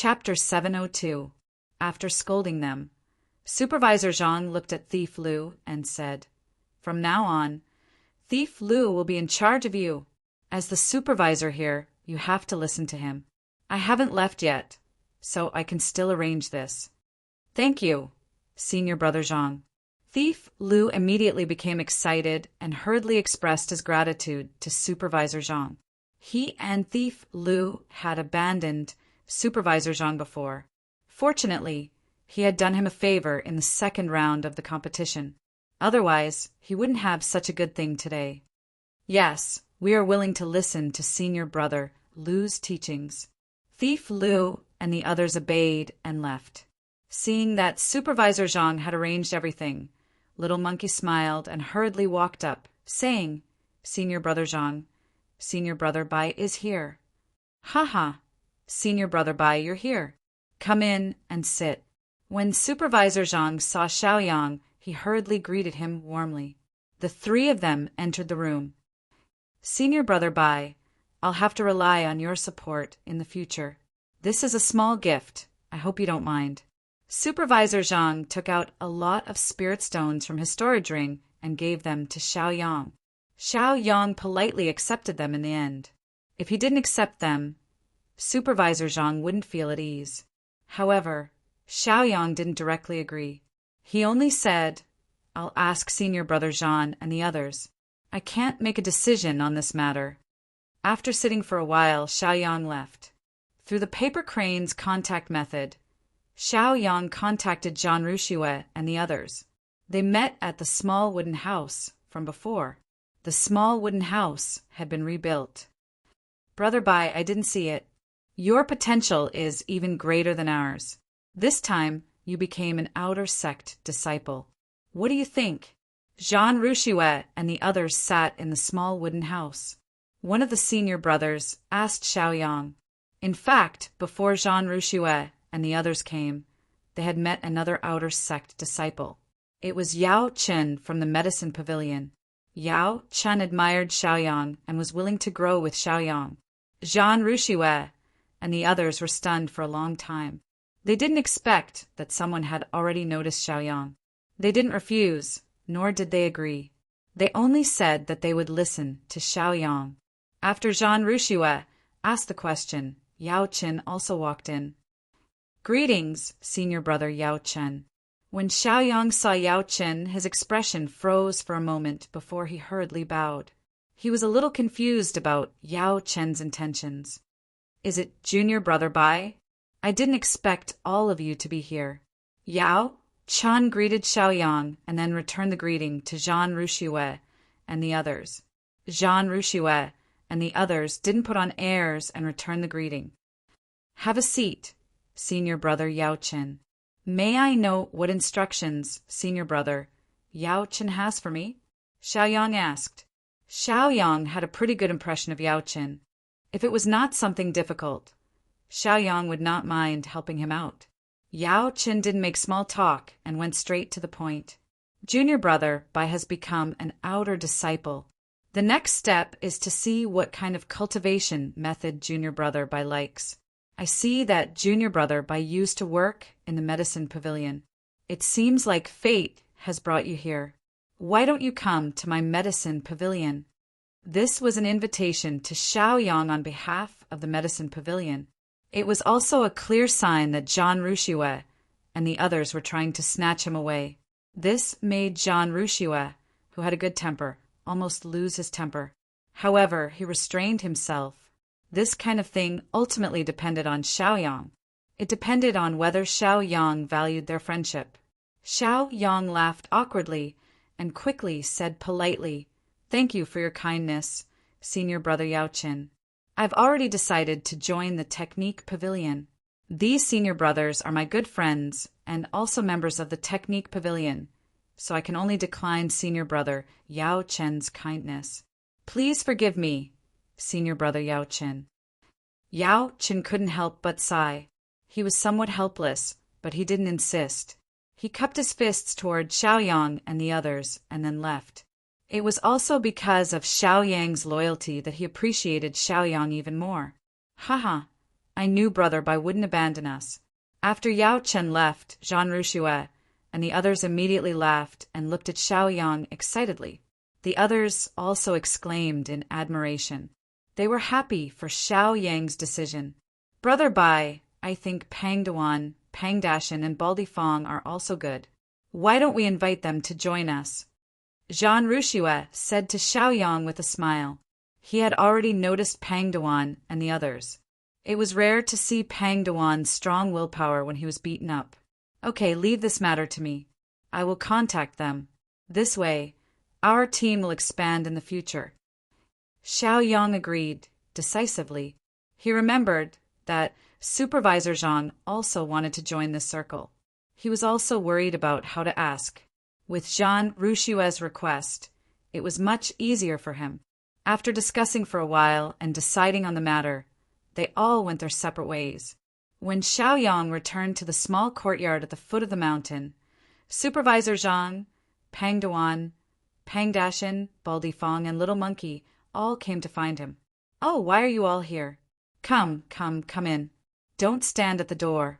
Chapter 702. After scolding them, Supervisor Zhang looked at Thief Lu and said, "From now on, Thief Lu will be in charge of you. As the supervisor here, you have to listen to him. I haven't left yet, so I can still arrange this." "Thank you, Senior Brother Zhang." Thief Lu immediately became excited and hurriedly expressed his gratitude to Supervisor Zhang. He and Thief Lu had abandoned Supervisor Zhang before. Fortunately, he had done him a favor in the second round of the competition. Otherwise, he wouldn't have such a good thing today. "Yes, we are willing to listen to Senior Brother Lu's teachings." Thief Lu and the others obeyed and left. Seeing that Supervisor Zhang had arranged everything, Little Monkey smiled and hurriedly walked up, saying, "Senior Brother Zhang, Senior Brother Bai is here." "Ha! Senior Brother Bai, you're here. Come in and sit." When Supervisor Zhang saw Xiaoyang, he hurriedly greeted him warmly. The three of them entered the room. "Senior Brother Bai, I'll have to rely on your support in the future. This is a small gift. I hope you don't mind." Supervisor Zhang took out a lot of spirit stones from his storage ring and gave them to Xiaoyang. Xiaoyang politely accepted them in the end. If he didn't accept them, Supervisor Zhang wouldn't feel at ease. However, Xiaoyang didn't directly agree. He only said, "I'll ask Senior Brother Zhang and the others. I can't make a decision on this matter." After sitting for a while, Xiaoyang left. Through the paper crane's contact method, Xiaoyang contacted Zhan Ruxue and the others. They met at the small wooden house from before. The small wooden house had been rebuilt. "Brother Bai, I didn't see it. Your potential is even greater than ours. This time, you became an outer sect disciple. What do you think?" Zhan Ruxue and the others sat in the small wooden house. One of the senior brothers asked Xiaoyang. In fact, before Zhan Ruxue and the others came, they had met another outer sect disciple. It was Yao Chen from the medicine pavilion. Yao Chen admired Xiaoyang and was willing to grow with Xiaoyang. Zhan Ruxue and the others were stunned for a long time. They didn't expect that someone had already noticed Xiaoyang. They didn't refuse, nor did they agree. They only said that they would listen to Xiaoyang. After Zhan Ruxue asked the question, Yao Chen also walked in. "Greetings, Senior Brother Yao Chen." When Xiaoyang saw Yao Chen, his expression froze for a moment before he hurriedly bowed. He was a little confused about Yao Chen's intentions. "Is it Junior Brother Bai? I didn't expect all of you to be here." Yao Chen greeted Xiaoyang and then returned the greeting to Zhan Ruxue and the others. Zhan Ruxue and the others didn't put on airs and returned the greeting. "Have a seat, Senior Brother Yao Chen. May I know what instructions Senior Brother Yao Chen has for me?" Xiaoyang asked. Xiaoyang had a pretty good impression of Yao Chen. If it was not something difficult, Xiaoyang would not mind helping him out. Yao Chen didn't make small talk and went straight to the point. "Junior Brother Bai has become an outer disciple. The next step is to see what kind of cultivation method Junior Brother Bai likes. I see that Junior Brother Bai used to work in the medicine pavilion. It seems like fate has brought you here. Why don't you come to my medicine pavilion?" This was an invitation to Xiaoyang on behalf of the medicine pavilion. It was also a clear sign that Zhan Ruxue and the others were trying to snatch him away. This made Zhan Ruxue, who had a good temper, almost lose his temper. However, he restrained himself. This kind of thing ultimately depended on Xiaoyang. It depended on whether Xiaoyang valued their friendship. Xiaoyang laughed awkwardly and quickly said politely, "Thank you for your kindness, Senior Brother Yao Chen. I've already decided to join the Technique Pavilion. These senior brothers are my good friends and also members of the Technique Pavilion, so I can only decline Senior Brother Yao Chen's kindness. Please forgive me, Senior Brother Yao Chen." Yao Chen couldn't help but sigh. He was somewhat helpless, but he didn't insist. He cupped his fists toward Xiaoyang and the others and then left. It was also because of Xiaoyang's loyalty that he appreciated Xiaoyang even more. "Haha, I knew Brother Bai wouldn't abandon us. After Yao Chen left, Jean Rushue and the others immediately laughed and looked at Xiao Yang excitedly. The others also exclaimed in admiration. They were happy for Xiao Yang's decision. Brother Bai, I think Pang Duan, Pang Dashin, and Baldy Fong are also good. Why don't we invite them to join us? Jean Rushue said to Xiao Yang with a smile. He had already noticed Pang Duan and the others. It was rare to see Pang Duan's strong willpower when he was beaten up. Okay, leave this matter to me. I will contact them. This way, our team will expand in the future. Xiao Yang agreed, decisively. He remembered that Supervisor Zhang also wanted to join this circle. He was also worried about how to ask. With Jean Rushue's request, it was much easier for him. After discussing for a while and deciding on the matter, they all went their separate ways. When Xiao Yang returned to the small courtyard at the foot of the mountain, Supervisor Zhang, Pang Duan, Pang Dashin, Baldy Fong, and Little Monkey all came to find him. Oh, why are you all here? Come in. Don't stand at the door.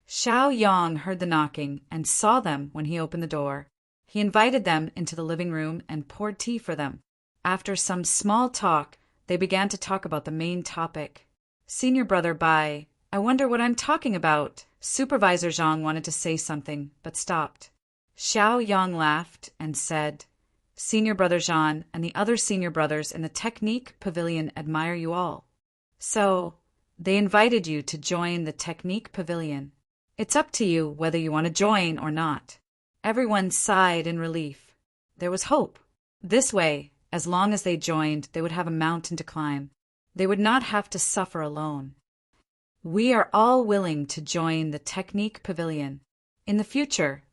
Xiao Yang heard the knocking and saw them when he opened the door. He invited them into the living room and poured tea for them. After some small talk, they began to talk about the main topic. Senior Brother Bai, I wonder what I'm talking about. Supervisor Zhang wanted to say something, but stopped. Xiao Yang laughed and said, Senior Brother Zhan and the other senior brothers in the Technique Pavilion admire you all. So, they invited you to join the Technique Pavilion. It's up to you whether you want to join or not. Everyone sighed in relief. There was hope. This way, as long as they joined, they would have a mountain to climb. They would not have to suffer alone. We are all willing to join the Technique Pavilion. In the future,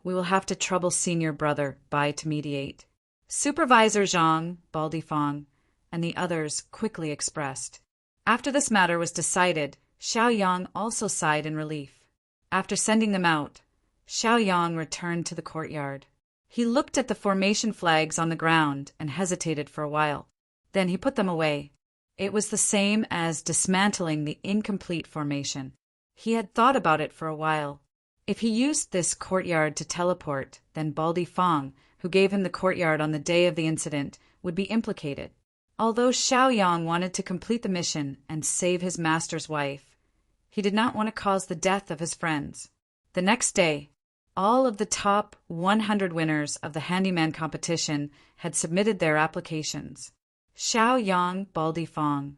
we will have to trouble Senior Brother Bai to mediate. Supervisor Zhang, Baldy Fong, and the others quickly expressed. After this matter was decided, Xiao Yang also sighed in relief. After sending them out, Xiao Yang returned to the courtyard. He looked at the formation flags on the ground and hesitated for a while. Then he put them away. It was the same as dismantling the incomplete formation. He had thought about it for a while. If he used this courtyard to teleport, then Baldy Fong, who gave him the courtyard on the day of the incident, would be implicated. Although Xiao Yang wanted to complete the mission and save his master's wife, he did not want to cause the death of his friends. The next day, all of the top 100 winners of the handyman competition had submitted their applications. Xiao Yang, Baldy Fong,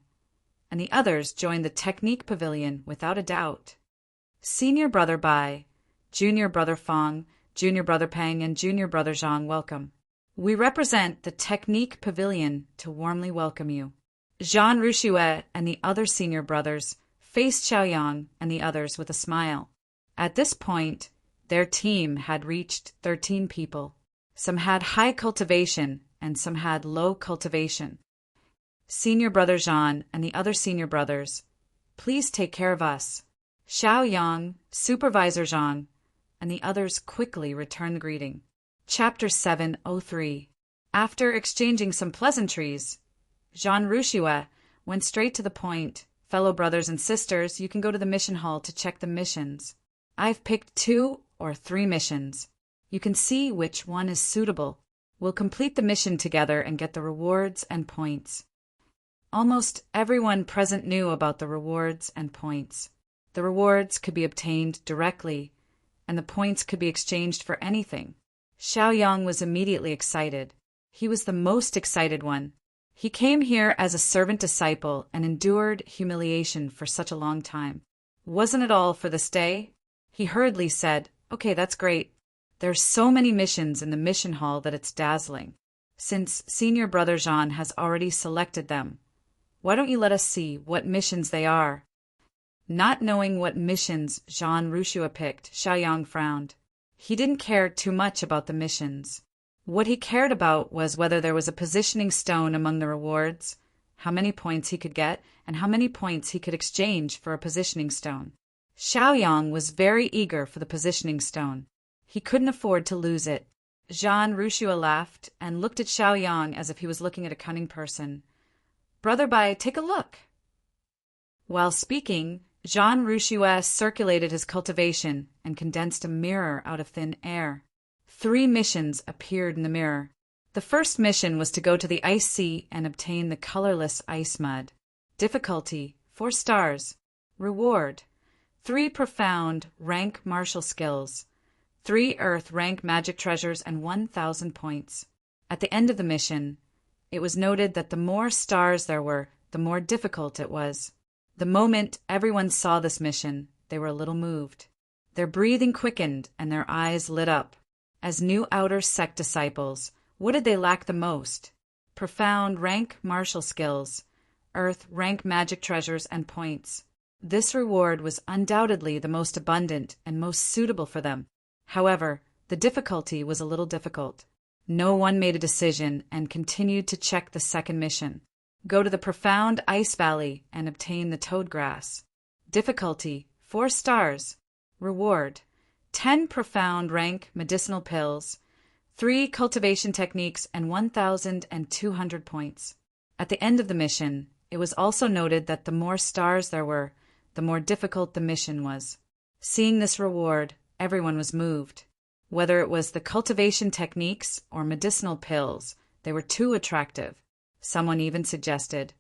and the others joined the Technique Pavilion without a doubt. Senior Brother Bai, Junior Brother Fong, Junior Brother Pang, and Junior Brother Zhang welcome. We represent the Technique Pavilion to warmly welcome you. Jean Rushue and the other senior brothers faced Xiao Yang and the others with a smile. At this point, their team had reached 13 people. Some had high cultivation and some had low cultivation. Senior Brother Zhan and the other senior brothers, please take care of us. Xiao Yang, Supervisor Zhang, and the others quickly returned the greeting. Chapter 703. After exchanging some pleasantries, Jean Rushue went straight to the point. Fellow brothers and sisters, you can go to the mission hall to check the missions. I've picked 2 or 3 missions. You can see which one is suitable. We'll complete the mission together and get the rewards and points. Almost everyone present knew about the rewards and points. The rewards could be obtained directly, and the points could be exchanged for anything. Xiao Yang was immediately excited. He was the most excited one. He came here as a servant disciple and endured humiliation for such a long time. Wasn't it all for this day? He hurriedly said, Okay, that's great. There's so many missions in the mission hall that it's dazzling. Since Senior Brother Zhan has already selected them, why don't you let us see what missions they are? Not knowing what missions Jean Rushue picked, Xiao Yang frowned. He didn't care too much about the missions. What he cared about was whether there was a positioning stone among the rewards, how many points he could get, and how many points he could exchange for a positioning stone. Xiao Yang was very eager for the positioning stone. He couldn't afford to lose it. Jean Rushue laughed and looked at Xiao Yang as if he was looking at a cunning person. Brother Bai, take a look. While speaking, Jean Rouchouet circulated his cultivation and condensed a mirror out of thin air. 3 missions appeared in the mirror. The first mission was to go to the ice sea and obtain the colorless ice mud. Difficulty, 4 stars. Reward, 3 profound rank martial skills, 3 earth rank magic treasures, and 1,000 points. At the end of the mission, it was noted that the more stars there were, the more difficult it was. The moment everyone saw this mission, they were a little moved. Their breathing quickened and their eyes lit up. As new outer sect disciples, what did they lack the most? Profound rank martial skills, earth rank magic treasures, and points. This reward was undoubtedly the most abundant and most suitable for them. However, the difficulty was a little difficult. No one made a decision and continued to check the second mission. Go to the profound ice valley and obtain the toad grass. Difficulty, 4 stars. Reward, 10 profound rank medicinal pills, 3 cultivation techniques, and 1,200 points. At the end of the mission, it was also noted that the more stars there were, the more difficult the mission was. Seeing this reward, everyone was moved. Whether it was the cultivation techniques or medicinal pills, they were too attractive. Someone even suggested,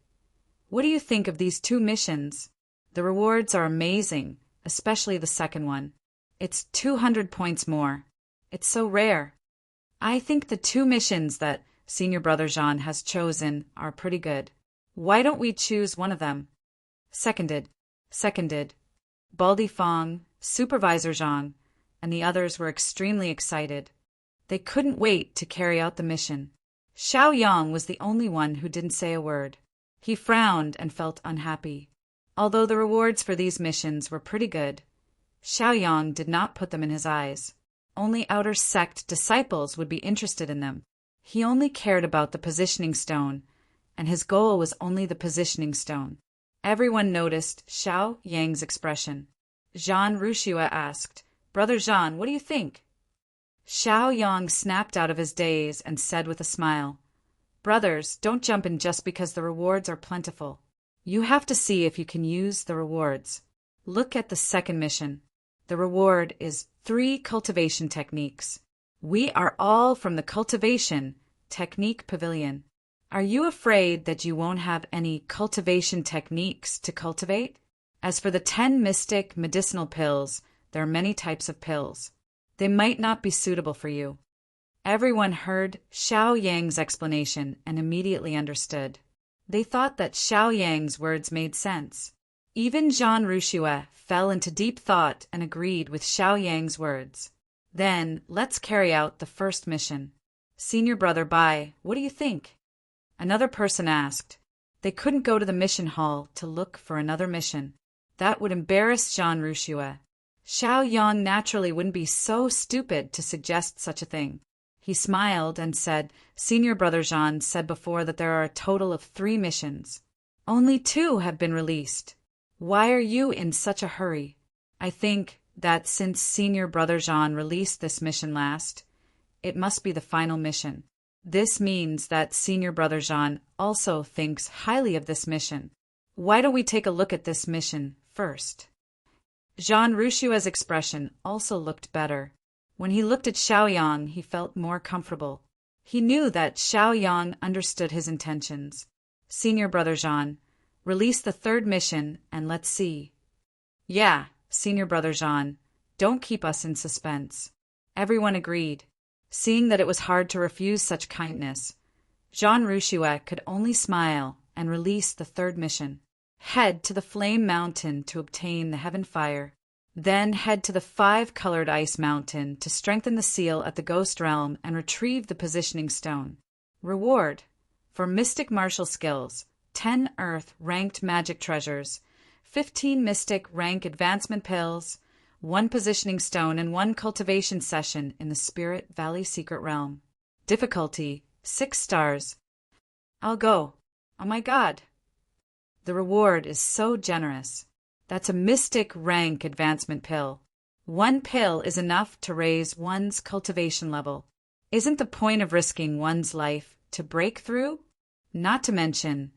"What do you think of these 2 missions? The rewards are amazing, especially the second one. It's 200 points more. It's so rare. I think the 2 missions that Senior Brother Jean has chosen are pretty good. Why don't we choose one of them?" Seconded. Baldy Fong, Supervisor Jean, and the others were extremely excited. They couldn't wait to carry out the mission. Xiao Yang was the only one who didn't say a word. He frowned and felt unhappy. Although the rewards for these missions were pretty good, Xiao Yang did not put them in his eyes. Only outer sect disciples would be interested in them. He only cared about the positioning stone, and his goal was only the positioning stone. Everyone noticed Xiao Yang's expression. Jean Rouchouet asked, "Brother Jean, what do you think?" Xiao Yang snapped out of his daze and said with a smile, "Brothers, don't jump in just because the rewards are plentiful. You have to see if you can use the rewards. Look at the second mission. The reward is 3 cultivation techniques. We are all from the Cultivation Technique Pavilion. Are you afraid that you won't have any cultivation techniques to cultivate? As for the 10 mystic medicinal pills, there are many types of pills. They might not be suitable for you." Everyone heard Xiao Yang's explanation and immediately understood. They thought that Xiao Yang's words made sense. Even Jean Rouchouet fell into deep thought and agreed with Xiao Yang's words. "Then, let's carry out the first mission. Senior Brother Bai, what do you think?" Another person asked. They couldn't go to the mission hall to look for another mission. That would embarrass Jean Rouchouet. Xiao Yang naturally wouldn't be so stupid to suggest such a thing. He smiled and said, "Senior Brother Jean said before that there are a total of 3 missions. Only 2 have been released. Why are you in such a hurry? I think that since Senior Brother Jean released this mission last, it must be the final mission. This means that Senior Brother Jean also thinks highly of this mission. Why don't we take a look at this mission first?" Jean Rouchouet's expression also looked better. When he looked at Xiao Yang, he felt more comfortable. He knew that Xiao Yang understood his intentions. "Senior Brother Jean, release the 3rd mission and let's see." "Yeah, Senior Brother Jean, don't keep us in suspense." Everyone agreed. Seeing that it was hard to refuse such kindness, Jean Rouchouet could only smile and release the 3rd mission. Head to the Flame Mountain to obtain the Heaven Fire. Then head to the 5-colored Ice Mountain to strengthen the seal at the Ghost Realm and retrieve the positioning stone. Reward: for Mystic Martial Skills, 10 Earth Ranked Magic Treasures, 15 Mystic Rank Advancement Pills, 1 Positioning Stone, and 1 Cultivation Session in the Spirit Valley Secret Realm. Difficulty: 6 stars. I'll go. Oh my God. The reward is so generous. That's a Mystic Rank Advancement Pill. 1 pill is enough to raise one's cultivation level. Isn't the point of risking one's life to break through? Not to mention,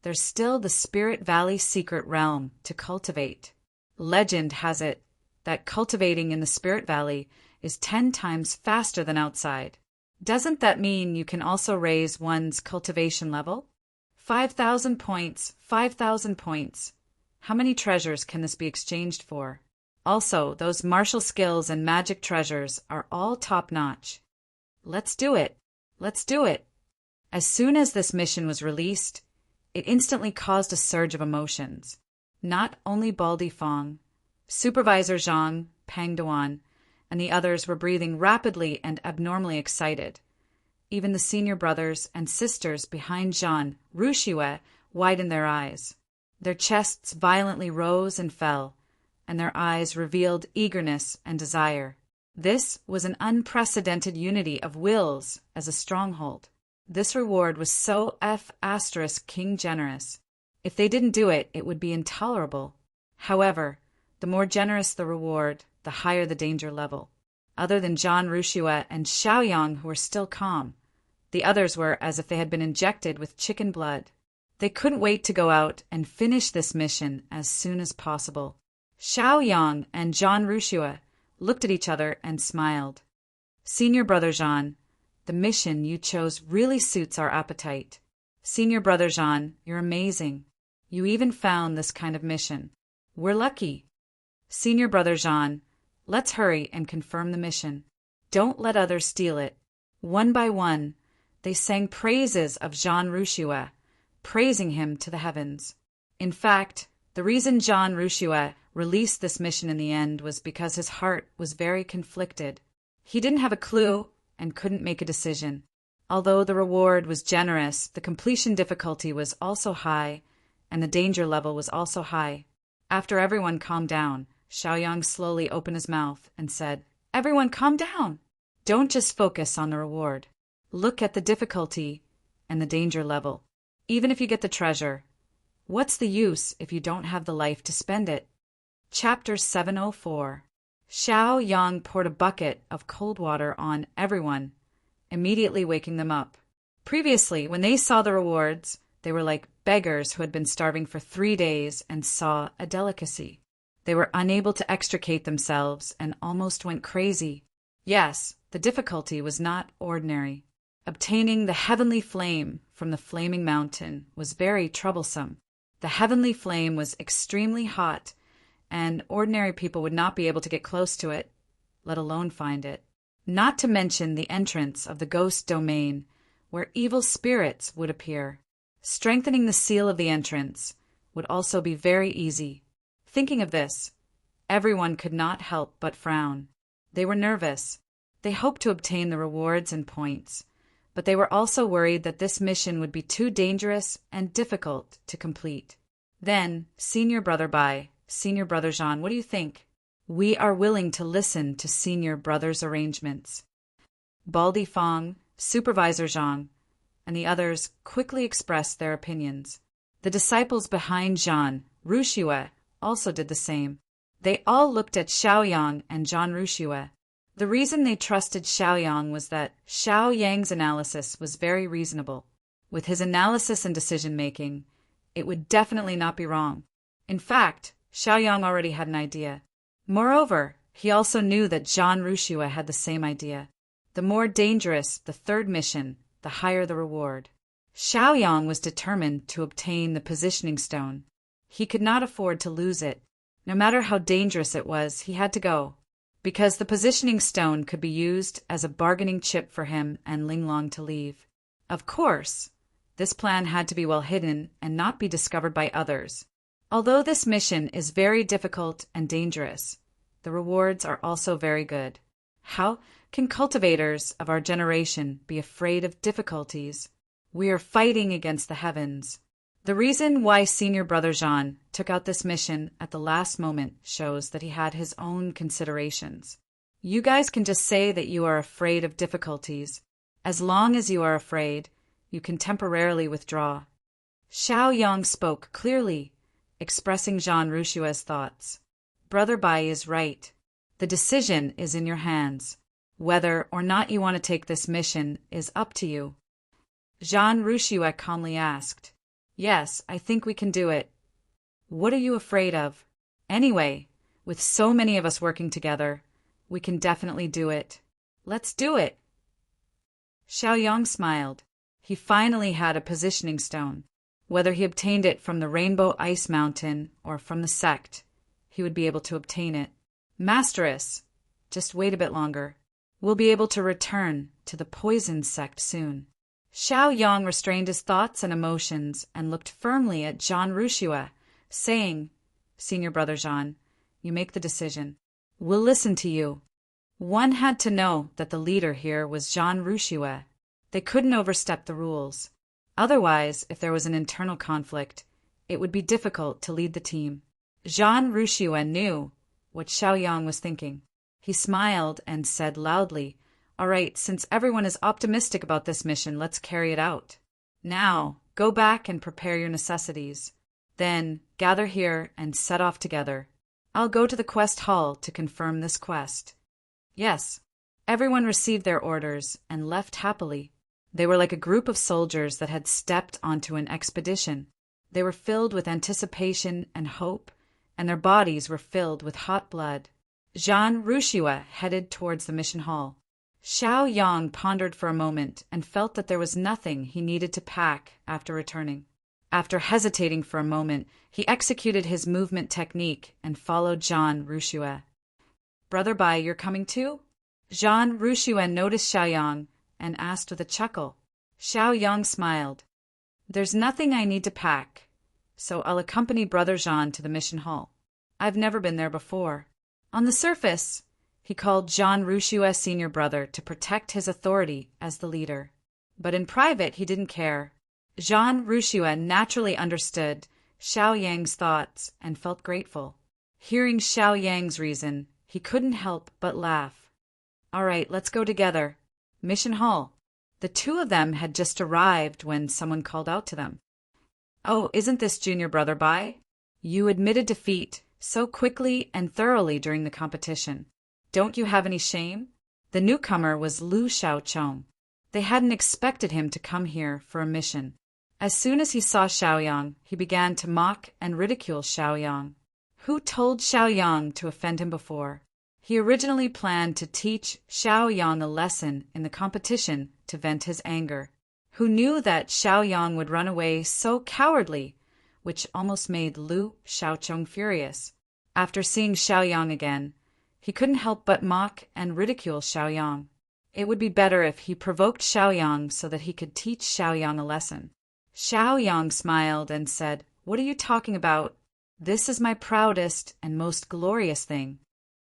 there's still the Spirit Valley secret realm to cultivate. Legend has it that cultivating in the Spirit Valley is 10 times faster than outside. Doesn't that mean you can also raise one's cultivation level? 5,000 points, 5,000 points. How many treasures can this be exchanged for? Also, those martial skills and magic treasures are all top-notch. Let's do it. Let's do it. As soon as this mission was released, it instantly caused a surge of emotions. Not only Baldy Fong, Supervisor Zhang, Pang Duan, and the others were breathing rapidly and abnormally excited. Even the senior brothers and sisters behind Zhan Rushue widened their eyes. Their chests violently rose and fell, and their eyes revealed eagerness and desire. This was an unprecedented unity of wills as a stronghold. This reward was so King generous. If they didn't do it, it would be intolerable. However, the more generous the reward, the higher the danger level. Other than Zhan Rushue and Xiaoyang, who were still calm, the others were as if they had been injected with chicken blood. They couldn't wait to go out and finish this mission as soon as possible. Xiaoyang and Zhan Rushue looked at each other and smiled. Senior Brother Zhan, the mission you chose really suits our appetite. Senior Brother Zhan, you're amazing. You even found this kind of mission. We're lucky. Senior Brother Zhan, let's hurry and confirm the mission. Don't let others steal it. One by one, they sang praises of Zhan Rushue, praising him to the heavens. In fact, the reason Zhan Rushue released this mission in the end was because his heart was very conflicted. He didn't have a clue and couldn't make a decision. Although the reward was generous, the completion difficulty was also high, and the danger level was also high. After everyone calmed down, Xiaoyang slowly opened his mouth and said, "Everyone calm down! Don't just focus on the reward. Look at the difficulty and the danger level. Even if you get the treasure, what's the use if you don't have the life to spend it?" Chapter 704. Xiaoyang poured a bucket of cold water on everyone, immediately waking them up. Previously, when they saw the rewards, they were like beggars who had been starving for 3 days and saw a delicacy. They were unable to extricate themselves and almost went crazy. Yes, the difficulty was not ordinary. Obtaining the heavenly flame from the flaming mountain was very troublesome. The heavenly flame was extremely hot, and ordinary people would not be able to get close to it, let alone find it. Not to mention the entrance of the ghost domain, where evil spirits would appear. Strengthening the seal of the entrance would also be very easy. Thinking of this, everyone could not help but frown. They were nervous. They hoped to obtain the rewards and points, but they were also worried that this mission would be too dangerous and difficult to complete. Then, Senior Brother Bai, Senior Brother Zhan, what do you think? We are willing to listen to Senior Brother's arrangements. Baldy Fong, Supervisor Zhang, and the others quickly expressed their opinions. The disciples behind Zhan Rushue also did the same. They all looked at Xiaoyang and Zhan Rushue. The reason they trusted Xiaoyang was that Xiaoyang's analysis was very reasonable. With his analysis and decision-making, it would definitely not be wrong. In fact, Xiaoyang already had an idea. Moreover, he also knew that Zhan Rushue had the same idea. The more dangerous the third mission, the higher the reward. Xiaoyang was determined to obtain the positioning stone. He could not afford to lose it. No matter how dangerous it was, he had to go, because the positioning stone could be used as a bargaining chip for him and Linglong to leave. Of course, this plan had to be well hidden and not be discovered by others. Although this mission is very difficult and dangerous, the rewards are also very good. How can cultivators of our generation be afraid of difficulties? We are fighting against the heavens. The reason why Senior Brother Zhan took out this mission at the last moment shows that he had his own considerations. You guys can just say that you are afraid of difficulties. As long as you are afraid, you can temporarily withdraw. Xiaoyang spoke clearly, expressing Zhan Rushue's thoughts. Brother Bai is right. The decision is in your hands. Whether or not you want to take this mission is up to you. Zhan Rushue calmly asked, Yes, I think we can do it. What are you afraid of? Anyway, with so many of us working together, we can definitely do it. Let's do it. Xiaoyang smiled. He finally had a positioning stone. Whether he obtained it from the Rainbow Ice Mountain or from the sect, he would be able to obtain it. Masteress, just wait a bit longer. We'll be able to return to the poison sect soon. Xiaoyang restrained his thoughts and emotions and looked firmly at Zhan Ruxue, saying, Senior Brother Zhan, you make the decision. We'll listen to you. One had to know that the leader here was Zhan Ruxue. They couldn't overstep the rules. Otherwise, if there was an internal conflict, it would be difficult to lead the team. Zhan Ruxue knew what Xiaoyang was thinking. He smiled and said loudly, All right, since everyone is optimistic about this mission, let's carry it out. Now, go back and prepare your necessities. Then, gather here and set off together. I'll go to the quest hall to confirm this quest. Yes. Everyone received their orders and left happily. They were like a group of soldiers that had stepped onto an expedition. They were filled with anticipation and hope, and their bodies were filled with hot blood. Zhan Ruxue headed towards the mission hall. Xiaoyang pondered for a moment and felt that there was nothing he needed to pack after returning. After hesitating for a moment, he executed his movement technique and followed Zhan Ruxue. Brother Bai, you're coming too? Zhan Ruxue noticed Xiaoyang and asked with a chuckle. Xiaoyang smiled. There's nothing I need to pack, so I'll accompany Brother Zhan to the mission hall. I've never been there before. On the surface, he called Zhan Ruxue senior brother to protect his authority as the leader. But in private, he didn't care. Zhan Ruxue naturally understood Xiaoyang's thoughts and felt grateful. Hearing Xiaoyang's reason, he couldn't help but laugh. All right, let's go together. Mission hall. The two of them had just arrived when someone called out to them. Oh, isn't this junior brother Bai? You admitted defeat so quickly and thoroughly during the competition. Don't you have any shame? The newcomer was Lu Xiaochong. They hadn't expected him to come here for a mission. As soon as he saw Xiaoyang, he began to mock and ridicule Xiaoyang. Who told Xiaoyang to offend him before? He originally planned to teach Xiaoyang a lesson in the competition to vent his anger. Who knew that Xiaoyang would run away so cowardly, which almost made Lu Xiaochong furious. After seeing Xiaoyang again, he couldn't help but mock and ridicule Xiaoyang. It would be better if he provoked Xiaoyang so that he could teach Xiaoyang a lesson. Xiaoyang smiled and said, What are you talking about? This is my proudest and most glorious thing.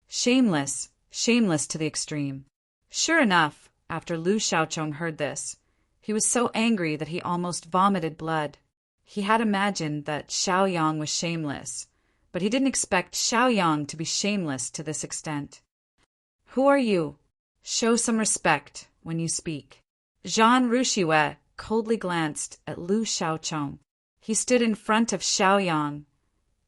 Shameless, shameless to the extreme. Sure enough, after Lu Xiaochong heard this, he was so angry that he almost vomited blood. He had imagined that Xiaoyang was shameless, but he didn't expect Xiaoyang to be shameless to this extent. Who are you? Show some respect when you speak. Zhan Ruxue coldly glanced at Lu Xiaochong. He stood in front of Xiaoyang,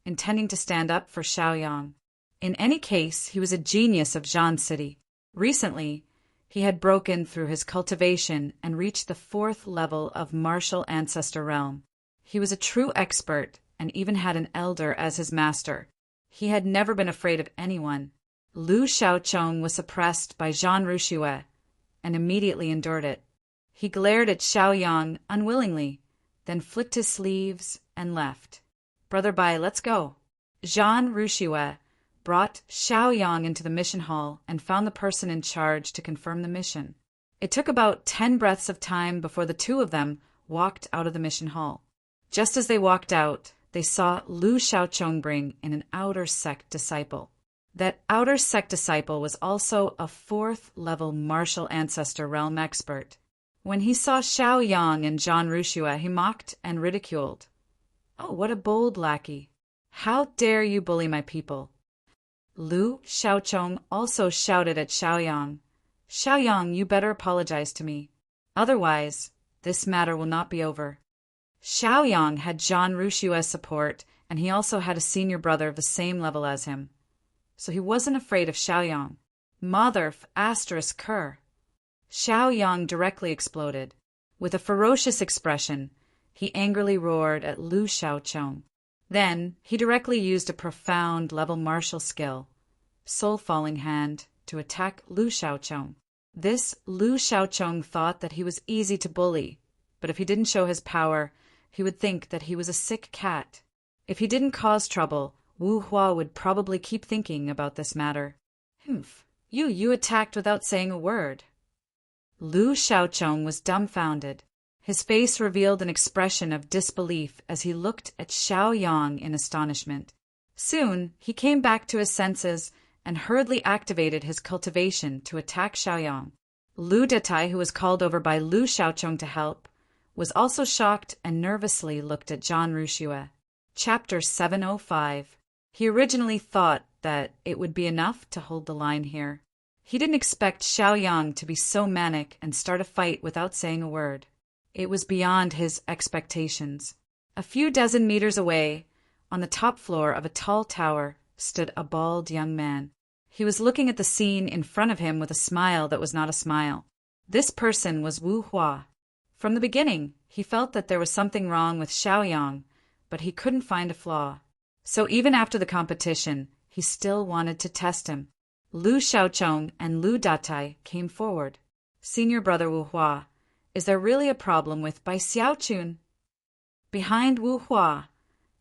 intending to stand up for Xiaoyang. In any case, he was a genius of Zhan City. Recently, he had broken through his cultivation and reached the 4th level of martial ancestor realm. He was a true expert and even had an elder as his master. He had never been afraid of anyone. Lu Xiaochong was suppressed by Zhan Ruxue and immediately endured it. He glared at Xiaoyang unwillingly, then flicked his sleeves and left. Brother Bai, let's go. Zhan Ruxue brought Xiaoyang into the mission hall and found the person in charge to confirm the mission. It took about 10 breaths of time before the two of them walked out of the mission hall. Just as they walked out, they saw Lu Xiaochong bring in an outer sect disciple. That outer sect disciple was also a 4th level martial ancestor realm expert. When he saw Xiaoyang and Zhan Ruxue, he mocked and ridiculed. Oh, what a bold lackey. How dare you bully my people? Lu Xiaochong also shouted at Xiaoyang. Xiaoyang, you better apologize to me. Otherwise, this matter will not be over. Xiaoyang had Zhan Ruxue's support, and he also had a senior brother of the same level as him. So he wasn't afraid of Xiaoyang. Motherf asterisk cur. Xiaoyang directly exploded. With a ferocious expression, he angrily roared at Lu Xiaocheng. Then, he directly used a profound level martial skill, Soul Falling Hand, to attack Lu Xiaocheng. This Lu Xiaocheng thought that he was easy to bully, but if he didn't show his power, he would think that he was a sick cat. If he didn't cause trouble, Wu Hua would probably keep thinking about this matter. You attacked without saying a word. Lu Xiaocheng was dumbfounded. His face revealed an expression of disbelief as he looked at Xiaoyang in astonishment. Soon, he came back to his senses and hurriedly activated his cultivation to attack Xiaoyang. Lu Detai, who was called over by Lu Xiaocheng to help, was also shocked and nervously looked at Zhan Ruxue. Chapter 705. He originally thought that it would be enough to hold the line here. He didn't expect Xiaoyang to be so manic and start a fight without saying a word. It was beyond his expectations. A few dozen meters away, on the top floor of a tall tower, stood a bald young man. He was looking at the scene in front of him with a smile that was not a smile. This person was Wu Hua. From the beginning, he felt that there was something wrong with Xiaoyang, but he couldn't find a flaw. So even after the competition, he still wanted to test him. Lu Xiaocheng and Lu Datai came forward. Senior brother Wu Hua, is there really a problem with Bai Xiaochun? Behind Wu Hua,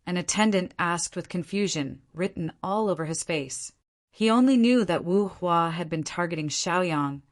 an attendant asked with confusion written all over his face. He only knew that Wu Hua had been targeting Xiaoyang,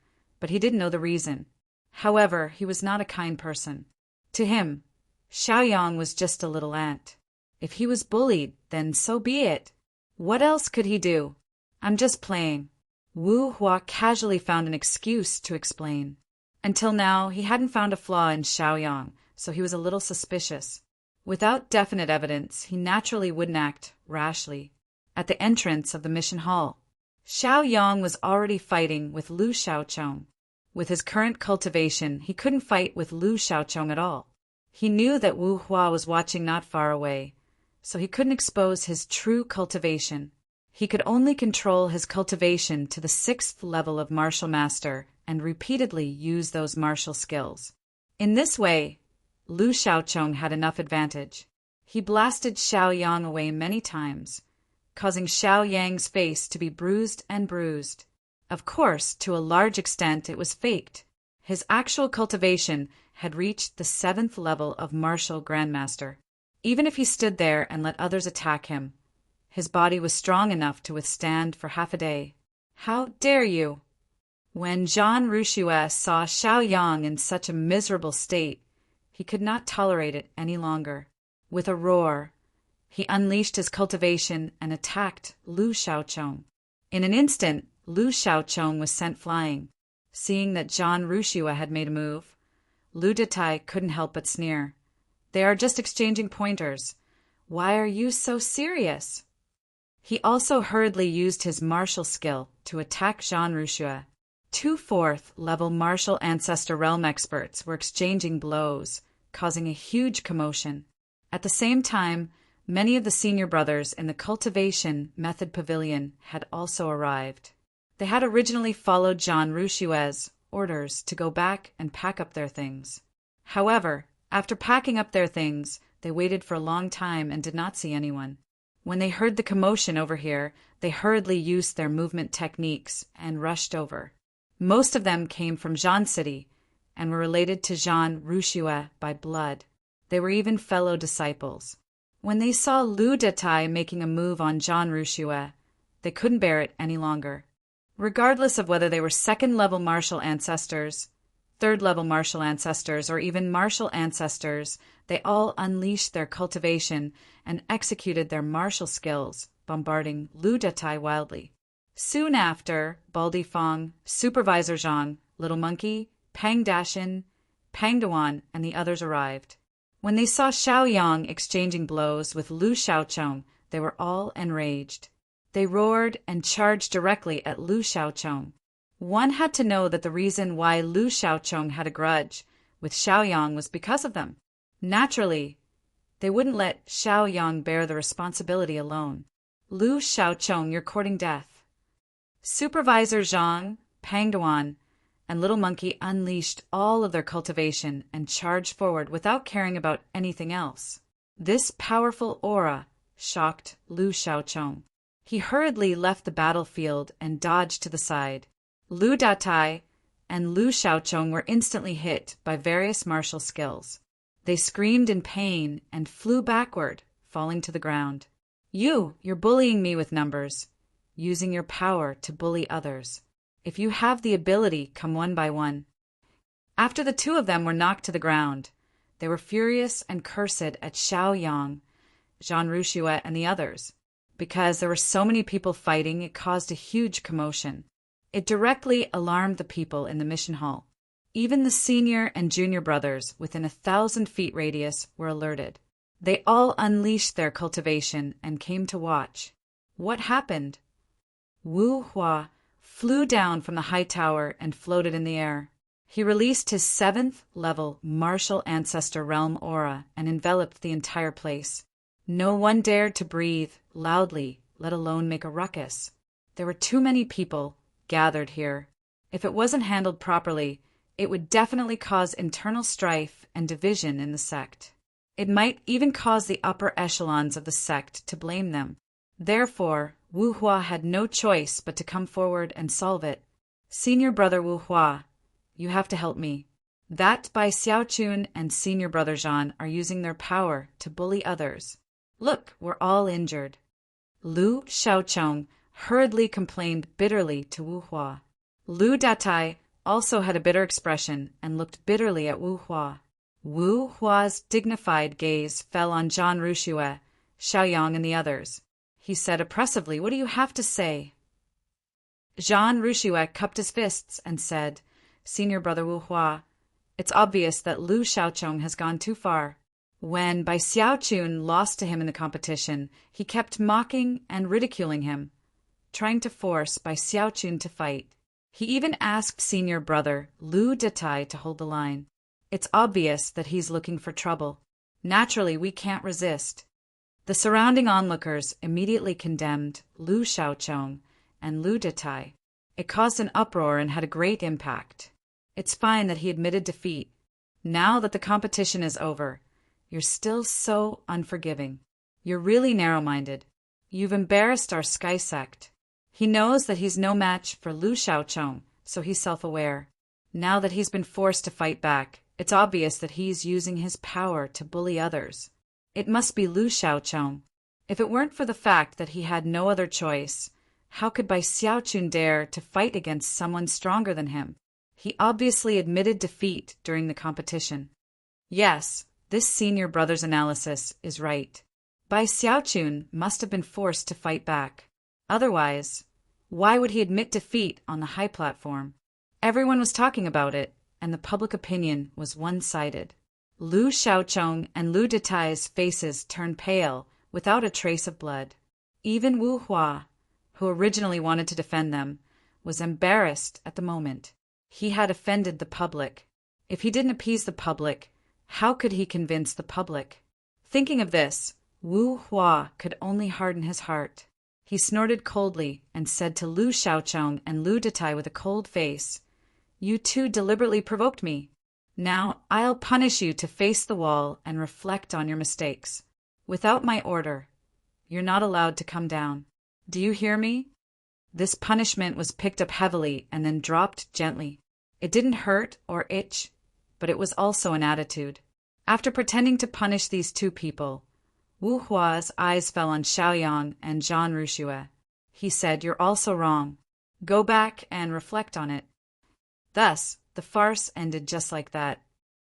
but he didn't know the reason. However, he was not a kind person. To him, Xiaoyang was just a little ant. If he was bullied, then so be it. What else could he do? I'm just playing. Wu Hua casually found an excuse to explain. Until now, he hadn't found a flaw in Xiaoyang, so he was a little suspicious. Without definite evidence, he naturally wouldn't act rashly. At the entrance of the mission hall, Xiaoyang was already fighting with Lu Xiaocheng. With his current cultivation, he couldn't fight with Lu Xiaocheng at all. He knew that Wu Hua was watching not far away, so he couldn't expose his true cultivation. He could only control his cultivation to the 6th level of martial master and repeatedly use those martial skills. In this way, Lu Xiaocheng had enough advantage. He blasted Xiaoyang away many times, causing Xiaoyang's face to be bruised and bruised. Of course, to a large extent it was faked. His actual cultivation had reached the 7th level of martial grandmaster. Even if he stood there and let others attack him, his body was strong enough to withstand for half a day. How dare you! When Zhan Ruxue saw Xiaoyang in such a miserable state, he could not tolerate it any longer. With a roar, he unleashed his cultivation and attacked Lu Xiaocheng. In an instant, Lu Xiaocheng was sent flying. Seeing that Zhan Ruxue had made a move, Lu Detai couldn't help but sneer. They are just exchanging pointers. Why are you so serious? He also hurriedly used his martial skill to attack Zhan Ruxue. 2 4th-level martial ancestor realm experts were exchanging blows, causing a huge commotion. At the same time, many of the senior brothers in the cultivation method pavilion had also arrived. They had originally followed Zhan Ruxue's orders to go back and pack up their things. However, after packing up their things, they waited for a long time and did not see anyone. When they heard the commotion over here, they hurriedly used their movement techniques and rushed over. Most of them came from Zhan City and were related to Zhan Ruxue by blood. They were even fellow disciples. When they saw Lu Detai making a move on Zhan Ruxue, they couldn't bear it any longer. Regardless of whether they were 2nd-level martial ancestors, 3rd-level martial ancestors, or even martial ancestors, they all unleashed their cultivation and executed their martial skills, bombarding Lu Detai wildly. Soon after, Baldy Fong, Supervisor Zhang, Little Monkey, Pang Dashin, Pang Duan, and the others arrived. When they saw Xiaoyang exchanging blows with Lu Xiaocheng, they were all enraged. They roared and charged directly at Lu Xiaocheng. One had to know that the reason why Lu Xiaocheng had a grudge with Xiaoyang was because of them. Naturally, they wouldn't let Xiaoyang bear the responsibility alone. Lu Xiaocheng, you're courting death. Supervisor Zhang, Pang Duan, and Little Monkey unleashed all of their cultivation and charged forward without caring about anything else. This powerful aura shocked Lu Xiaochong. He hurriedly left the battlefield and dodged to the side. Lu Datai and Lu Xiaochong were instantly hit by various martial skills. They screamed in pain and flew backward, falling to the ground. You're bullying me with numbers, using your power to bully others. If you have the ability, come one by one. After the two of them were knocked to the ground, they were furious and cursed at Xiaoyang, Zhan Ruxue, and the others. Because there were so many people fighting, it caused a huge commotion. It directly alarmed the people in the mission hall. Even the senior and junior brothers within 1,000 feet radius were alerted. They all unleashed their cultivation and came to watch. What happened? Wu Hua flew down from the high tower and floated in the air. He released his 7th level martial ancestor realm aura and enveloped the entire place. No one dared to breathe loudly, let alone make a ruckus. There were too many people gathered here. If it wasn't handled properly, it would definitely cause internal strife and division in the sect. It might even cause the upper echelons of the sect to blame them. Therefore, Wu Hua had no choice but to come forward and solve it. Senior brother Wu Hua, you have to help me. That Bai Xiaochun and senior brother Zhan are using their power to bully others. Look, we're all injured. Lu Xiaochong hurriedly complained bitterly to Wu Hua. Lu Datai also had a bitter expression and looked bitterly at Wu Hua. Wu Hua's dignified gaze fell on Zhan Ruxue, Xiaoyang, and the others. He said oppressively, "What do you have to say?" Zhan Ruxue cupped his fists and said, "Senior brother Wu Hua, it's obvious that Lu Xiaochong has gone too far. When Bai Xiaochun lost to him in the competition, he kept mocking and ridiculing him, trying to force Bai Xiaochun to fight. He even asked senior brother Lu Datai to hold the line. It's obvious that he's looking for trouble. Naturally, we can't resist." The surrounding onlookers immediately condemned Lu Xiaochong and Lu Datai. It caused an uproar and had a great impact. It's fine that he admitted defeat. Now that the competition is over, you're still so unforgiving. You're really narrow-minded. You've embarrassed our Sky Sect. He knows that he's no match for Lu Xiaochong, so he's self-aware. Now that he's been forced to fight back, it's obvious that he's using his power to bully others. It must be Lu Xiaochong. If it weren't for the fact that he had no other choice, how could Bai Xiaochun dare to fight against someone stronger than him? He obviously admitted defeat during the competition. Yes, this senior brother's analysis is right. Bai Xiaochun must have been forced to fight back. Otherwise, why would he admit defeat on the high platform? Everyone was talking about it, and the public opinion was one-sided. Lu Xiaochong and Lu Datai's faces turned pale without a trace of blood. Even Wu Hua, who originally wanted to defend them, was embarrassed at the moment. He had offended the public. If he didn't appease the public, how could he convince the public? Thinking of this, Wu Hua could only harden his heart. He snorted coldly and said to Lu Xiaochong and Lu Datai with a cold face, "You two deliberately provoked me. Now I'll punish you to face the wall and reflect on your mistakes. Without my order, you're not allowed to come down. Do you hear me?" This punishment was picked up heavily and then dropped gently. It didn't hurt or itch, but it was also an attitude. After pretending to punish these two people, Wu Hua's eyes fell on Xiaoyang and Zhan Ruxue. He said, "You're also wrong. Go back and reflect on it." Thus, the farce ended just like that.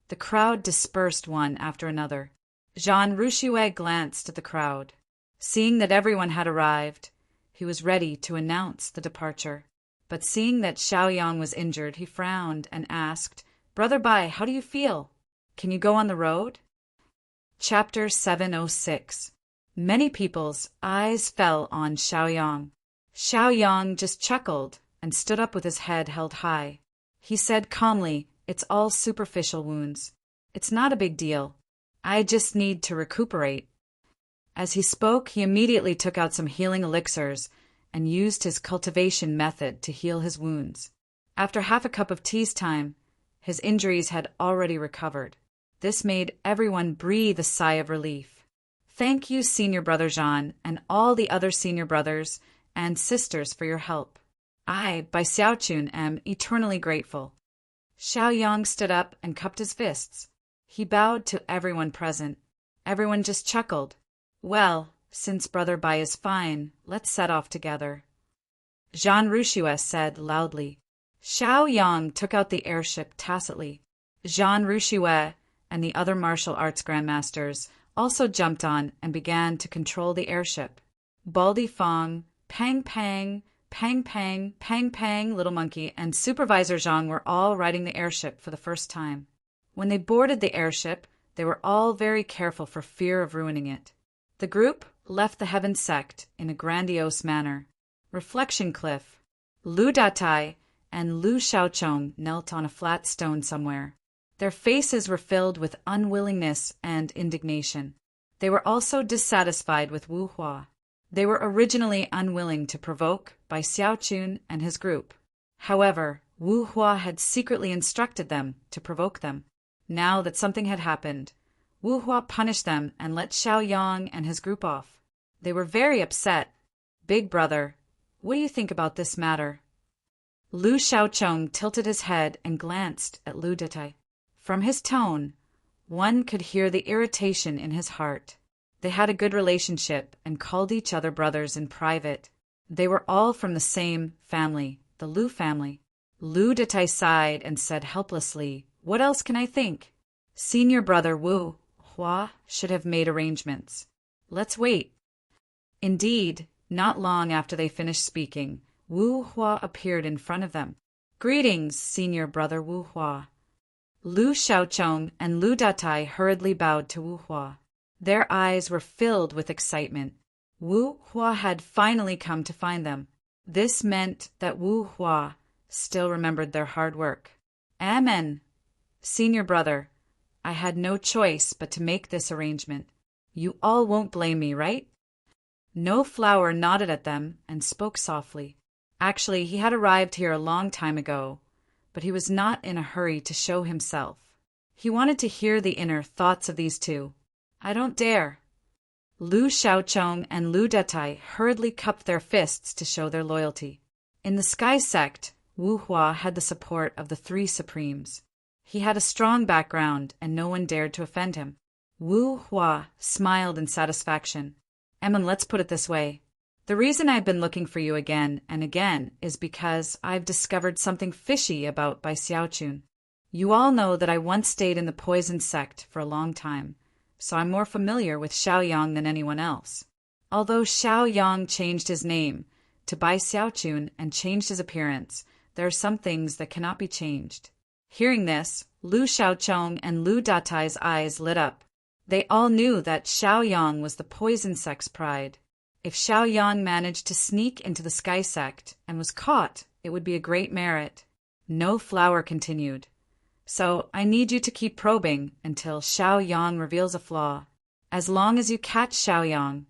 The crowd dispersed one after another. Zhan Ruxue glanced at the crowd. Seeing that everyone had arrived, he was ready to announce the departure. But seeing that Xiaoyang was injured, he frowned and asked, "Brother Bai, how do you feel? Can you go on the road?" Chapter 706. Many people's eyes fell on Xiaoyang. Xiaoyang just chuckled and stood up with his head held high. He said calmly, "It's all superficial wounds. It's not a big deal. I just need to recuperate." As he spoke, he immediately took out some healing elixirs and used his cultivation method to heal his wounds. After half a cup of tea's time, his injuries had already recovered. This made everyone breathe a sigh of relief. Thank you, Senior Brother Jean, and all the other senior brothers and sisters for your help. I, by Xiaochun, am eternally grateful. Xiao Yang stood up and cupped his fists. He bowed to everyone present. Everyone just chuckled. Well, since Brother Bai is fine, let's set off together. Jean Rushue said loudly. Xiao Yang took out the airship tacitly. Jean Rushue and the other martial arts grandmasters also jumped on and began to control the airship. Baldy Fong, Pang Pang, Pang Pang, Pang Pang, Little Monkey, and Supervisor Zhang were all riding the airship for the first time. When they boarded the airship, they were all very careful for fear of ruining it. The group left the Heaven Sect in a grandiose manner. Reflection Cliff. Lu Datai and Lu Xiaochong knelt on a flat stone somewhere. Their faces were filled with unwillingness and indignation. They were also dissatisfied with Wu Hua. They were originally unwilling to provoke by Xiaochun and his group. However, Wu Hua had secretly instructed them to provoke them. Now that something had happened, Wu Hua punished them and let Xiao Yang and his group off. They were very upset. Big brother, what do you think about this matter? Lu Xiaochong tilted his head and glanced at Lu Datai. From his tone, one could hear the irritation in his heart. They had a good relationship and called each other brothers in private. They were all from the same family, the Lu family. Lu Datai sighed and said helplessly, "What else can I think? Senior brother Wu Hua should have made arrangements. Let's wait." Indeed, not long after they finished speaking, Wu Hua appeared in front of them. "Greetings, Senior Brother Wu Hua." Lu Xiaochong and Lu Datai hurriedly bowed to Wu Hua. Their eyes were filled with excitement. Wu Hua had finally come to find them. This meant that Wu Hua still remembered their hard work. "Amen. Senior brother, I had no choice but to make this arrangement. You all won't blame me, right?" No Flower nodded at them and spoke softly. Actually, he had arrived here a long time ago, but he was not in a hurry to show himself. He wanted to hear the inner thoughts of these two. "I don't dare." Lu Xiaochong and Lu Datai hurriedly cupped their fists to show their loyalty. In the Sky Sect, Wu Hua had the support of the three Supremes. He had a strong background, and no one dared to offend him. Wu Hua smiled in satisfaction. "Emin, let's put it this way. The reason I've been looking for you again and again is because I've discovered something fishy about Bai Xiaochun. You all know that I once stayed in the Poison Sect for a long time, so I'm more familiar with Xiao Yang than anyone else. Although Xiao Yang changed his name to Bai Xiaochun and changed his appearance, there are some things that cannot be changed." Hearing this, Lu Xiaochong and Lu Datai's eyes lit up. They all knew that Xiao Yang was the Poison Sect's pride. If Xiao Yang managed to sneak into the Sky Sect and was caught, it would be a great merit. No Flower continued. "So I need you to keep probing until Xiao Yang reveals a flaw. As long as you catch Xiao Yang,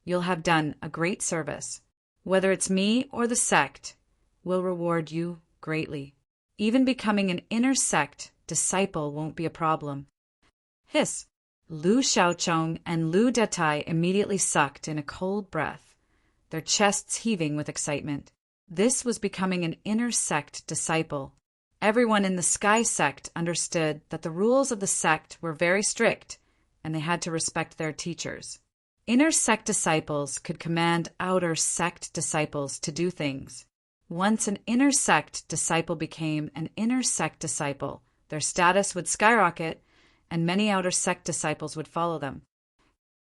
you'll have done a great service. Whether it's me or the sect, we'll reward you greatly. Even becoming an inner sect disciple won't be a problem." Hiss! Lu Xiaochong and Lu Datai immediately sucked in a cold breath, their chests heaving with excitement. This was becoming an inner sect disciple. Everyone in the Sky Sect understood that the rules of the sect were very strict, and they had to respect their teachers. Inner sect disciples could command outer sect disciples to do things. Once an inner sect disciple became an inner sect disciple, their status would skyrocket, and many outer sect disciples would follow them.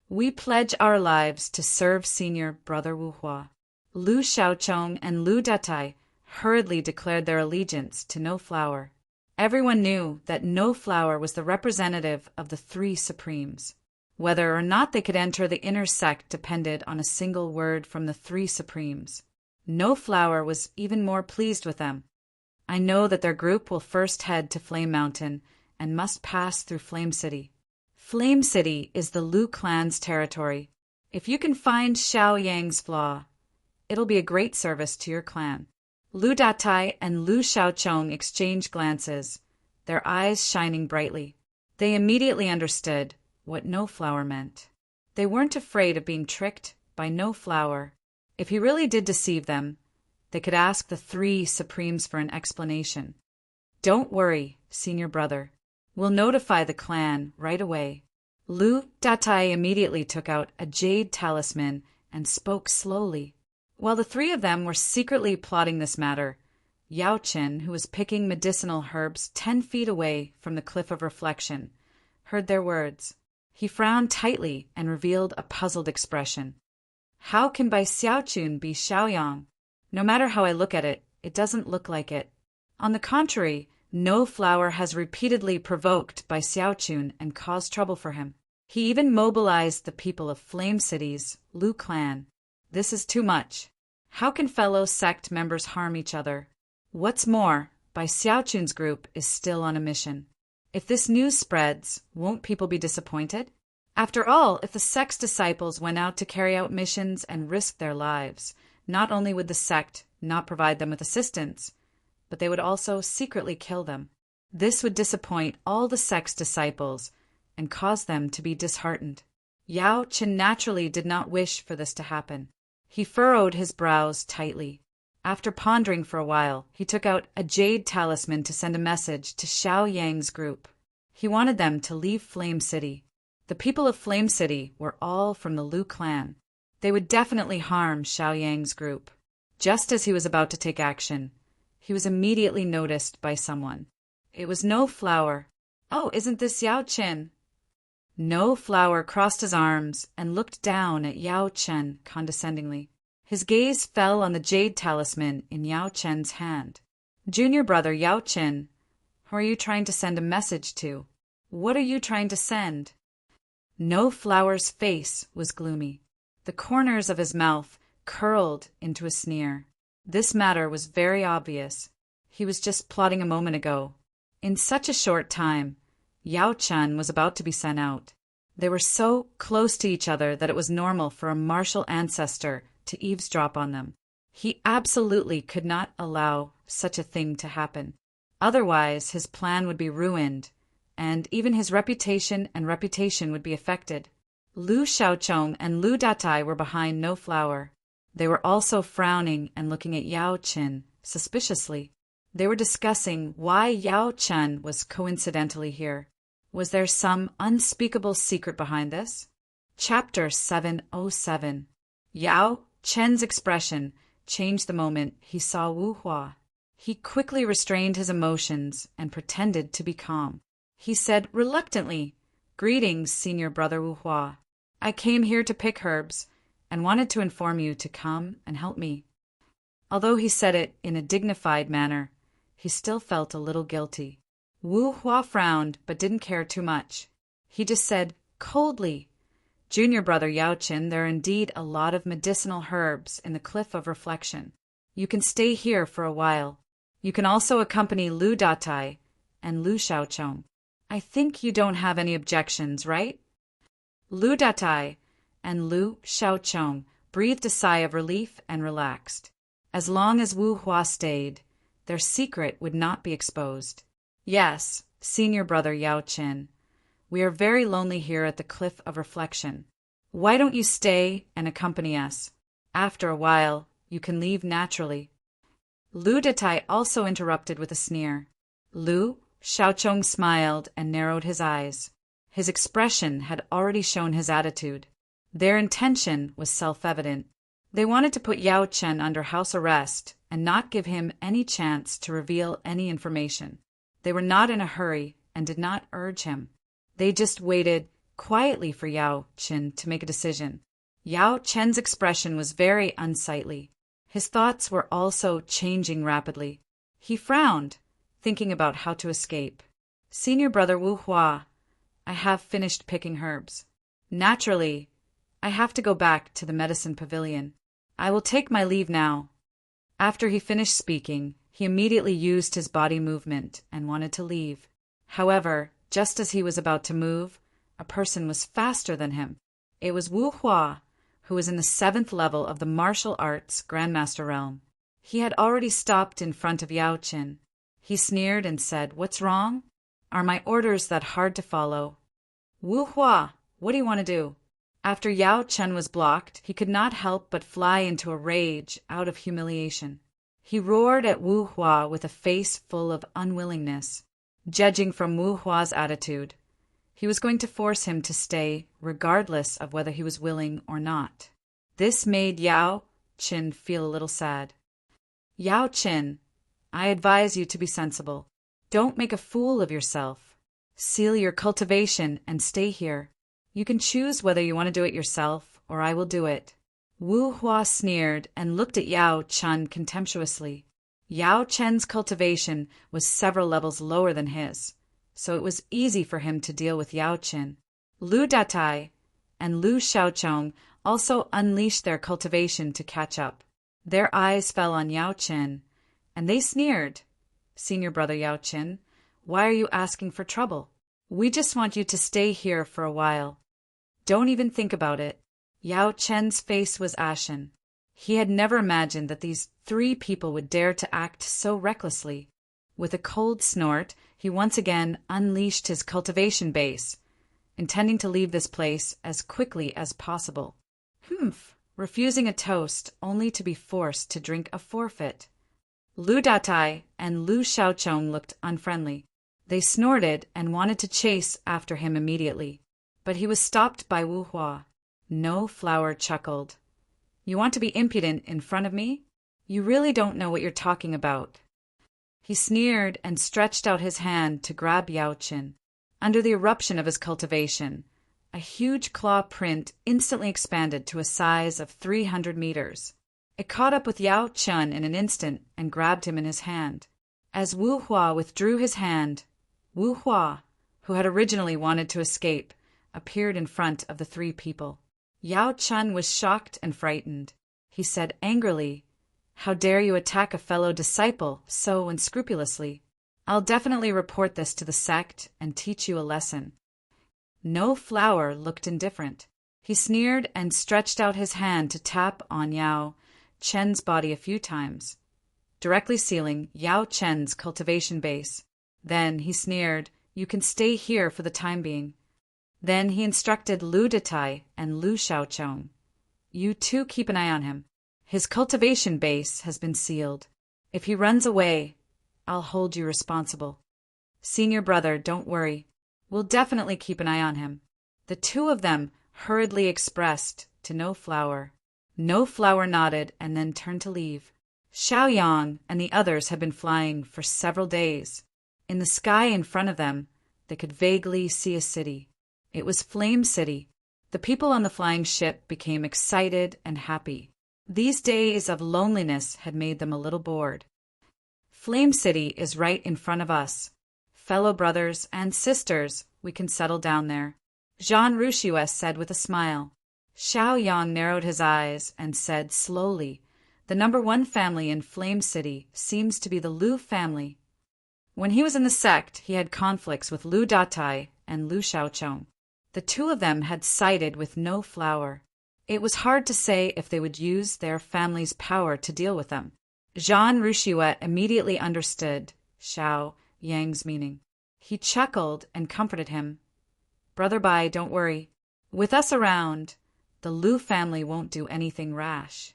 "We pledge our lives to serve Senior Brother Wu Hua." Lu Xiaochong and Lu Datai hurriedly declared their allegiance to No Flower. Everyone knew that No Flower was the representative of the three Supremes. Whether or not they could enter the inner sect depended on a single word from the three Supremes. No Flower was even more pleased with them. "I know that their group will first head to Flame Mountain and must pass through Flame City. Flame City is the Lu clan's territory. If you can find Xiao Yang's flaw, it'll be a great service to your clan." Lu Datai and Lu Xiaochong exchanged glances, their eyes shining brightly. They immediately understood what No Flower meant. They weren't afraid of being tricked by No Flower. If he really did deceive them, they could ask the three Supremes for an explanation. Don't worry, senior brother. We'll notify the clan right away. Lu Datai immediately took out a jade talisman and spoke slowly. While the three of them were secretly plotting this matter, Yao Qin, who was picking medicinal herbs 10 feet away from the Cliff of Reflection, heard their words. He frowned tightly and revealed a puzzled expression. How can Bai Xiaochun be Xiaoyang? No matter how I look at it, it doesn't look like it. On the contrary, No Flower has repeatedly provoked Bai Xiaochun and caused trouble for him. He even mobilized the people of Flame City's Lu clan. This is too much. How can fellow sect members harm each other? What's more, Bai Xiaochun's group is still on a mission. If this news spreads, won't people be disappointed? After all, if the sect's disciples went out to carry out missions and risk their lives, not only would the sect not provide them with assistance, but they would also secretly kill them. This would disappoint all the sect's disciples and cause them to be disheartened. Yao Qin naturally did not wish for this to happen. He furrowed his brows tightly. After pondering for a while, he took out a jade talisman to send a message to Xiao Yang's group. He wanted them to leave Flame City. The people of Flame City were all from the Lu clan. They would definitely harm Xiao Yang's group. Just as he was about to take action, he was immediately noticed by someone. It was No Flower. Oh, isn't this Yao Qin? No Flower crossed his arms and looked down at Yao Chen condescendingly. His gaze fell on the jade talisman in Yao Chen's hand. Junior brother Yao Chen, who are you trying to send a message to? What are you trying to send? No Flower's face was gloomy. The corners of his mouth curled into a sneer. This matter was very obvious. He was just plotting a moment ago. In such a short time, Yao Chen was about to be sent out. They were so close to each other that it was normal for a martial ancestor to eavesdrop on them. He absolutely could not allow such a thing to happen. Otherwise, his plan would be ruined, and even his reputation would be affected. Lu Xiaochong and Lu Datai were behind No Flower. They were also frowning and looking at Yao Qin suspiciously. They were discussing why Yao Chen was coincidentally here. Was there some unspeakable secret behind this? Chapter 707. Yao Chen's expression changed the moment he saw Wu Hua. He quickly restrained his emotions and pretended to be calm. He said reluctantly, "Greetings, senior brother Wu Hua. I came here to pick herbs and wanted to inform you to come and help me." Although he said it in a dignified manner, he still felt a little guilty. Wu Hua frowned but didn't care too much. He just said coldly, "Junior brother Yao Qin, there are indeed a lot of medicinal herbs in the Cliff of Reflection. You can stay here for a while. You can also accompany Lu Datai and Lu Xiaochong. I think you don't have any objections, right?" Lu Datai and Lu Xiaochong breathed a sigh of relief and relaxed. As long as Wu Hua stayed, their secret would not be exposed. "Yes, senior brother Yao Qin. We are very lonely here at the Cliff of Reflection. Why don't you stay and accompany us? After a while, you can leave naturally." Lu Datai also interrupted with a sneer. Lu Xiaochong smiled and narrowed his eyes. His expression had already shown his attitude. Their intention was self-evident. They wanted to put Yao Chen under house arrest and not give him any chance to reveal any information. They were not in a hurry and did not urge him. They just waited quietly for Yao Chen to make a decision. Yao Chen's expression was very unsightly. His thoughts were also changing rapidly. He frowned, thinking about how to escape. "Senior brother Wu Hua, I have finished picking herbs. Naturally, I have to go back to the medicine pavilion. I will take my leave now." After he finished speaking, he immediately used his body movement and wanted to leave. However, just as he was about to move, a person was faster than him. It was Wu Hua, who was in the 7th level of the martial arts Grandmaster realm. He had already stopped in front of Yao Qin. He sneered and said, "What's wrong? Are my orders that hard to follow?" "Wu Hua, what do you want to do?" After Yao Chen was blocked, he could not help but fly into a rage out of humiliation. He roared at Wu Hua with a face full of unwillingness. Judging from Wu Hua's attitude, he was going to force him to stay, regardless of whether he was willing or not. This made Yao Qin feel a little sad. "Yao Qin, I advise you to be sensible. Don't make a fool of yourself. Seal your cultivation and stay here. You can choose whether you want to do it yourself, or I will do it." Wu Hua sneered and looked at Yao Chen contemptuously. Yao Chen's cultivation was several levels lower than his, so it was easy for him to deal with Yao Chen. Lu Datai and Lu Xiaochong also unleashed their cultivation to catch up. Their eyes fell on Yao Chen, and they sneered. "Senior brother Yao Chen, why are you asking for trouble? We just want you to stay here for a while. Don't even think about it." Yao Chen's face was ashen. He had never imagined that these three people would dare to act so recklessly. With a cold snort, he once again unleashed his cultivation base, intending to leave this place as quickly as possible. Refusing a toast only to be forced to drink a forfeit. Lu Datai and Lu Xiaochong looked unfriendly. They snorted and wanted to chase after him immediately, but he was stopped by Wu Hua. No Flower chuckled. "You want to be impudent in front of me? You really don't know what you're talking about." He sneered and stretched out his hand to grab Yao Qin. Under the eruption of his cultivation, a huge claw print instantly expanded to a size of 300 meters. It caught up with Yao Chen in an instant and grabbed him in his hand. As Wu Hua withdrew his hand, Wu Hua, who had originally wanted to escape, appeared in front of the three people. Yao Chen was shocked and frightened. He said angrily, "How dare you attack a fellow disciple so unscrupulously? I'll definitely report this to the sect and teach you a lesson." No Flower looked indifferent. He sneered and stretched out his hand to tap on Yao Chen's body a few times, directly sealing Yao Chen's cultivation base. Then he sneered, "You can stay here for the time being." Then he instructed Lu Datai and Lu Xiaochong, "You two keep an eye on him. His cultivation base has been sealed. If he runs away, I'll hold you responsible. Senior brother, don't worry. We'll definitely keep an eye on him." The two of them hurriedly expressed to No Flower. No Flower nodded and then turned to leave. Xiaoyang and the others had been flying for several days. In the sky in front of them, they could vaguely see a city. It was Flame City. The people on the flying ship became excited and happy. These days of loneliness had made them a little bored. "Flame City is right in front of us. Fellow brothers and sisters, we can settle down there," Jean Rushius said with a smile. Xiaoyang narrowed his eyes and said slowly, "The number one family in Flame City seems to be the Lu family." When he was in the sect, he had conflicts with Lu Datai and Lu Xiaochong. The two of them had sided with No Flower. It was hard to say if they would use their family's power to deal with them. Jean Rushiet immediately understood Xiao Yang's meaning. He chuckled and comforted him. "Brother Bai, don't worry. With us around, the Lu family won't do anything rash."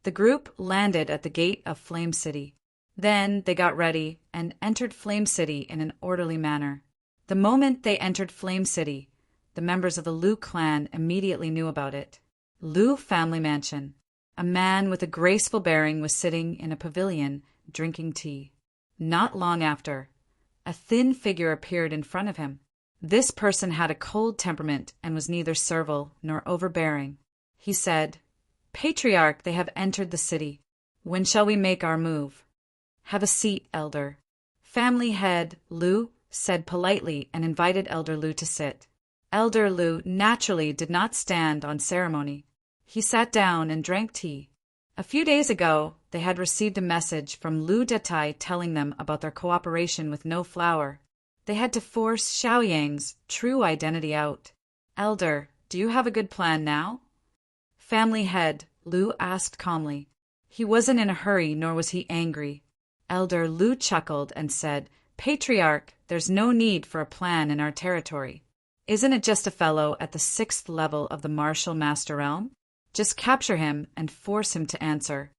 The group landed at the gate of Flame City. Then they got ready and entered Flame City in an orderly manner. The moment they entered Flame City, the members of the Lu clan immediately knew about it. Lu family mansion. A man with a graceful bearing was sitting in a pavilion drinking tea. Not long after, a thin figure appeared in front of him. This person had a cold temperament and was neither servile nor overbearing. He said, "Patriarch, they have entered the city. When shall we make our move?" "Have a seat, elder." Family head Lu said politely and invited Elder Lu to sit. Elder Lu naturally did not stand on ceremony. He sat down and drank tea. A few days ago, they had received a message from Lu Datai telling them about their cooperation with No Flower. They had to force Xiaoyang's true identity out. "Elder, do you have a good plan now?" Family head Lu asked calmly. He wasn't in a hurry, nor was he angry. Elder Lu chuckled and said, "Patriarch, there's no need for a plan in our territory. Isn't it just a fellow at the 6th level of the martial master realm? Just capture him and force him to answer."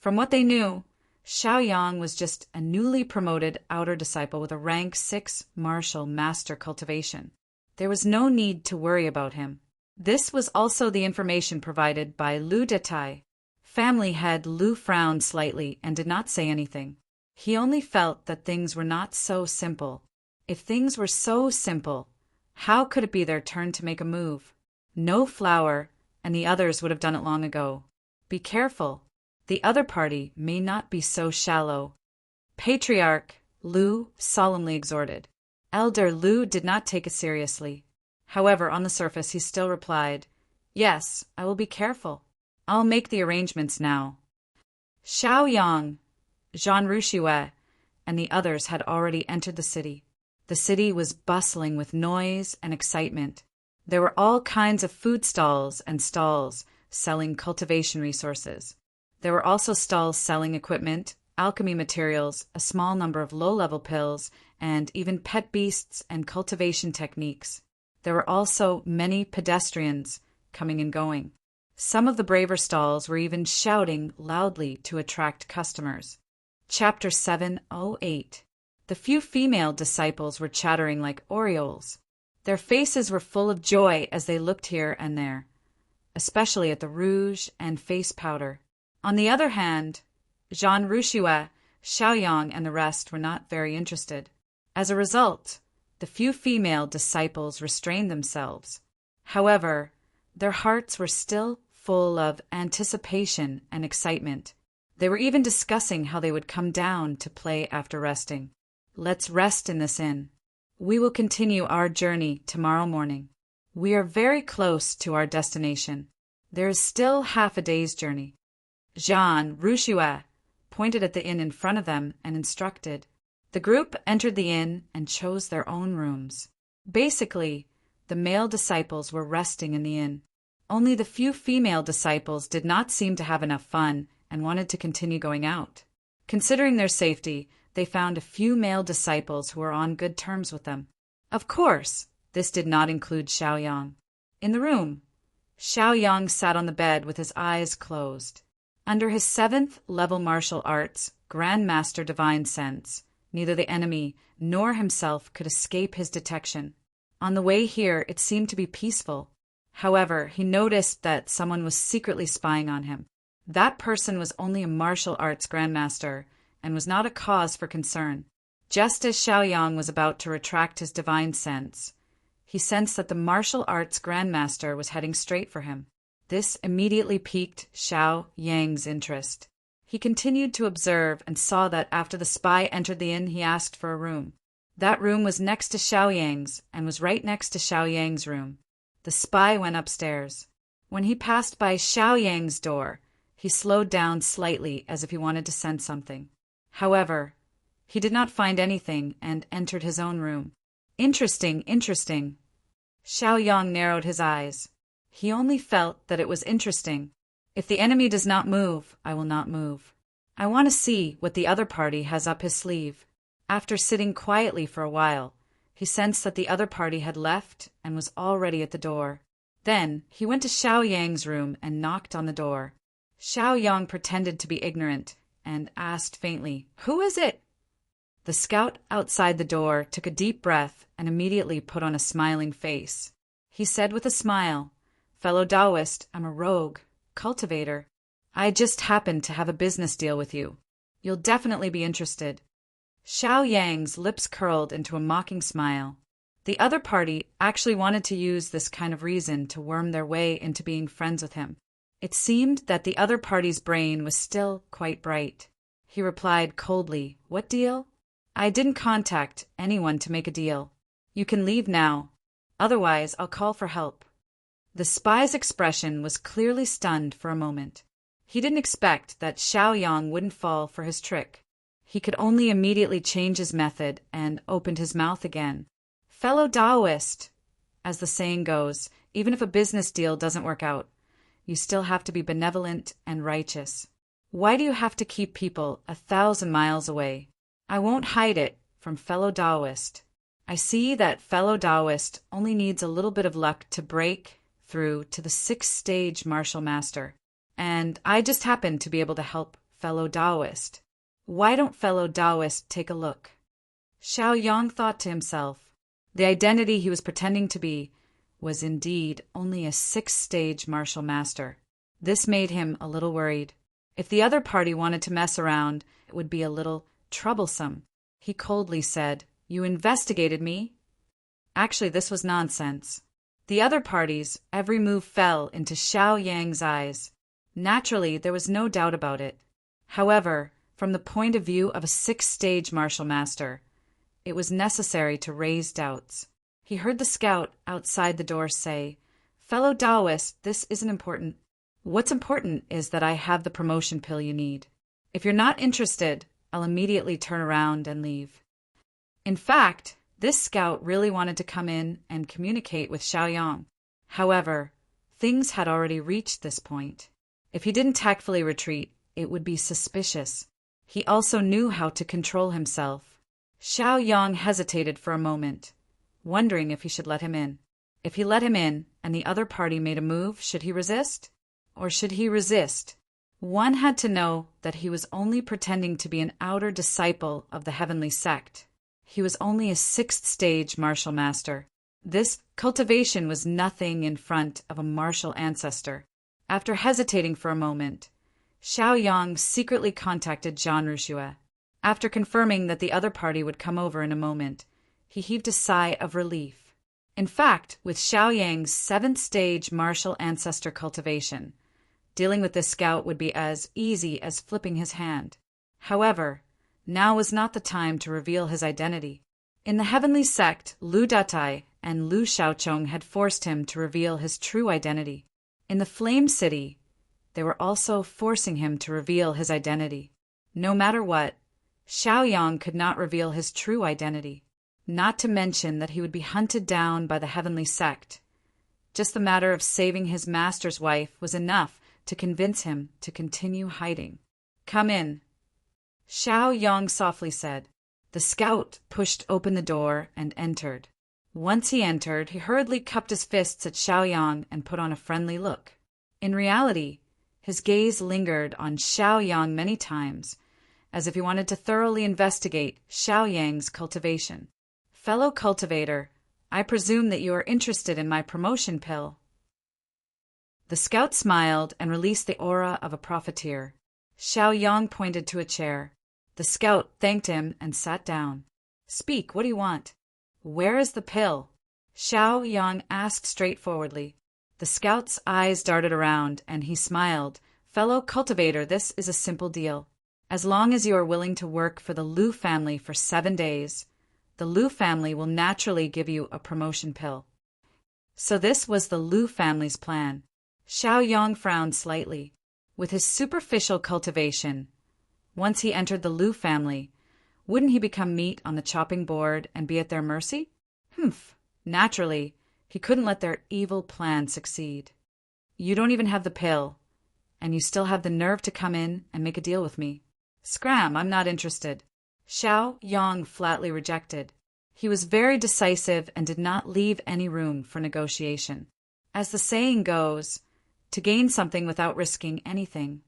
From what they knew, Xiaoyang was just a newly promoted outer disciple with a rank 6 martial master cultivation. There was no need to worry about him. This was also the information provided by Lu Detai. Family head Lu frowned slightly and did not say anything. He only felt that things were not so simple. If things were so simple, how could it be their turn to make a move? No flower, and the others would have done it long ago. Be careful. The other party may not be so shallow. "Patriarch," Lu solemnly exhorted. Elder Lu did not take it seriously. However, on the surface he still replied, "Yes, I will be careful. I'll make the arrangements now." Xiaoyang, Jean Rushue, and the others had already entered the city. The city was bustling with noise and excitement. There were all kinds of food stalls and stalls selling cultivation resources. There were also stalls selling equipment, alchemy materials, a small number of low-level pills, and even pet beasts and cultivation techniques. There were also many pedestrians coming and going. Some of the braver stalls were even shouting loudly to attract customers. Chapter 708. The few female disciples were chattering like orioles. Their faces were full of joy as they looked here and there, especially at the rouge and face powder. On the other hand, Jean Rushue, Xiaoyang, and the rest were not very interested. As a result, the few female disciples restrained themselves. However, their hearts were still full of anticipation and excitement. They were even discussing how they would come down to play after resting. "Let's rest in this inn. We will continue our journey tomorrow morning. We are very close to our destination. There is still half a day's journey." Jean Rushue pointed at the inn in front of them and instructed. The group entered the inn and chose their own rooms. Basically, the male disciples were resting in the inn. Only the few female disciples did not seem to have enough fun and wanted to continue going out. Considering their safety, they found a few male disciples who were on good terms with them. Of course, this did not include Xiaoyang. In the room, Xiaoyang sat on the bed with his eyes closed. Under his 7th level martial arts, Grandmaster Divine Sense, neither the enemy nor himself could escape his detection. On the way here, it seemed to be peaceful. However, he noticed that someone was secretly spying on him. That person was only a martial arts grandmaster and was not a cause for concern. Just as Xiaoyang was about to retract his divine sense, he sensed that the martial arts grandmaster was heading straight for him. This immediately piqued Xiaoyang's interest. He continued to observe and saw that after the spy entered the inn, he asked for a room. That room was next to Xiaoyang's and was right next to Xiaoyang's room. The spy went upstairs. When he passed by Xiaoyang's door, he slowed down slightly as if he wanted to sense something. However, he did not find anything and entered his own room. Interesting. Xiaoyang narrowed his eyes. He only felt that it was interesting. If the enemy does not move, I will not move. I want to see what the other party has up his sleeve. After sitting quietly for a while, he sensed that the other party had left and was already at the door. Then he went to Xiaoyang's room and knocked on the door. Xiaoyang pretended to be ignorant and asked faintly, "Who is it?" The scout outside the door took a deep breath and immediately put on a smiling face. He said with a smile, "Fellow Taoist, I'm a rogue, cultivator. I just happened to have a business deal with you. You'll definitely be interested." Xiaoyang's lips curled into a mocking smile. The other party actually wanted to use this kind of reason to worm their way into being friends with him. It seemed that the other party's brain was still quite bright. He replied coldly, "What deal? I didn't contact anyone to make a deal. You can leave now. Otherwise, I'll call for help." The spy's expression was clearly stunned for a moment. He didn't expect that Xiaoyang wouldn't fall for his trick. He could only immediately change his method and opened his mouth again. "Fellow Taoist, as the saying goes, even if a business deal doesn't work out, you still have to be benevolent and righteous. Why do you have to keep people 1,000 miles away? I won't hide it from fellow Taoist. I see that fellow Taoist only needs a little bit of luck to break through to the 6th-stage martial master. And I just happen to be able to help fellow Taoist. Why don't fellow Taoist take a look? Xiao Yang thought to himself. The identity he was pretending to be was indeed only a 6th-stage martial master. This made him a little worried. If the other party wanted to mess around, it would be a little troublesome. He coldly said, "You investigated me?" Actually, this was nonsense. The other party's every move fell into Xiao Yang's eyes. Naturally, there was no doubt about it. However, from the point of view of a 6th-stage martial master, it was necessary to raise doubts. He heard the scout outside the door say, "Fellow Taoist, this isn't important. What's important is that I have the promotion pill you need. If you're not interested, I'll immediately turn around and leave." In fact, this scout really wanted to come in and communicate with Xiao Yang. However, things had already reached this point. If he didn't tactfully retreat, it would be suspicious. He also knew how to control himself. Xiao Yang hesitated for a moment, wondering if he should let him in. If he let him in and the other party made a move, should he resist? Or should he resist? One had to know that he was only pretending to be an outer disciple of the heavenly sect. He was only a 6th-stage martial master. This cultivation was nothing in front of a martial ancestor. After hesitating for a moment, Xiao Yang secretly contacted Zhan Ruxue. After confirming that the other party would come over in a moment, he heaved a sigh of relief. In fact, with Xiao Yang's 7th-stage martial ancestor cultivation, dealing with this scout would be as easy as flipping his hand. However, now was not the time to reveal his identity. In the heavenly sect, Lu Datai and Lu Xiaochong had forced him to reveal his true identity. In the Flame City, they were also forcing him to reveal his identity. No matter what, Xiao Yang could not reveal his true identity, not to mention that he would be hunted down by the heavenly sect. Just the matter of saving his master's wife was enough to convince him to continue hiding. "Come in," Xiao Yang softly said. The scout pushed open the door and entered. Once he entered, he hurriedly cupped his fists at Xiao Yang and put on a friendly look. In reality, his gaze lingered on Xiao Yang many times, as if he wanted to thoroughly investigate Xiao Yang's cultivation. "Fellow cultivator, I presume that you are interested in my promotion pill." The scout smiled and released the aura of a profiteer. Xiao Yang pointed to a chair. The scout thanked him and sat down. "Speak, what do you want?" "Where is the pill?" Xiao Yang asked straightforwardly. The scout's eyes darted around, and he smiled. "Fellow cultivator, this is a simple deal. As long as you are willing to work for the Lu family for 7 days, the Lu family will naturally give you a promotion pill." So this was the Lu family's plan. Xiao Yang frowned slightly. With his superficial cultivation, once he entered the Lu family, wouldn't he become meat on the chopping board and be at their mercy? Naturally, he couldn't let their evil plan succeed. "You don't even have the pill, and you still have the nerve to come in and make a deal with me. Scram, I'm not interested." Xiao Yang flatly rejected. He was very decisive and did not leave any room for negotiation. As the saying goes, to gain something without risking anything.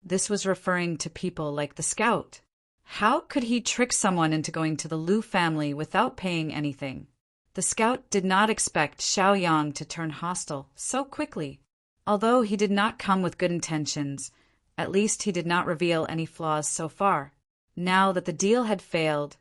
This was referring to people like the scout. How could he trick someone into going to the Lu family without paying anything? The scout did not expect Xiao Yang to turn hostile so quickly. Although he did not come with good intentions, at least he did not reveal any flaws so far. Now that the deal had failed,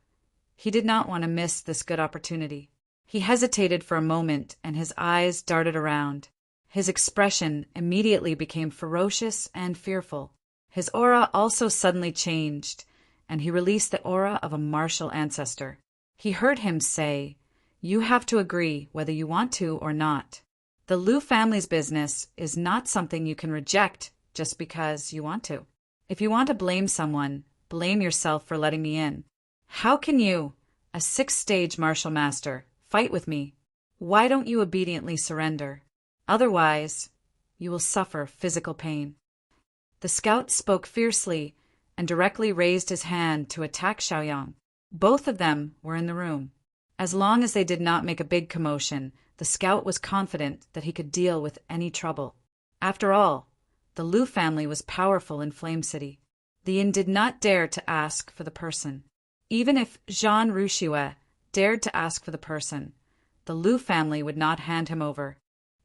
he did not want to miss this good opportunity. He hesitated for a moment, and his eyes darted around. His expression immediately became ferocious and fearful. His aura also suddenly changed, and he released the aura of a martial ancestor. He heard him say, "You have to agree whether you want to or not. The Lu family's business is not something you can reject just because you want to. If you want to blame someone, blame yourself for letting me in. How can you, a 6th-stage martial master, fight with me? Why don't you obediently surrender? Otherwise, you will suffer physical pain." The scout spoke fiercely and directly raised his hand to attack Xiaoyang. Both of them were in the room. As long as they did not make a big commotion, the scout was confident that he could deal with any trouble. After all, the Lu family was powerful in Flame City. The inn did not dare to ask for the person. Even if Jean Rushue dared to ask for the person, the Lu family would not hand him over.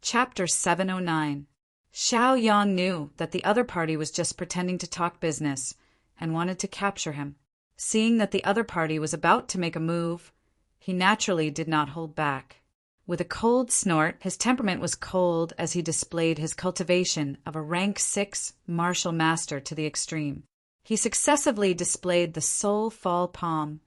Chapter 709. Xiaoyang knew that the other party was just pretending to talk business and wanted to capture him. Seeing that the other party was about to make a move, he naturally did not hold back. With a cold snort, his temperament was cold as he displayed his cultivation of a rank 6 martial master to the extreme. He successively displayed the soul fall palm,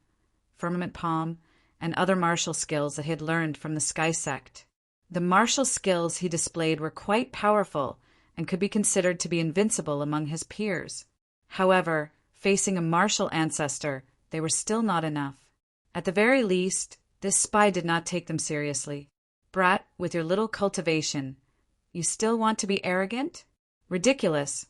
firmament palm, and other martial skills that he had learned from the Sky Sect. The martial skills he displayed were quite powerful and could be considered to be invincible among his peers. However, facing a martial ancestor, they were still not enough. At the very least, this spy did not take them seriously. Brat, with your little cultivation, you still want to be arrogant? Ridiculous.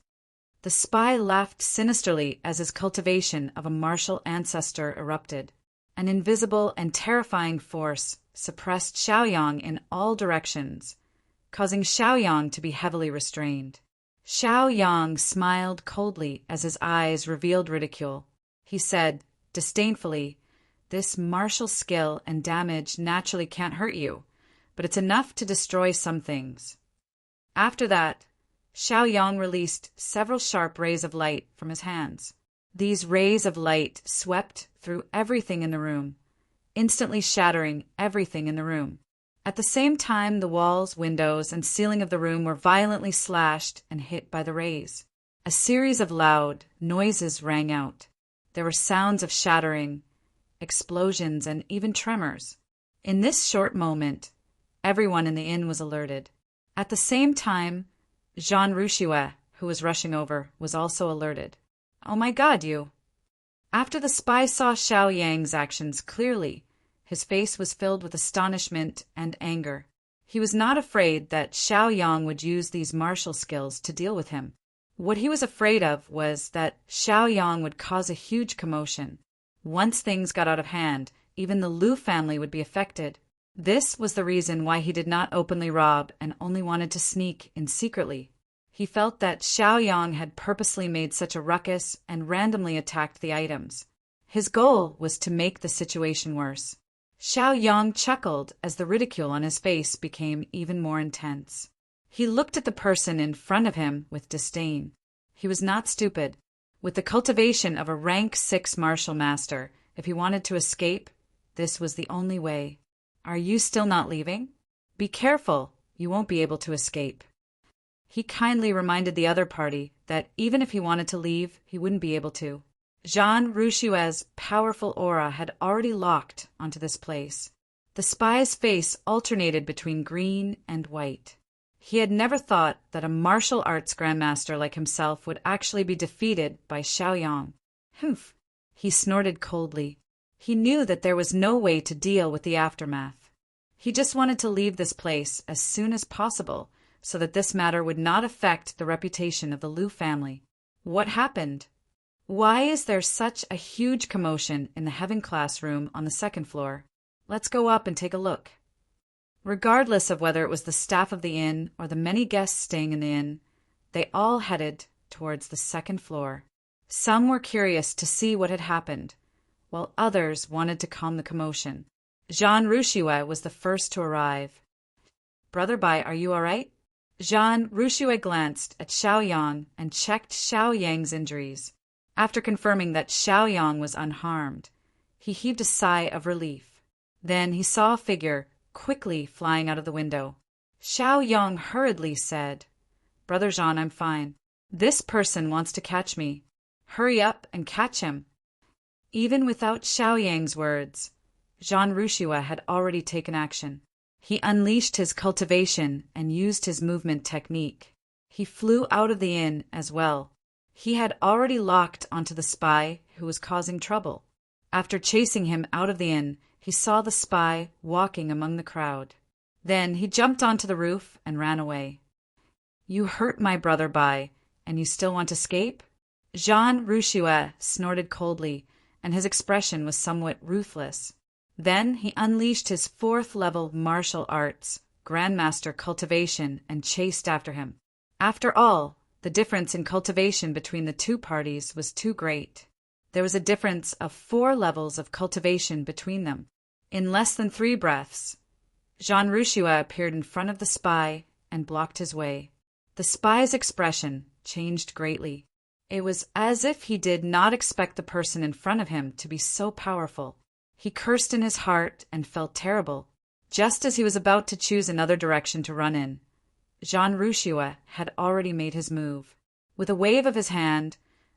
The spy laughed sinisterly as his cultivation of a martial ancestor erupted. An invisible and terrifying force suppressed Xiaoyang in all directions, causing Xiaoyang to be heavily restrained. Xiaoyang smiled coldly as his eyes revealed ridicule. He said, disdainfully, "This martial skill and damage naturally can't hurt you, but it's enough to destroy some things." After that, Xiaoyang released several sharp rays of light from his hands. These rays of light swept through everything in the room, instantly shattering everything in the room. At the same time, the walls, windows, and ceiling of the room were violently slashed and hit by the rays. A series of loud noises rang out. There were sounds of shattering, explosions, and even tremors. In this short moment, everyone in the inn was alerted. At the same time, Jean Rushue, who was rushing over, was also alerted. "Oh my God, you!" After the spy saw Xiaoyang's actions clearly, his face was filled with astonishment and anger. He was not afraid that Xiaoyang would use these martial skills to deal with him. What he was afraid of was that Xiaoyang would cause a huge commotion. Once things got out of hand, even the Lu family would be affected. This was the reason why he did not openly rob and only wanted to sneak in secretly. He felt that Xiaoyang had purposely made such a ruckus and randomly attacked the items. His goal was to make the situation worse. Xiaoyang chuckled as the ridicule on his face became even more intense. He looked at the person in front of him with disdain. He was not stupid. With the cultivation of a rank 6 martial master, if he wanted to escape, this was the only way. "Are you still not leaving? Be careful, you won't be able to escape." He kindly reminded the other party that even if he wanted to leave, he wouldn't be able to. Jean Rushue's powerful aura had already locked onto this place. The spy's face alternated between green and white. He had never thought that a martial arts grandmaster like himself would actually be defeated by Xiaoyang. Humph! He snorted coldly. He knew that there was no way to deal with the aftermath. He just wanted to leave this place as soon as possible, so that this matter would not affect the reputation of the Lu family. What happened? Why is there such a huge commotion in the Heaven class room on the second floor? Let's go up and take a look. Regardless of whether it was the staff of the inn or the many guests staying in the inn, they all headed towards the second floor. Some were curious to see what had happened, while others wanted to calm the commotion. Jean Rushue was the first to arrive. "Brother Bai, are you all right?" Jean Rushue glanced at Xiaoyang and checked Xiaoyang's injuries. After confirming that Xiaoyang was unharmed, he heaved a sigh of relief. Then he saw a figure quickly flying out of the window. Xiaoyang hurriedly said, "Brother Jean, I'm fine. This person wants to catch me. Hurry up and catch him." Even without Xiaoyang's words, Jean Rushue had already taken action. He unleashed his cultivation and used his movement technique. He flew out of the inn as well. He had already locked onto the spy who was causing trouble. After chasing him out of the inn, he saw the spy walking among the crowd. Then he jumped onto the roof and ran away. "You hurt my brother Bai, and you still want to escape? Jean Rouchua snorted coldly, and his expression was somewhat ruthless. Then he unleashed his fourth-level martial arts, Grandmaster Cultivation, and chased after him. After all, the difference in cultivation between the two parties was too great. There was a difference of 4 levels of cultivation between them. In less than 3 breaths, Jean Rouchua appeared in front of the spy and blocked his way. The spy's expression changed greatly. It was as if he did not expect the person in front of him to be so powerful. He cursed in his heart and felt terrible. Just as he was about to choose another direction to run in, Jean Rouchua had already made his move. With a wave of his hand,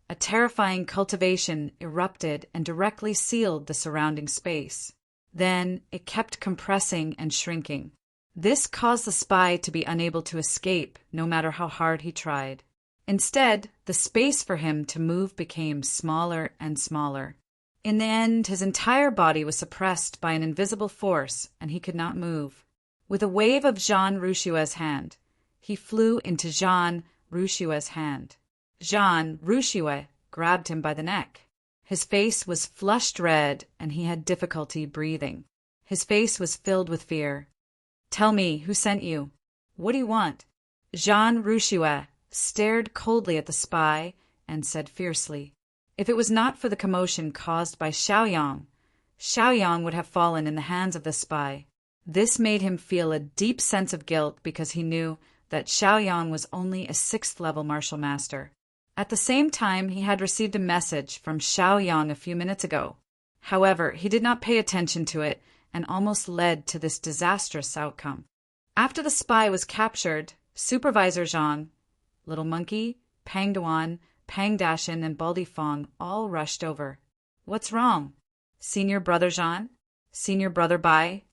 a terrifying cultivation erupted and directly sealed the surrounding space. Then it kept compressing and shrinking. This caused the spy to be unable to escape, no matter how hard he tried. Instead, the space for him to move became smaller and smaller. In the end, his entire body was suppressed by an invisible force, and he could not move. With a wave of Jean Rouchua's hand, he flew into Jean Rouchua's hand. Jean Rouchua grabbed him by the neck. His face was flushed red, and he had difficulty breathing. His face was filled with fear. "Tell me, who sent you? What do you want?" Jean Rouchua stared coldly at the spy and said fiercely, "If it was not for the commotion caused by Xiaoyang would have fallen in the hands of the spy." This made him feel a deep sense of guilt because he knew that Xiaoyang was only a 6th-level martial master. At the same time, he had received a message from Xiaoyang a few minutes ago. However, he did not pay attention to it and almost led to this disastrous outcome. After the spy was captured, Supervisor Zhang, Little Monkey, Pang Duan, Pang Dashin, and Baldy Fong all rushed over. "What's wrong? Senior Brother Zhan? Senior Brother Bai?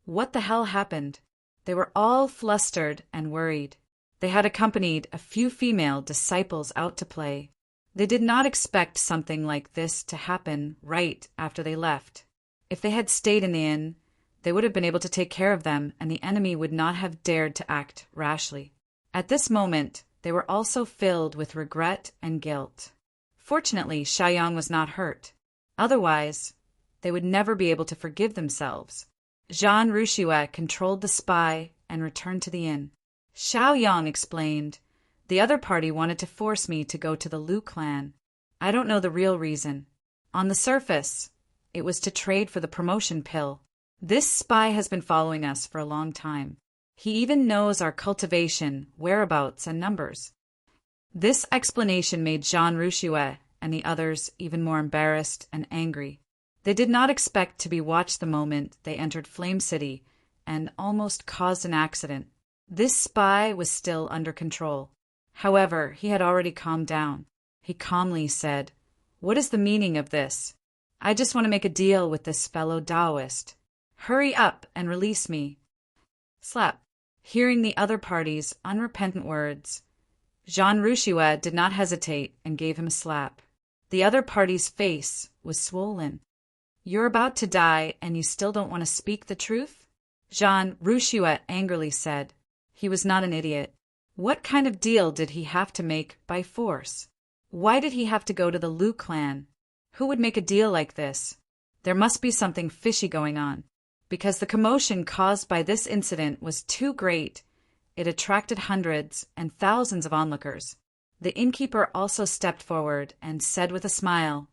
What the hell happened?" They were all flustered and worried. They had accompanied a few female disciples out to play. They did not expect something like this to happen right after they left. If they had stayed in the inn, they would have been able to take care of them, and the enemy would not have dared to act rashly. At this moment, they were also filled with regret and guilt. Fortunately, Xiaoyang was not hurt. Otherwise, they would never be able to forgive themselves. Jean Rouchua controlled the spy and returned to the inn. Xiaoyang explained, "The other party wanted to force me to go to the Liu clan. I don't know the real reason. On the surface, it was to trade for the promotion pill. This spy has been following us for a long time. He even knows our cultivation, whereabouts, and numbers." This explanation made Jean Rouchua and the others even more embarrassed and angry. They did not expect to be watched the moment they entered Flame City and almost caused an accident. This spy was still under control. However, he had already calmed down. He calmly said, "What is the meaning of this? I just want to make a deal with this fellow Taoist. Hurry up and release me." Slap. Hearing the other party's unrepentant words, Jean Rouchua did not hesitate and gave him a slap. The other party's face was swollen. "You're about to die and you still don't want to speak the truth?" Jean Rouchua angrily said. He was not an idiot. What kind of deal did he have to make by force? Why did he have to go to the Liu clan? Who would make a deal like this? There must be something fishy going on. Because the commotion caused by this incident was too great, it attracted hundreds and thousands of onlookers. The innkeeper also stepped forward and said with a smile,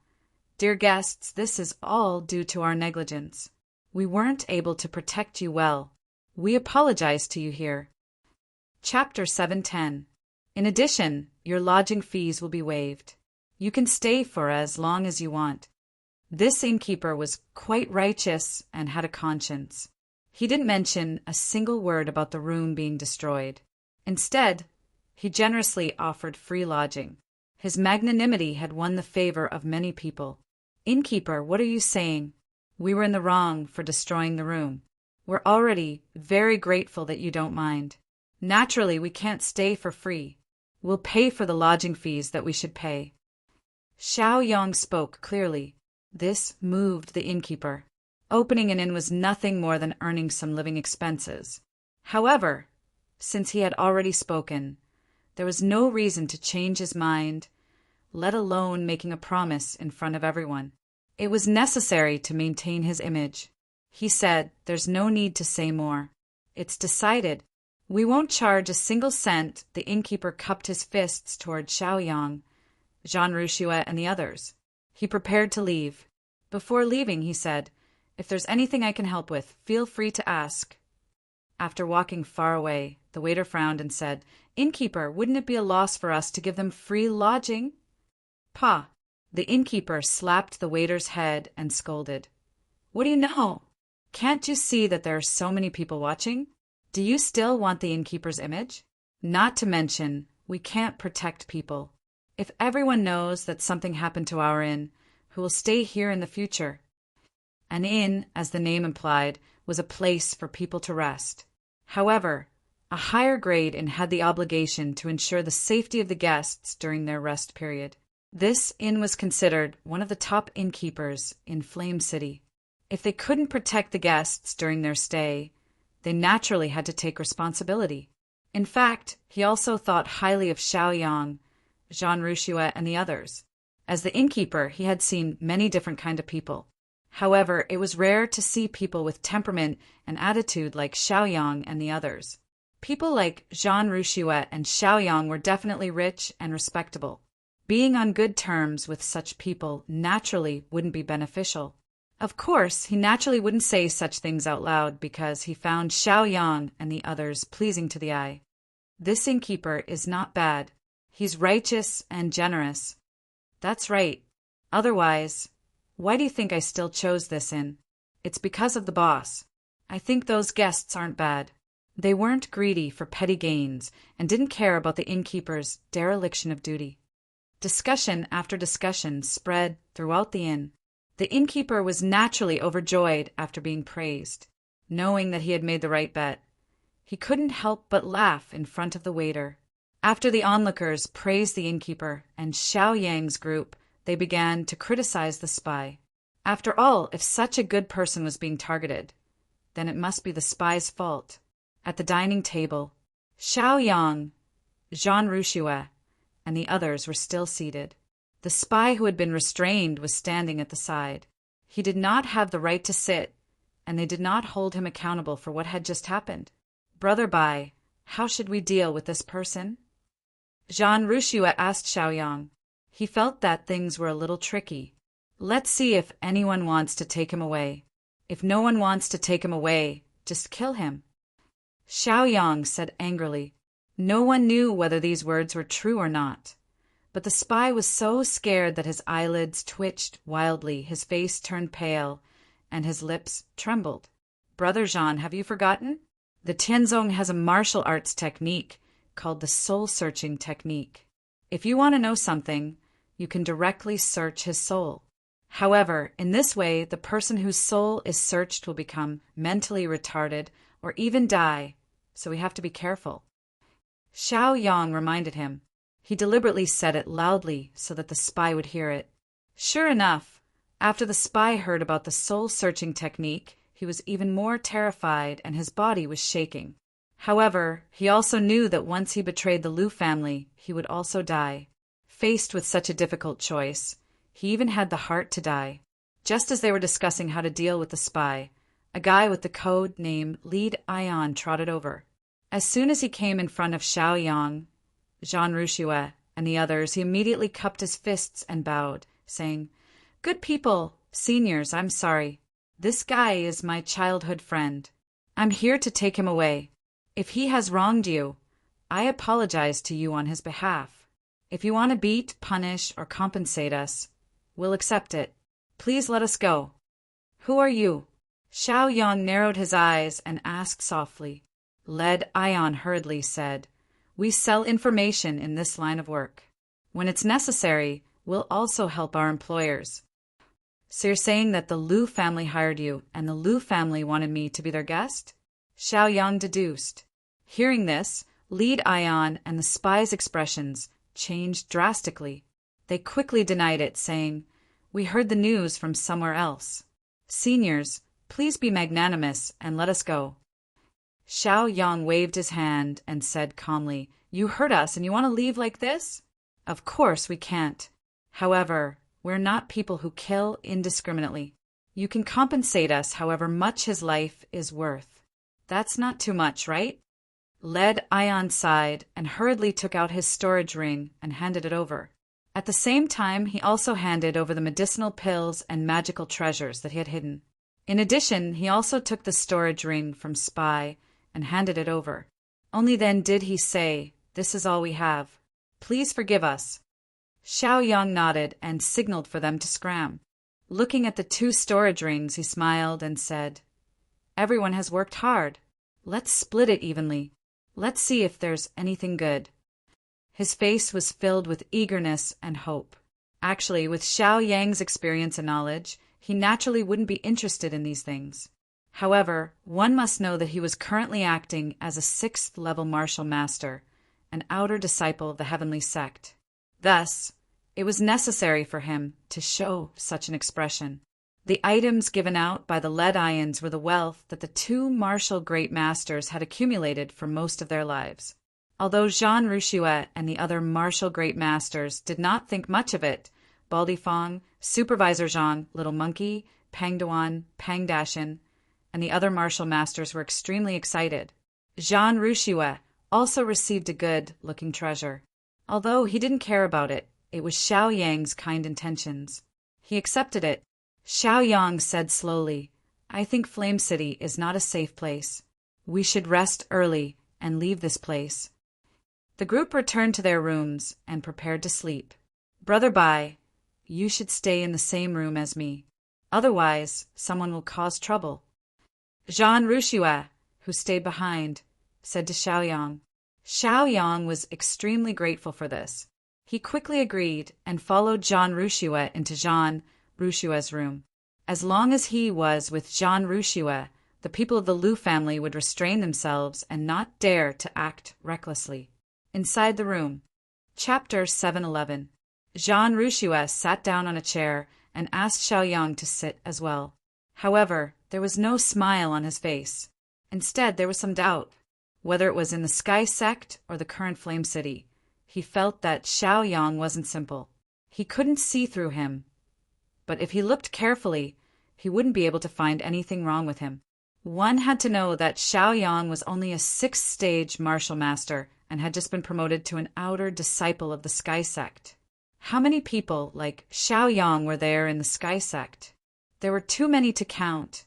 "Dear guests, this is all due to our negligence. We weren't able to protect you well. We apologize to you here." Chapter 710. In addition, your lodging fees will be waived. You can stay for as long as you want. This innkeeper was quite righteous and had a conscience. He didn't mention a single word about the room being destroyed. Instead, he generously offered free lodging. His magnanimity had won the favor of many people. "Innkeeper, what are you saying? We were in the wrong for destroying the room. We're already very grateful that you don't mind. Naturally, we can't stay for free. We'll pay for the lodging fees that we should pay." Xiaoyang spoke clearly. This moved the innkeeper. Opening an inn was nothing more than earning some living expenses. However, since he had already spoken, There was no reason to change his mind, let alone making a promise in front of everyone. It was necessary to maintain his image. He said, "There's no need to say more. It's decided. We won't charge a single cent." The innkeeper cupped his fists toward Xiaoyang, Jean Rouchouet, and the others. He prepared to leave. Before leaving, he said, "If there's anything I can help with, feel free to ask." After walking far away, the waiter frowned and said, "Innkeeper, wouldn't it be a loss for us to give them free lodging?" "Pa!" The innkeeper slapped the waiter's head and scolded. "What do you know? Can't you see that there are so many people watching? Do you still want the innkeeper's image? Not to mention, we can't protect people. If everyone knows that something happened to our inn, who will stay here in the future?" An inn, as the name implied, was a place for people to rest. However, a higher grade inn had the obligation to ensure the safety of the guests during their rest period. This inn was considered one of the top innkeepers in Flame City. If they couldn't protect the guests during their stay, they naturally had to take responsibility. In fact, he also thought highly of Xiaoyang, Jean Rouchouet, and the others. As the innkeeper, he had seen many different kinds of people. However, it was rare to see people with temperament and attitude like Xiaoyang and the others. People like Jean Rouchouet and Xiaoyang were definitely rich and respectable. Being on good terms with such people naturally wouldn't be beneficial. Of course, he naturally wouldn't say such things out loud because he found Xiaoyang and the others pleasing to the eye. This innkeeper is not bad. He's righteous and generous. That's right. Otherwise, why do you think I still chose this inn? It's because of the boss. I think those guests aren't bad. They weren't greedy for petty gains and didn't care about the innkeeper's dereliction of duty. Discussion after discussion spread throughout the inn. The innkeeper was naturally overjoyed after being praised, knowing that he had made the right bet. He couldn't help but laugh in front of the waiter. After the onlookers praised the innkeeper and Xiaoyang's group, they began to criticize the spy. After all, if such a good person was being targeted, then it must be the spy's fault. At the dining table, Xiaoyang, Jean Rouchouet, and the others were still seated. The spy who had been restrained was standing at the side. He did not have the right to sit, and they did not hold him accountable for what had just happened. "Brother Bai, how should we deal with this person?" Jean Rouchouet asked Xiaoyang. He felt that things were a little tricky. "Let's see if anyone wants to take him away. If no one wants to take him away, just kill him." Xiaoyang said angrily. No one knew whether these words were true or not. But the spy was so scared that his eyelids twitched wildly, his face turned pale, and his lips trembled. "Brother Jean, have you forgotten? The Tianzong has a martial arts technique called the soul-searching technique. If you want to know something, you can directly search his soul. However, in this way, the person whose soul is searched will become mentally retarded or even die, so we have to be careful." Xiaoyang reminded him. He deliberately said it loudly so that the spy would hear it. Sure enough, after the spy heard about the soul-searching technique, he was even more terrified and his body was shaking. However, he also knew that once he betrayed the Liu family, he would also die. Faced with such a difficult choice, he even had the heart to die. Just as they were discussing how to deal with the spy, a guy with the code name Lead Ion trotted over. As soon as he came in front of Xiaoyang, Jean Rouchouet, and the others, he immediately cupped his fists and bowed, saying, "Good people, seniors, I'm sorry. This guy is my childhood friend. I'm here to take him away. If he has wronged you, I apologize to you on his behalf. If you want to beat, punish, or compensate us, we'll accept it. Please let us go." "Who are you?" Xiaoyang narrowed his eyes and asked softly. Lead Ion hurriedly said, "We sell information in this line of work. When it's necessary, we'll also help our employers." "So you're saying that the Liu family hired you, and the Liu family wanted me to be their guest?" Xiaoyang deduced. Hearing this, Lead Ion and the spy's expressions changed drastically. They quickly denied it, saying, "We heard the news from somewhere else. Seniors, please be magnanimous and let us go." Xiaoyang waved his hand and said calmly, You hurt us and you want to leave like this? Of course we can't. However, we're not people who kill indiscriminately. You can compensate us however much his life is worth. That's not too much, right? Led Ion sighed and hurriedly took out his storage ring and handed it over. At the same time, he also handed over the medicinal pills and magical treasures that he had hidden. In addition, he also took the storage ring from Spy and handed it over. Only then did he say, "This is all we have. Please forgive us." Xiaoyang nodded and signaled for them to scram. Looking at the 2 storage rings, he smiled and said, "Everyone has worked hard. Let's split it evenly. Let's see if there's anything good." His face was filled with eagerness and hope. Actually, with Xiaoyang's experience and knowledge, he naturally wouldn't be interested in these things. However, one must know that he was currently acting as a 6th-level martial master, an outer disciple of the heavenly sect. Thus, it was necessary for him to show such an expression. The items given out by the lead ions were the wealth that the 2 martial great masters had accumulated for most of their lives. Although Zhan Ruxue and the other martial great masters did not think much of it, Baldy Fong, Supervisor Zhang, Little Monkey, Pang Duan, Pang Dashin, and the other martial masters were extremely excited. Zhan Ruxue also received a good-looking treasure. Although he didn't care about it, it was Xiaoyang's kind intentions. He accepted it. Xiaoyang said slowly, "I think Flame City is not a safe place. We should rest early and leave this place." The group returned to their rooms and prepared to sleep. "Brother Bai, you should stay in the same room as me. Otherwise, someone will cause trouble." Zhan Ruxue, who stayed behind, said to Xiaoyang. Xiaoyang was extremely grateful for this. He quickly agreed and followed Zhan Ruxue into Zhan Ruxue's room. As long as he was with Zhan Ruxue, the people of the Lu family would restrain themselves and not dare to act recklessly. Inside the room. Chapter 711. Zhan Ruxue sat down on a chair and asked Xiaoyang to sit as well. However, there was no smile on his face. Instead, there was some doubt. Whether it was in the Sky Sect or the current Flame City, he felt that Xiaoyang wasn't simple. He couldn't see through him. But if he looked carefully, he wouldn't be able to find anything wrong with him. One had to know that Xiaoyang was only a 6th-stage martial master and had just been promoted to an outer disciple of the Sky Sect. How many people like Xiaoyang were there in the Sky Sect? There were too many to count.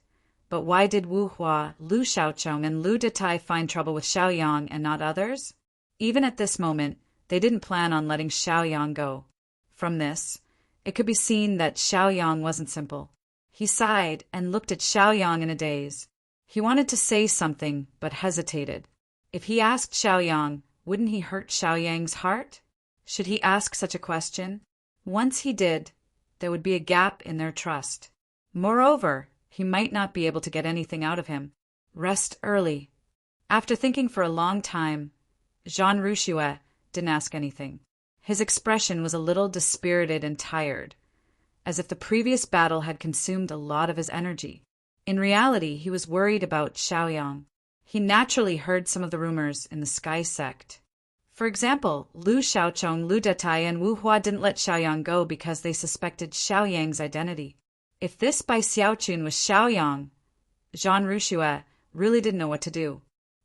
But why did Wu Hua, Lu Xiaocheng, and Lu Detai find trouble with Xiaoyang and not others? Even at this moment, they didn't plan on letting Xiaoyang go. From this, it could be seen that Xiaoyang wasn't simple. He sighed and looked at Xiaoyang in a daze. He wanted to say something, but hesitated. If he asked Xiaoyang, wouldn't he hurt Xiaoyang's heart? Should he ask such a question? Once he did, there would be a gap in their trust. Moreover, he might not be able to get anything out of him. Rest early. After thinking for a long time, Zhan Ruxue didn't ask anything. His expression was a little dispirited and tired, as if the previous battle had consumed a lot of his energy. In reality, he was worried about Xiaoyang. He naturally heard some of the rumors in the Sky Sect. For example, Lu Xiaocheng, Lu Detai, and Wu Hua didn't let Xiaoyang go because they suspected Xiaoyang's identity. If this Bai Xiaochun was Xiaoyang, Zhan Ruxue really didn't know what to do.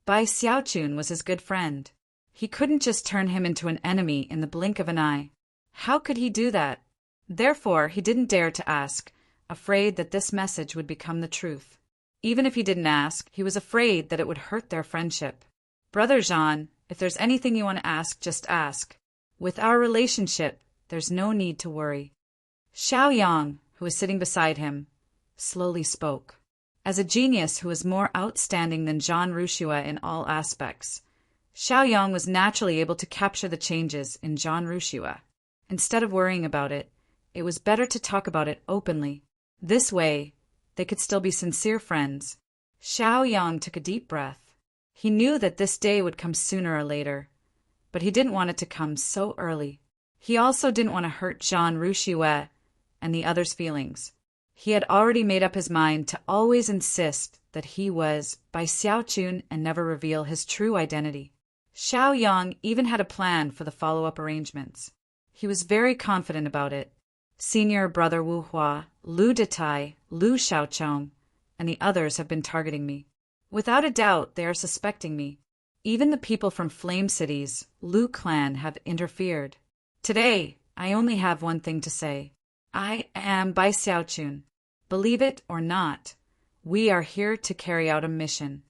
Bai Xiaochun was his good friend. He couldn't just turn him into an enemy in the blink of an eye. How could he do that? Therefore, he didn't dare to ask, afraid that this message would become the truth. Even if he didn't ask, he was afraid that it would hurt their friendship. "Brother Zhan, if there's anything you want to ask, just ask. With our relationship, there's no need to worry." Xiaoyang, who was sitting beside him, slowly spoke. As a genius who was more outstanding than Zhan Ruxue in all aspects, Xiaoyang was naturally able to capture the changes in Zhan Ruxue. Instead of worrying about it, it was better to talk about it openly. This way, they could still be sincere friends. Xiaoyang took a deep breath. He knew that this day would come sooner or later, but he didn't want it to come so early. He also didn't want to hurt Zhan Ruxue and the others' feelings. He had already made up his mind to always insist that he was Bai Xiaochun and never reveal his true identity. Xiao Yang even had a plan for the follow-up arrangements. He was very confident about it. Senior brother Wu Hua, Lu Detai, Lu Xiaochong, and the others have been targeting me. Without a doubt, they are suspecting me. Even the people from Flame City's Lu clan have interfered. Today, I only have one thing to say. I am Bai Xiaochun. Believe it or not, we are here to carry out a mission.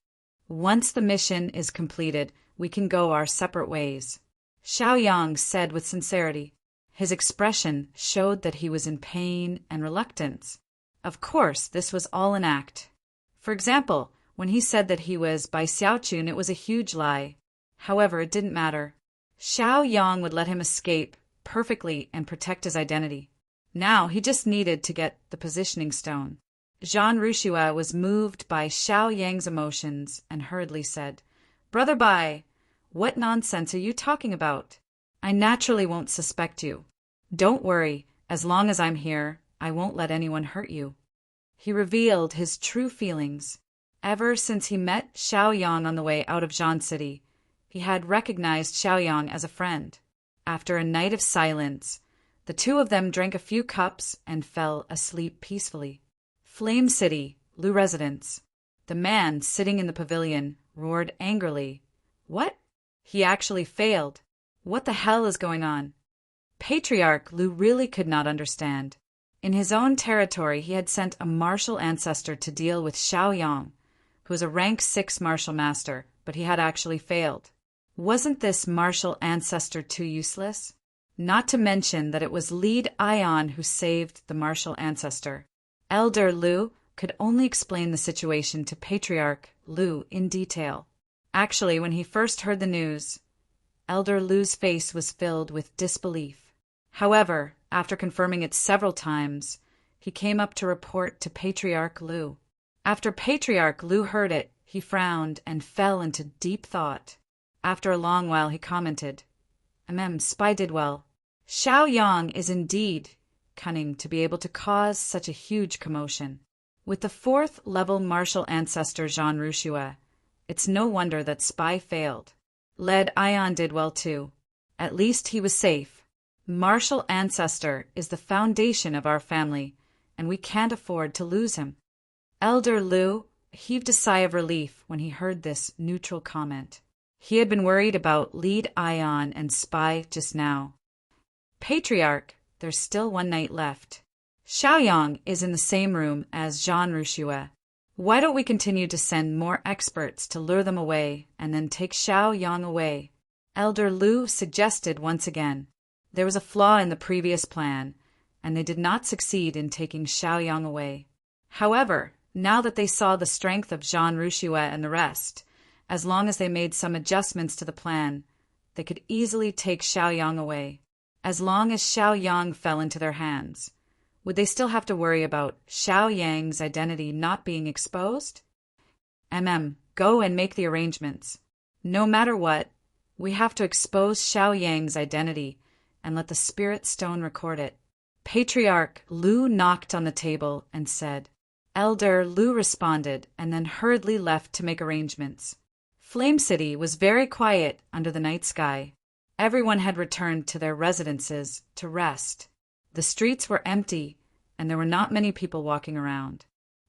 Once the mission is completed, we can go our separate ways. Xiao Yang said with sincerity. His expression showed that he was in pain and reluctance. Of course, this was all an act. For example, when he said that he was Bai Xiaochun, it was a huge lie. However, it didn't matter. Xiao Yang would let him escape perfectly and protect his identity. Now he just needed to get the positioning stone. Jean Rushua was moved by Xiao Yang's emotions and hurriedly said, "Brother Bai, what nonsense are you talking about? I naturally won't suspect you. Don't worry, as long as I'm here, I won't let anyone hurt you." He revealed his true feelings. Ever since he met Xiao Yang on the way out of Zhan City, he had recognized Xiao Yang as a friend. After a night of silence, the two of them drank a few cups and fell asleep peacefully. Flame City, Lu residence. The man sitting in the pavilion roared angrily. What? He actually failed. What the hell is going on? Patriarch Lu really could not understand. In his own territory, he had sent a martial ancestor to deal with Xiao Yang, who was a rank 6 martial master, but he had actually failed. Wasn't this martial ancestor too useless? Not to mention that it was Lead Ion who saved the martial ancestor. Elder Lu could only explain the situation to Patriarch Lu in detail. Actually, when he first heard the news, Elder Lu's face was filled with disbelief. However, after confirming it several times, he came up to report to Patriarch Lu. After Patriarch Lu heard it, he frowned and fell into deep thought. After a long while, he commented, Spy did well. Xiao Yang is indeed cunning to be able to cause such a huge commotion. With the 4th level martial ancestor Jean Rushua, it's no wonder that Spy failed. Led Ion did well too. At least he was safe. Martial ancestor is the foundation of our family, and we can't afford to lose him. Elder Lu heaved a sigh of relief when he heard this neutral comment. He had been worried about Lead Ion and Spy just now. Patriarch, there's still one night left. Xiao Yang is in the same room as Jean Rushua. Why don't we continue to send more experts to lure them away and then take Xiao Yang away? Elder Lu suggested once again. There was a flaw in the previous plan, and they did not succeed in taking Xiao Yang away. However, now that they saw the strength of Jean Rushua and the rest, as long as they made some adjustments to the plan, they could easily take Xiao Yang away. As long as Xiao Yang fell into their hands, would they still have to worry about Xiao Yang's identity not being exposed? Go and make the arrangements. No matter what, we have to expose Xiao Yang's identity and let the spirit stone record it. Patriarch Lu knocked on the table and said. Elder Lu responded and then hurriedly left to make arrangements. Flame City was very quiet under the night sky. Everyone had returned to their residences to rest. The streets were empty, and there were not many people walking around.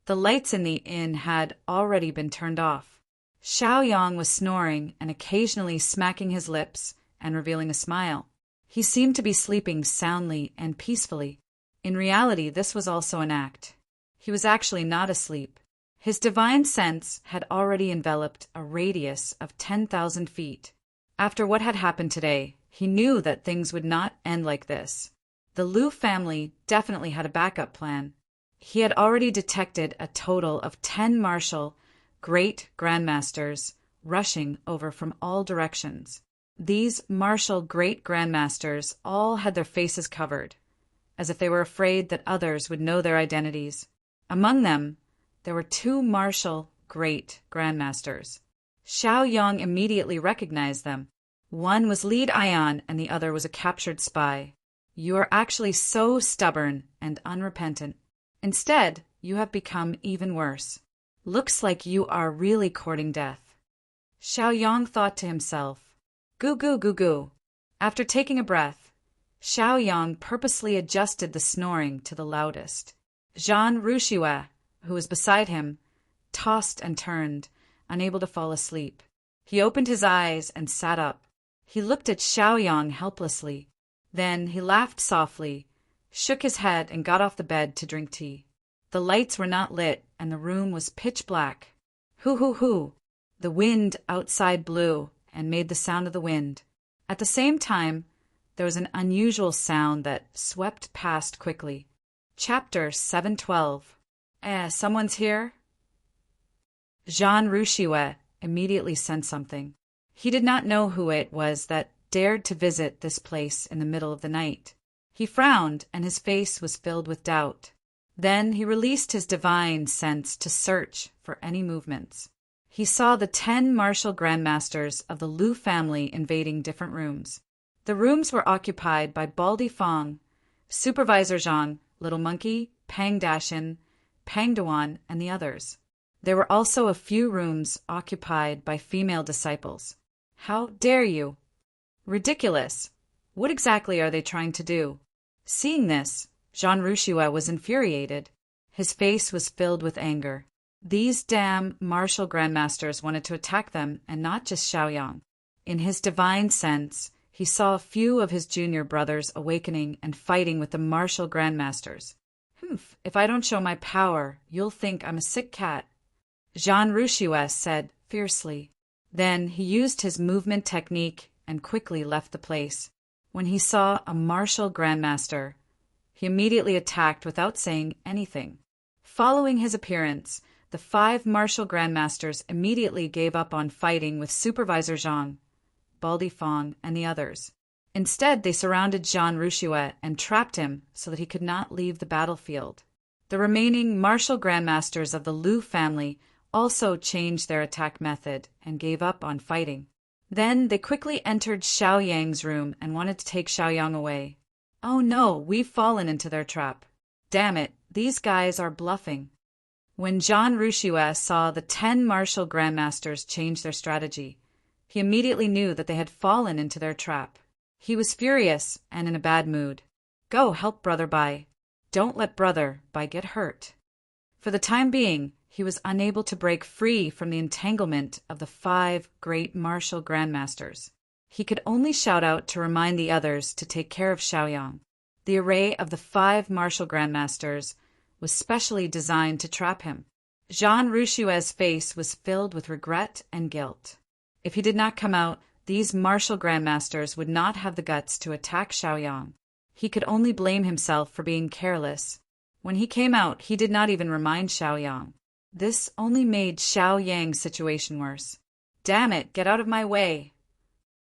The lights in the inn had already been turned off. Xiao Yang was snoring and occasionally smacking his lips and revealing a smile. He seemed to be sleeping soundly and peacefully. In reality, this was also an act. He was actually not asleep. His divine sense had already enveloped a radius of 10,000 feet. After what had happened today, he knew that things would not end like this. The Lu family definitely had a backup plan. He had already detected a total of 10 martial great grandmasters rushing over from all directions. These martial great grandmasters all had their faces covered, as if they were afraid that others would know their identities. Among them, there were 2 martial great grandmasters. Xiao Yang immediately recognized them. One was Lead Ion and the other was a captured spy. You are actually so stubborn and unrepentant. Instead, you have become even worse. Looks like you are really courting death. Xiao Yang thought to himself, Goo goo goo goo. After taking a breath, Xiaoyang purposely adjusted the snoring to the loudest. Zhan Ruxue, who was beside him, tossed and turned, unable to fall asleep. He opened his eyes and sat up. He looked at Xiaoyang helplessly. Then he laughed softly, shook his head and got off the bed to drink tea. The lights were not lit and the room was pitch black. Hoo hoo hoo. The wind outside blew and made the sound of the wind. At the same time, there was an unusual sound that swept past quickly. Chapter 712. Someone's here? Zhan Ruxue immediately sensed something. He did not know who it was that dared to visit this place in the middle of the night. He frowned, and his face was filled with doubt. Then he released his divine sense to search for any movements. He saw the 10 martial grandmasters of the Lu family invading different rooms. The rooms were occupied by Baldy Fong, Supervisor Zhang, Little Monkey, Pang Dashin, Pang Duan, and the others. There were also a few rooms occupied by female disciples. How dare you? Ridiculous! What exactly are they trying to do? Seeing this, Zhan Ruxue was infuriated. His face was filled with anger. These damn martial grandmasters wanted to attack them, and not just Xiaoyang. In his divine sense, he saw a few of his junior brothers awakening and fighting with the martial grandmasters. Humph, if I don't show my power, you'll think I'm a sick cat, Zhan Ruxue said fiercely. Then he used his movement technique and quickly left the place. When he saw a martial grandmaster, he immediately attacked without saying anything. Following his appearance, the 5 martial grandmasters immediately gave up on fighting with Supervisor Zhang, Baldy Fong, and the others. Instead, they surrounded Zhan Ruxue and trapped him so that he could not leave the battlefield. The remaining martial grandmasters of the Lu family also changed their attack method and gave up on fighting. Then they quickly entered Xiaoyang's room and wanted to take Xiaoyang away. Oh no, we've fallen into their trap. Damn it, these guys are bluffing. When Zhan Ruxue saw the 10 martial grandmasters change their strategy, he immediately knew that they had fallen into their trap. He was furious and in a bad mood. Go help Brother Bai. Don't let Brother Bai get hurt. For the time being, he was unable to break free from the entanglement of the 5 great martial grandmasters. He could only shout out to remind the others to take care of Xiaoyang. The array of the 5 martial grandmasters was specially designed to trap him. Zhan Ruxue's face was filled with regret and guilt. If he did not come out, these martial grandmasters would not have the guts to attack Xiaoyang. He could only blame himself for being careless. When he came out, he did not even remind Xiaoyang. This only made Xiaoyang's situation worse. Damn it, get out of my way!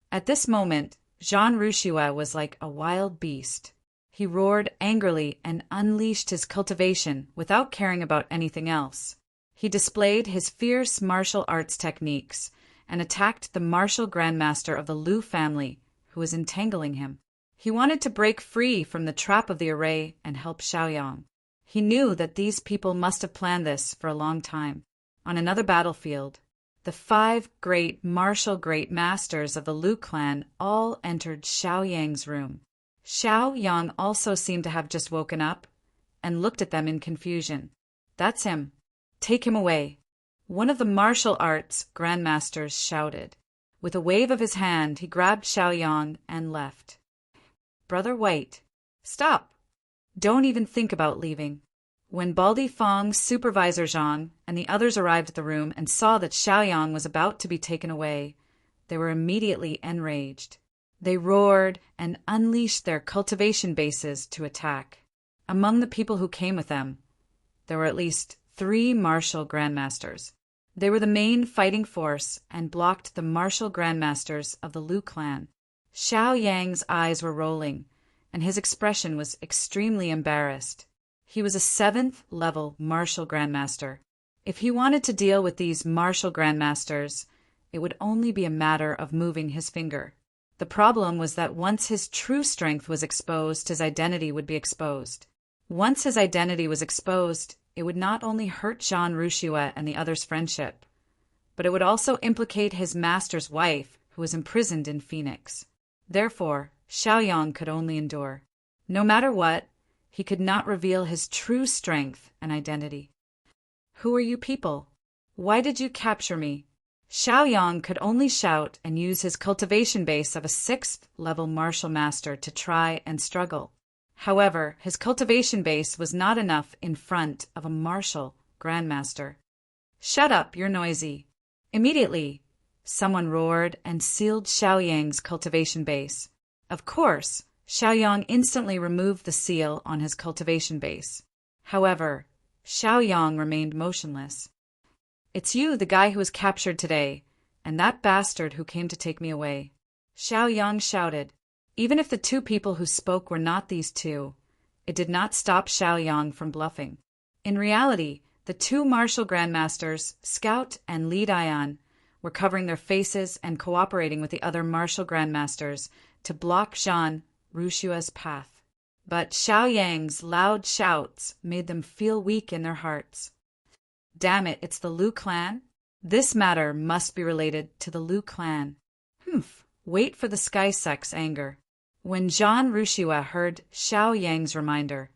At this moment, Zhan Ruxue was like a wild beast. He roared angrily and unleashed his cultivation without caring about anything else. He displayed his fierce martial arts techniques and attacked the martial grandmaster of the Lu family, who was entangling him. He wanted to break free from the trap of the array and help Xiaoyang. He knew that these people must have planned this for a long time. On another battlefield, the 5 great martial great masters of the Lu clan all entered Xiaoyang's room. Xiaoyang also seemed to have just woken up and looked at them in confusion. That's him. Take him away. One of the martial arts grandmasters shouted. With a wave of his hand, he grabbed Xiaoyang and left. Brother White, stop! Don't even think about leaving. When Baldy Fong's Supervisor Zhang and the others arrived at the room and saw that Xiaoyang was about to be taken away, they were immediately enraged. They roared and unleashed their cultivation bases to attack. Among the people who came with them, there were at least 3 martial grandmasters. They were the main fighting force and blocked the martial grandmasters of the Lu clan. Xiaoyang's eyes were rolling, and his expression was extremely embarrassed. He was a 7th level martial grandmaster. If he wanted to deal with these martial grandmasters, it would only be a matter of moving his finger. The problem was that once his true strength was exposed, his identity would be exposed. Once his identity was exposed, it would not only hurt Zhan Ruxue and the others' friendship, but it would also implicate his master's wife, who was imprisoned in Phoenix. Therefore, Xiaoyang could only endure. No matter what, he could not reveal his true strength and identity. "Who are you people? Why did you capture me?" Xiaoyang could only shout and use his cultivation base of a 6th-level martial master to try and struggle. However, his cultivation base was not enough in front of a martial grandmaster. "Shut up, you're noisy." Immediately, someone roared and sealed Xiaoyang's cultivation base. Of course, Xiaoyang instantly removed the seal on his cultivation base. However, Xiaoyang remained motionless. "It's you, the guy who was captured today, and that bastard who came to take me away," Xiaoyang shouted. Even if the two people who spoke were not these two, it did not stop Xiaoyang from bluffing. In reality, the two martial grandmasters, Scout and Lead Ion, were covering their faces and cooperating with the other martial grandmasters to block Zhan Rushua's path. But Xiaoyang's loud shouts made them feel weak in their hearts. "Damn it, it's the Liu clan? This matter must be related to the Liu clan." Wait for the Sky Sect's anger. When Zhan Rushua heard Xiaoyang's reminder,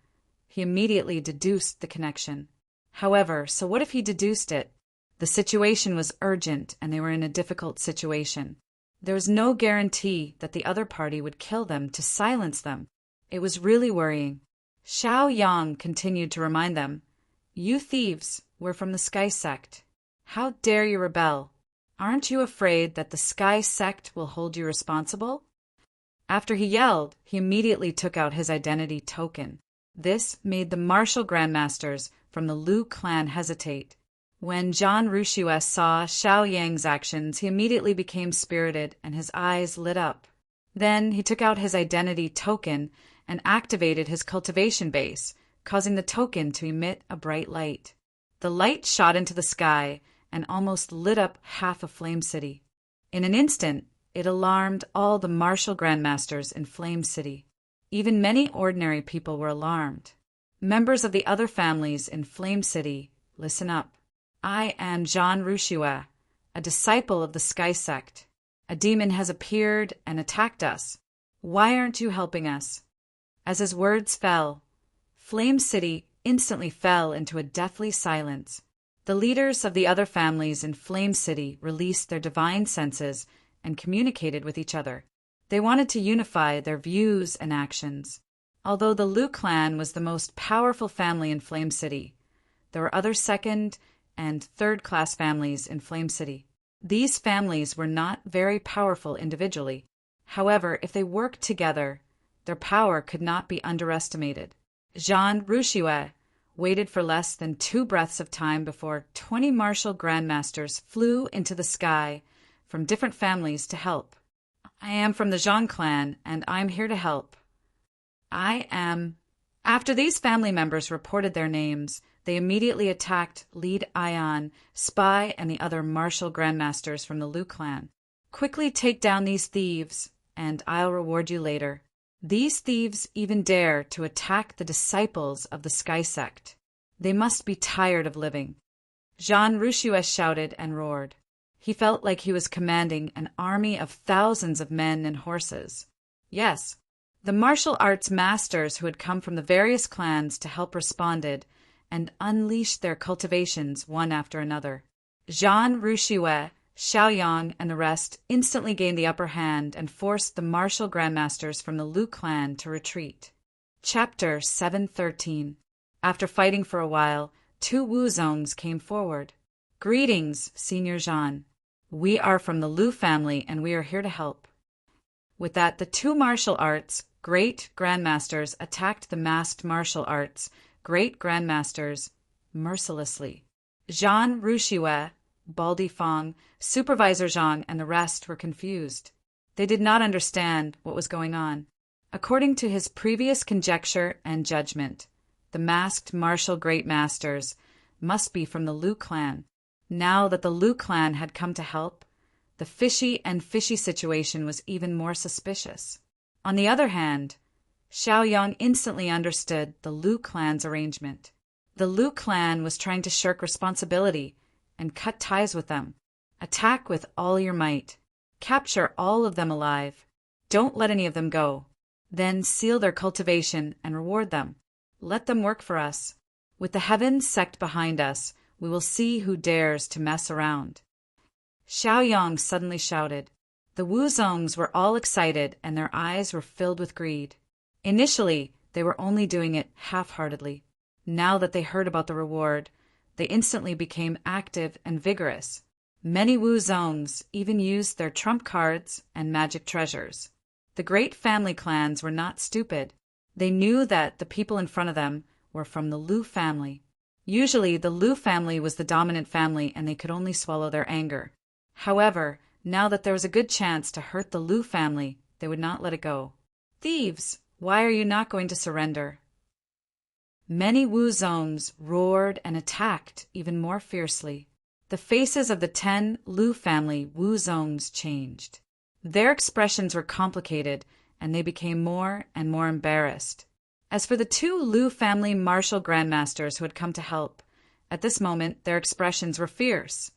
he immediately deduced the connection. However, so what if he deduced it? The situation was urgent and they were in a difficult situation. There was no guarantee that the other party would kill them to silence them. It was really worrying. Xiaoyang continued to remind them, "You thieves were from the Sky Sect. How dare you rebel? Aren't you afraid that the Sky Sect will hold you responsible?" After he yelled, he immediately took out his identity token. This made the martial grandmasters from the Liu clan hesitate. When Zhan Rushua saw Xiaoyang's actions, he immediately became spirited and his eyes lit up. Then he took out his identity token and activated his cultivation base, causing the token to emit a bright light. The light shot into the sky and almost lit up half of Flame City. In an instant, it alarmed all the martial grandmasters in Flame City. Even many ordinary people were alarmed. Members of the other families in Flame City, listen up. I am Zhan Rushua, a disciple of the Sky Sect. A demon has appeared and attacked us. Why aren't you helping us? As his words fell, Flame City instantly fell into a deathly silence. The leaders of the other families in Flame City released their divine senses and communicated with each other. They wanted to unify their views and actions. Although the Liu clan was the most powerful family in Flame City, there were other second and third-class families in Flame City. These families were not very powerful individually. However, if they worked together, their power could not be underestimated. Zhan Rushua waited for less than 2 breaths of time before 20 martial grandmasters flew into the sky from different families to help. I am from the Zhang clan, and I'm here to help. I am... After these family members reported their names, they immediately attacked Lead Ion, Spy, and the other martial grandmasters from the Liu clan. Quickly take down these thieves, and I'll reward you later. These thieves even dare to attack the disciples of the Sky Sect. They must be tired of living. Zhan Rushua shouted and roared. He felt like he was commanding an army of thousands of men and horses. Yes, the martial arts masters who had come from the various clans to help responded and unleashed their cultivations one after another. Zhan Rushua, Xiaoyang, and the rest instantly gained the upper hand and forced the martial grandmasters from the Liu clan to retreat. Chapter 713. After fighting for a while, 2 Wuzongs came forward. Greetings, Senior Zhan. We are from the Liu family and we are here to help. With that, the 2 martial arts great grandmasters attacked the masked martial arts great grandmasters mercilessly. Zhan Rushua, Baldi Fong, Supervisor Zhang, and the rest were confused. They did not understand what was going on. According to his previous conjecture and judgment, the masked martial great masters must be from the Liu clan. Now that the Liu clan had come to help, the fishy situation was even more suspicious. On the other hand, Xiaoyang instantly understood the Liu clan's arrangement. The Liu clan was trying to shirk responsibility and cut ties with them. Attack with all your might. Capture all of them alive. Don't let any of them go. Then seal their cultivation and reward them. Let them work for us. With the heavens sect behind us, we will see who dares to mess around." Xiaoyang suddenly shouted. The Wuzongs were all excited and their eyes were filled with greed. Initially, they were only doing it half-heartedly. Now that they heard about the reward, they instantly became active and vigorous. Many Wuzongs even used their trump cards and magic treasures. The great family clans were not stupid. They knew that the people in front of them were from the Lu family. Usually, the Lu family was the dominant family and they could only swallow their anger. However, now that there was a good chance to hurt the Lu family, they would not let it go. "Thieves, why are you not going to surrender?" Many Wuzongs roared and attacked even more fiercely. The faces of the 10 Lu family Wuzongs changed. Their expressions were complicated, and they became more and more embarrassed. As for the 2 Lu family martial grandmasters who had come to help, at this moment their expressions were fierce,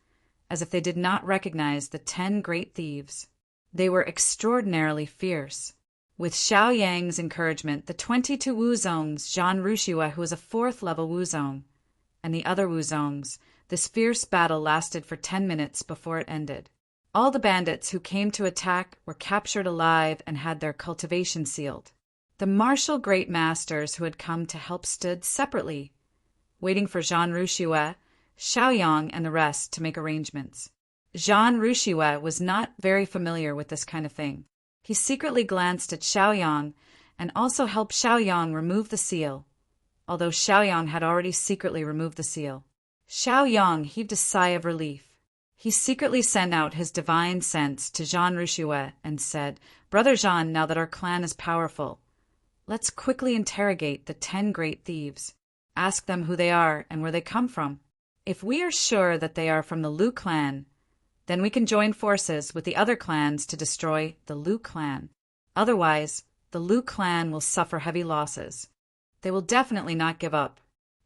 as if they did not recognize the 10 great thieves. They were extraordinarily fierce. With Xiaoyang's encouragement, the 22 Wuzongs, Zhan Rushiwa, who was a 4th level Wuzong, and the other Wuzongs, this fierce battle lasted for 10 minutes before it ended. All the bandits who came to attack were captured alive and had their cultivation sealed. The martial great masters who had come to help stood separately, waiting for Zhan Rushiwa, Xiaoyang, and the rest to make arrangements. Zhan Rushiwa was not very familiar with this kind of thing. He secretly glanced at Xiaoyang and also helped Xiaoyang remove the seal, although Xiaoyang had already secretly removed the seal. Xiaoyang heaved a sigh of relief. He secretly sent out his divine sense to Zhan Rushiwa and said, "Brother Zhan, now that our clan is powerful, let's quickly interrogate the 10 great thieves. Ask them who they are and where they come from. If we are sure that they are from the Lu clan, then we can join forces with the other clans to destroy the Lu clan. Otherwise, the Lu clan will suffer heavy losses. They will definitely not give up."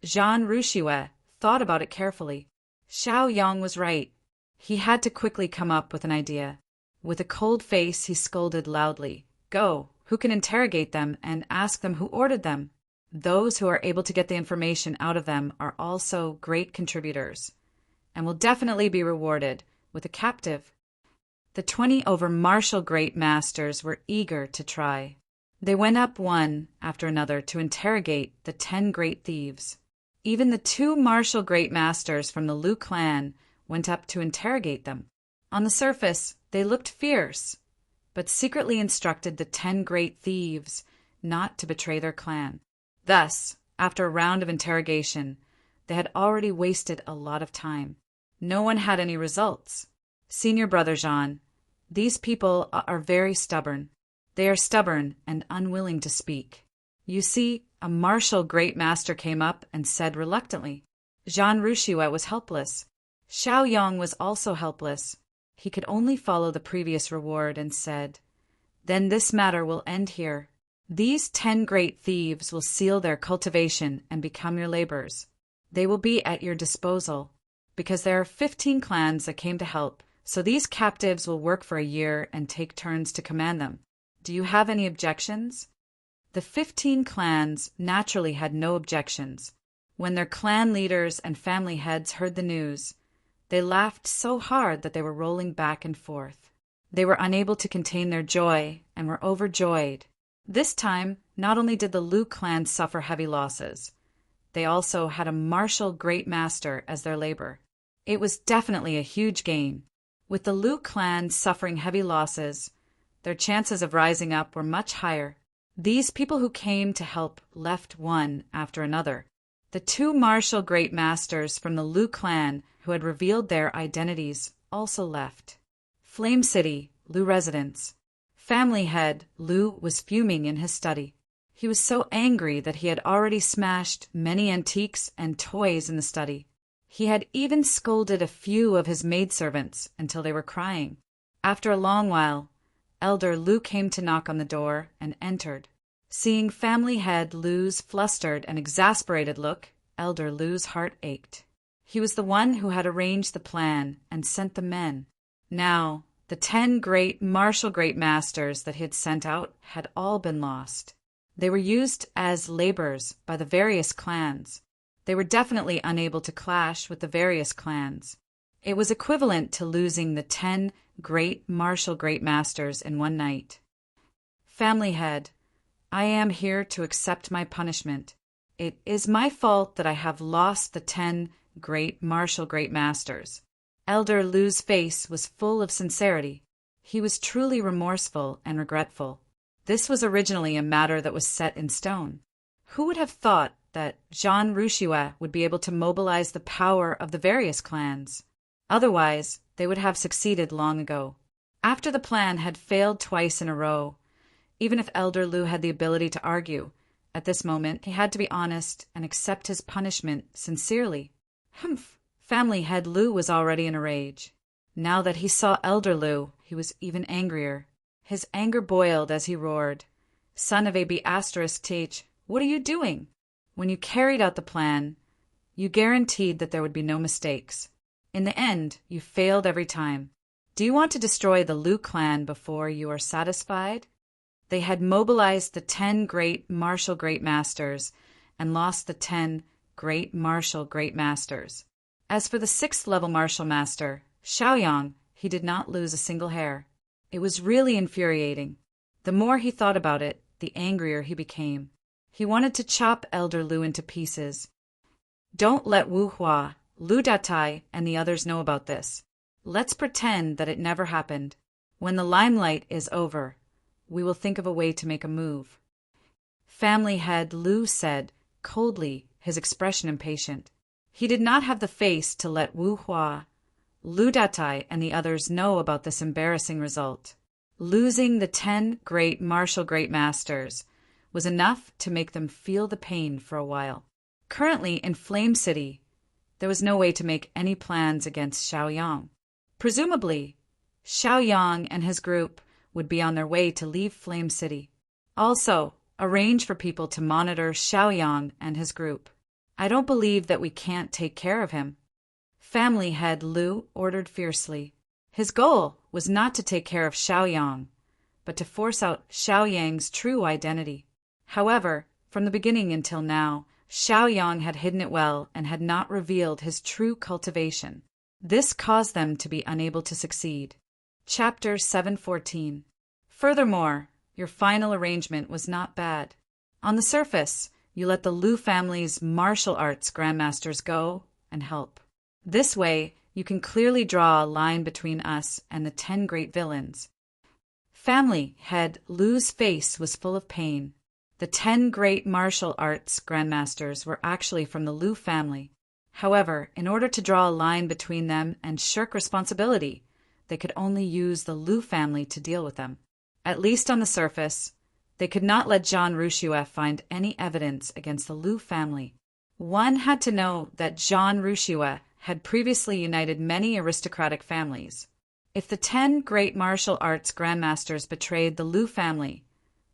Zhan Rushiwa thought about it carefully. Xiaoyang was right. He had to quickly come up with an idea. With a cold face, he scolded loudly, "Go! Who can interrogate them and ask them who ordered them? Those who are able to get the information out of them are also great contributors, and will definitely be rewarded with a captive." The 20 over martial great masters were eager to try. They went up one after another to interrogate the 10 great thieves. Even the 2 martial great masters from the Lu clan went up to interrogate them. On the surface, they looked fierce, but secretly instructed the 10 great thieves not to betray their clan. Thus, after a round of interrogation, they had already wasted a lot of time. No one had any results. "Senior Brother Zhan, these people are very stubborn. They are stubborn and unwilling to speak." You see, a martial great master came up and said reluctantly. Zhan Rushiwa was helpless. Xiaoyang was also helpless. He could only follow the previous reward and said, "Then this matter will end here. These 10 great thieves will seal their cultivation and become your laborers. They will be at your disposal, because there are 15 clans that came to help, so these captives will work for a year and take turns to command them. Do you have any objections?" The 15 clans naturally had no objections. When their clan leaders and family heads heard the news, they laughed so hard that they were rolling back and forth. They were unable to contain their joy and were overjoyed. This time, not only did the Lu clan suffer heavy losses, they also had a martial great master as their labor. It was definitely a huge gain. With the Lu clan suffering heavy losses, their chances of rising up were much higher. These people who came to help left one after another. The 2 martial great masters from the Lu clan who had revealed their identities also left. Flame City, Lu residence. Family head Lu was fuming in his study. He was so angry that he had already smashed many antiques and toys in the study. He had even scolded a few of his maidservants until they were crying. After a long while, Elder Lu came to knock on the door and entered. Seeing family head Lu's flustered and exasperated look, Elder Lu's heart ached. He was the one who had arranged the plan and sent the men. Now, The 10 great martial great masters that he had sent out had all been lost. They were used as laborers by the various clans. They were definitely unable to clash with the various clans. It was equivalent to losing the 10 great martial great masters in one night. Family head, I am here to accept my punishment. It is my fault that I have lost the 10 great martial great masters. Elder Lu's face was full of sincerity. He was truly remorseful and regretful. This was originally a matter that was set in stone. Who would have thought that Jean Rouchouet would be able to mobilize the power of the various clans? Otherwise, they would have succeeded long ago. After the plan had failed twice in a row, even if Elder Lu had the ability to argue, at this moment he had to be honest and accept his punishment sincerely. Humph! Family head Lu was already in a rage. Now that he saw Elder Lu, he was even angrier. His anger boiled as he roared, "Son of a B***Th, what are you doing? When you carried out the plan, you guaranteed that there would be no mistakes. In the end, you failed every time. Do you want to destroy the Lu clan before you are satisfied?" They had mobilized the 10 great martial great masters and lost the 10 great martial great masters. As for the 6th level martial master, Xiaoyang, he did not lose a single hair. It was really infuriating. The more he thought about it, the angrier he became. He wanted to chop Elder Lu into pieces. Don't let Wu Hua, Lu Datai, and the others know about this. Let's pretend that it never happened. When the limelight is over, we will think of a way to make a move. Family head Lu said, coldly, his expression impatient. He did not have the face to let Wu Hua, Lu Datai, and the others know about this embarrassing result. Losing the 10 great martial great masters was enough to make them feel the pain for a while. Currently in Flame City, there was no way to make any plans against Xiaoyang. Presumably, Xiaoyang and his group would be on their way to leave Flame City. Also, arrange for people to monitor Xiaoyang and his group. I don't believe that we can't take care of him. Family head Lu ordered fiercely. His goal was not to take care of Xiaoyang, but to force out Xiaoyang's true identity. However, from the beginning until now, Xiaoyang had hidden it well and had not revealed his true cultivation. This caused them to be unable to succeed. Chapter 714. Furthermore, your final arrangement was not bad. On the surface, you let the Lu family's martial arts grandmasters go and help. This way, you can clearly draw a line between us and the 10 great villains. Family head Lu's face was full of pain. The 10 great martial arts grandmasters were actually from the Lu family. However, in order to draw a line between them and shirk responsibility, they could only use the Lu family to deal with them. At least on the surface, they could not let Jean Rouchouet find any evidence against the Lu family. One had to know that Jean Rouchouet had previously united many aristocratic families. If the 10 great martial arts grandmasters betrayed the Lu family,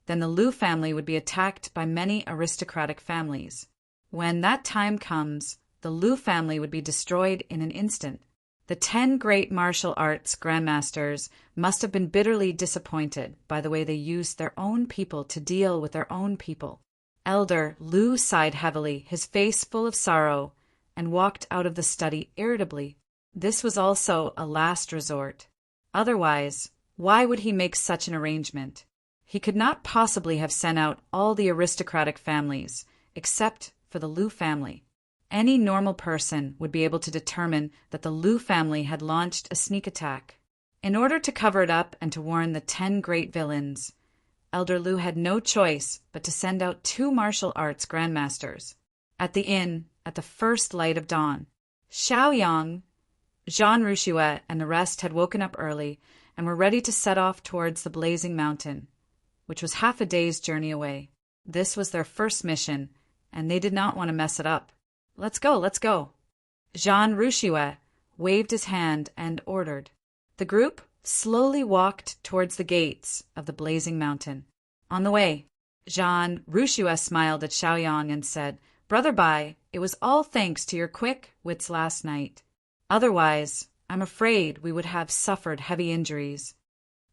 then the Lu family would be attacked by many aristocratic families. When that time comes, the Lu family would be destroyed in an instant. The 10 great martial arts grandmasters must have been bitterly disappointed by the way they used their own people to deal with their own people. Elder Lu sighed heavily, his face full of sorrow, and walked out of the study irritably. This was also a last resort. Otherwise, why would he make such an arrangement? He could not possibly have sent out all the aristocratic families, except for the Lu family. Any normal person would be able to determine that the Lu family had launched a sneak attack. In order to cover it up and to warn the 10 great villains, Elder Lu had no choice but to send out 2 martial arts grandmasters. At the inn, at the first light of dawn, Xiaoyang, Jean Rouchouet, and the rest had woken up early and were ready to set off towards the blazing mountain, which was half a day's journey away. This was their first mission, and they did not want to mess it up. Let's go, let's go. Jean Rouchouet waved his hand and ordered. The group slowly walked towards the gates of the blazing mountain. On the way, Jean Rouchouet smiled at Xiaoyang and said, "Brother Bai, it was all thanks to your quick wits last night. Otherwise, I'm afraid we would have suffered heavy injuries.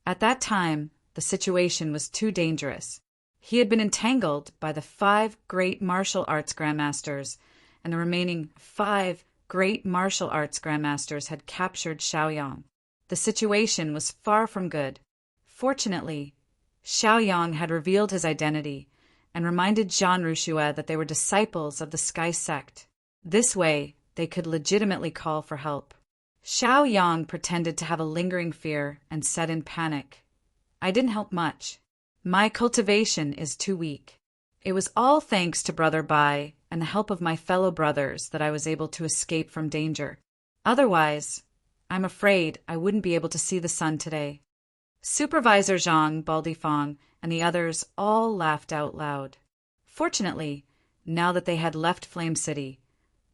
At that time, the situation was too dangerous. He had been entangled by the 5 great martial arts grandmasters, and the remaining 5 great martial arts grandmasters had captured Xiaoyang. The situation was far from good. Fortunately, Xiaoyang had revealed his identity and reminded Zhan Rushue that they were disciples of the Sky Sect. This way, they could legitimately call for help. Xiaoyang pretended to have a lingering fear and said in panic, "I didn't help much. My cultivation is too weak. It was all thanks to Brother Bai and the help of my fellow brothers that I was able to escape from danger. Otherwise, I'm afraid I wouldn't be able to see the sun today." Supervisor Zhang, Baldifang, and the others all laughed out loud. Fortunately, now that they had left Flame City,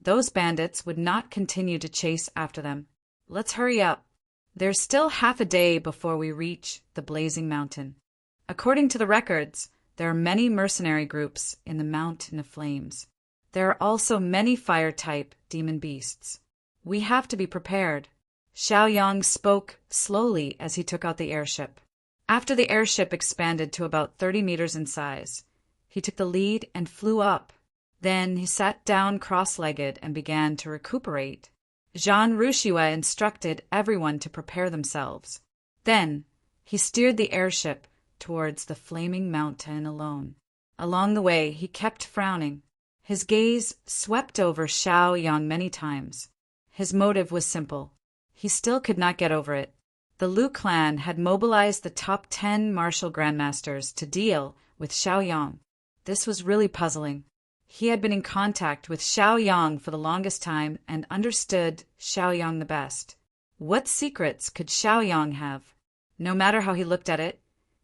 those bandits would not continue to chase after them. Let's hurry up. There's still half a day before we reach the Blazing Mountain. According to the records, there are many mercenary groups in the Mountain of Flames. There are also many fire-type demon beasts. We have to be prepared. Xiaoyang spoke slowly as he took out the airship. After the airship expanded to about 30 meters in size, he took the lead and flew up. Then he sat down cross-legged and began to recuperate. Zhan Rushue instructed everyone to prepare themselves. Then he steered the airship towards the flaming mountain alone. Along the way, he kept frowning. His gaze swept over Xiaoyang many times. His motive was simple. He still could not get over it. The Liu clan had mobilized the top 10 martial grandmasters to deal with Xiaoyang. This was really puzzling. He had been in contact with Xiaoyang for the longest time and understood Xiaoyang the best. What secrets could Xiaoyang have? No matter how he looked at it,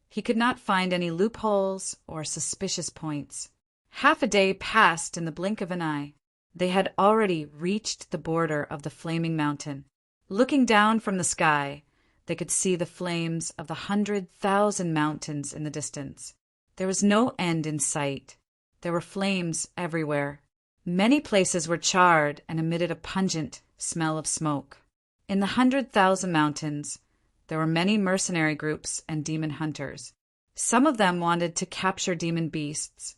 he could not find any loopholes or suspicious points. Half a day passed in the blink of an eye. They had already reached the border of the flaming mountain. Looking down from the sky, they could see the flames of the 100,000 mountains in the distance. There was no end in sight. There were flames everywhere. Many places were charred and emitted a pungent smell of smoke. In the 100,000 mountains, there were many mercenary groups and demon hunters. Some of them wanted to capture demon beasts,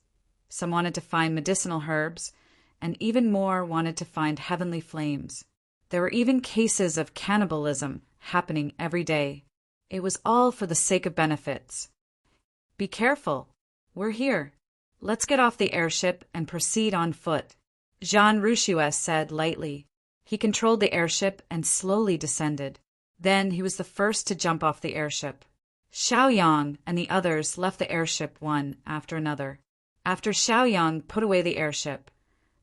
some wanted to find medicinal herbs, and even more wanted to find heavenly flames. There were even cases of cannibalism happening every day. It was all for the sake of benefits. "Be careful. We're here. Let's get off the airship and proceed on foot," Zhan Rushue said lightly. He controlled the airship and slowly descended. Then he was the first to jump off the airship. Xiaoyang and the others left the airship one after another. After Xiaoyang put away the airship,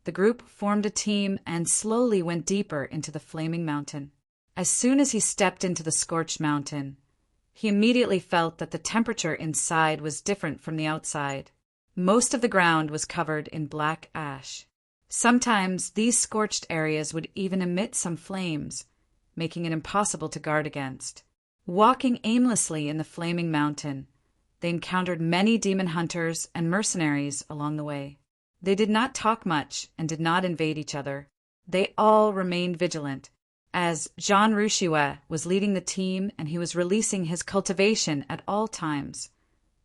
the group formed a team and slowly went deeper into the flaming mountain. As soon as he stepped into the scorched mountain, he immediately felt that the temperature inside was different from the outside. Most of the ground was covered in black ash. Sometimes these scorched areas would even emit some flames, making it impossible to guard against. Walking aimlessly in the flaming mountain, they encountered many demon hunters and mercenaries along the way. They did not talk much and did not invade each other. They all remained vigilant, as Zhan Rushue was leading the team and he was releasing his cultivation at all times.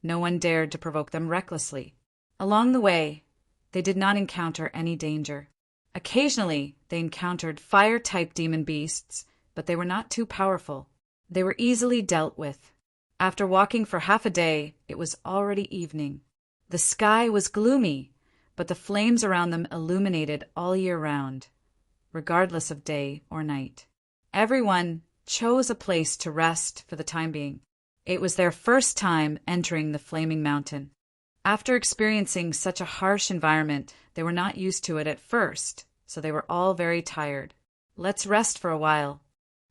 No one dared to provoke them recklessly. Along the way, they did not encounter any danger. Occasionally, they encountered fire-type demon beasts, but they were not too powerful. They were easily dealt with. After walking for half a day, it was already evening. The sky was gloomy, but the flames around them illuminated all year round, regardless of day or night. Everyone chose a place to rest for the time being. It was their first time entering the flaming mountain. After experiencing such a harsh environment, they were not used to it at first, so they were all very tired. "Let's rest for a while,"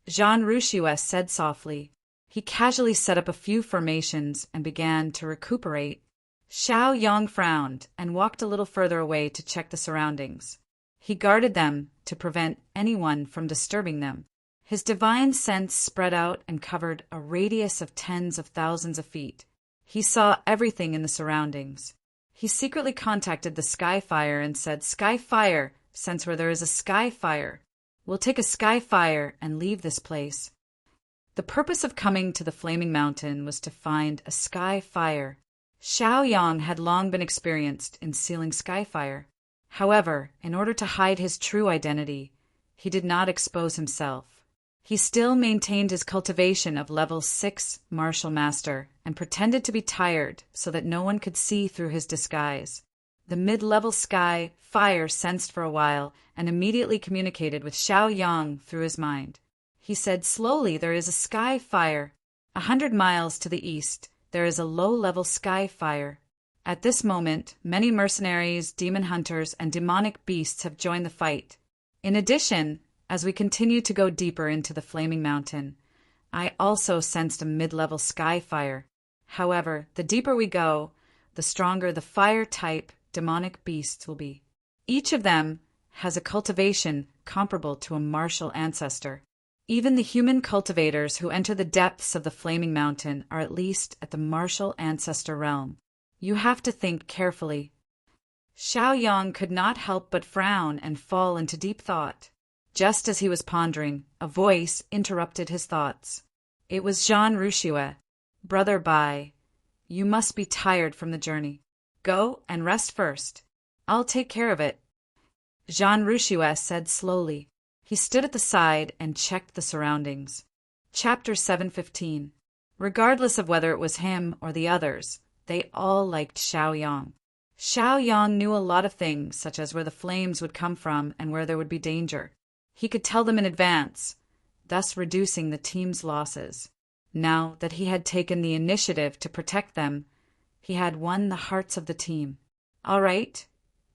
Zhan Rushue said softly. He casually set up a few formations and began to recuperate. Xiaoyang frowned and walked a little further away to check the surroundings. He guarded them to prevent anyone from disturbing them. His divine sense spread out and covered a radius of tens of thousands of feet. He saw everything in the surroundings. He secretly contacted the Sky Fire and said, "Sky Fire, sense where there is a Sky Fire." We'll take a sky fire and leave this place. The purpose of coming to the Flaming Mountain was to find a sky fire. Xiao Yang had long been experienced in sealing sky fire. However, in order to hide his true identity, he did not expose himself. He still maintained his cultivation of level 6 martial master and pretended to be tired so that no one could see through his disguise. The mid-level sky fire sensed for a while and immediately communicated with Xiao Yang through his mind. He said slowly, "There is a sky fire. 100 miles to the east, there is a low-level sky fire." At this moment, many mercenaries, demon hunters, and demonic beasts have joined the fight. In addition, as we continue to go deeper into the Flaming Mountain, I also sensed a mid-level sky fire. However, the deeper we go, the stronger the fire-type demonic beasts will be. Each of them has a cultivation comparable to a martial ancestor. Even the human cultivators who enter the depths of the Flaming Mountain are at least at the martial ancestor realm. You have to think carefully. Xiao Yang could not help but frown and fall into deep thought. Just as he was pondering, a voice interrupted his thoughts. It was Jean Rushue. "Brother Bai, you must be tired from the journey. Go and rest first. I'll take care of it," Jean Rushue said slowly. He stood at the side and checked the surroundings. Chapter 7:15. Regardless of whether it was him or the others, they all liked Xiao Yang. Xiao Yang knew a lot of things, such as where the flames would come from and where there would be danger. He could tell them in advance, thus reducing the team's losses. Now that he had taken the initiative to protect them, he had won the hearts of the team. "All right,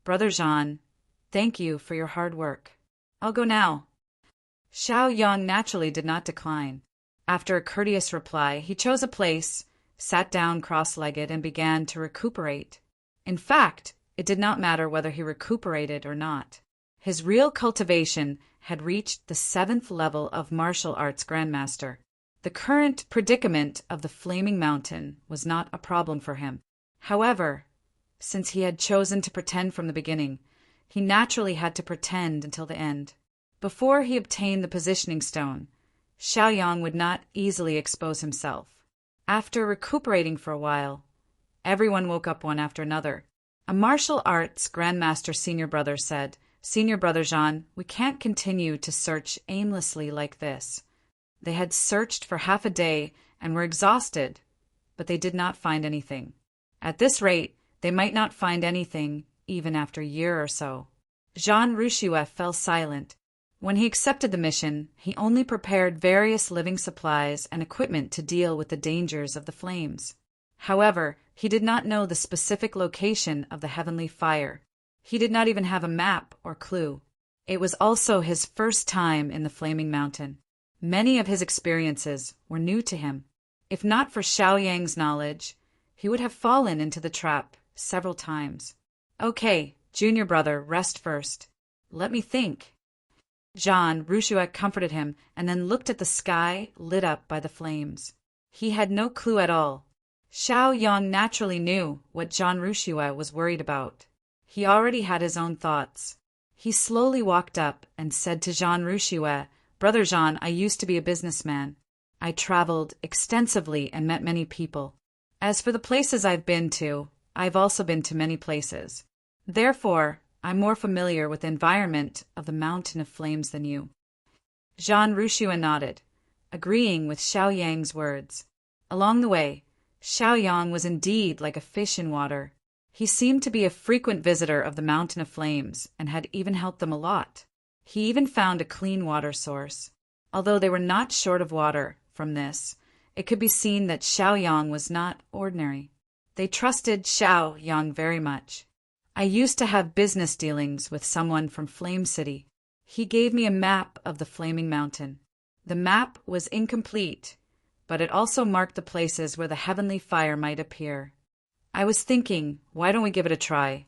Brother Jean, thank you for your hard work. I'll go now." Xiao Yang naturally did not decline. After a courteous reply, he chose a place, sat down cross-legged, and began to recuperate. In fact, it did not matter whether he recuperated or not. His real cultivation had reached the 7th level of martial arts grandmaster. The current predicament of the Flaming Mountain was not a problem for him. However, since he had chosen to pretend from the beginning, he naturally had to pretend until the end. Before he obtained the positioning stone, Xiao Yang would not easily expose himself. After recuperating for a while, everyone woke up one after another. A martial arts grandmaster senior brother said, "Senior brother Jean, we can't continue to search aimlessly like this." They had searched for half a day and were exhausted, but they did not find anything. At this rate, they might not find anything even after a year or so. Jean Rushue fell silent. When he accepted the mission, he only prepared various living supplies and equipment to deal with the dangers of the flames. However, he did not know the specific location of the heavenly fire. He did not even have a map or clue. It was also his first time in the Flaming Mountain. Many of his experiences were new to him. If not for Xiao Yang's knowledge, he would have fallen into the trap several times. "Okay, junior brother, rest first. Let me think." Jean Rushue comforted him and then looked at the sky lit up by the flames. He had no clue at all. Xiao Yang naturally knew what Jean Rushue was worried about. He already had his own thoughts. He slowly walked up and said to Jean Rushue, "Brother Jean, I used to be a businessman. I traveled extensively and met many people. As for the places I've been to, I've also been to many places. Therefore, I'm more familiar with the environment of the Mountain of Flames than you." Jean Rushue nodded, agreeing with Xiao Yang's words. Along the way, Xiao Yang was indeed like a fish in water. He seemed to be a frequent visitor of the Mountain of Flames and had even helped them a lot. He even found a clean water source. Although they were not short of water, from this, it could be seen that Xiao Yang was not ordinary. They trusted Xiao Yang very much. "I used to have business dealings with someone from Flame City. He gave me a map of the Flaming Mountain. The map was incomplete, but it also marked the places where the heavenly fire might appear. I was thinking, why don't we give it a try?"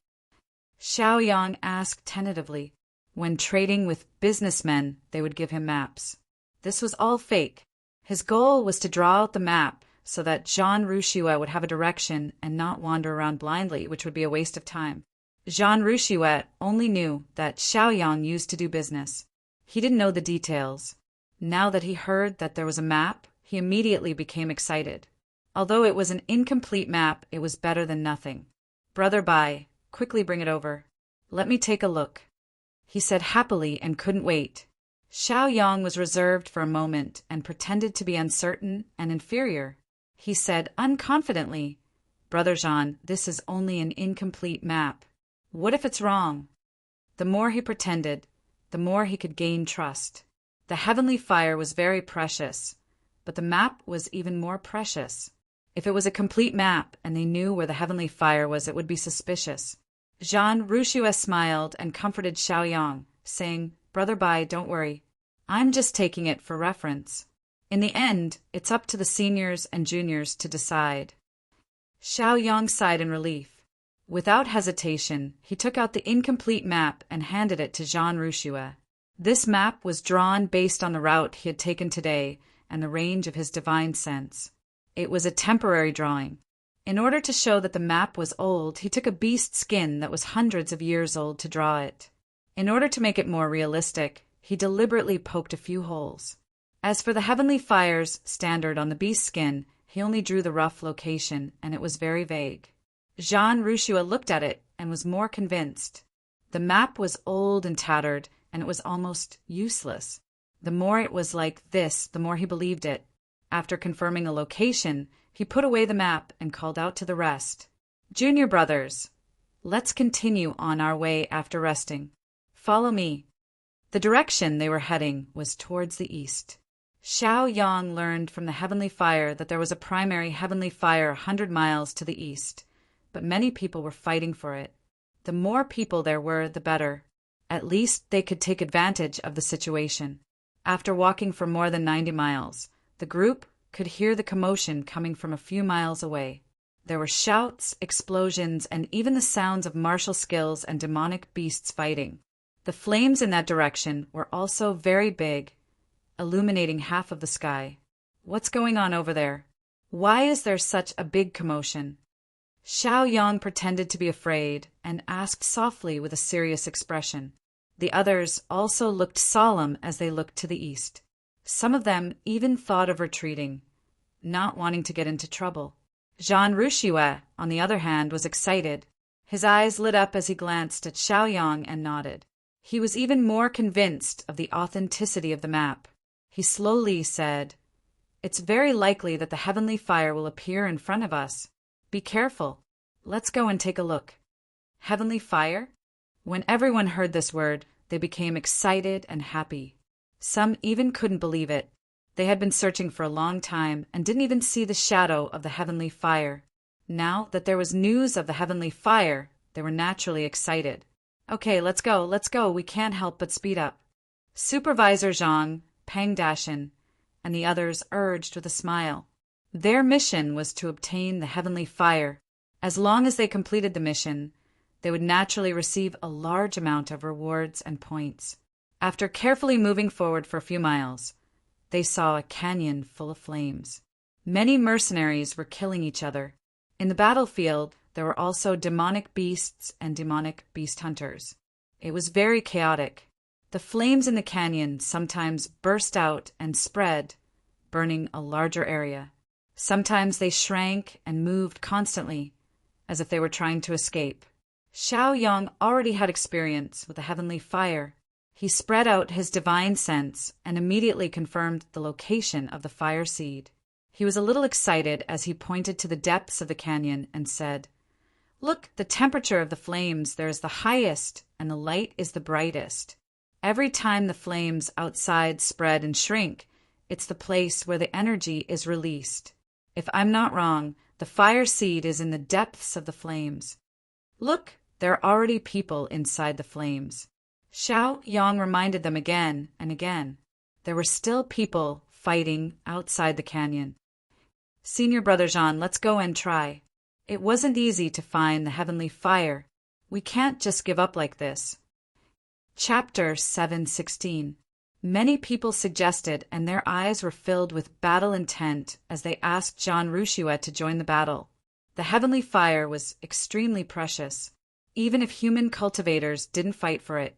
Xiao Yang asked tentatively. When trading with businessmen, they would give him maps. This was all fake. His goal was to draw out the map so that Jean Rushue would have a direction and not wander around blindly, which would be a waste of time. Jean Rushue only knew that Xiao Yang used to do business. He didn't know the details. Now that he heard that there was a map, he immediately became excited. Although it was an incomplete map, it was better than nothing. "Brother Bai, quickly bring it over. Let me take a look," he said happily and couldn't wait. Xiao Yang was reserved for a moment and pretended to be uncertain and inferior. He said unconfidently, "Brother Jean, this is only an incomplete map. What if it's wrong?" The more he pretended, the more he could gain trust. The heavenly fire was very precious, but the map was even more precious. If it was a complete map and they knew where the heavenly fire was, it would be suspicious. Jean Rushua smiled and comforted Xiao Yang, saying, "Brother Bai, don't worry. I'm just taking it for reference. In the end, it's up to the seniors and juniors to decide." Xiao Yang sighed in relief. Without hesitation, he took out the incomplete map and handed it to Jean Rushua. This map was drawn based on the route he had taken today and the range of his divine sense. It was a temporary drawing. In order to show that the map was old, he took a beast skin that was hundreds of years old to draw it. In order to make it more realistic, he deliberately poked a few holes. As for the heavenly fires standard on the beast skin, he only drew the rough location, and it was very vague. Jean Rushua looked at it and was more convinced. The map was old and tattered, and it was almost useless. The more it was like this, the more he believed it. After confirming a location, he put away the map and called out to the rest. "Junior brothers, let's continue on our way after resting. Follow me." The direction they were heading was towards the east. Xiao Yang learned from the heavenly fire that there was a primary heavenly fire 100 miles to the east, but many people were fighting for it. The more people there were, the better. At least they could take advantage of the situation. After walking for more than 90 miles, the group could hear the commotion coming from a few miles away. There were shouts, explosions, and even the sounds of martial skills and demonic beasts fighting. The flames in that direction were also very big, illuminating half of the sky. "What's going on over there? Why is there such a big commotion?" Xiao Yang pretended to be afraid and asked softly with a serious expression. The others also looked solemn as they looked to the east. Some of them even thought of retreating, not wanting to get into trouble. Jean Rushua, on the other hand, was excited. His eyes lit up as he glanced at Xiao Yang and nodded. He was even more convinced of the authenticity of the map. He slowly said, "It's very likely that the heavenly fire will appear in front of us. Be careful. Let's go and take a look." Heavenly fire? When everyone heard this word, they became excited and happy. Some even couldn't believe it. They had been searching for a long time and didn't even see the shadow of the heavenly fire. Now that there was news of the heavenly fire, they were naturally excited. "Okay, let's go, we can't help but speed up." Supervisor Zhang, Pang Dashin, and the others urged with a smile. Their mission was to obtain the heavenly fire. As long as they completed the mission, they would naturally receive a large amount of rewards and points. After carefully moving forward for a few miles, they saw a canyon full of flames. Many mercenaries were killing each other. In the battlefield, there were also demonic beasts and demonic beast hunters. It was very chaotic. The flames in the canyon sometimes burst out and spread, burning a larger area. Sometimes they shrank and moved constantly, as if they were trying to escape. Xiao Yang already had experience with the heavenly fire. He spread out his divine sense and immediately confirmed the location of the fire seed. He was a little excited as he pointed to the depths of the canyon and said, "Look, the temperature of the flames there is the highest and the light is the brightest. Every time the flames outside spread and shrink, it's the place where the energy is released. If I'm not wrong, the fire seed is in the depths of the flames. Look, there are already people inside the flames." Xiao Yang reminded them again and again. There were still people fighting outside the canyon. "Senior Brother Jean, let's go and try. It wasn't easy to find the heavenly fire. We can't just give up like this." Chapter 7:16. Many people suggested, and their eyes were filled with battle intent as they asked Jean Rushua to join the battle. The heavenly fire was extremely precious. Even if human cultivators didn't fight for it,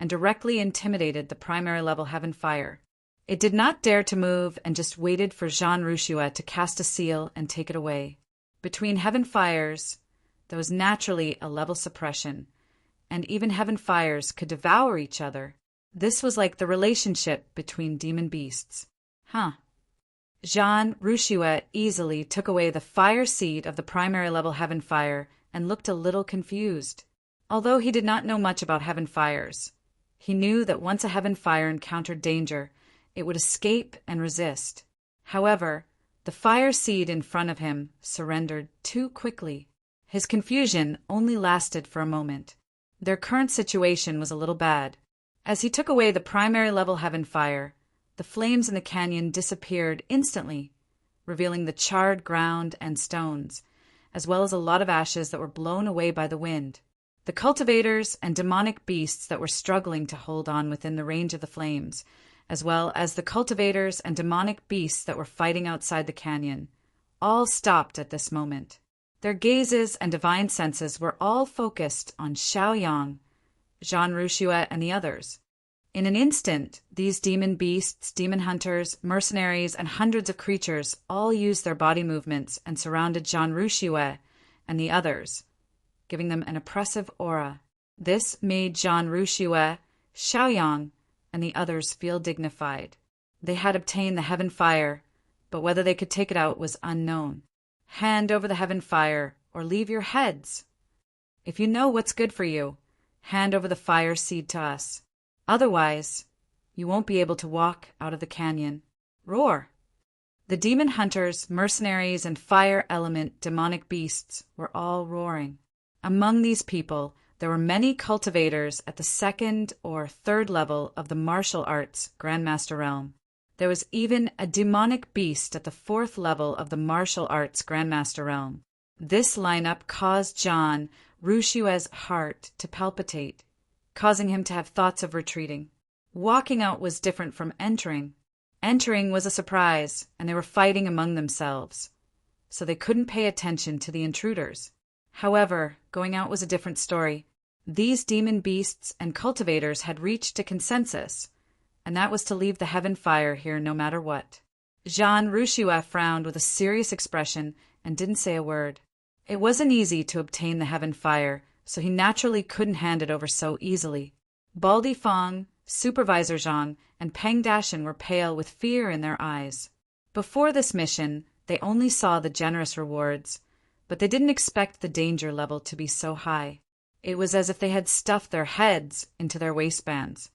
and directly intimidated the primary level heaven fire. It did not dare to move and just waited for Jean Rouchouet to cast a seal and take it away. Between heaven fires, there was naturally a level suppression, and even heaven fires could devour each other. This was like the relationship between demon beasts. Jean Rouchouet easily took away the fire seed of the primary level heaven fire and looked a little confused. Although he did not know much about heaven fires, he knew that once a heaven fire encountered danger, it would escape and resist. However, the fire seed in front of him surrendered too quickly. His confusion only lasted for a moment. Their current situation was a little bad. As he took away the primary level heaven fire, the flames in the canyon disappeared instantly, revealing the charred ground and stones, as well as a lot of ashes that were blown away by the wind. The cultivators and demonic beasts that were struggling to hold on within the range of the flames, as well as the cultivators and demonic beasts that were fighting outside the canyon, all stopped at this moment. Their gazes and divine senses were all focused on Xiaoyang, Jean Rouchouet, and the others. In an instant, these demon beasts, demon hunters, mercenaries, and hundreds of creatures all used their body movements and surrounded Jean Rouchouet and the others, giving them an oppressive aura. This made Jean Rouchouet, Xiaoyang, and the others feel dignified. They had obtained the heaven fire, but whether they could take it out was unknown. Hand over the heaven fire, or leave your heads. If you know what's good for you, hand over the fire seed to us. Otherwise, you won't be able to walk out of the canyon. Roar! The demon hunters, mercenaries, and fire element demonic beasts were all roaring. Among these people, there were many cultivators at the 2nd or 3rd level of the martial arts Grandmaster realm. There was even a demonic beast at the 4th level of the martial arts Grandmaster realm. This lineup caused Jean Rouchouet's heart to palpitate, causing him to have thoughts of retreating. Walking out was different from entering. Entering was a surprise, and they were fighting among themselves, so they couldn't pay attention to the intruders. However, going out was a different story. These demon beasts and cultivators had reached a consensus, and that was to leave the heaven fire here no matter what. Jean Rouchouet frowned with a serious expression and didn't say a word. It wasn't easy to obtain the heaven fire, so he naturally couldn't hand it over so easily. Baldy Fong, Supervisor Zhang, and Peng Dashin were pale with fear in their eyes. Before this mission, they only saw the generous rewards, but they didn't expect the danger level to be so high. It was as if they had stuffed their heads into their waistbands.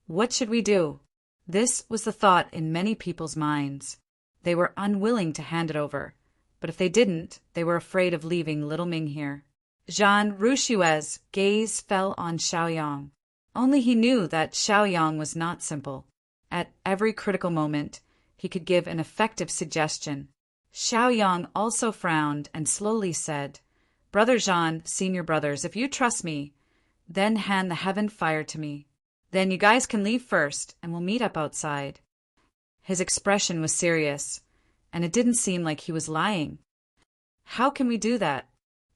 What should we do? This was the thought in many people's minds. They were unwilling to hand it over, but if they didn't, they were afraid of leaving little Ming here. Jean Rouchouet's gaze fell on Xiaoyang. Only he knew that Xiaoyang was not simple. At every critical moment, he could give an effective suggestion. Xiaoyang also frowned and slowly said, "Brother Jean, senior brothers, if you trust me, then hand the heaven fire to me. Then you guys can leave first, and we'll meet up outside." His expression was serious, and it didn't seem like he was lying. "How can we do that?"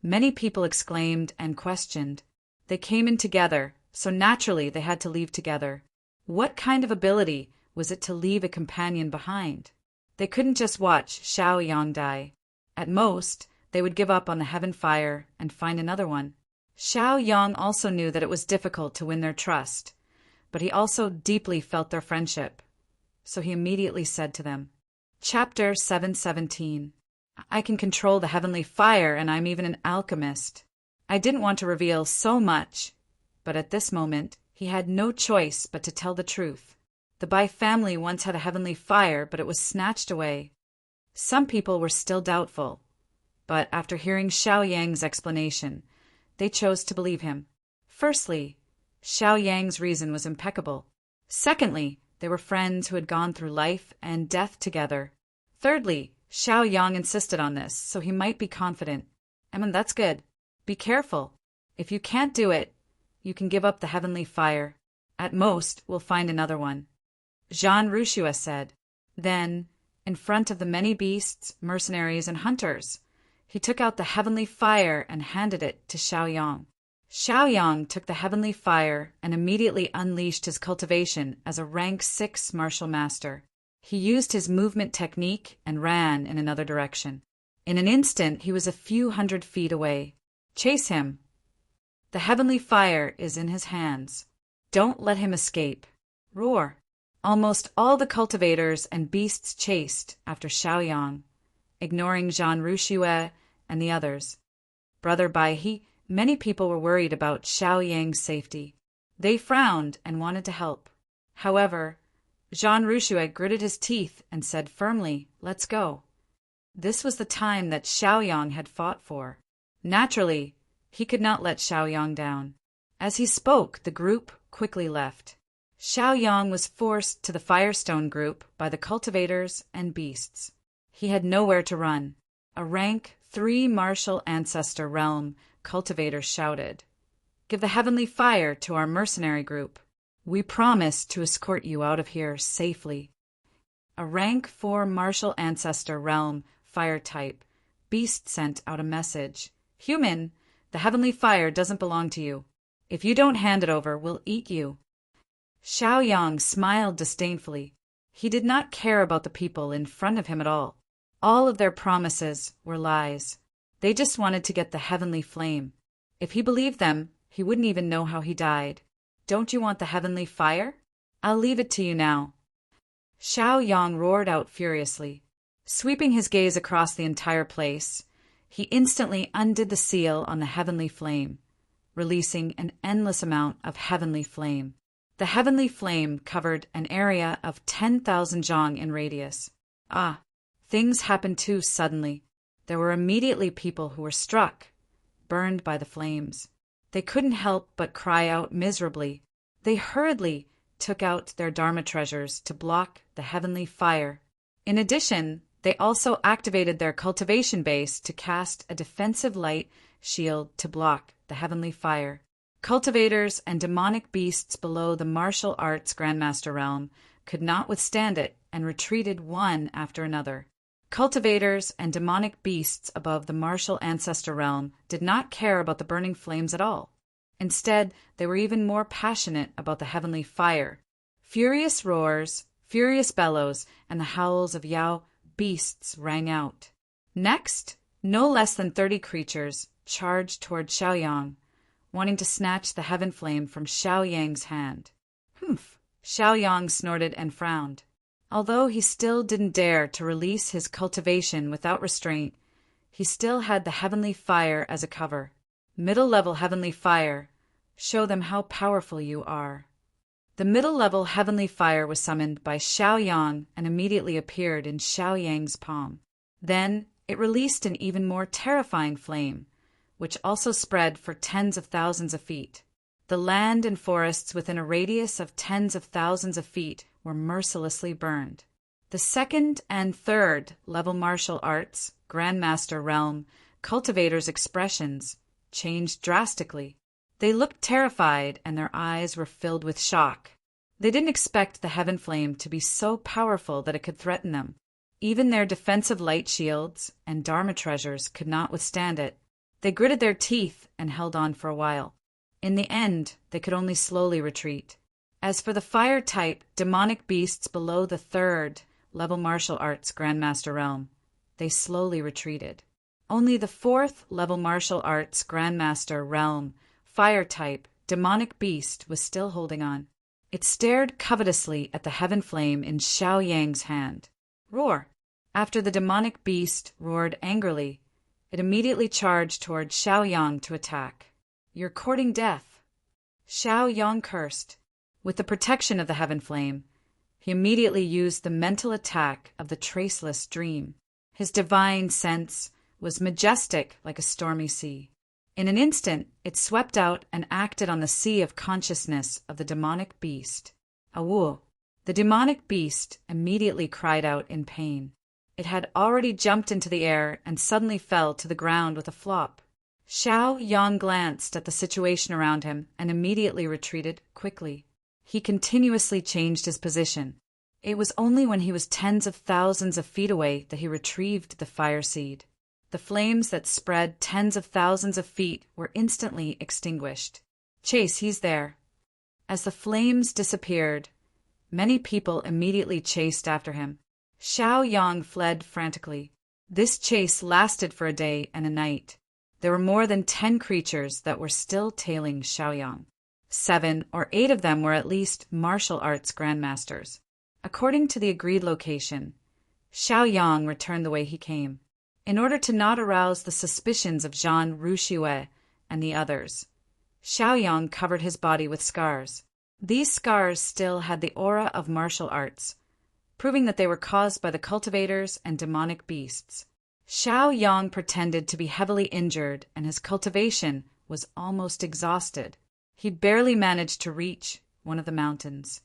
Many people exclaimed and questioned. They came in together, so naturally they had to leave together. What kind of ability was it to leave a companion behind? They couldn't just watch Xiaoyang die. At most, they would give up on the heaven fire and find another one. Xiaoyang also knew that it was difficult to win their trust, but he also deeply felt their friendship. So he immediately said to them, Chapter 717. I can control the heavenly fire, and I'm even an alchemist. I didn't want to reveal so much, but at this moment, he had no choice but to tell the truth. The Bai family once had a heavenly fire, but it was snatched away. Some people were still doubtful, but after hearing Xiaoyang's explanation, they chose to believe him. Firstly, Xiaoyang's reason was impeccable. Secondly, they were friends who had gone through life and death together. Thirdly, Xiaoyang insisted on this, so he might be confident. That's good. Be careful. If you can't do it, you can give up the heavenly fire. At most, we'll find another one. Jean Rouchouet said. Then, in front of the many beasts, mercenaries, and hunters, he took out the heavenly fire and handed it to Xiaoyang. Xiaoyang took the heavenly fire and immediately unleashed his cultivation as a rank 6 martial master. He used his movement technique and ran in another direction. In an instant, he was a few hundred feet away. Chase him. The heavenly fire is in his hands. Don't let him escape. Roar. Almost all the cultivators and beasts chased after Xiaoyang, ignoring Zhan Ruxue and the others. Brother Baihe, many people were worried about Xiaoyang's safety. They frowned and wanted to help. However, Zhan Ruxue gritted his teeth and said firmly, "Let's go." This was the time that Xiaoyang had fought for. Naturally, he could not let Xiaoyang down. As he spoke, the group quickly left. Xiaoyang was forced to the Firestone group by the cultivators and beasts. He had nowhere to run. A rank 3 martial ancestor realm cultivator shouted, "Give the heavenly fire to our mercenary group. We promise to escort you out of here safely." A rank 4 martial ancestor realm fire type beast sent out a message. "Human, the heavenly fire doesn't belong to you. If you don't hand it over, we'll eat you." Xiaoyang smiled disdainfully. He did not care about the people in front of him at all. All of their promises were lies. They just wanted to get the heavenly flame. If he believed them, he wouldn't even know how he died. "Don't you want the heavenly fire? I'll leave it to you now." Xiaoyang roared out furiously. Sweeping his gaze across the entire place, he instantly undid the seal on the heavenly flame, releasing an endless amount of heavenly flame. The heavenly flame covered an area of 10,000 zhang in radius. Things happened too suddenly. There were immediately people who were struck, burned by the flames. They couldn't help but cry out miserably. They hurriedly took out their Dharma treasures to block the heavenly fire. In addition, they also activated their cultivation base to cast a defensive light shield to block the heavenly fire. Cultivators and demonic beasts below the martial arts Grandmaster realm could not withstand it and retreated one after another. Cultivators and demonic beasts above the martial ancestor realm did not care about the burning flames at all. Instead, they were even more passionate about the heavenly fire. Furious roars, furious bellows, and the howls of Yao beasts rang out. Next, no less than 30 creatures charged toward Xiaoyang, wanting to snatch the heaven flame from Xiaoyang's hand. "Humph!" Xiaoyang snorted and frowned. Although he still didn't dare to release his cultivation without restraint, he still had the heavenly fire as a cover. Middle-level heavenly fire. Show them how powerful you are. The middle-level heavenly fire was summoned by Xiaoyang and immediately appeared in Xiaoyang's palm. Then it released an even more terrifying flame, which also spread for tens of thousands of feet. The land and forests within a radius of tens of thousands of feet were mercilessly burned. The second and third level martial arts, Grandmaster realm, cultivators' expressions changed drastically. They looked terrified and their eyes were filled with shock. They didn't expect the heaven flame to be so powerful that it could threaten them. Even their defensive light shields and Dharma treasures could not withstand it. They gritted their teeth and held on for a while. In the end, they could only slowly retreat. As for the fire-type demonic beasts below the third level martial arts Grandmaster realm, they slowly retreated. Only the fourth level martial arts Grandmaster realm fire-type demonic beast was still holding on. It stared covetously at the heaven flame in Xiaoyang's hand. Roar! After the demonic beast roared angrily, it immediately charged toward Xiaoyang to attack. "You're courting death." Xiaoyang cursed. With the protection of the heaven flame, he immediately used the mental attack of the traceless dream. His divine sense was majestic like a stormy sea. In an instant, it swept out and acted on the sea of consciousness of the demonic beast. Awu! The demonic beast immediately cried out in pain. It had already jumped into the air and suddenly fell to the ground with a flop. Xiaoyang glanced at the situation around him and immediately retreated quickly. He continuously changed his position. It was only when he was tens of thousands of feet away that he retrieved the fire seed. The flames that spread tens of thousands of feet were instantly extinguished. "Chase, he's there." As the flames disappeared, many people immediately chased after him. Xiaoyang fled frantically. This chase lasted for a day and a night. There were more than 10 creatures that were still tailing Xiaoyang. 7 or 8 of them were at least martial arts grandmasters. According to the agreed location, Xiaoyang returned the way he came. In order to not arouse the suspicions of Zhan Ruxue and the others, Xiaoyang covered his body with scars. These scars still had the aura of martial arts, proving that they were caused by the cultivators and demonic beasts. Xiaoyang pretended to be heavily injured, and his cultivation was almost exhausted. He barely managed to reach one of the mountains.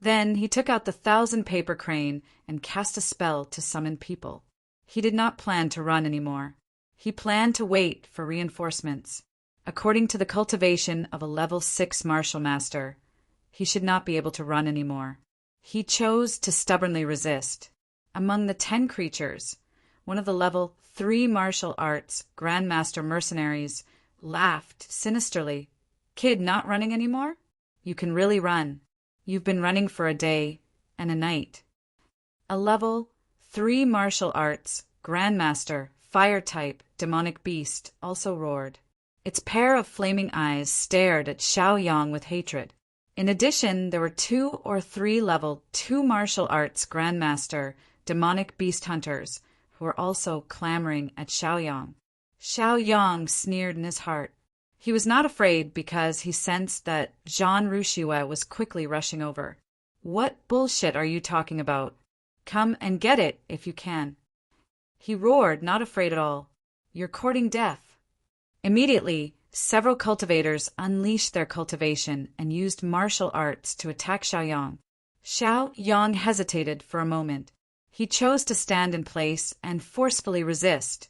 Then he took out the 1,000-paper crane and cast a spell to summon people. He did not plan to run anymore. He planned to wait for reinforcements. According to the cultivation of a level 6 martial master, he should not be able to run anymore. He chose to stubbornly resist. Among the 10 creatures, one of the level 3 martial arts grandmaster mercenaries laughed sinisterly. "Kid, not running anymore? You can really run. You've been running for a day and a night." A level 3 martial arts grandmaster fire-type demonic beast also roared. Its pair of flaming eyes stared at Xiaoyang with hatred. In addition, there were 2 or 3 level 2 martial arts grandmaster demonic beast hunters who were also clamoring at Xiaoyang. Xiaoyang sneered in his heart. He was not afraid because he sensed that Zhan Ruxue was quickly rushing over. "What bullshit are you talking about? Come and get it if you can." He roared, not afraid at all. "You're courting death." Immediately, several cultivators unleashed their cultivation and used martial arts to attack Xiaoyang. Xiaoyang hesitated for a moment. He chose to stand in place and forcefully resist,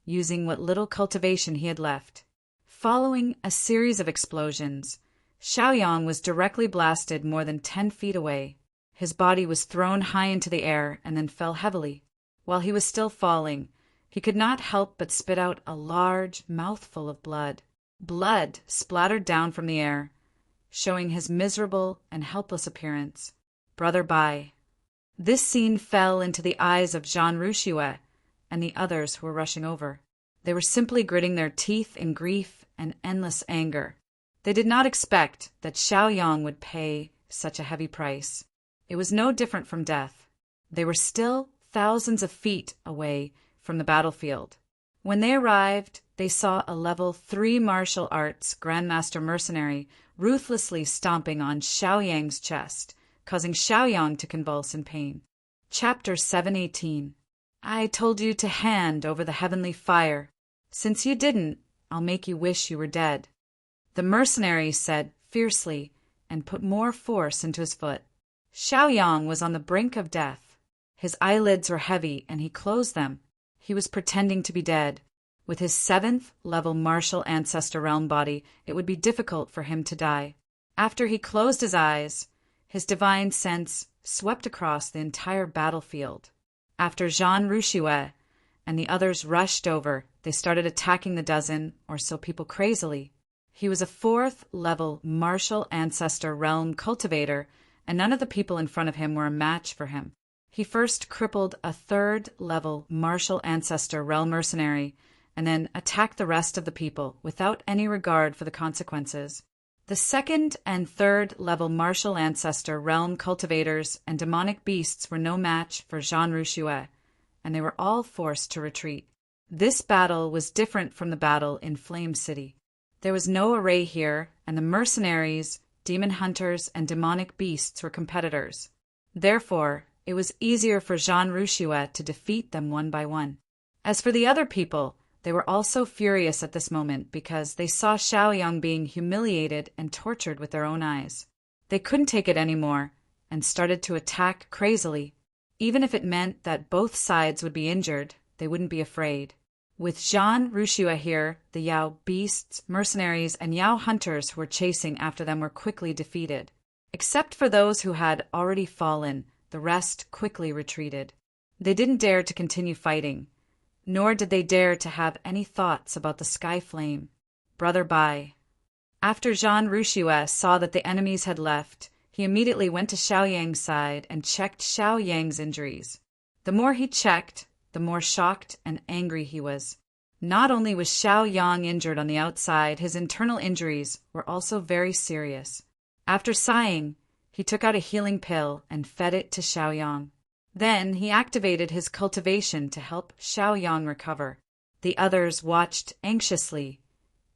using what little cultivation he had left. Following a series of explosions, Xiaoyang was directly blasted more than 10 feet away. His body was thrown high into the air and then fell heavily. While he was still falling, he could not help but spit out a large mouthful of blood. Blood splattered down from the air, showing his miserable and helpless appearance. "Brother, bye." This scene fell into the eyes of Zhan Ruxue and the others who were rushing over. They were simply gritting their teeth in grief and endless anger. They did not expect that Xiaoyang would pay such a heavy price. It was no different from death. They were still thousands of feet away from the battlefield. When they arrived, they saw a level 3 martial arts grandmaster mercenary ruthlessly stomping on Xiaoyang's chest, causing Xiaoyang to convulse in pain. Chapter 718. "I told you to hand over the heavenly fire. Since you didn't, I'll make you wish you were dead," the mercenary said fiercely and put more force into his foot. Xiaoyang was on the brink of death. His eyelids were heavy and he closed them. He was pretending to be dead. With his 7th level martial ancestor realm body, it would be difficult for him to die. After he closed his eyes, his divine sense swept across the entire battlefield. After Zhan Ruxue and the others rushed over, they started attacking the dozen or so people crazily. He was a 4th level martial ancestor realm cultivator, and none of the people in front of him were a match for him. He first crippled a 3rd level martial ancestor realm mercenary, and then attacked the rest of the people without any regard for the consequences. The 2nd and 3rd level martial ancestor realm cultivators and demonic beasts were no match for Zhan Ruxue, and they were all forced to retreat. This battle was different from the battle in Flame City. There was no array here, and the mercenaries, demon hunters, and demonic beasts were competitors. Therefore, it was easier for Zhan Ruxue to defeat them one by one. As for the other people, they were also furious at this moment because they saw Xiaoyang being humiliated and tortured with their own eyes. They couldn't take it anymore and started to attack crazily. Even if it meant that both sides would be injured, they wouldn't be afraid. With Zhan Ruxue here, the Yao beasts, mercenaries, and Yao hunters who were chasing after them were quickly defeated. Except for those who had already fallen, the rest quickly retreated. They didn't dare to continue fighting. nor did they dare to have any thoughts about the sky flame. Brother Bai. After Jean Rushue saw that the enemies had left, he immediately went to Xiao Yang's side and checked Xiao Yang's injuries. The more he checked, the more shocked and angry he was. Not only was Xiao Yang injured on the outside, his internal injuries were also very serious. After sighing, he took out a healing pill and fed it to Xiao Yang. Then he activated his cultivation to help Xiao Yang recover. The others watched anxiously,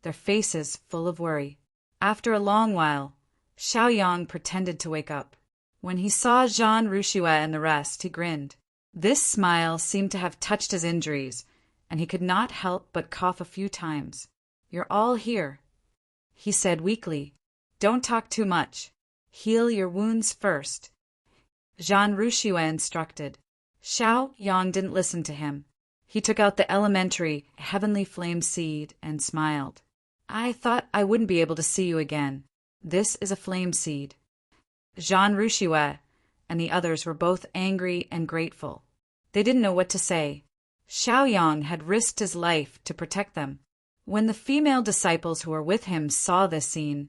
their faces full of worry. After a long while, Xiao Yang pretended to wake up. When he saw Jean Rushue and the rest, he grinned. This smile seemed to have touched his injuries, and he could not help but cough a few times. "You're all here," he said weakly. "Don't talk too much. Heal your wounds first," Jean Rushue instructed. Xiao Yang didn't listen to him. He took out the elementary heavenly flame seed and smiled. "I thought I wouldn't be able to see you again. This is a flame seed." Jean Rushue and the others were both angry and grateful. They didn't know what to say. Xiao Yang had risked his life to protect them. When the female disciples who were with him saw this scene,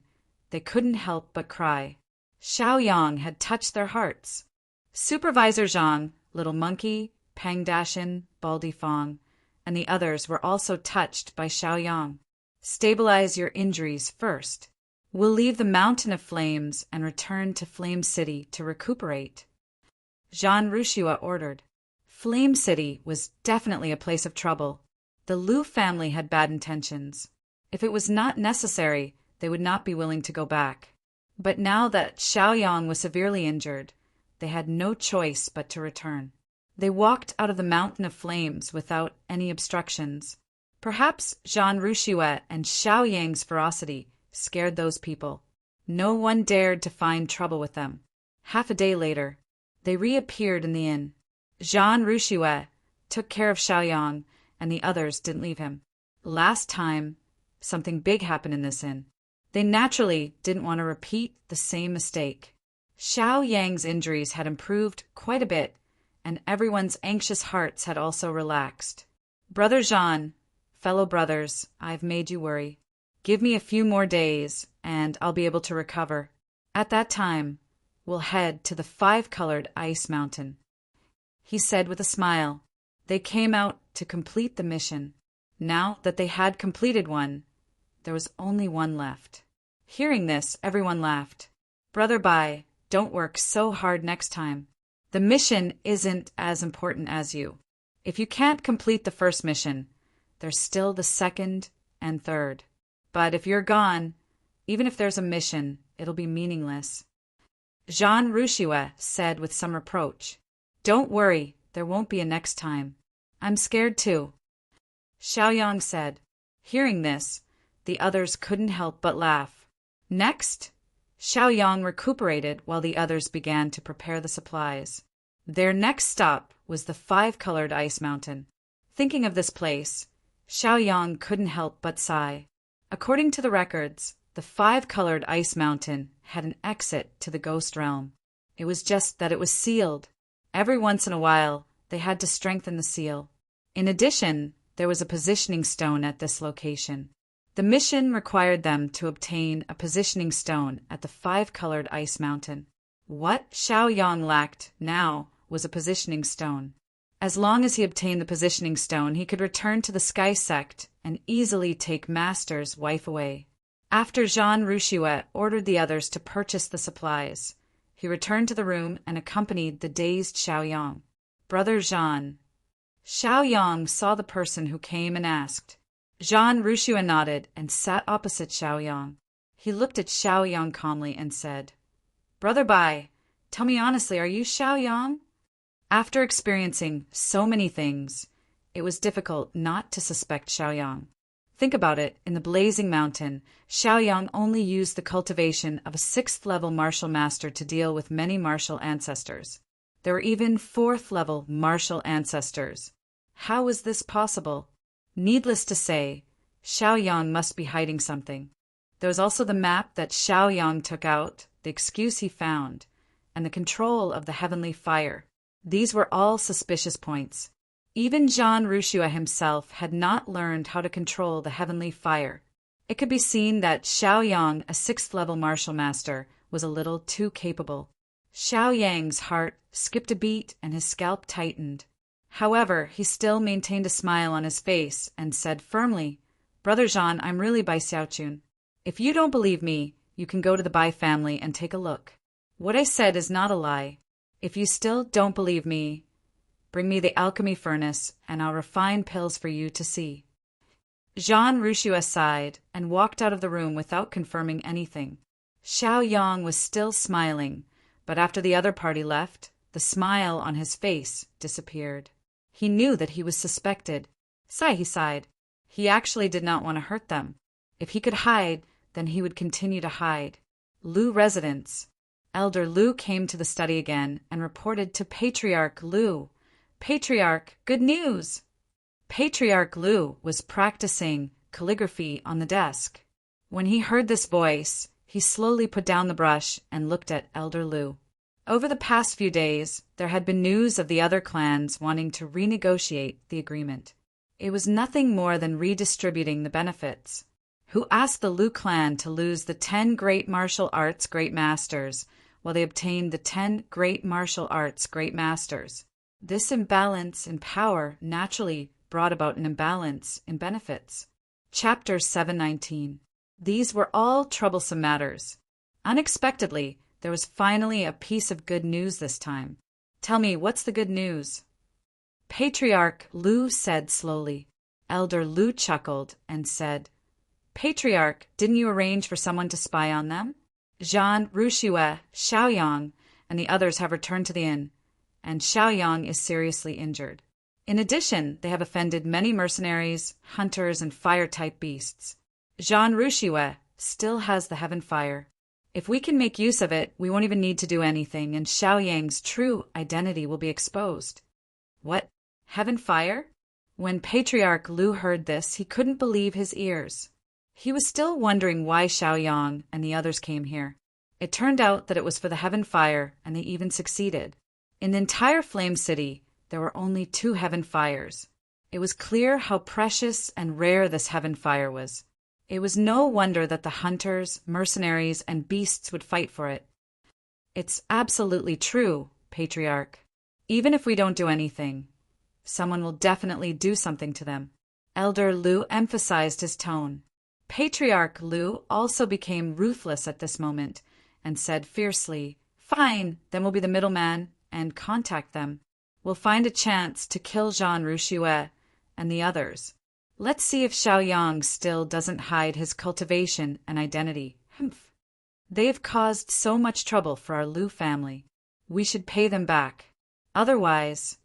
they couldn't help but cry. Xiao Yang had touched their hearts. Supervisor Zhang, Little Monkey, Peng Dashin, Baldy Fong, and the others were also touched by Xiao Yang. "Stabilize your injuries first. We'll leave the Mountain of Flames and return to Flame City to recuperate," Jean Rushue ordered. Flame City was definitely a place of trouble. The Liu family had bad intentions. If it was not necessary, they would not be willing to go back. But now that Xiao Yang was severely injured, they had no choice but to return. They walked out of the Mountain of Flames without any obstructions. Perhaps Jean Rushue and Xiao Yang's ferocity scared those people. No one dared to find trouble with them. Half a day later, they reappeared in the inn. Jean Rushue took care of Xiao Yang, and the others didn't leave him. Last time, something big happened in this inn. They naturally didn't want to repeat the same mistake. Xiao Yang's injuries had improved quite a bit, and everyone's anxious hearts had also relaxed. "Brother Jean, fellow brothers, I've made you worry. Give me a few more days, and I'll be able to recover. At that time, we'll head to the 5-colored ice mountain," he said with a smile. They came out to complete the mission. Now that they had completed one, there was only one left. Hearing this, everyone laughed. "Brother Bai, don't work so hard next time. The mission isn't as important as you. If you can't complete the first mission, there's still the second and third. But if you're gone, even if there's a mission, it'll be meaningless," Jean Rushue said with some reproach. "Don't worry, there won't be a next time. I'm scared too," Xiao Yang said. Hearing this, the others couldn't help but laugh. Next, Xiao Yang recuperated while the others began to prepare the supplies. Their next stop was the 5-colored ice mountain. Thinking of this place, Xiao Yang couldn't help but sigh. According to the records, the 5-colored ice mountain had an exit to the ghost realm. It was just that it was sealed. Every once in a while, they had to strengthen the seal. In addition, there was a positioning stone at this location. The mission required them to obtain a positioning stone at the 5-colored ice mountain. What Xiao Yang lacked now was a positioning stone. As long as he obtained the positioning stone, he could return to the Sky Sect and easily take Master's wife away. After Jean Rushue ordered the others to purchase the supplies, he returned to the room and accompanied the dazed Xiao Yang. "Brother Jean." Xiao Yang saw the person who came and asked. Jean Rushue nodded and sat opposite Xiao Yang. He looked at Xiao Yang calmly and said, "Brother Bai, tell me honestly, are you Xiao Yang?" After experiencing so many things, it was difficult not to suspect Xiao Yang. Think about it, in the Blazing Mountain, Xiao Yang only used the cultivation of a 6th-level martial master to deal with many martial ancestors. There were even 4th-level martial ancestors. How was this possible? Needless to say, Xiao Yang must be hiding something. There was also the map that Xiao Yang took out, the excuse he found, and the control of the heavenly fire. These were all suspicious points. Even Jean Rushua himself had not learned how to control the heavenly fire. It could be seen that Xiaoyang, a 6th-level martial master, was a little too capable. Xiaoyang's heart skipped a beat and his scalp tightened. However, he still maintained a smile on his face and said firmly, "Brother Jean, I'm really Bai Xiaochun. If you don't believe me, you can go to the Bai family and take a look. What I said is not a lie. If you still don't believe me, bring me the alchemy furnace and I'll refine pills for you to see." Jean Rushua sighed and walked out of the room without confirming anything. Xiaoyang was still smiling, but after the other party left, the smile on his face disappeared. He knew that he was suspected. He sighed. He actually did not want to hurt them. If he could hide, then he would continue to hide. Lu residence. Elder Lu came to the study again and reported to Patriarch Lu. "Patriarch, good news!" Patriarch Lu was practicing calligraphy on the desk. When he heard this voice, he slowly put down the brush and looked at Elder Lu. Over the past few days, there had been news of the other clans wanting to renegotiate the agreement. It was nothing more than redistributing the benefits. Who asked the Lu clan to lose the 10 great martial arts great masters, while they obtained the 10 great martial arts great masters. This imbalance in power naturally brought about an imbalance in benefits. Chapter 719. These were all troublesome matters. Unexpectedly, there was finally a piece of good news this time. "Tell me, what's the good news?" Patriarch Lu said slowly. Elder Lu chuckled and said, "Patriarch, didn't you arrange for someone to spy on them? Jean Rushua, Xiaoyang, and the others have returned to the inn, and Xiaoyang is seriously injured. In addition, they have offended many mercenaries, hunters, and fire-type beasts. Jean Rushua still has the heaven fire. If we can make use of it, we won't even need to do anything, and Xiaoyang's true identity will be exposed." "What? Heaven fire?" When Patriarch Lu heard this, he couldn't believe his ears. He was still wondering why Xiaoyang and the others came here. It turned out that it was for the heaven fire, and they even succeeded. In the entire Flame City, there were only 2 heaven fires. It was clear how precious and rare this heaven fire was. It was no wonder that the hunters, mercenaries, and beasts would fight for it. "It's absolutely true, Patriarch. Even if we don't do anything, someone will definitely do something to them." Elder Lu emphasized his tone. Patriarch Lu also became ruthless at this moment and said fiercely, "Fine, then we'll be the middleman and contact them. We'll find a chance to kill Jean Rushua and the others. Let's see if Xiaoyang still doesn't hide his cultivation and identity. They've caused so much trouble for our Lu family. We should pay them back. Otherwise,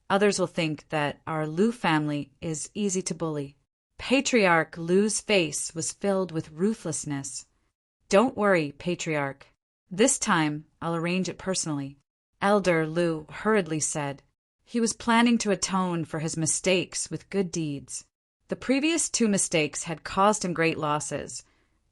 others will think that our Lu family is easy to bully." Patriarch Lu's face was filled with ruthlessness. "Don't worry, Patriarch. This time, I'll arrange it personally," Elder Lu hurriedly said. He was planning to atone for his mistakes with good deeds. The previous 2 mistakes had caused him great losses,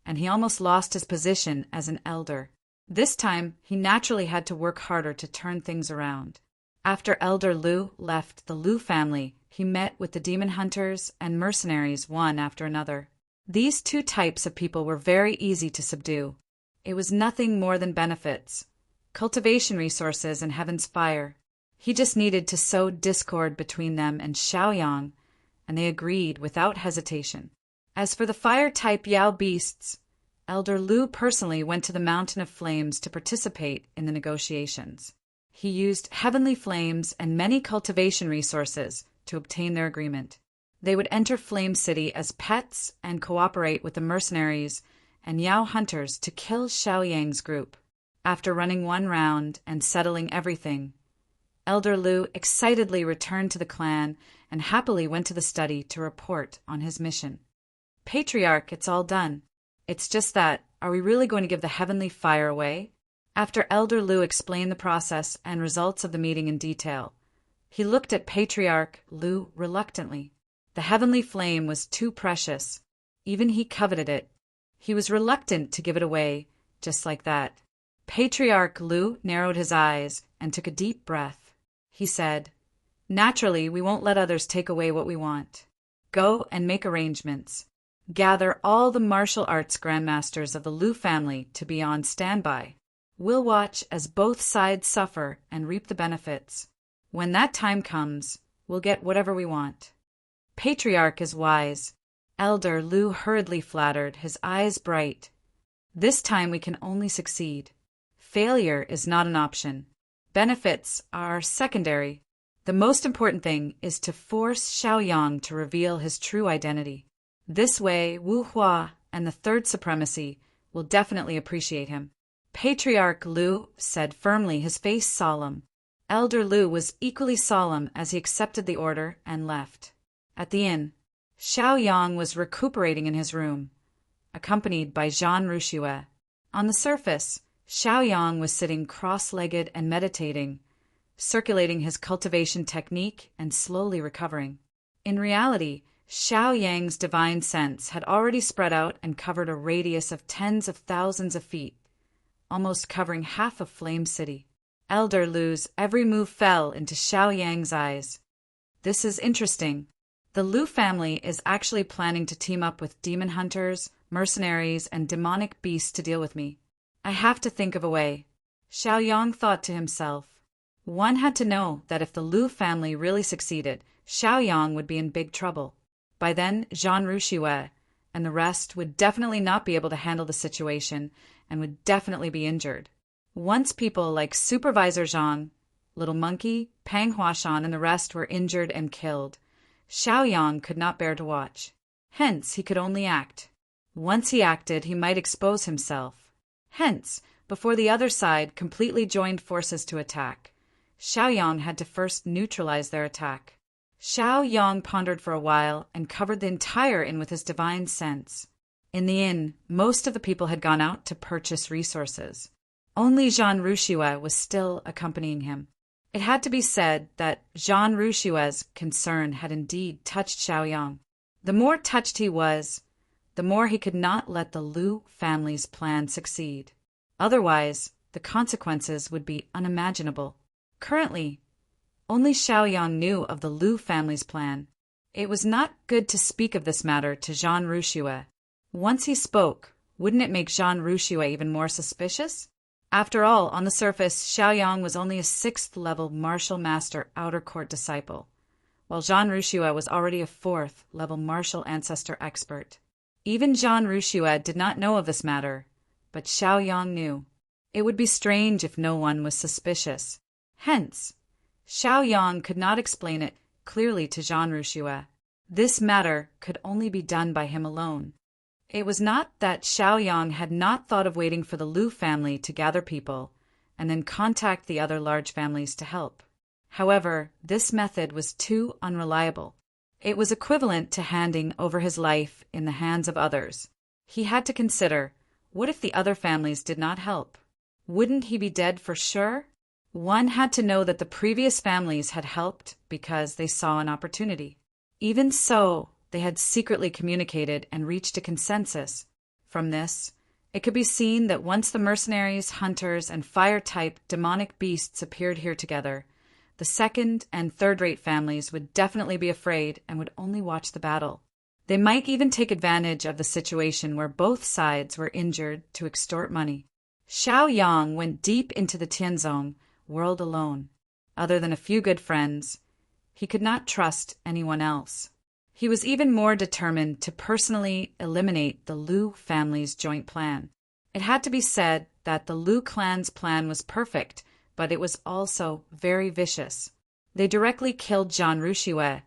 and he almost lost his position as an elder. This time, he naturally had to work harder to turn things around. After Elder Lu left the Lu family, he met with the demon hunters and mercenaries one after another. These 2 types of people were very easy to subdue. It was nothing more than benefits, cultivation resources, and heaven's fire. He just needed to sow discord between them and Xiaoyang, and they agreed without hesitation. As for the fire-type Yao beasts, Elder Lu personally went to the Mountain of Flames to participate in the negotiations. He used heavenly flames and many cultivation resources to obtain their agreement. They would enter Flame City as pets and cooperate with the mercenaries and Yao hunters to kill Xiaoyang's group. After running 1 round and settling everything, Elder Lu excitedly returned to the clan and happily went to the study to report on his mission. "Patriarch, it's all done. It's just that, are we really going to give the heavenly fire away?" After Elder Lu explained the process and results of the meeting in detail, he looked at Patriarch Lu reluctantly. The heavenly flame was too precious. Even he coveted it. He was reluctant to give it away, just like that. Patriarch Lu narrowed his eyes and took a deep breath. He said, Naturally, we won't let others take away what we want. Go and make arrangements. Gather all the martial arts grandmasters of the Liu family to be on standby. We'll watch as both sides suffer and reap the benefits. When that time comes, we'll get whatever we want. Patriarch is wise. Elder Liu hurriedly flattered, his eyes bright. This time we can only succeed. Failure is not an option. Benefits are secondary. The most important thing is to force Xiaoyang to reveal his true identity. This way, Wu Hua and the Third Supremacy will definitely appreciate him. Patriarch Liu said firmly, his face solemn. Elder Liu was equally solemn as he accepted the order and left. At the inn, Xiaoyang was recuperating in his room, accompanied by Jean Rushue. On the surface, Xiaoyang was sitting cross-legged and meditating, circulating his cultivation technique and slowly recovering. In reality, Xiaoyang's divine sense had already spread out and covered a radius of tens of thousands of feet, almost covering half of Flame City. Elder Liu's every move fell into Xiaoyang's eyes. This is interesting. The Liu family is actually planning to team up with demon hunters, mercenaries, and demonic beasts to deal with me. I have to think of a way. Xiaoyang thought to himself. One had to know that if the Liu family really succeeded, Xiaoyang would be in big trouble. By then, Jean Rushue and the rest would definitely not be able to handle the situation and would definitely be injured. Once people like Supervisor Zhang, Little Monkey, Pang Huashan, and the rest were injured and killed, Xiaoyang could not bear to watch. Hence, he could only act. Once he acted, he might expose himself. Hence, before the other side completely joined forces to attack, Xiaoyang had to first neutralize their attack. Xiaoyang pondered for a while and covered the entire inn with his divine sense. In the inn, most of the people had gone out to purchase resources. Only Jean Rushue was still accompanying him. It had to be said that Jean Rushue's concern had indeed touched Xiaoyang. The more touched he was, the more he could not let the Liu family's plan succeed. Otherwise, the consequences would be unimaginable. Currently, only Xiaoyang knew of the Liu family's plan. It was not good to speak of this matter to Jean Rushue. Once he spoke, wouldn't it make Jean Rushue even more suspicious? After all, on the surface, Xiaoyang was only a 6th-level martial master outer court disciple, while Jean Rushue was already a 4th-level martial ancestor expert. Even Jean Rushue did not know of this matter, but Xiaoyang knew. It would be strange if no one was suspicious. Hence, Xiaoyang could not explain it clearly to Jean Rushue. This matter could only be done by him alone. It was not that Xiaoyang had not thought of waiting for the Liu family to gather people and then contact the other large families to help. However, this method was too unreliable. It was equivalent to handing over his life in the hands of others. He had to consider, what if the other families did not help? Wouldn't he be dead for sure? One had to know that the previous families had helped because they saw an opportunity. Even so, they had secretly communicated and reached a consensus. From this, it could be seen that once the mercenaries, hunters, and fire-type demonic beasts appeared here together, the second and third-rate families would definitely be afraid and would only watch the battle. They might even take advantage of the situation where both sides were injured to extort money. Xiaoyang went deep into the Tianzong world alone. Other than a few good friends, he could not trust anyone else. He was even more determined to personally eliminate the Liu family's joint plan. It had to be said that the Liu clan's plan was perfect, but it was also very vicious. They directly killed Jean Rushue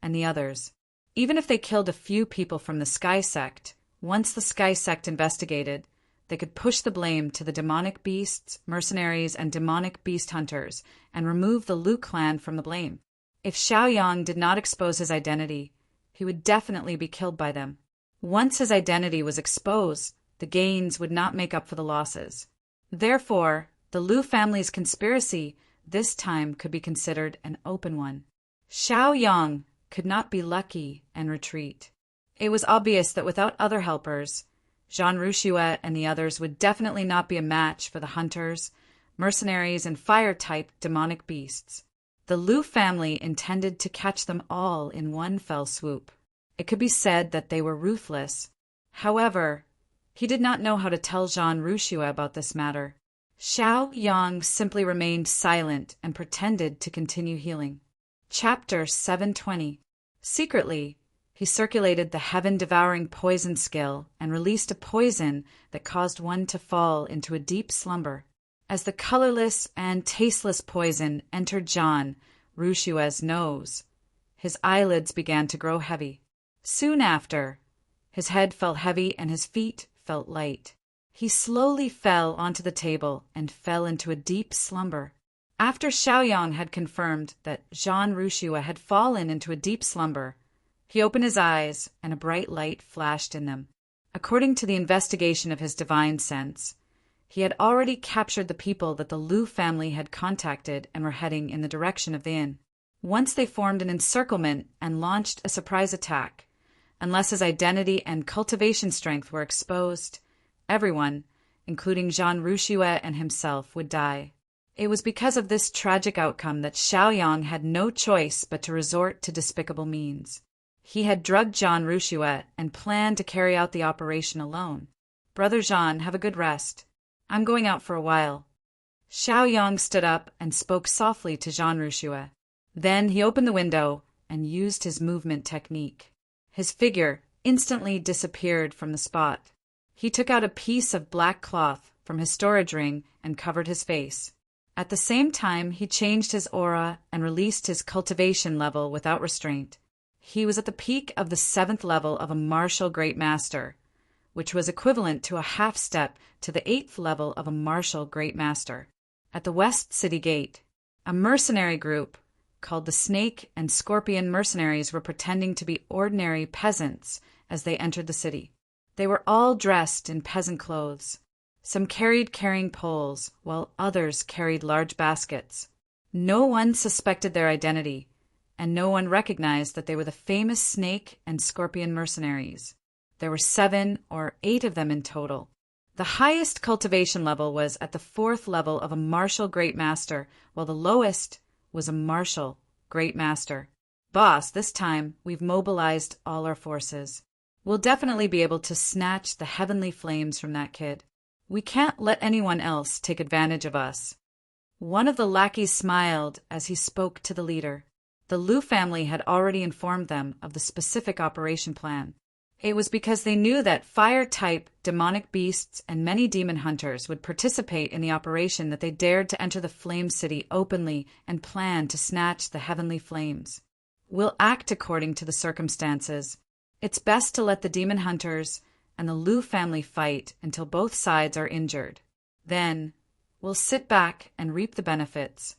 and the others. Even if they killed a few people from the Sky Sect, once the Sky Sect investigated, they could push the blame to the demonic beasts, mercenaries, and demonic beast hunters and remove the Liu clan from the blame. If Xiaoyang did not expose his identity, he would definitely be killed by them. Once his identity was exposed, the gains would not make up for the losses. Therefore, the Liu family's conspiracy this time could be considered an open one. Xiaoyang could not be lucky and retreat. It was obvious that without other helpers, Jean Rushue and the others would definitely not be a match for the hunters, mercenaries, and fire-type demonic beasts. The Liu family intended to catch them all in one fell swoop. It could be said that they were ruthless. However, he did not know how to tell Jean Rushua about this matter. Xiao Yang simply remained silent and pretended to continue healing. Chapter 720. Secretly, he circulated the heaven-devouring poison skill and released a poison that caused one to fall into a deep slumber. As the colorless and tasteless poison entered Jean Rushua's nose, his eyelids began to grow heavy. Soon after, his head felt heavy and his feet felt light. He slowly fell onto the table and fell into a deep slumber. After Xiaoyang had confirmed that Jean Rushua had fallen into a deep slumber, he opened his eyes and a bright light flashed in them. According to the investigation of his divine sense, he had already captured the people that the Liu family had contacted and were heading in the direction of the inn. Once they formed an encirclement and launched a surprise attack. Unless his identity and cultivation strength were exposed, everyone, including Jean Rushua and himself, would die. It was because of this tragic outcome that Xiaoyang had no choice but to resort to despicable means. He had drugged Jean Rushua and planned to carry out the operation alone. "Brother Jean, have a good rest. I'm going out for a while." Xiaoyang stood up and spoke softly to Jean Rushua. Then he opened the window and used his movement technique. His figure instantly disappeared from the spot. He took out a piece of black cloth from his storage ring and covered his face. At the same time, he changed his aura and released his cultivation level without restraint. He was at the peak of the 7th level of a martial great master, which was equivalent to a half step to the 8th level of a martial great master. At the West City Gate, a mercenary group called the Snake and Scorpion Mercenaries were pretending to be ordinary peasants as they entered the city. They were all dressed in peasant clothes. Some carried carrying poles, while others carried large baskets. No one suspected their identity, and no one recognized that they were the famous Snake and Scorpion Mercenaries. There were 7 or 8 of them in total. The highest cultivation level was at the 4th level of a martial great master, while the lowest was a martial great master. "Boss, this time we've mobilized all our forces. We'll definitely be able to snatch the heavenly flames from that kid. We can't let anyone else take advantage of us." One of the lackeys smiled as he spoke to the leader. The Liu family had already informed them of the specific operation plan. It was because they knew that fire-type demonic beasts and many demon hunters would participate in the operation that they dared to enter the Flame City openly and plan to snatch the heavenly flames. "We'll act according to the circumstances. It's best to let the demon hunters and the Liu family fight until both sides are injured. Then, we'll sit back and reap the benefits."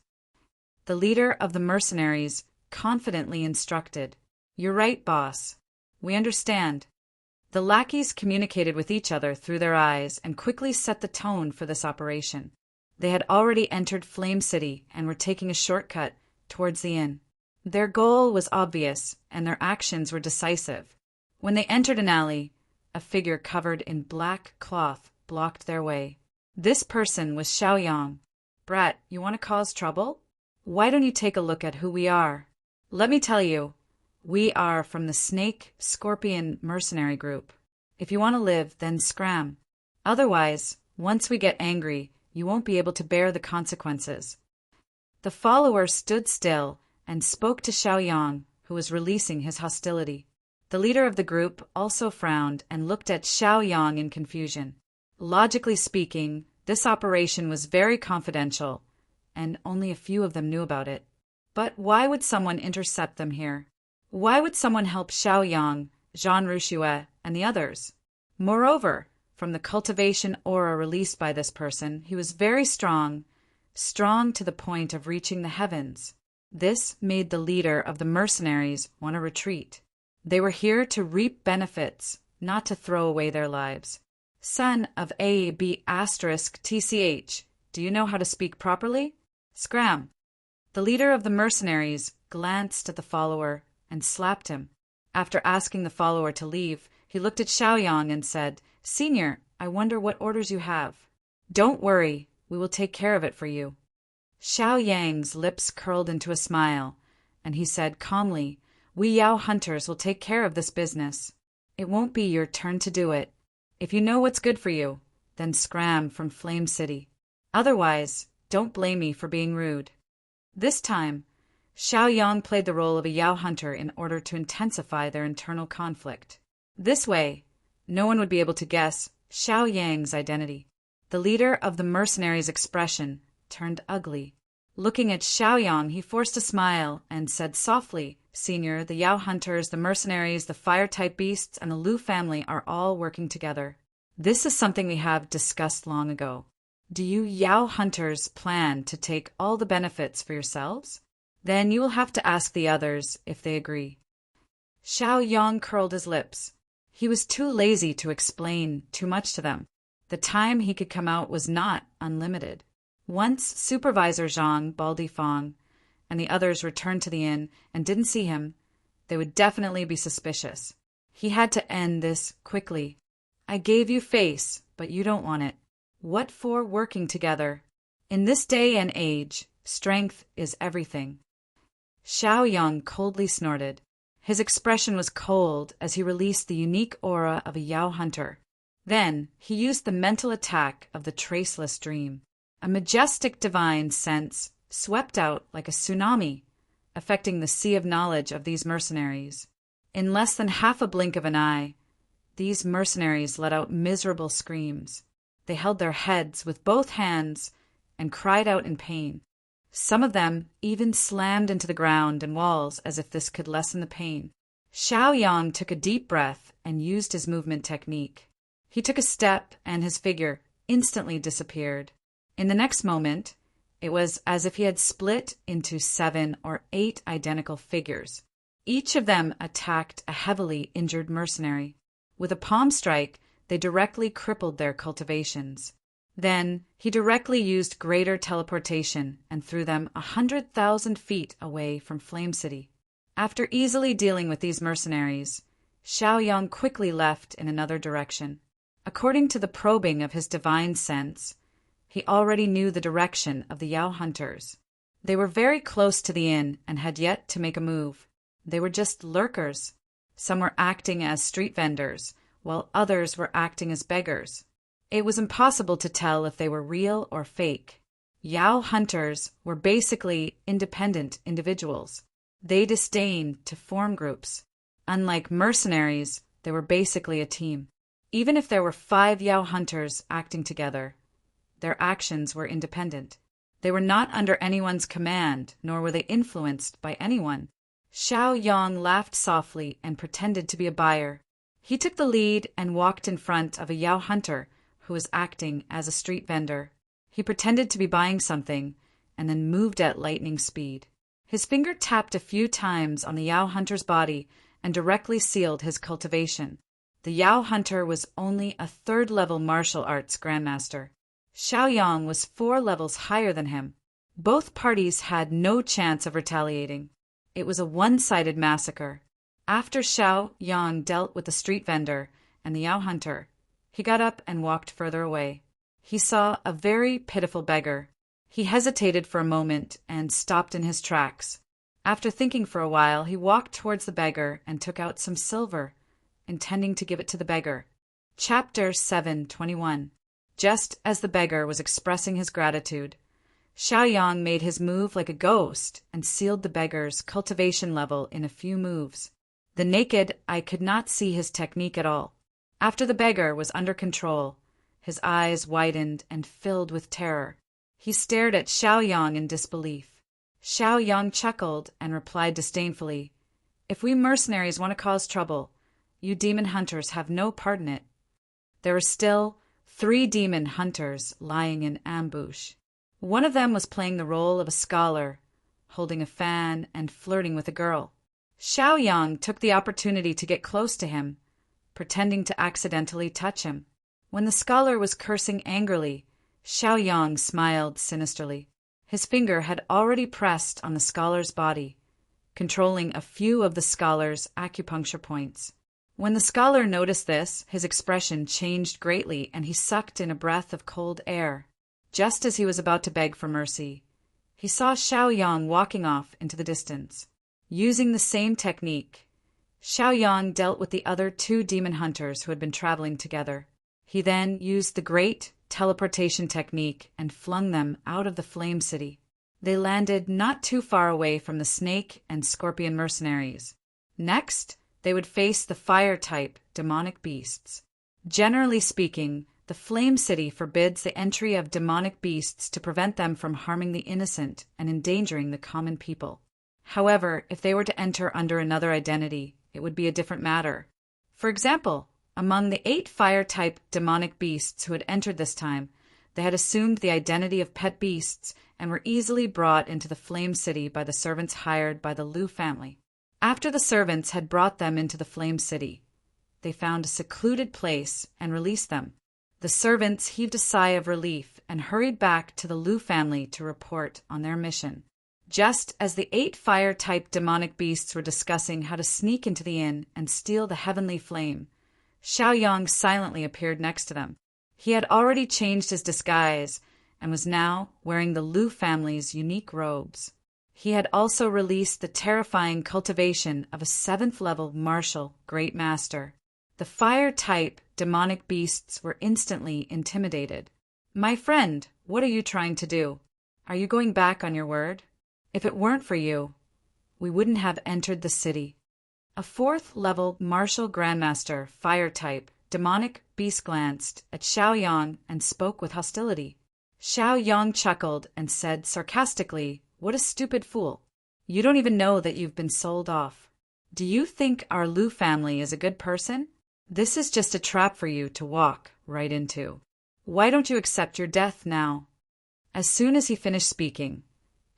The leader of the mercenaries confidently instructed. "You're right, boss. We understand." The lackeys communicated with each other through their eyes and quickly set the tone for this operation. They had already entered Flame City and were taking a shortcut towards the inn. Their goal was obvious, and their actions were decisive. When they entered an alley, a figure covered in black cloth blocked their way. This person was Xiaoyang. "Brat, you want to cause trouble? Why don't you take a look at who we are? Let me tell you, we are from the Snake Scorpion Mercenary Group. If you want to live, then scram. Otherwise, once we get angry, you won't be able to bear the consequences." The follower stood still and spoke to Xiaoyang, who was releasing his hostility. The leader of the group also frowned and looked at Xiaoyang in confusion. Logically speaking, this operation was very confidential, and only a few of them knew about it. But why would someone intercept them here? Why would someone help Xiaoyang, Jean Rushua, and the others? Moreover, from the cultivation aura released by this person, he was very strong to the point of reaching the heavens. This made the leader of the mercenaries want to retreat. They were here to reap benefits, not to throw away their lives. "Son of A.B*TCH, do you know how to speak properly? Scram." The leader of the mercenaries glanced at the follower and slapped him. After asking the follower to leave, he looked at Xiaoyang and said, "Senior, I wonder what orders you have." "Don't worry, we will take care of it for you." Xiao Yang's lips curled into a smile, and he said calmly, "We Yao hunters will take care of this business. It won't be your turn to do it. If you know what's good for you, then scram from Flame City. Otherwise, don't blame me for being rude." This time, Xiao Yang played the role of a Yao hunter in order to intensify their internal conflict. This way, no one would be able to guess Xiao Yang's identity. The leader of the mercenaries' expression turned ugly. Looking at Xiao Yang, he forced a smile and said softly, "Senior, the Yao hunters, the mercenaries, the fire-type beasts, and the Lu family are all working together. This is something we have discussed long ago. Do you Yao hunters plan to take all the benefits for yourselves? Then you will have to ask the others if they agree." Xiao Yang curled his lips. He was too lazy to explain too much to them. The time he could come out was not unlimited. Once Supervisor Zhang, Baldy Fong, and the others returned to the inn and didn't see him, they would definitely be suspicious. He had to end this quickly. "I gave you face, but you don't want it. What for working together? In this day and age, strength is everything." Xiao Yang coldly snorted. His expression was cold as he released the unique aura of a Yao hunter. Then he used the mental attack of the traceless dream. A majestic divine sense swept out like a tsunami, affecting the sea of knowledge of these mercenaries. In less than half a blink of an eye, these mercenaries let out miserable screams. They held their heads with both hands and cried out in pain. Some of them even slammed into the ground and walls as if this could lessen the pain. Xiao Yang took a deep breath and used his movement technique. He took a step and his figure instantly disappeared. In the next moment, it was as if he had split into 7 or 8 identical figures. Each of them attacked a heavily injured mercenary. With a palm strike, they directly crippled their cultivations. Then he directly used greater teleportation and threw them 100,000 feet away from Flame City. After easily dealing with these mercenaries, Xiao Yang quickly left in another direction. According to the probing of his divine sense, he already knew the direction of the Yao hunters. They were very close to the inn and had yet to make a move. They were just lurkers. Some were acting as street vendors, while others were acting as beggars. It was impossible to tell if they were real or fake. Yao hunters were basically independent individuals. They disdained to form groups. Unlike mercenaries, they were basically a team. Even if there were 5 Yao hunters acting together, their actions were independent. They were not under anyone's command, nor were they influenced by anyone. Xiao Yang laughed softly and pretended to be a buyer. He took the lead and walked in front of a Yao hunter who was acting as a street vendor. He pretended to be buying something and then moved at lightning speed. His finger tapped a few times on the Yao hunter's body and directly sealed his cultivation. The Yao hunter was only a 3rd-level martial arts grandmaster. Xiao Yang was 4 levels higher than him. Both parties had no chance of retaliating. It was a one-sided massacre. After Xiao Yang dealt with the street vendor and the Yao hunter, he got up and walked further away. He saw a very pitiful beggar. He hesitated for a moment and stopped in his tracks. After thinking for a while, he walked towards the beggar and took out some silver, intending to give it to the beggar. Chapter 7:21. Just as the beggar was expressing his gratitude, Xiao Yang made his move like a ghost and sealed the beggar's cultivation level in a few moves. The naked eye could not see his technique at all. After the beggar was under control, his eyes widened and filled with terror. He stared at Xiao Yang in disbelief. Xiao Yang chuckled and replied disdainfully, "If we mercenaries want to cause trouble, you demon hunters have no part in it." There were still 3 demon hunters lying in ambush. One of them was playing the role of a scholar, holding a fan and flirting with a girl. Xiao Yang took the opportunity to get close to him, pretending to accidentally touch him. When the scholar was cursing angrily, Xiao Yang smiled sinisterly. His finger had already pressed on the scholar's body, controlling a few of the scholar's acupuncture points. When the scholar noticed this, his expression changed greatly and he sucked in a breath of cold air. Just as he was about to beg for mercy, he saw Xiaoyang walking off into the distance. Using the same technique, Xiaoyang dealt with the other two demon hunters who had been traveling together. He then used the great teleportation technique and flung them out of the Flame City. They landed not too far away from the snake and scorpion mercenaries. Next, they would face the fire-type demonic beasts. Generally speaking, the Flame City forbids the entry of demonic beasts to prevent them from harming the innocent and endangering the common people. However, if they were to enter under another identity, it would be a different matter. For example, among the 8 fire-type demonic beasts who had entered this time, they had assumed the identity of pet beasts and were easily brought into the Flame City by the servants hired by the Liu family. After the servants had brought them into the Flame City, they found a secluded place and released them. The servants heaved a sigh of relief and hurried back to the Liu family to report on their mission. Just as the 8 fire-type demonic beasts were discussing how to sneak into the inn and steal the heavenly flame, Xiaoyang silently appeared next to them. He had already changed his disguise and was now wearing the Liu family's unique robes. He had also released the terrifying cultivation of a 7th-level martial great master. The fire-type demonic beasts were instantly intimidated. "My friend, what are you trying to do? Are you going back on your word? If it weren't for you, we wouldn't have entered the city." A 4th-level martial grandmaster, fire-type, demonic beast glanced at Xiaoyang and spoke with hostility. Xiaoyang chuckled and said sarcastically, "What a stupid fool. You don't even know that you've been sold off. Do you think our Liu family is a good person? This is just a trap for you to walk right into. Why don't you accept your death now?" As soon as he finished speaking,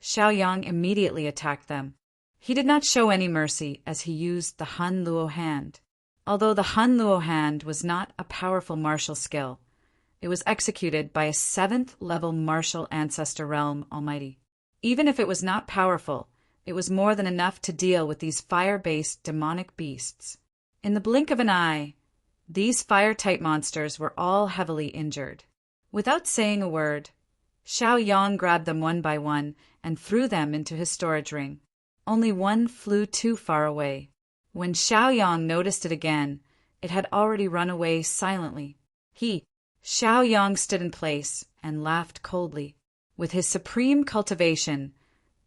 Xiaoyang immediately attacked them. He did not show any mercy as he used the Han Luo hand. Although the Han Luo hand was not a powerful martial skill, it was executed by a 7th-level martial ancestor realm almighty. Even if it was not powerful, it was more than enough to deal with these fire-based demonic beasts. In the blink of an eye, these fire-type monsters were all heavily injured. Without saying a word, Xiaoyang grabbed them one by one and threw them into his storage ring. Only one flew too far away. When Xiaoyang noticed it again, it had already run away silently. Xiaoyang stood in place and laughed coldly. With his supreme cultivation,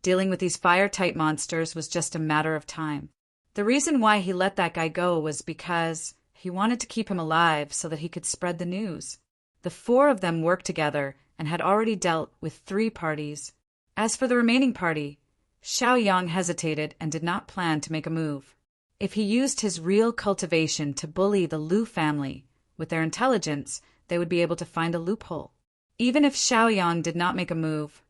dealing with these fire-type monsters was just a matter of time. The reason why he let that guy go was because he wanted to keep him alive so that he could spread the news. The 4 of them worked together and had already dealt with 3 parties. As for the remaining party, Xiaoyang hesitated and did not plan to make a move. If he used his real cultivation to bully the Liu family, with their intelligence, they would be able to find a loophole. Even if Xiaoyang did not make a move,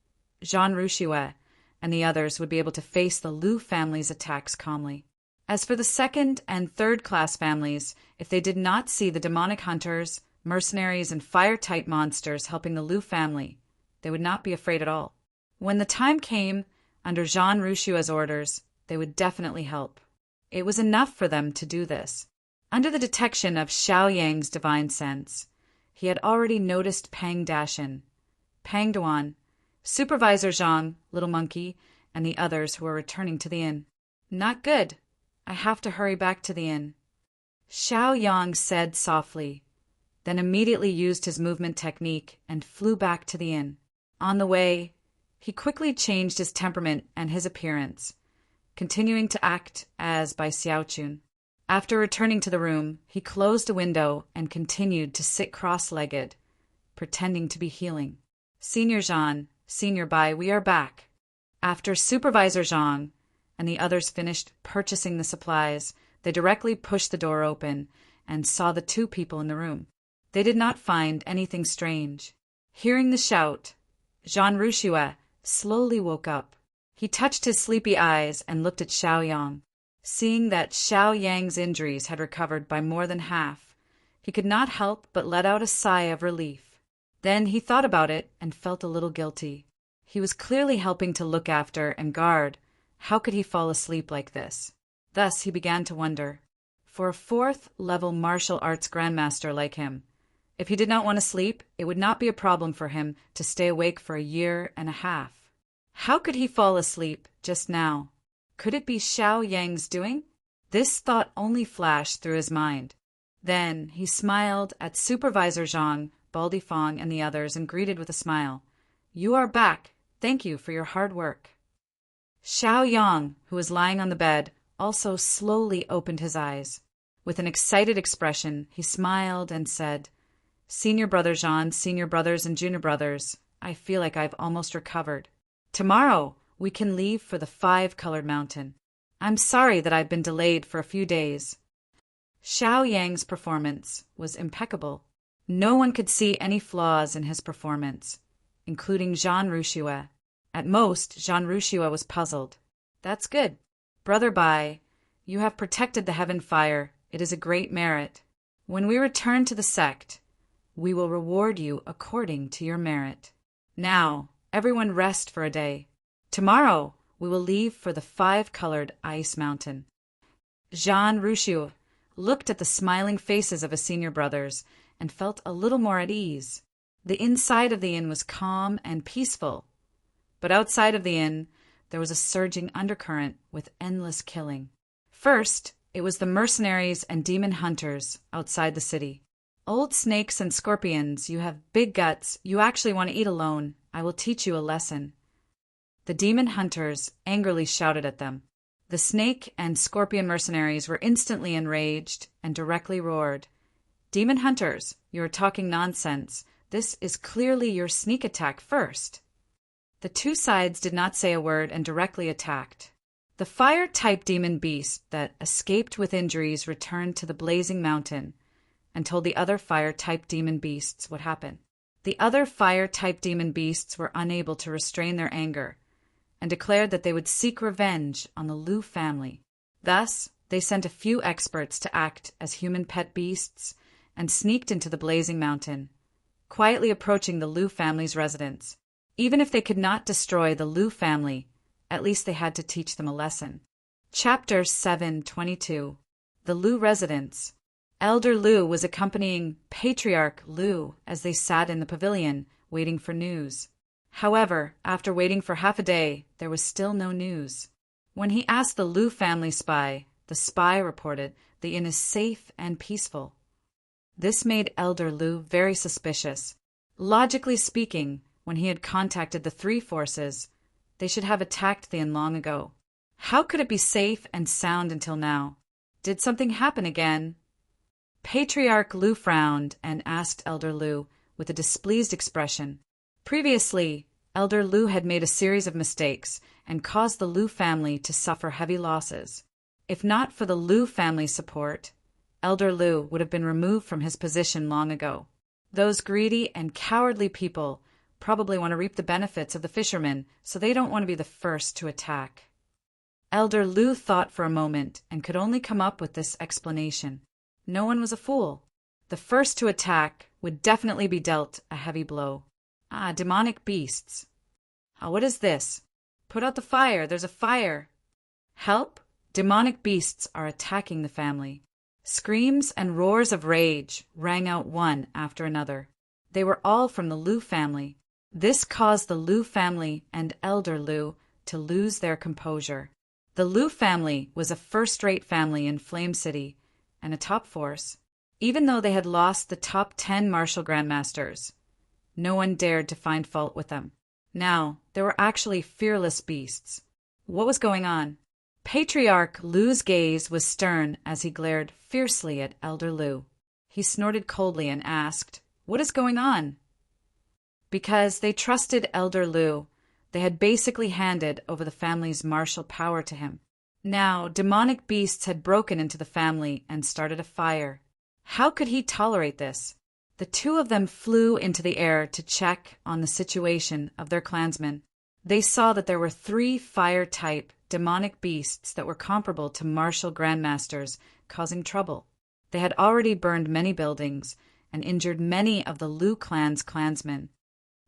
Zhan Ruxue and the others would be able to face the Liu family's attacks calmly. As for the 2nd and 3rd-class families, if they did not see the demonic hunters, mercenaries, and fire-type monsters helping the Liu family, they would not be afraid at all. When the time came, under Zhan Ruxue's orders, they would definitely help. It was enough for them to do this. Under the detection of Xiaoyang's divine sense, he had already noticed Pang Dashin, Pang Duan, Supervisor Zhang, Little Monkey, and the others who were returning to the inn. "Not good. I have to hurry back to the inn," Xiaoyang said softly, then immediately used his movement technique and flew back to the inn. On the way, he quickly changed his temperament and his appearance, continuing to act as by Xiaochun. After returning to the room, he closed a window and continued to sit cross-legged, pretending to be healing. "Senior Zhang, Senior Bai, we are back." After Supervisor Zhang and the others finished purchasing the supplies, they directly pushed the door open and saw the 2 people in the room. They did not find anything strange. Hearing the shout, Zhan Ruxue slowly woke up. He touched his sleepy eyes and looked at Xiaoyang. Seeing that Xiaoyang's injuries had recovered by more than half, he could not help but let out a sigh of relief. Then he thought about it and felt a little guilty. He was clearly helping to look after and guard. How could he fall asleep like this? Thus he began to wonder. For a 4th-level martial arts grandmaster like him, if he did not want to sleep, it would not be a problem for him to stay awake for a year and a half. How could he fall asleep just now? Could it be Xiao Yang's doing? This thought only flashed through his mind. Then he smiled at Supervisor Zhang, Baldy Fong, and the others and greeted with a smile. "You are back. Thank you for your hard work." Xiao Yang, who was lying on the bed, also slowly opened his eyes. With an excited expression, he smiled and said, "Senior brother Zhang, senior brothers and junior brothers, I feel like I've almost recovered. Tomorrow, we can leave for the 5-colored mountain. I'm sorry that I've been delayed for a few days." Xiao Yang's performance was impeccable. No one could see any flaws in his performance, including Jean Rushua. At most, Jean Rushua was puzzled. "That's good. Brother Bai, you have protected the heaven fire. It is a great merit. When we return to the sect, we will reward you according to your merit. Now, everyone rest for a day. Tomorrow, we will leave for the 5-colored ice mountain." Jean Rushua looked at the smiling faces of his senior brothers and felt a little more at ease. The inside of the inn was calm and peaceful, but outside of the inn, there was a surging undercurrent with endless killing. First, it was the mercenaries and demon hunters outside the city. "Old snakes and scorpions, you have big guts. You actually want to eat alone. I will teach you a lesson." The demon hunters angrily shouted at them. The snake and scorpion mercenaries were instantly enraged and directly roared, "Demon hunters, you are talking nonsense. This is clearly your sneak attack first." The two sides did not say a word and directly attacked. The fire-type demon beast that escaped with injuries returned to the blazing mountain and told the other fire-type demon beasts what happened. The other fire-type demon beasts were unable to restrain their anger and declared that they would seek revenge on the Lu family. Thus, they sent a few experts to act as human pet beasts and sneaked into the blazing mountain, quietly approaching the Lu family's residence. Even if they could not destroy the Lu family, at least they had to teach them a lesson. Chapter 7:22. The Lu residence. Elder Lu was accompanying Patriarch Lu as they sat in the pavilion, waiting for news. However, after waiting for half a day, there was still no news. When he asked the Lu family spy, the spy reported the inn is safe and peaceful. This made Elder Lu very suspicious. Logically speaking, when he had contacted the three forces, they should have attacked the inn long ago. How could it be safe and sound until now? Did something happen again? Patriarch Lu frowned and asked Elder Lu with a displeased expression. Previously, Elder Lu had made a series of mistakes and caused the Lu family to suffer heavy losses. If not for the Lu family's support, Elder Lu would have been removed from his position long ago. Those greedy and cowardly people probably want to reap the benefits of the fishermen, so they don't want to be the first to attack. Elder Lu thought for a moment and could only come up with this explanation. No one was a fool. The first to attack would definitely be dealt a heavy blow. Demonic beasts. What is this? Put out the fire, there's a fire. Help! Demonic beasts are attacking the family. Screams and roars of rage rang out one after another. They were all from the Lu family. This caused the Lu family and Elder Lu to lose their composure. The Lu family was a first-rate family in Flame City and a top force. Even though they had lost the top 10 martial grandmasters, no one dared to find fault with them. Now, there were actually fearless beasts. What was going on? Patriarch Lu's gaze was stern as he glared fiercely at Elder Lu. He snorted coldly and asked, "What is going on?" Because they trusted Elder Lu, they had basically handed over the family's martial power to him. Now, demonic beasts had broken into the family and started a fire. How could he tolerate this? The two of them flew into the air to check on the situation of their clansmen. They saw that there were 3 fire-type demonic beasts that were comparable to martial grandmasters, causing trouble. They had already burned many buildings and injured many of the Lu clan's clansmen.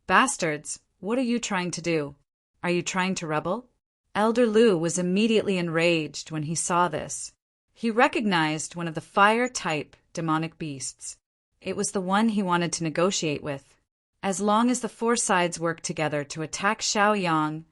"Bastards, what are you trying to do? Are you trying to rebel?" Elder Lu was immediately enraged when he saw this. He recognized one of the fire-type demonic beasts. It was the one he wanted to negotiate with. As long as the 4 sides worked together to attack Xiao Yang,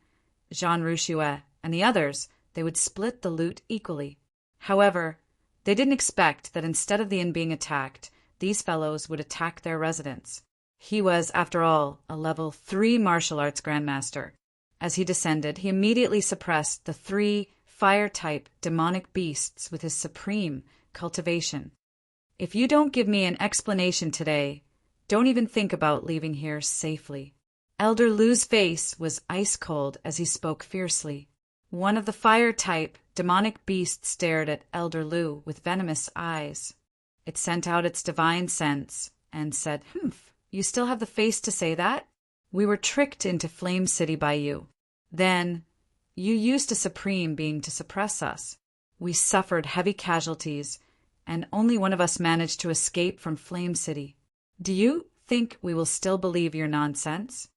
Jean Rouchouet, and the others, they would split the loot equally. However, they didn't expect that instead of the inn being attacked, these fellows would attack their residence. He was, after all, a level 3 martial arts grandmaster. As he descended, he immediately suppressed the 3 fire-type demonic beasts with his supreme cultivation. If you don't give me an explanation today, don't even think about leaving here safely. Elder Lu's face was ice-cold as he spoke fiercely. One of the fire-type demonic beasts stared at Elder Lu with venomous eyes. It sent out its divine sense and said, "Humph, you still have the face to say that? We were tricked into Flame City by you. Then, you used a supreme being to suppress us. We suffered heavy casualties, and only one of us managed to escape from Flame City. Do you think we will still believe your nonsense?"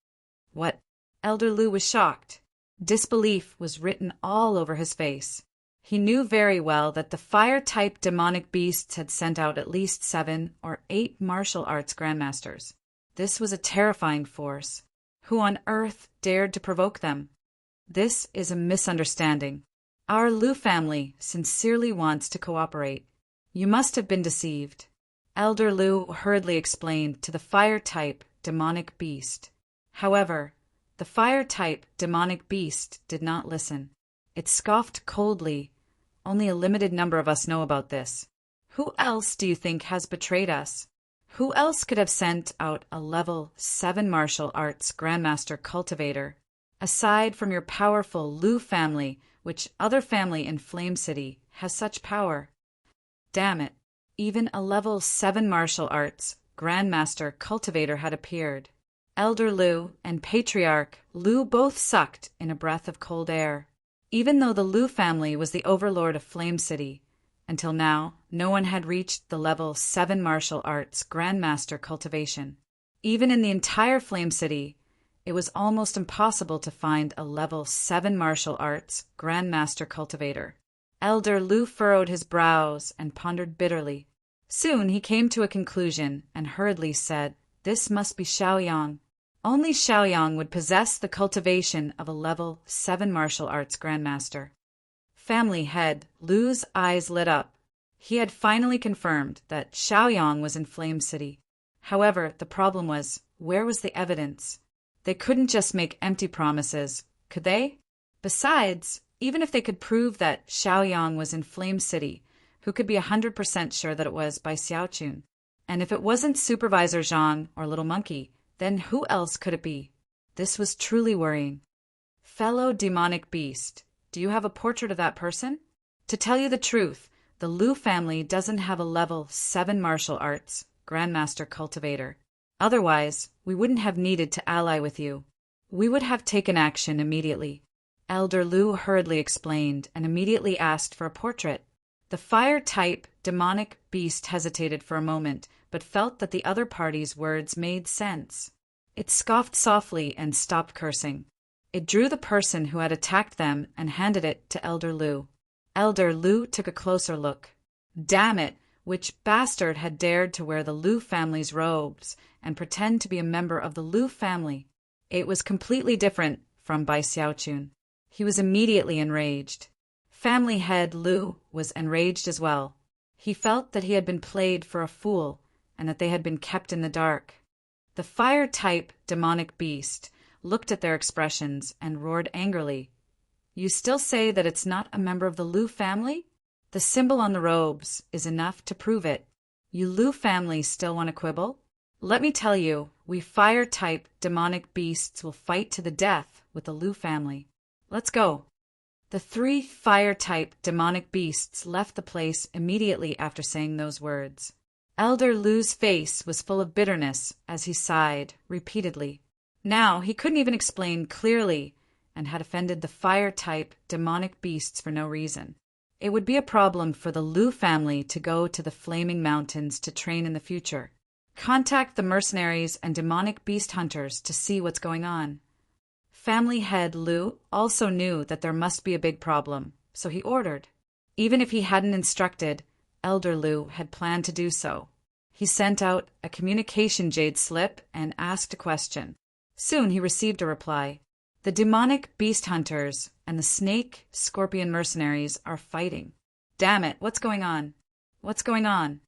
What? Elder Lu was shocked. Disbelief was written all over his face. He knew very well that the fire-type demonic beasts had sent out at least 7 or 8 martial arts grandmasters. This was a terrifying force. Who on earth dared to provoke them? This is a misunderstanding. Our Lu family sincerely wants to cooperate. You must have been deceived. Elder Lu hurriedly explained to the fire-type demonic beast. However, the fire-type demonic beast did not listen. It scoffed coldly. Only a limited number of us know about this. Who else do you think has betrayed us? Who else could have sent out a level 7 martial arts grandmaster cultivator? Aside from your powerful Lu family, which other family in Flame City has such power? Damn it, even a level 7 martial arts grandmaster cultivator had appeared. Elder Lu and Patriarch Lu both sucked in a breath of cold air. Even though the Lu family was the overlord of Flame City, until now no one had reached the level 7 martial arts grandmaster cultivation. Even in the entire Flame City, it was almost impossible to find a level 7 martial arts grandmaster cultivator. Elder Lu furrowed his brows and pondered bitterly. Soon he came to a conclusion and hurriedly said, "This must be Xiaoyang. Only Xiaoyang would possess the cultivation of a level 7 martial arts grandmaster." Family head Lu's eyes lit up. He had finally confirmed that Xiaoyang was in Flame City. However, the problem was, where was the evidence? They couldn't just make empty promises, could they? Besides, even if they could prove that Xiaoyang was in Flame City, who could be 100% sure that it was by Xiaochun? And if it wasn't Supervisor Zhang or Little Monkey, then who else could it be? This was truly worrying. Fellow demonic beast, do you have a portrait of that person? To tell you the truth, the Lu family doesn't have a level 7 martial arts grandmaster cultivator. Otherwise, we wouldn't have needed to ally with you. We would have taken action immediately. Elder Lu hurriedly explained and immediately asked for a portrait. The fire-type demonic beast hesitated for a moment, but felt that the other party's words made sense. It scoffed softly and stopped cursing. It drew the person who had attacked them and handed it to Elder Lu. Elder Lu took a closer look. Damn it! Which bastard had dared to wear the Lu family's robes and pretend to be a member of the Lu family? It was completely different from Bai Xiaochun. He was immediately enraged. Family head Lu was enraged as well. He felt that he had been played for a fool and that they had been kept in the dark. The fire-type demonic beast looked at their expressions and roared angrily. "You still say that it's not a member of the Lu family? The symbol on the robes is enough to prove it. You Lu family still want to quibble? Let me tell you, we fire-type demonic beasts will fight to the death with the Lu family. Let's go." The 3 fire-type demonic beasts left the place immediately after saying those words. Elder Lu's face was full of bitterness as he sighed repeatedly. Now he couldn't even explain clearly and had offended the fire-type demonic beasts for no reason. It would be a problem for the Lu family to go to the Flaming Mountains to train in the future. Contact the mercenaries and demonic beast hunters to see what's going on. Family head Lu also knew that there must be a big problem, so he ordered. Even if he hadn't instructed, Elder Lu had planned to do so. He sent out a communication jade slip and asked a question. Soon he received a reply. The demonic beast hunters and the snake scorpion mercenaries are fighting. Damn it, what's going on? What's going on?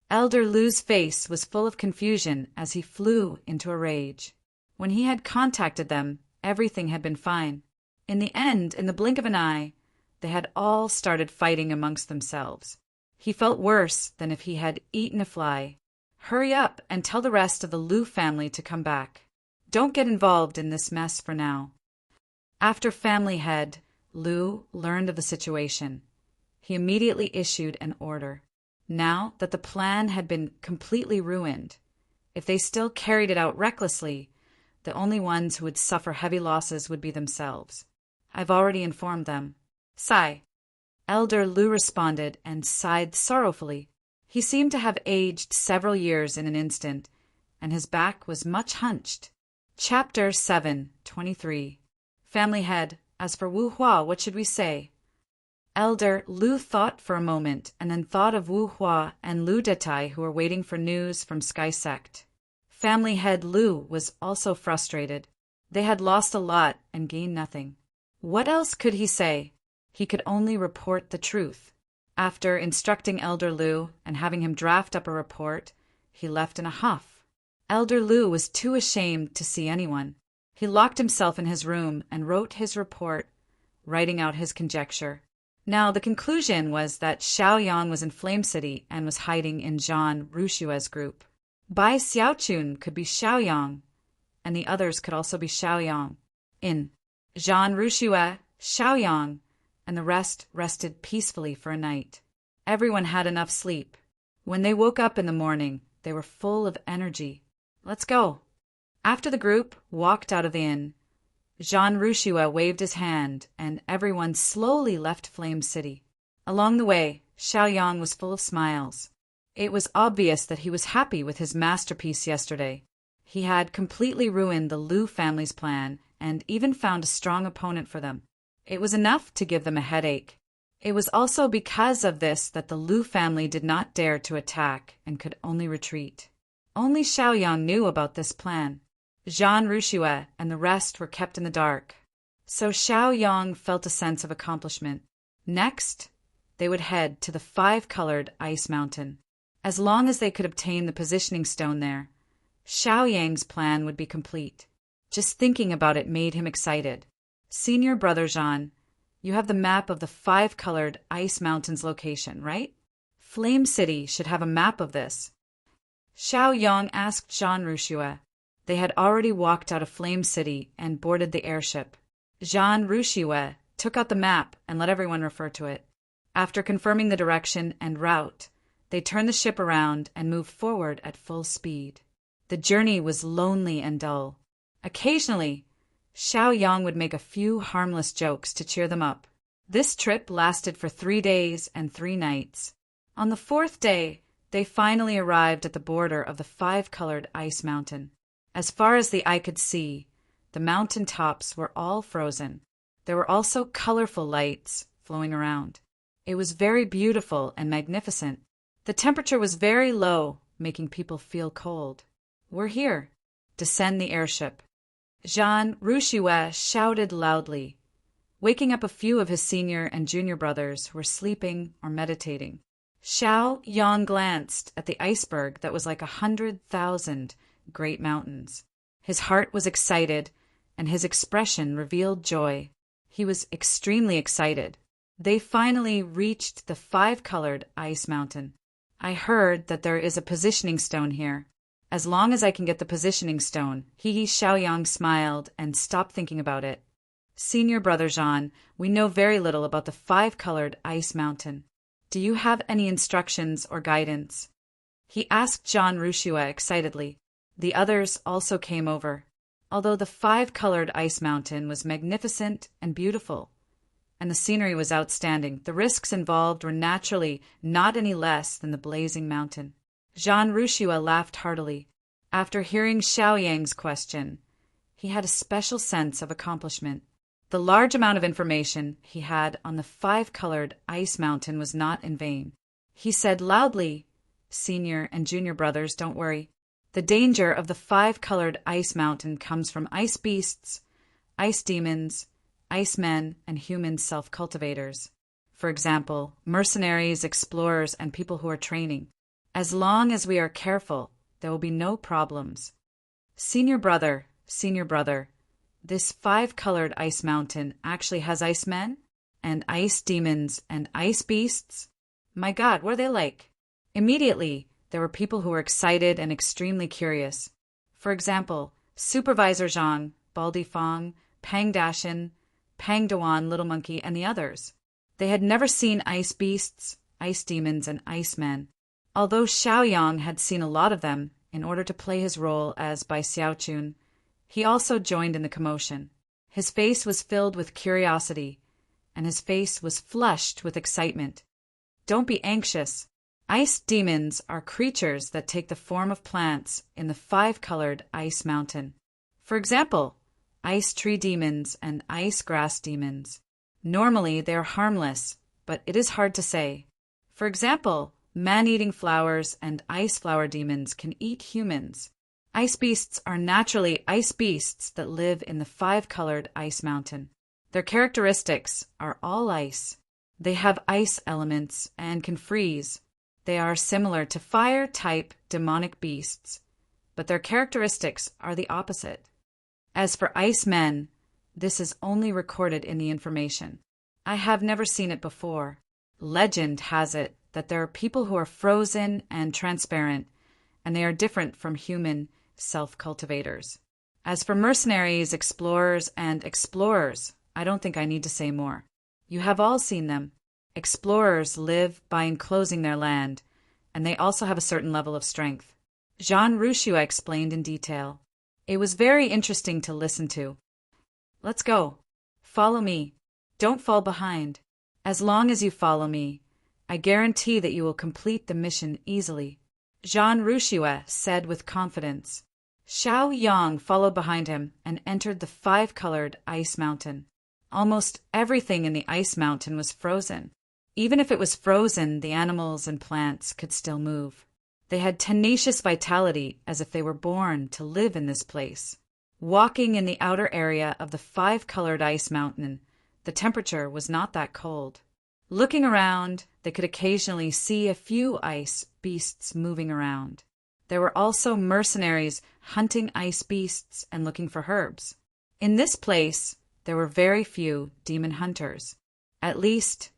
Elder Lu's face was full of confusion as he flew into a rage. When he had contacted them, everything had been fine. In the end, in the blink of an eye, they had all started fighting amongst themselves. He felt worse than if he had eaten a fly. Hurry up and tell the rest of the Lu family to come back. Don't get involved in this mess for now. After family head Lu learned of the situation, he immediately issued an order. Now that the plan had been completely ruined, if they still carried it out recklessly, the only ones who would suffer heavy losses would be themselves. I've already informed them. Sigh. Elder Lu responded and sighed sorrowfully. He seemed to have aged several years in an instant, and his back was much hunched. Chapter 7:23. Family head, as for Wu Hua, what should we say? Elder Lu thought for a moment, and then thought of Wu Hua and Lu Detai, who were waiting for news from Sky Sect. Family head Lu was also frustrated. They had lost a lot and gained nothing. What else could he say? He could only report the truth. After instructing Elder Lu and having him draft up a report, he left in a huff. Elder Lu was too ashamed to see anyone. He locked himself in his room and wrote his report, writing out his conjecture. Now, the conclusion was that Xiaoyang was in Flame City and was hiding in Zhan Rushue's group. Bai Xiaochun could be Xiaoyang, and the others could also be Xiaoyang. In Zhan Rushue, Xiaoyang, and the rest rested peacefully for a night. Everyone had enough sleep. When they woke up in the morning, they were full of energy. Let's go. After the group walked out of the inn, Zhan Rushue waved his hand, and everyone slowly left Flame City. Along the way, Xiaoyang was full of smiles. It was obvious that he was happy with his masterpiece yesterday. He had completely ruined the Lu family's plan and even found a strong opponent for them. It was enough to give them a headache. It was also because of this that the Lu family did not dare to attack and could only retreat. Only Xiaoyang knew about this plan. Zhan Rushue and the rest were kept in the dark. So Xiaoyang felt a sense of accomplishment. Next, they would head to the 5-colored ice mountain. As long as they could obtain the positioning stone there, Xiaoyang's plan would be complete. Just thinking about it made him excited. Senior brother Zhan, you have the map of the 5-colored ice mountain's location, right? Flame City should have a map of this. Xiaoyang asked Zhan Rushue. They had already walked out of Flame City and boarded the airship. Zhan Rushue took out the map and let everyone refer to it. After confirming the direction and route, they turned the ship around and moved forward at full speed. The journey was lonely and dull. Occasionally, Xiaoyang would make a few harmless jokes to cheer them up. This trip lasted for 3 days and 3 nights. On the 4th day, they finally arrived at the border of the 5-colored ice mountain. As far as the eye could see, the mountain tops were all frozen. There were also colorful lights flowing around. It was very beautiful and magnificent. The temperature was very low, making people feel cold. We're here. Descend the airship. Zhan Rushue shouted loudly, waking up a few of his senior and junior brothers who were sleeping or meditating. Xiaoyang glanced at the iceberg that was like 100,000 great mountains. His heart was excited, and his expression revealed joy. He was extremely excited. They finally reached the 5-colored ice mountain. I heard that there is a positioning stone here. As long as I can get the positioning stone, Xiaoyang smiled and stopped thinking about it. Senior brother Zhan, we know very little about the 5-colored ice mountain. Do you have any instructions or guidance? He asked Zhan Rushue excitedly. The others also came over. Although the 5-colored ice mountain was magnificent and beautiful, and the scenery was outstanding, the risks involved were naturally not any less than the blazing mountain. Zhan Rushue laughed heartily. After hearing Xiaoyang's question, he had a special sense of accomplishment. The large amount of information he had on the 5-colored ice mountain was not in vain. He said loudly, "Senior and junior brothers, don't worry. The danger of the 5-colored ice mountain comes from ice beasts, ice demons, ice men, and human self-cultivators. For example, mercenaries, explorers, and people who are training. As long as we are careful, there will be no problems. Senior brother, this 5-colored ice mountain actually has ice men and ice demons and ice beasts? My God, what are they like? Immediately, there were people who were excited and extremely curious. For example, Supervisor Zhang, Baldy Fong, Pang Dashin, Pang Dewan, Little Monkey, and the others. They had never seen ice beasts, ice demons, and ice men. Although Xiaoyang had seen a lot of them in order to play his role as Bai Xiaochun, he also joined in the commotion. His face was filled with curiosity, and his face was flushed with excitement. Don't be anxious. Ice demons are creatures that take the form of plants in the 5-colored ice mountain. For example, ice tree demons and ice grass demons. Normally, they are harmless, but it is hard to say. For example, man-eating flowers and ice flower demons can eat humans. Ice beasts are naturally ice beasts that live in the 5-colored ice mountain. Their characteristics are all ice. They have ice elements and can freeze. They are similar to fire-type demonic beasts, but their characteristics are the opposite. As for ice men, this is only recorded in the information. I have never seen it before. Legend has it that there are people who are frozen and transparent, and they are different from human self-cultivators. As for mercenaries, explorers, I don't think I need to say more. You have all seen them. Explorers live by enclosing their land, and they also have a certain level of strength. Jean Rushua explained in detail. It was very interesting to listen to. Let's go. Follow me. Don't fall behind. As long as you follow me, I guarantee that you will complete the mission easily. Jean Rushua said with confidence. Xiao Yang followed behind him and entered the 5-colored ice mountain. Almost everything in the ice mountain was frozen. Even if it was frozen, the animals and plants could still move. They had tenacious vitality as if they were born to live in this place. Walking in the outer area of the 5-colored ice mountain, the temperature was not that cold. Looking around, they could occasionally see a few ice beasts moving around. There were also mercenaries hunting ice beasts and looking for herbs. In this place, there were very few demon hunters. At least,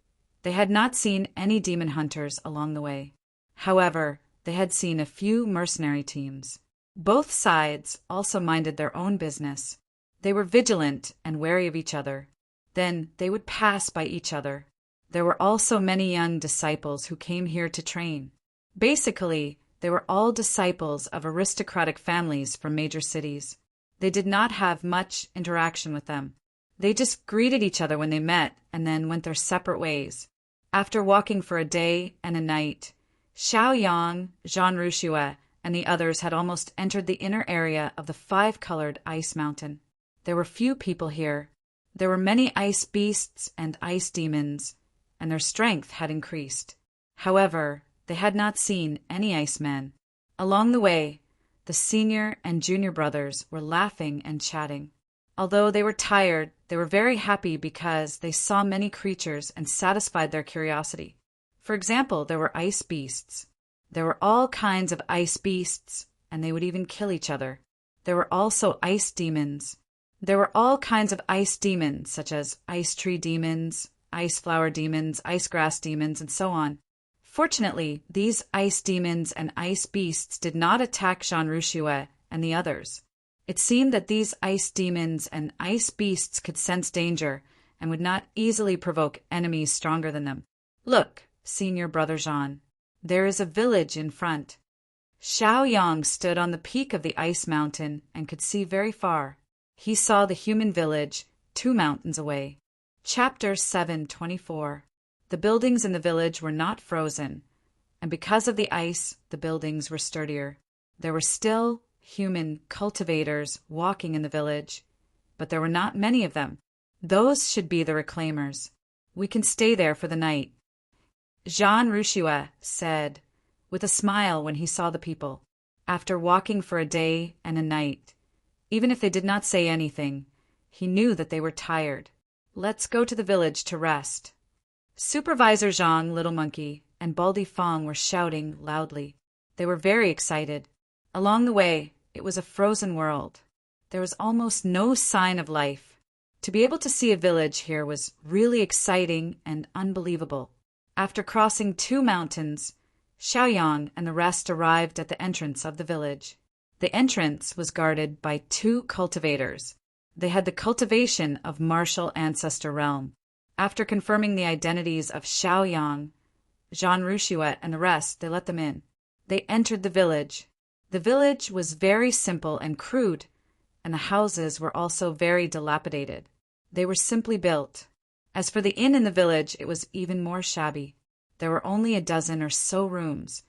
they had not seen any demon hunters along the way. However, they had seen a few mercenary teams. Both sides also minded their own business. They were vigilant and wary of each other. Then they would pass by each other. There were also many young disciples who came here to train. Basically, they were all disciples of aristocratic families from major cities. They did not have much interaction with them. They just greeted each other when they met and then went their separate ways. After walking for a day and a night, Xiao Yang, Jean Rushua, and the others had almost entered the inner area of the 5-colored ice mountain. There were few people here. There were many ice beasts and ice demons, and their strength had increased. However, they had not seen any ice men. Along the way, the senior and junior brothers were laughing and chatting. Although they were tired, they were very happy because they saw many creatures and satisfied their curiosity. For example, there were ice beasts. There were all kinds of ice beasts, and they would even kill each other. There were also ice demons. There were all kinds of ice demons, such as ice tree demons, ice flower demons, ice grass demons, and so on. Fortunately, these ice demons and ice beasts did not attack Jean Rushua and the others. It seemed that these ice demons and ice beasts could sense danger and would not easily provoke enemies stronger than them. Look, senior brother Jean, there is a village in front. Xiao Yang stood on the peak of the ice mountain and could see very far. He saw the human village 2 mountains away. Chapter 7:24. The buildings in the village were not frozen, and because of the ice, the buildings were sturdier. There were still human cultivators walking in the village, but there were not many of them. Those should be the reclaimers. We can stay there for the night. Jean Rushua said, with a smile when he saw the people. After walking for a day and a night, even if they did not say anything, He knew that they were tired. Let's go to the village to rest. Supervisor Zhang, Little Monkey, and Baldy Fong were shouting loudly. They were very excited. Along the way, it was a frozen world. There was almost no sign of life. To be able to see a village here was really exciting and unbelievable. After crossing 2 mountains, Xiaoyang and the rest arrived at the entrance of the village. The entrance was guarded by 2 cultivators. They had the cultivation of martial ancestor realm. After confirming the identities of Xiaoyang, Jean Rushuet, and the rest, they let them in. They entered the village. The village was very simple and crude, and the houses were also very dilapidated. They were simply built. As for the inn in the village, it was even more shabby. There were only a dozen or so rooms,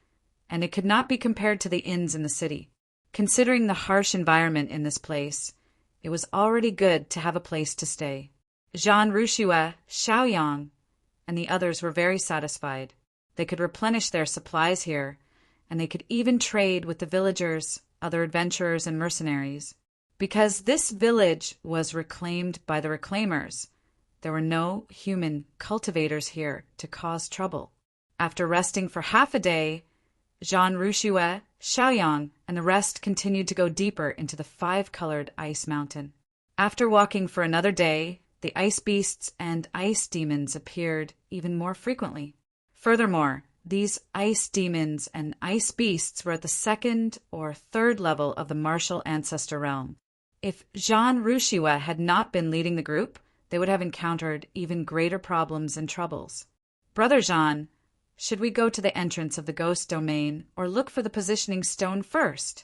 and it could not be compared to the inns in the city. Considering the harsh environment in this place, it was already good to have a place to stay. Jean Rushuet, Xiaoyang, and the others were very satisfied. They could replenish their supplies here, and they could even trade with the villagers, other adventurers, and mercenaries. Because this village was reclaimed by the reclaimers, there were no human cultivators here to cause trouble. After resting for half a day, Jean Rushuet, Xiaoyang, and the rest continued to go deeper into the 5-colored ice mountain. After walking for another day, the ice beasts and ice demons appeared even more frequently. Furthermore, these ice demons and ice beasts were at the 2nd or 3rd level of the martial ancestor realm. If Jean Rushuet had not been leading the group, they would have encountered even greater problems and troubles. Brother Jean, should we go to the entrance of the ghost domain or look for the positioning stone first?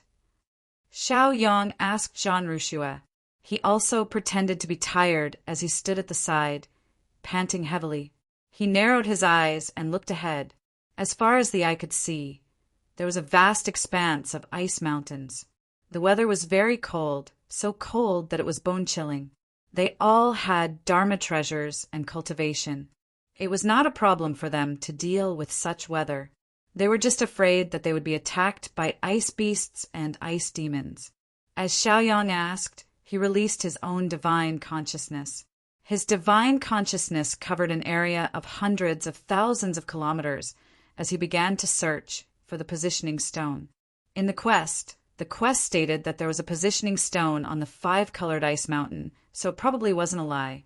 Xiaoyang asked Jean Rushuet. He also pretended to be tired as he stood at the side, panting heavily. He narrowed his eyes and looked ahead. As far as the eye could see, there was a vast expanse of ice mountains. The weather was very cold, so cold that it was bone-chilling. They all had Dharma treasures and cultivation. It was not a problem for them to deal with such weather. They were just afraid that they would be attacked by ice beasts and ice demons. As Xiaoyang asked, he released his own divine consciousness. His divine consciousness covered an area of hundreds of thousands of kilometers as he began to search for the positioning stone. In the quest stated that there was a positioning stone on the 5-colored ice mountain, so it probably wasn't a lie.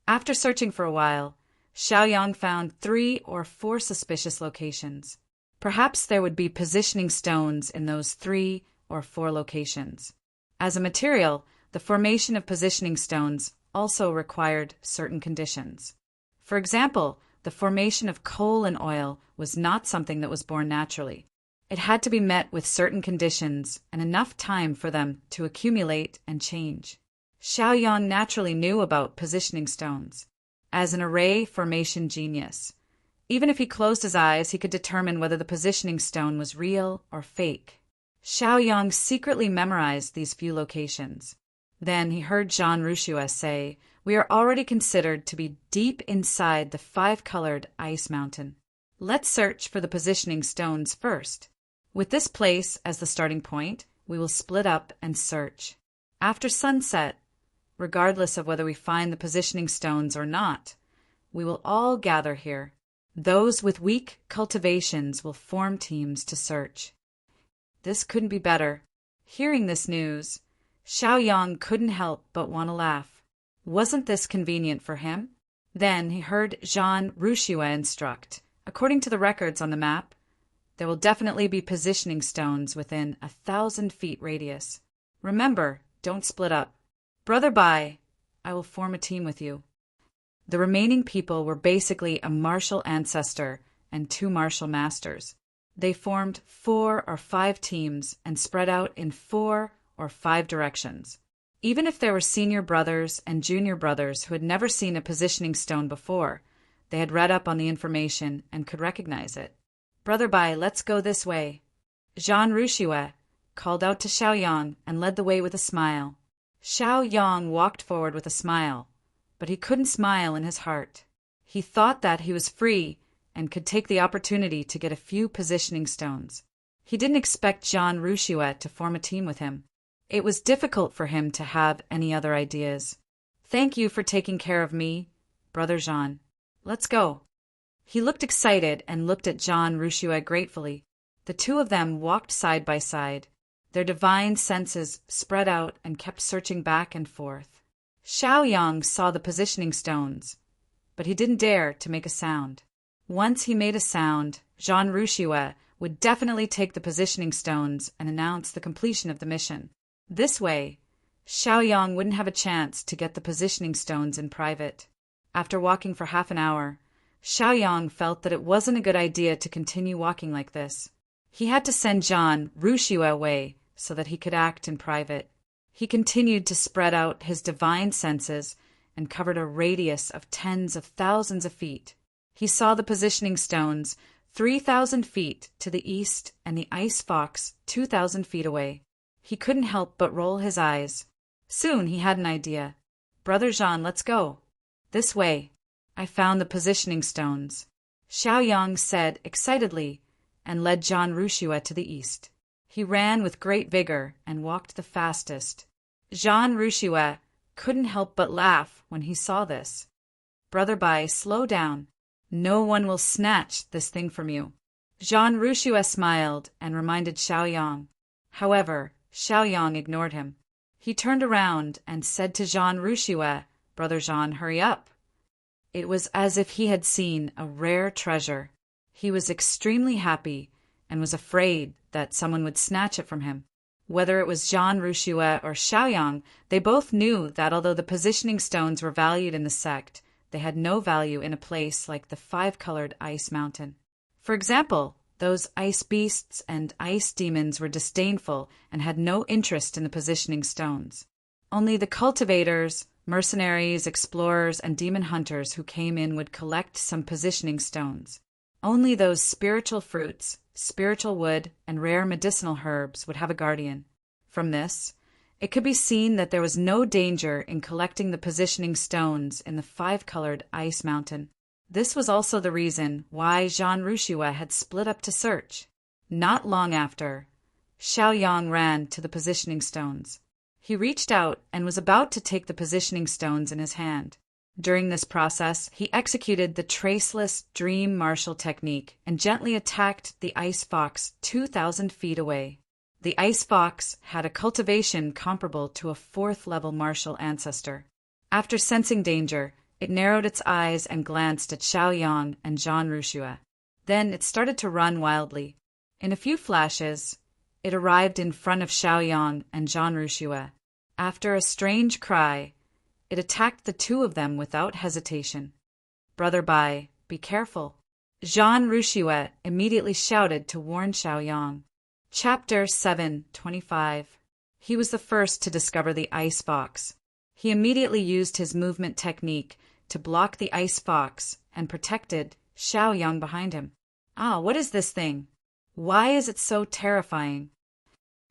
After searching for a while, Xiaoyang found 3 or 4 suspicious locations. Perhaps there would be positioning stones in those 3 or 4 locations. As a material, the formation of positioning stones also required certain conditions. For example, the formation of coal and oil was not something that was born naturally. It had to be met with certain conditions and enough time for them to accumulate and change. Xiaoyang naturally knew about positioning stones. As an array formation genius, even if he closed his eyes, he could determine whether the positioning stone was real or fake. Xiaoyang secretly memorized these few locations. Then he heard Jean Rushuet say, "We are already considered to be deep inside the 5-colored ice mountain. Let's search for the positioning stones first. With this place as the starting point, we will split up and search. After sunset, regardless of whether we find the positioning stones or not, we will all gather here. Those with weak cultivations will form teams to search." This couldn't be better. Hearing this news, Xiaoyang couldn't help but want to laugh. Wasn't this convenient for him? Then he heard Jean Rushuet instruct, "According to the records on the map, there will definitely be positioning stones within 1,000 feet radius. Remember, don't split up. Brother Bai, I will form a team with you." The remaining people were basically a martial ancestor and 2 martial masters. They formed 4 or 5 teams and spread out in 4 or 5 directions. Even if there were senior brothers and junior brothers who had never seen a positioning stone before, they had read up on the information and could recognize it. "Brother Bai, let's go this way." Jean Rushuet called out to Xiaoyang and led the way with a smile. Xiaoyang walked forward with a smile, but he couldn't smile in his heart. He thought that he was free and could take the opportunity to get a few positioning stones. He didn't expect Jean Rushuet to form a team with him. It was difficult for him to have any other ideas. Thank you for taking care of me, Brother Jean. Let's go. He looked excited and looked at Jean Rouchouet gratefully. The two of them walked side by side. Their divine senses spread out and kept searching back and forth. Xiaoyang saw the positioning stones, but he didn't dare to make a sound. Once he made a sound, Jean Rouchouet would definitely take the positioning stones and announce the completion of the mission. This way, Xiaoyang wouldn't have a chance to get the positioning stones in private. After walking for half an hour, Xiaoyang felt that it wasn't a good idea to continue walking like this. He had to send Jean Rouchouet away so that he could act in private. He continued to spread out his divine senses and covered a radius of tens of thousands of feet. He saw the positioning stones 3,000 feet to the east and the ice fox 2,000 feet away. He couldn't help but roll his eyes. Soon he had an idea. Brother Jean, let's go. This way. I found the positioning stones, Xiaoyang said excitedly, and led Jean Rouchouet to the east. He ran with great vigor and walked the fastest. Jean Rouchouet couldn't help but laugh when he saw this. Brother Bai, slow down. No one will snatch this thing from you. Jean Rouchouet smiled and reminded Xiaoyang. However, Xiaoyang ignored him. He turned around and said to Jean Rouchouet, Brother Jean, hurry up. It was as if he had seen a rare treasure. He was extremely happy and was afraid that someone would snatch it from him. Whether it was Jean Rouchouet or Xiaoyang, they both knew that although the positioning stones were valued in the sect, they had no value in a place like the five-colored ice mountain. For example, those ice beasts and ice demons were disdainful and had no interest in the positioning stones. Only the cultivators, mercenaries, explorers, and demon hunters who came in would collect some positioning stones. Only those spiritual fruits, spiritual wood, and rare medicinal herbs would have a guardian. From this, it could be seen that there was no danger in collecting the positioning stones in the five-colored ice mountain. This was also the reason why Jean Rouchouet had split up to search. Not long after, Xiaoyang ran to the positioning stones. He reached out and was about to take the positioning stones in his hand. During this process, he executed the traceless dream martial technique and gently attacked the ice fox 2,000 feet away. The ice fox had a cultivation comparable to a fourth-level martial ancestor. After sensing danger, it narrowed its eyes and glanced at Xiaoyang and Jean Rouchouet. Then it started to run wildly. In a few flashes, it arrived in front of Xiaoyang and Jean Rouchouet. After a strange cry, it attacked the two of them without hesitation. Brother Bai, be careful. Jean Rouchouet immediately shouted to warn Xiaoyang. Chapter 7:25. He was the first to discover the ice fox. He immediately used his movement technique to block the ice fox and protected Xiaoyang behind him. Ah, what is this thing? Why is it so terrifying?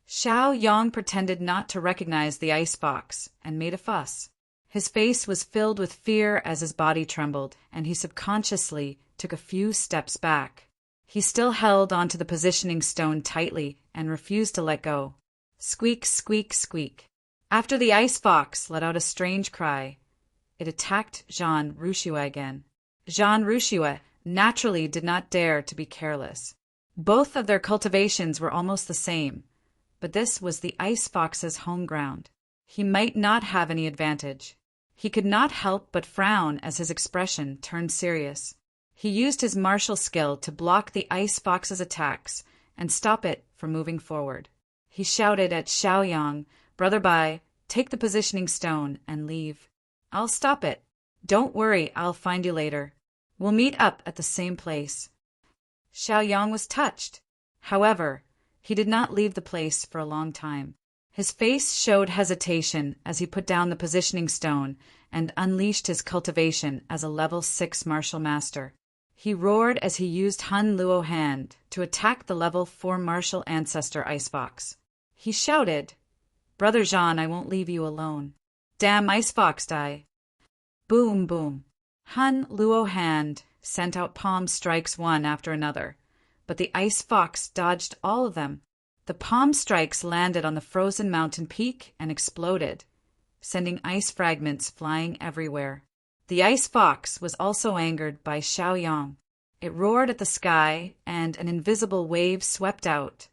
Xiaoyang pretended not to recognize the ice fox and made a fuss. His face was filled with fear as his body trembled, and he subconsciously took a few steps back. He still held onto the positioning stone tightly and refused to let go. Squeak, squeak, squeak. After the ice fox let out a strange cry, it attacked Jean Rouchouet again. Jean Rouchouet naturally did not dare to be careless. Both of their cultivations were almost the same, but this was the ice fox's home ground. He might not have any advantage. He could not help but frown as his expression turned serious. He used his martial skill to block the ice fox's attacks and stop it from moving forward. He shouted at Xiaoyang, Brother Bai, take the positioning stone and leave. I'll stop it. Don't worry, I'll find you later. We'll meet up at the same place. Xiaoyang was touched. However, he did not leave the place for a long time. His face showed hesitation as he put down the positioning stone and unleashed his cultivation as a level 6 martial master. He roared as he used Hun Luo Hand to attack the level 4 martial ancestor ice fox. He shouted, Brother Jean, I won't leave you alone. Damn ice fox, die. Boom, boom. Hun Luo Hand sent out palm strikes one after another, but the ice fox dodged all of them. The palm strikes landed on the frozen mountain peak and exploded, sending ice fragments flying everywhere. The ice fox was also angered by Xiaoyang. It roared at the sky, and an invisible wave swept out,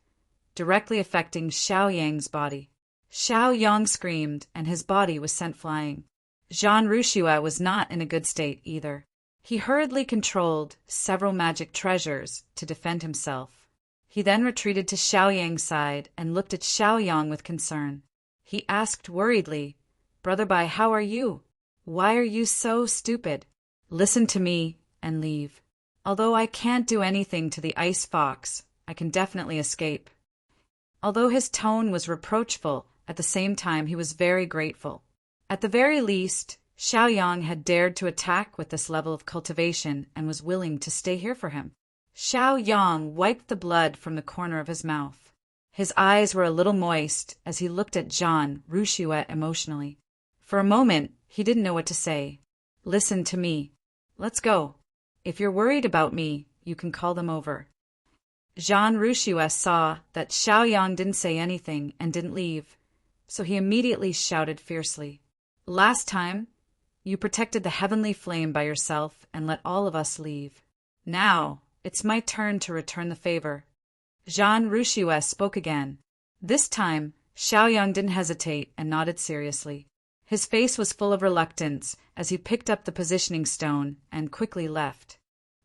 directly affecting Xiaoyang's body. Xiaoyang screamed, and his body was sent flying. Zhan Rushua was not in a good state either. He hurriedly controlled several magic treasures to defend himself. He then retreated to Xiaoyang's side and looked at Xiaoyang with concern. He asked worriedly, "Brother Bai, how are you? Why are you so stupid? Listen to me and leave. Although I can't do anything to the ice fox, I can definitely escape." Although his tone was reproachful, at the same time he was very grateful. At the very least, Xiaoyang had dared to attack with this level of cultivation and was willing to stay here for him. Xiaoyang wiped the blood from the corner of his mouth. His eyes were a little moist as he looked at Zhan Rushua emotionally. For a moment, he didn't know what to say. "Listen to me. Let's go. If you're worried about me, you can call them over." Zhan Rushua saw that Xiaoyang didn't say anything and didn't leave, so he immediately shouted fiercely, "Last time, you protected the heavenly flame by yourself and let all of us leave. Now, it's my turn to return the favor." Zhan Rushua spoke again. This time, Xiaoyang didn't hesitate and nodded seriously. His face was full of reluctance as he picked up the positioning stone and quickly left.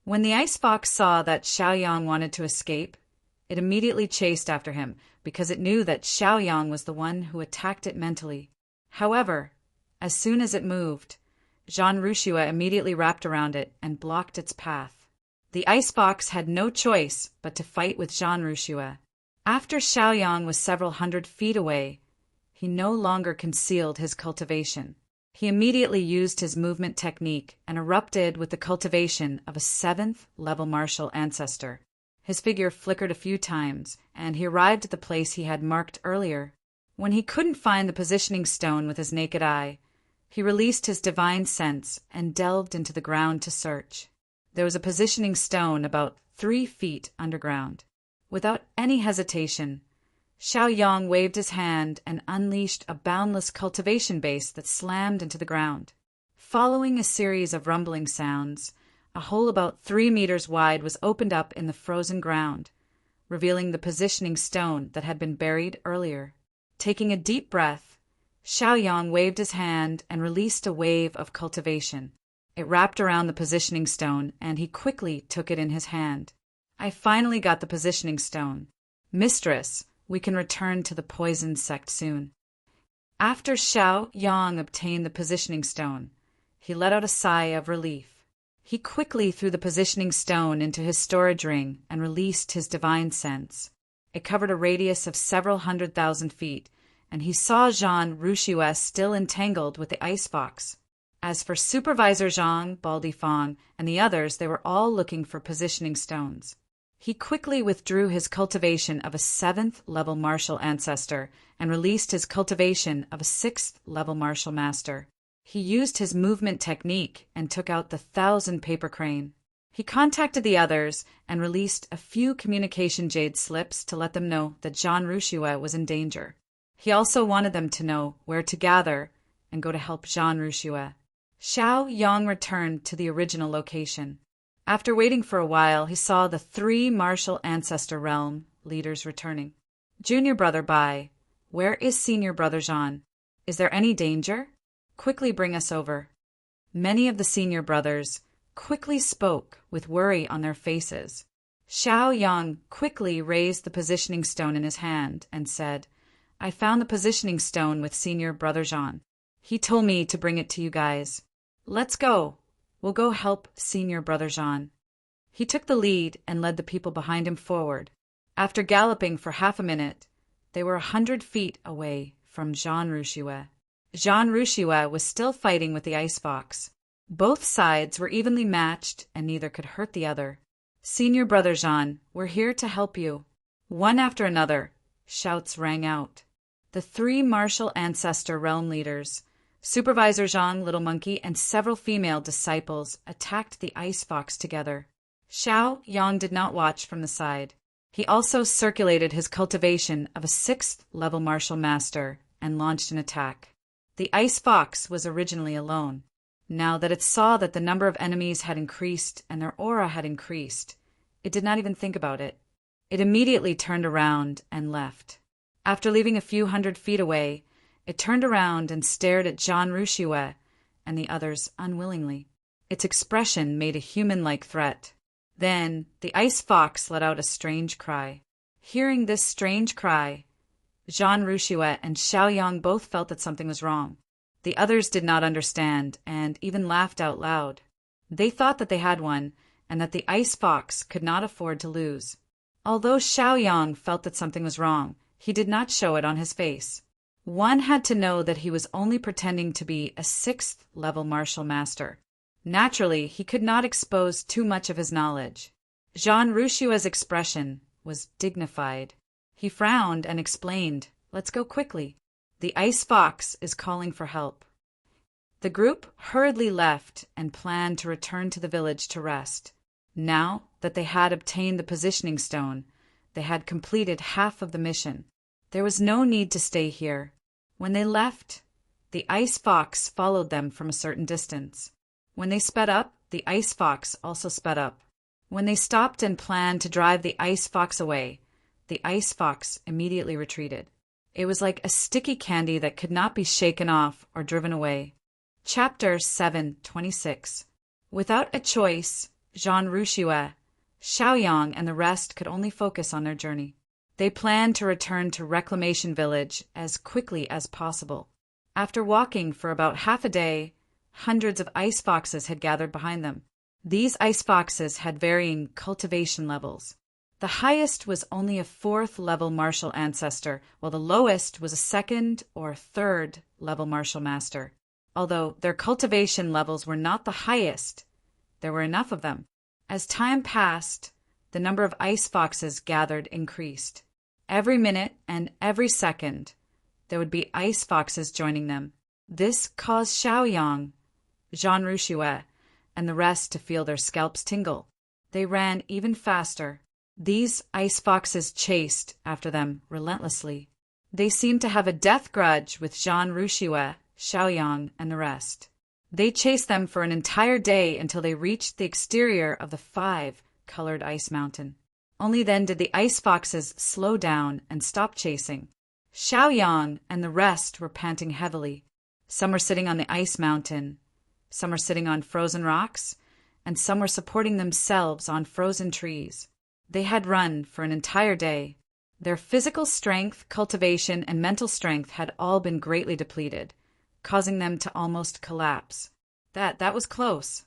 When the ice fox saw that Xiaoyang wanted to escape, it immediately chased after him because it knew that Xiaoyang was the one who attacked it mentally. However, as soon as it moved, Zhan Rushua immediately wrapped around it and blocked its path. The ice fox had no choice but to fight with Zhan Rushua. After Xiaoyang was several hundred feet away, he no longer concealed his cultivation. He immediately used his movement technique and erupted with the cultivation of a 7th-level martial ancestor. His figure flickered a few times, and he arrived at the place he had marked earlier. When he couldn't find the positioning stone with his naked eye, he released his divine sense and delved into the ground to search. There was a positioning stone about 3 feet underground. Without any hesitation, Xiaoyang waved his hand and unleashed a boundless cultivation base that slammed into the ground. Following a series of rumbling sounds, a hole about 3 meters wide was opened up in the frozen ground, revealing the positioning stone that had been buried earlier. Taking a deep breath, Xiaoyang waved his hand and released a wave of cultivation. It wrapped around the positioning stone, and he quickly took it in his hand. "I finally got the positioning stone. Mistress, we can return to the poison sect soon." After Xiaoyang obtained the positioning stone, he let out a sigh of relief. He quickly threw the positioning stone into his storage ring and released his divine sense. It covered a radius of several 100,000 feet, and he saw Zhan Rushua still entangled with the ice fox. As for Supervisor Zhang, Baldy Fong, and the others, they were all looking for positioning stones. He quickly withdrew his cultivation of a 7th-level martial ancestor and released his cultivation of a 6th-level martial master. He used his movement technique and took out the 1,000 paper crane. He contacted the others and released a few communication jade slips to let them know that Zhan Rushua was in danger. He also wanted them to know where to gather and go to help Zhan Rushua. Xiaoyang returned to the original location. After waiting for a while, he saw the 3 martial ancestor realm leaders returning. "Junior brother Bai, where is senior brother Zhan? Is there any danger? Quickly bring us over." Many of the senior brothers quickly spoke with worry on their faces. Xiaoyang quickly raised the positioning stone in his hand and said, "I found the positioning stone with senior brother Zhan. He told me to bring it to you guys. Let's go. We'll go help senior brother Zhan." He took the lead and led the people behind him forward. After galloping for half a minute, they were 100 feet away from Zhan Rushua. Zhan Rushua was still fighting with the ice fox. Both sides were evenly matched and neither could hurt the other. "Senior brother Zhan, we're here to help you." One after another, shouts rang out. The 3 martial ancestor realm leaders, Supervisor Zhang, Little Monkey, and several female disciples attacked the ice fox together. Xiaoyang did not watch from the side. He also circulated his cultivation of a 6th-level martial master and launched an attack. The ice fox was originally alone. Now that it saw that the number of enemies had increased and their aura had increased, it did not even think about it. It immediately turned around and left. After leaving a few 100 feet away, it turned around and stared at Jean Rouchouet and the others unwillingly. Its expression made a human-like threat. Then the ice fox let out a strange cry. Hearing this strange cry, Jean Rouchouet and Xiaoyang both felt that something was wrong. The others did not understand and even laughed out loud. They thought that they had won and that the ice fox could not afford to lose. Although Xiaoyang felt that something was wrong, he did not show it on his face. One had to know that he was only pretending to be a 6th level martial master. Naturally, he could not expose too much of his knowledge. Jean Rouchouet's expression was dignified. He frowned and explained, "Let's go quickly. The ice fox is calling for help." The group hurriedly left and planned to return to the village to rest. Now that they had obtained the positioning stone, they had completed half of the mission. There was no need to stay here. When they left, the ice fox followed them from a certain distance. When they sped up, the ice fox also sped up. When they stopped and planned to drive the ice fox away, the ice fox immediately retreated. It was like a sticky candy that could not be shaken off or driven away. Chapter 7:26. Without a choice, Jean Rouchouet, Xiaoyang, and the rest could only focus on their journey. They planned to return to Reclamation Village as quickly as possible. After walking for about half a day, hundreds of ice foxes had gathered behind them. These ice foxes had varying cultivation levels. The highest was only a 4th level martial ancestor, while the lowest was a 2nd or 3rd level martial master. Although their cultivation levels were not the highest, there were enough of them. As time passed, the number of ice foxes gathered increased. Every minute and every second, there would be ice foxes joining them. This caused Xiaoyang, Jean Rouchouet, and the rest to feel their scalps tingle. They ran even faster. These ice foxes chased after them relentlessly. They seemed to have a death grudge with Jean Rouchouet, Xiaoyang, and the rest. They chased them for an entire day until they reached the exterior of the 5-colored ice mountain. Only then did the ice foxes slow down and stop chasing. Xiaoyang and the rest were panting heavily. Some were sitting on the ice mountain, some were sitting on frozen rocks, and some were supporting themselves on frozen trees. They had run for an entire day. Their physical strength, cultivation, and mental strength had all been greatly depleted, causing them to almost collapse. That was close.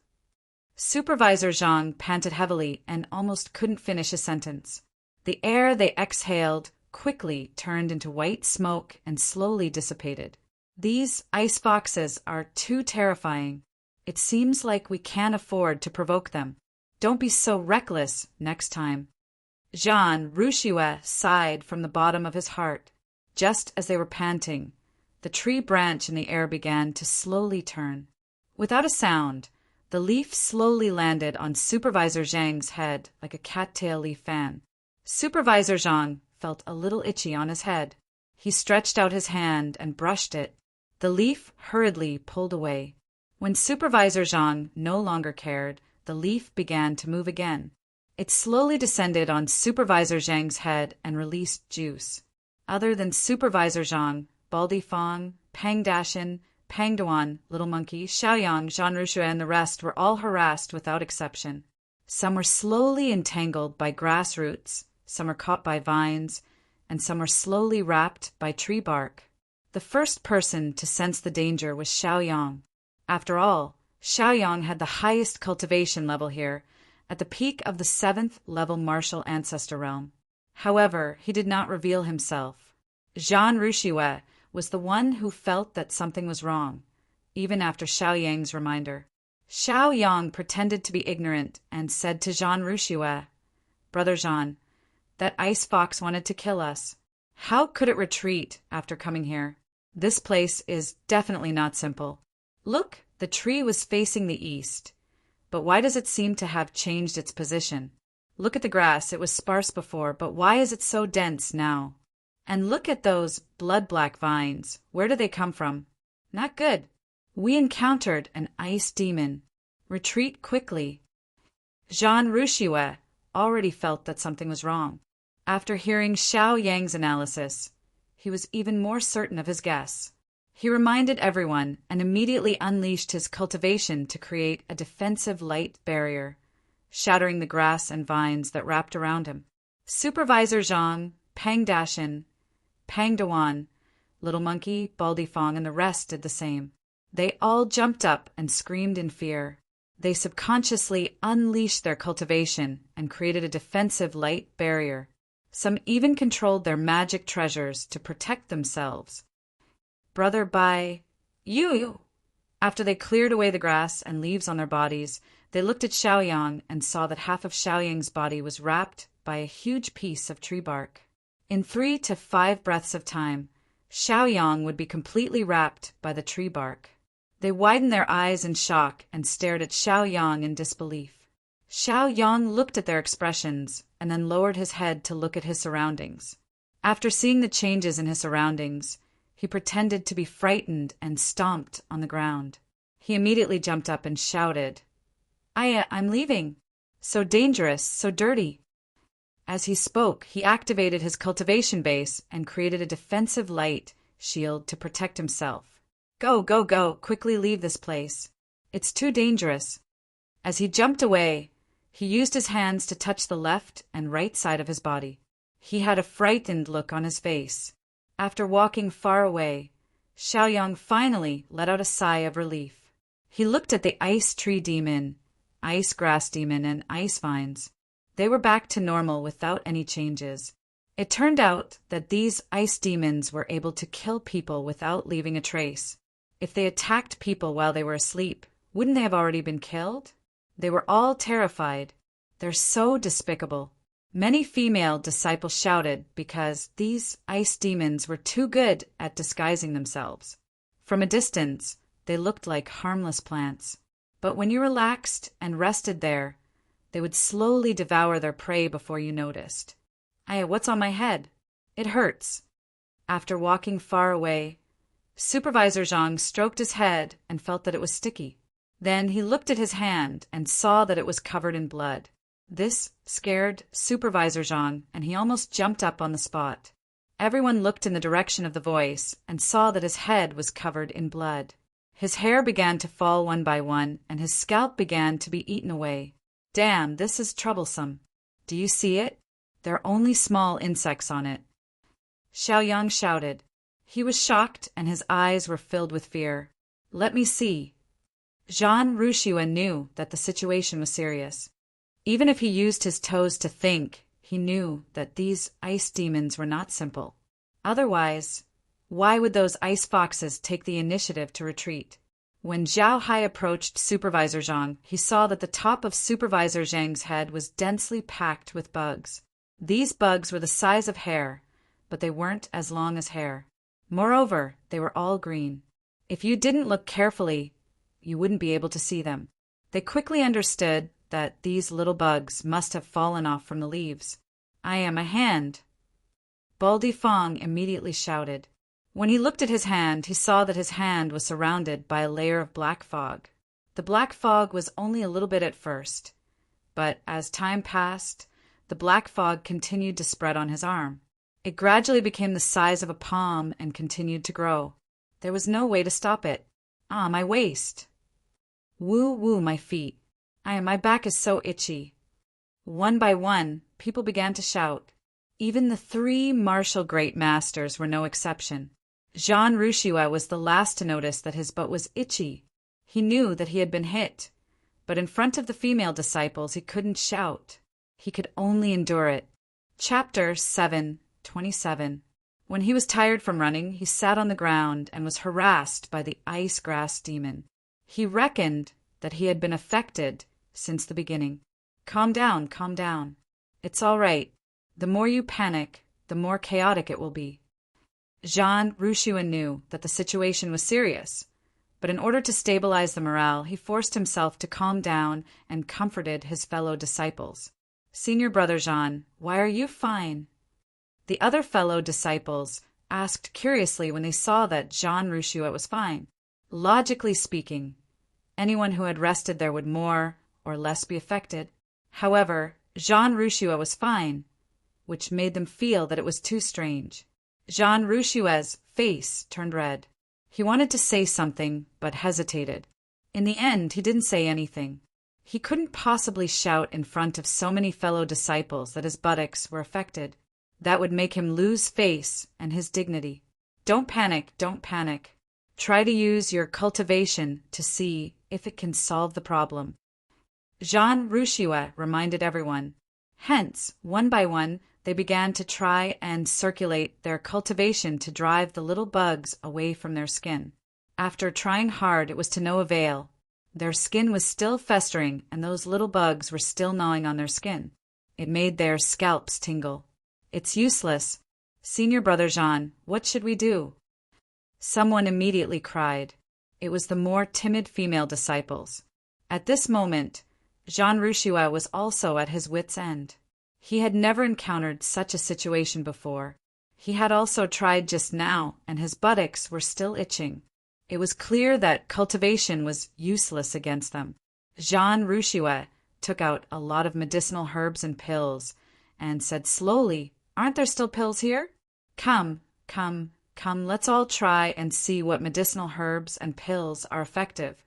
Supervisor Zhang panted heavily and almost couldn't finish a sentence. The air they exhaled quickly turned into white smoke and slowly dissipated. These ice foxes are too terrifying. It seems like we can't afford to provoke them. Don't be so reckless next time. Jean Rouchouet sighed from the bottom of his heart. Just as they were panting, the tree branch in the air began to slowly turn. Without a sound, the leaf slowly landed on Supervisor Zhang's head like a cattail leaf fan. Supervisor Zhang felt a little itchy on his head. He stretched out his hand and brushed it. The leaf hurriedly pulled away. When Supervisor Zhang no longer cared, the leaf began to move again. It slowly descended on Supervisor Zhang's head and released juice. Other than Supervisor Zhang, Baldy Fong, Pang Dashin, Pang Duan, Little Monkey, Xiaoyang, Jean Rouchouet, and the rest were all harassed without exception. Some were slowly entangled by grass roots, some were caught by vines, and some were slowly wrapped by tree bark. The first person to sense the danger was Xiaoyang. After all, Xiaoyang had the highest cultivation level here, at the peak of the 7th level martial ancestor realm. However, he did not reveal himself. Jean Rouchouet was the one who felt that something was wrong, even after Xiaoyang's reminder. Xiaoyang pretended to be ignorant and said to Jean Rouchouet, "Brother Jean, that ice fox wanted to kill us. How could it retreat after coming here? This place is definitely not simple. Look, the tree was facing the east. But why does it seem to have changed its position? Look at the grass, it was sparse before, but why is it so dense now? And look at those blood-black vines. Where do they come from? Not good. We encountered an ice demon. Retreat quickly. Jean Rouchouet already felt that something was wrong. After hearing Xiao Yang's analysis, he was even more certain of his guess. He reminded everyone and immediately unleashed his cultivation to create a defensive light barrier, shattering the grass and vines that wrapped around him. Supervisor Zhang, Pang Dashin, Pang Dewan, Little Monkey, Baldy Fong, and the rest did the same. They all jumped up and screamed in fear. They subconsciously unleashed their cultivation and created a defensive light barrier. Some even controlled their magic treasures to protect themselves. Brother Bai, you! After they cleared away the grass and leaves on their bodies, they looked at Xiaoyang and saw that half of Xiaoyang's body was wrapped by a huge piece of tree bark. In 3 to 5 breaths of time, Xiaoyang would be completely wrapped by the tree bark. They widened their eyes in shock and stared at Xiaoyang in disbelief. Xiaoyang looked at their expressions and then lowered his head to look at his surroundings. After seeing the changes in his surroundings, he pretended to be frightened and stomped on the ground. He immediately jumped up and shouted, I'm leaving. So dangerous, so dirty. As he spoke, he activated his cultivation base and created a defensive light shield to protect himself. Go, go, go, quickly leave this place. It's too dangerous. As he jumped away, he used his hands to touch the left and right side of his body. He had a frightened look on his face. After walking far away, Xiaoyang finally let out a sigh of relief. He looked at the ice tree demon, ice grass demon, and ice vines. They were back to normal without any changes. It turned out that these ice demons were able to kill people without leaving a trace. If they attacked people while they were asleep, wouldn't they have already been killed? They were all terrified. They're so despicable. Many female disciples shouted because these ice demons were too good at disguising themselves. From a distance, they looked like harmless plants. But when you relaxed and rested there, they would slowly devour their prey before you noticed. What's on my head? It hurts. After walking far away, Supervisor Zhang stroked his head and felt that it was sticky. Then he looked at his hand and saw that it was covered in blood. This scared Supervisor Zhang, and he almost jumped up on the spot. Everyone looked in the direction of the voice and saw that his head was covered in blood. His hair began to fall one by one, and his scalp began to be eaten away. Damn, this is troublesome. Do you see it? There are only small insects on it. Xiaoyang shouted. He was shocked, and his eyes were filled with fear. Let me see. Jean Rouchouet knew that the situation was serious. Even if he used his toes to think, he knew that these ice demons were not simple. Otherwise, why would those ice foxes take the initiative to retreat? When Zhao Hai approached Supervisor Zhang, he saw that the top of Supervisor Zhang's head was densely packed with bugs. These bugs were the size of hair, but they weren't as long as hair. Moreover, they were all green. If you didn't look carefully, you wouldn't be able to see them. They quickly understood that these little bugs must have fallen off from the leaves. I am a hand. Baldy Fong immediately shouted. When he looked at his hand, he saw that his hand was surrounded by a layer of black fog. The black fog was only a little bit at first, but as time passed, the black fog continued to spread on his arm. It gradually became the size of a palm and continued to grow. There was no way to stop it. My waist. Woo woo, my feet. My back is so itchy. One by one, people began to shout. Even the 3 martial great masters were no exception. Jean Rouchouet was the last to notice that his butt was itchy. He knew that he had been hit, but in front of the female disciples he couldn't shout. He could only endure it. Chapter 7:27. When he was tired from running, he sat on the ground and was harassed by the ice grass demon. He reckoned that he had been affected since the beginning. Calm down, calm down. It's all right. The more you panic, the more chaotic it will be. Jean Rouchouet knew that the situation was serious, but in order to stabilize the morale, he forced himself to calm down and comforted his fellow disciples. Senior brother Jean, why are you fine? The other fellow disciples asked curiously when they saw that Jean Rouchouet was fine. Logically speaking, anyone who had rested there would more or less be affected. However, Jean Rouchua was fine, which made them feel that it was too strange. Jean Rouchua's face turned red. He wanted to say something, but hesitated. In the end, he didn't say anything. He couldn't possibly shout in front of so many fellow disciples that his buttocks were affected. That would make him lose face and his dignity. Don't panic, don't panic. Try to use your cultivation to see if it can solve the problem. Jean Rouchua reminded everyone. Hence, one by one, they began to try and circulate their cultivation to drive the little bugs away from their skin. After trying hard, it was to no avail. Their skin was still festering, and those little bugs were still gnawing on their skin. It made their scalps tingle. It's useless. Senior Brother Jean, what should we do? Someone immediately cried. It was the more timid female disciples. At this moment, Jean Rouchua was also at his wits' end. He had never encountered such a situation before. He had also tried just now, and his buttocks were still itching. It was clear that cultivation was useless against them. Jean Rouchua took out a lot of medicinal herbs and pills, and said slowly, "Aren't there still pills here? Come, let's all try and see what medicinal herbs and pills are effective."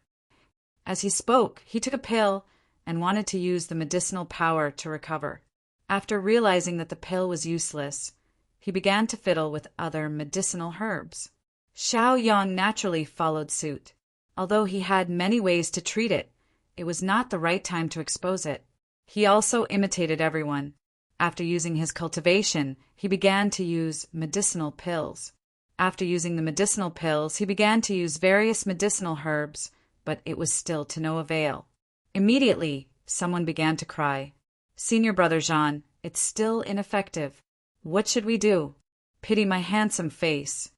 As he spoke, he took a pill and wanted to use the medicinal power to recover. After realizing that the pill was useless, he began to fiddle with other medicinal herbs. Xiaoyang naturally followed suit. Although he had many ways to treat it, it was not the right time to expose it. He also imitated everyone. After using his cultivation, he began to use medicinal pills. After using the medicinal pills, he began to use various medicinal herbs, but it was still to no avail. Immediately, someone began to cry. "Senior Brother Jean, it's still ineffective. What should we do? Pity my handsome face."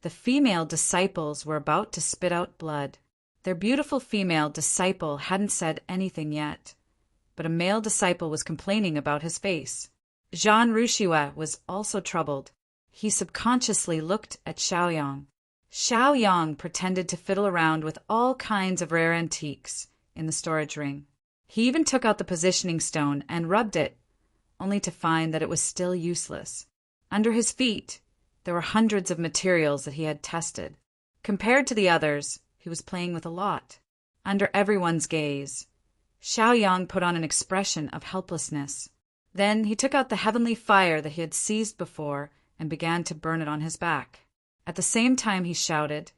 The female disciples were about to spit out blood. Their beautiful female disciple hadn't said anything yet, but a male disciple was complaining about his face. Jean Rouchua was also troubled. He subconsciously looked at Xiaoyang. Xiaoyang pretended to fiddle around with all kinds of rare antiques in the storage ring. He even took out the positioning stone and rubbed it, only to find that it was still useless. Under his feet, there were hundreds of materials that he had tested. Compared to the others, he was playing with a lot. Under everyone's gaze, Xiaoyang put on an expression of helplessness. Then he took out the heavenly fire that he had seized before and began to burn it on his back. At the same time he shouted,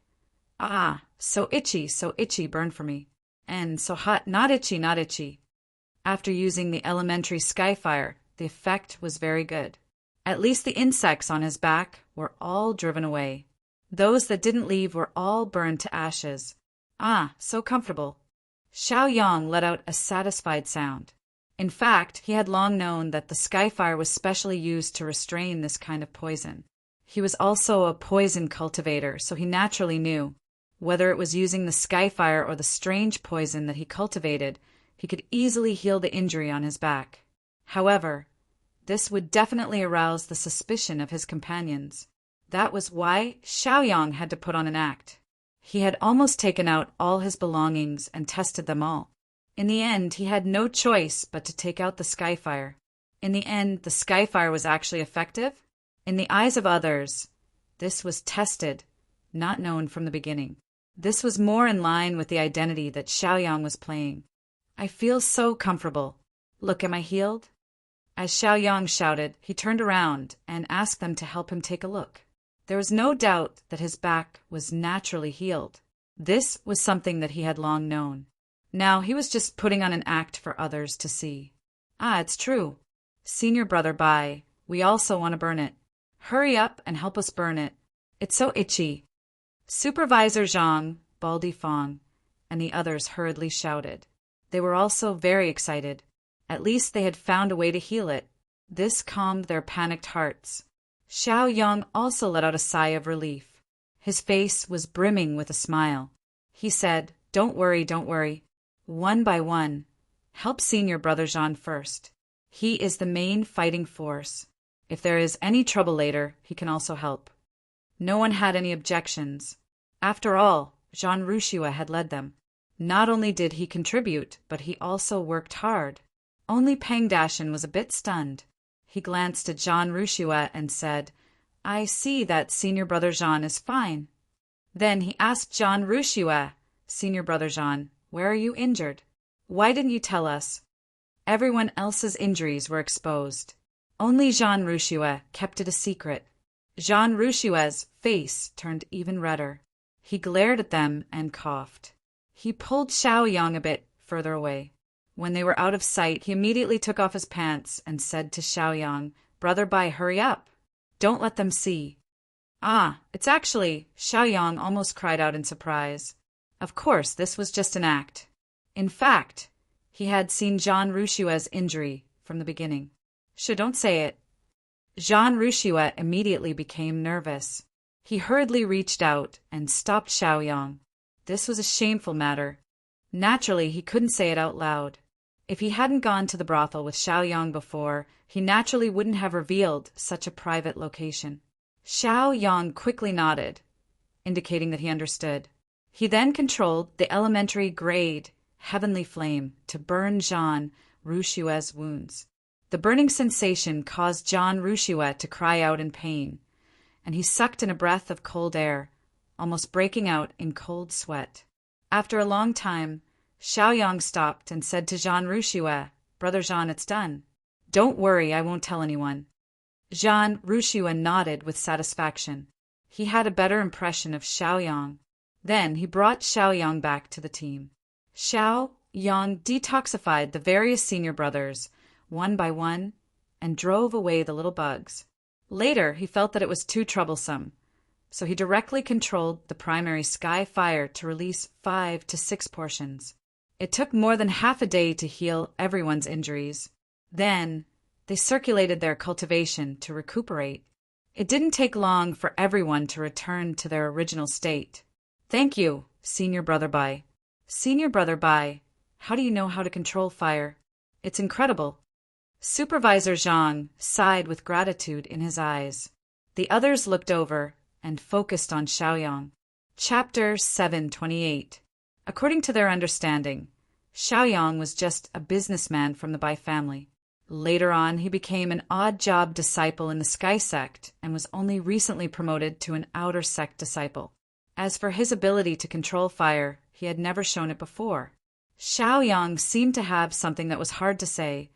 "Ah, so itchy, burn for me. And so hot, not itchy, not itchy." After using the elementary skyfire, the effect was very good. At least the insects on his back were all driven away. Those that didn't leave were all burned to ashes. Ah, so comfortable. Xiaoyang let out a satisfied sound. In fact, he had long known that the skyfire was specially used to restrain this kind of poison. He was also a poison cultivator, so he naturally knew. Whether it was using the skyfire or the strange poison that he cultivated, he could easily heal the injury on his back. However, this would definitely arouse the suspicion of his companions. That was why Xiaoyang had to put on an act. He had almost taken out all his belongings and tested them all. In the end, he had no choice but to take out the skyfire. In the end, the skyfire was actually effective. In the eyes of others, this was tested, not known from the beginning. This was more in line with the identity that Xiaoyang was playing. "I feel so comfortable. Look, am I healed?" As Xiaoyang shouted, he turned around and asked them to help him take a look. There was no doubt that his back was naturally healed. This was something that he had long known. Now he was just putting on an act for others to see. "Ah, it's true. Senior Brother Bai, we also want to burn it. Hurry up and help us burn it. It's so itchy." Supervisor Zhang, Baldy Fong, and the others hurriedly shouted. They were also very excited. At least they had found a way to heal it. This calmed their panicked hearts. Xiaoyang also let out a sigh of relief. His face was brimming with a smile. He said, don't worry. One by one, help Senior Brother Jean first. He is the main fighting force. If there is any trouble later, he can also help." No one had any objections. After all, Jean Rushua had led them. Not only did he contribute, but he also worked hard. Only Pang Dashin was a bit stunned. He glanced at Jean Rushua and said, "I see that senior brother Jean is fine." Then he asked Jean Rushua, "Senior brother Jean, where are you injured? Why didn't you tell us?" Everyone else's injuries were exposed. Only Jean Rushua kept it a secret. Jean Rushua's face turned even redder. He glared at them and coughed. He pulled Xiaoyang a bit further away. When they were out of sight, he immediately took off his pants and said to Xiaoyang, "Brother Bai, hurry up. Don't let them see." "Ah, it's actually," Xiaoyang almost cried out in surprise. Of course, this was just an act. In fact, he had seen Jean Rushua's injury from the beginning. Don't say it." Jean Rushua immediately became nervous. He hurriedly reached out and stopped Xiaoyang. This was a shameful matter. Naturally, he couldn't say it out loud. If he hadn't gone to the brothel with Xiaoyang before, he naturally wouldn't have revealed such a private location. Xiaoyang quickly nodded, indicating that he understood. He then controlled the elementary grade heavenly flame to burn Jean Rushua's wounds. The burning sensation caused Jean Rushua to cry out in pain, and he sucked in a breath of cold air, almost breaking out in cold sweat. After a long time, Xiaoyang stopped and said to Jean Rushua, "Brother Jean, it's done. Don't worry, I won't tell anyone." Jean Rushua nodded with satisfaction. He had a better impression of Xiaoyang. Then he brought Xiaoyang back to the team. Xiaoyang detoxified the various senior brothers, one by one, and drove away the little bugs. Later, he felt that it was too troublesome, so he directly controlled the primary sky fire to release 5 to 6 portions. It took more than half a day to heal everyone's injuries. Then, they circulated their cultivation to recuperate. It didn't take long for everyone to return to their original state. "Thank you, Senior Brother Bai." "Senior Brother Bai, how do you know how to control fire? It's incredible." Supervisor Zhang sighed with gratitude in his eyes. The others looked over and focused on Xiaoyang. Chapter 728. According to their understanding, Xiaoyang was just a businessman from the Bai family. Later on, he became an odd-job disciple in the Sky Sect and was only recently promoted to an Outer Sect disciple. As for his ability to control fire, he had never shown it before. Xiaoyang seemed to have something that was hard to say,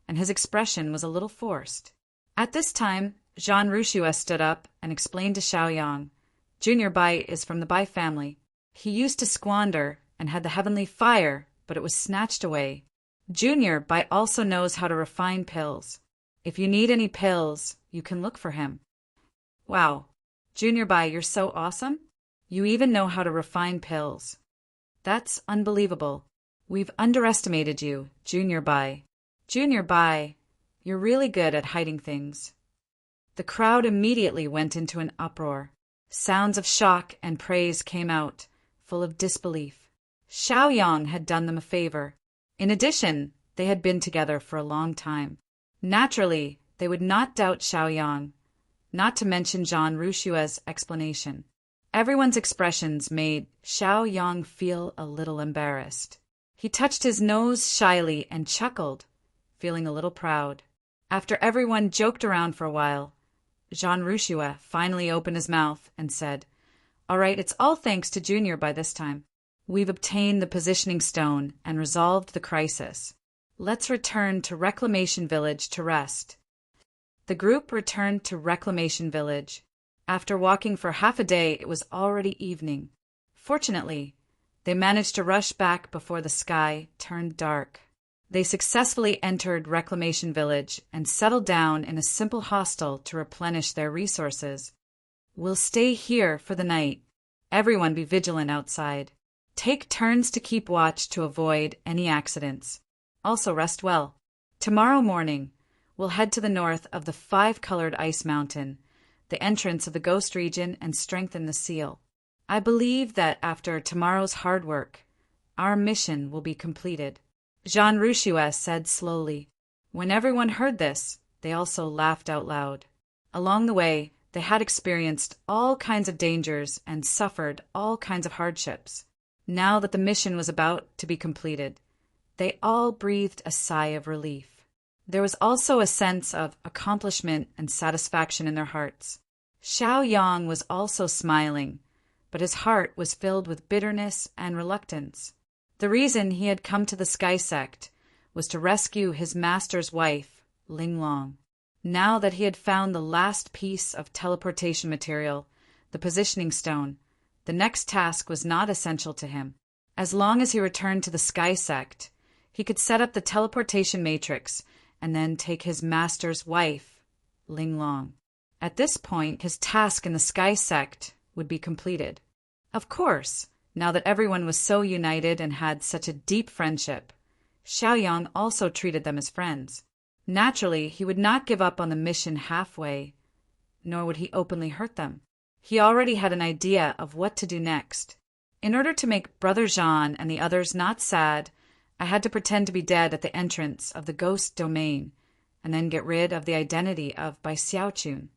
and his expression was a little forced. At this time, Jean Rushua stood up and explained to Xiaoyang, "Junior Bai is from the Bai family. He used to squander and had the heavenly fire, but it was snatched away. Junior Bai also knows how to refine pills. If you need any pills, you can look for him." "Wow, Junior Bai, you're so awesome. You even know how to refine pills. That's unbelievable. We've underestimated you, Junior Bai. Junior Bai, you're really good at hiding things." The crowd immediately went into an uproar. Sounds of shock and praise came out, full of disbelief. Xiaoyang had done them a favor. In addition, they had been together for a long time. Naturally, they would not doubt Xiaoyang, not to mention Jean Rushua's explanation. Everyone's expressions made Xiaoyang feel a little embarrassed. He touched his nose shyly and chuckled, feeling a little proud. After everyone joked around for a while, Jean Rushua finally opened his mouth and said, "All right, it's all thanks to Junior by this time. We've obtained the positioning stone and resolved the crisis. Let's return to Reclamation Village to rest." The group returned to Reclamation Village. After walking for half a day, it was already evening. Fortunately, they managed to rush back before the sky turned dark. They successfully entered Reclamation Village and settled down in a simple hostel to replenish their resources. "We'll stay here for the night. Everyone be vigilant outside. Take turns to keep watch to avoid any accidents. Also rest well. Tomorrow morning, we'll head to the north of the 5-colored ice mountain, the entrance of the ghost region, and strengthen the seal. I believe that after tomorrow's hard work, our mission will be completed." Jean Rushua said slowly. When everyone heard this, they also laughed out loud. Along the way, They had experienced all kinds of dangers and suffered all kinds of hardships. Now that the mission was about to be completed, they all breathed a sigh of relief. There was also a sense of accomplishment and satisfaction in their hearts. Xiao Yang was also smiling, but his heart was filled with bitterness and reluctance. The reason he had come to the Sky Sect was to rescue his master's wife, Ling Long. Now that he had found the last piece of teleportation material, the positioning stone, the next task was not essential to him. As long as he returned to the Sky Sect, he could set up the teleportation matrix and then take his master's wife, Ling Long. At this point, his task in the Sky Sect would be completed. Of course, now that everyone was so united and had such a deep friendship, Xiaoyang also treated them as friends. Naturally, he would not give up on the mission halfway, nor would he openly hurt them. He already had an idea of what to do next. In order to make Brother Jean and the others not sad, I had to pretend to be dead at the entrance of the ghost domain, and then get rid of the identity of Bai Xiaochun.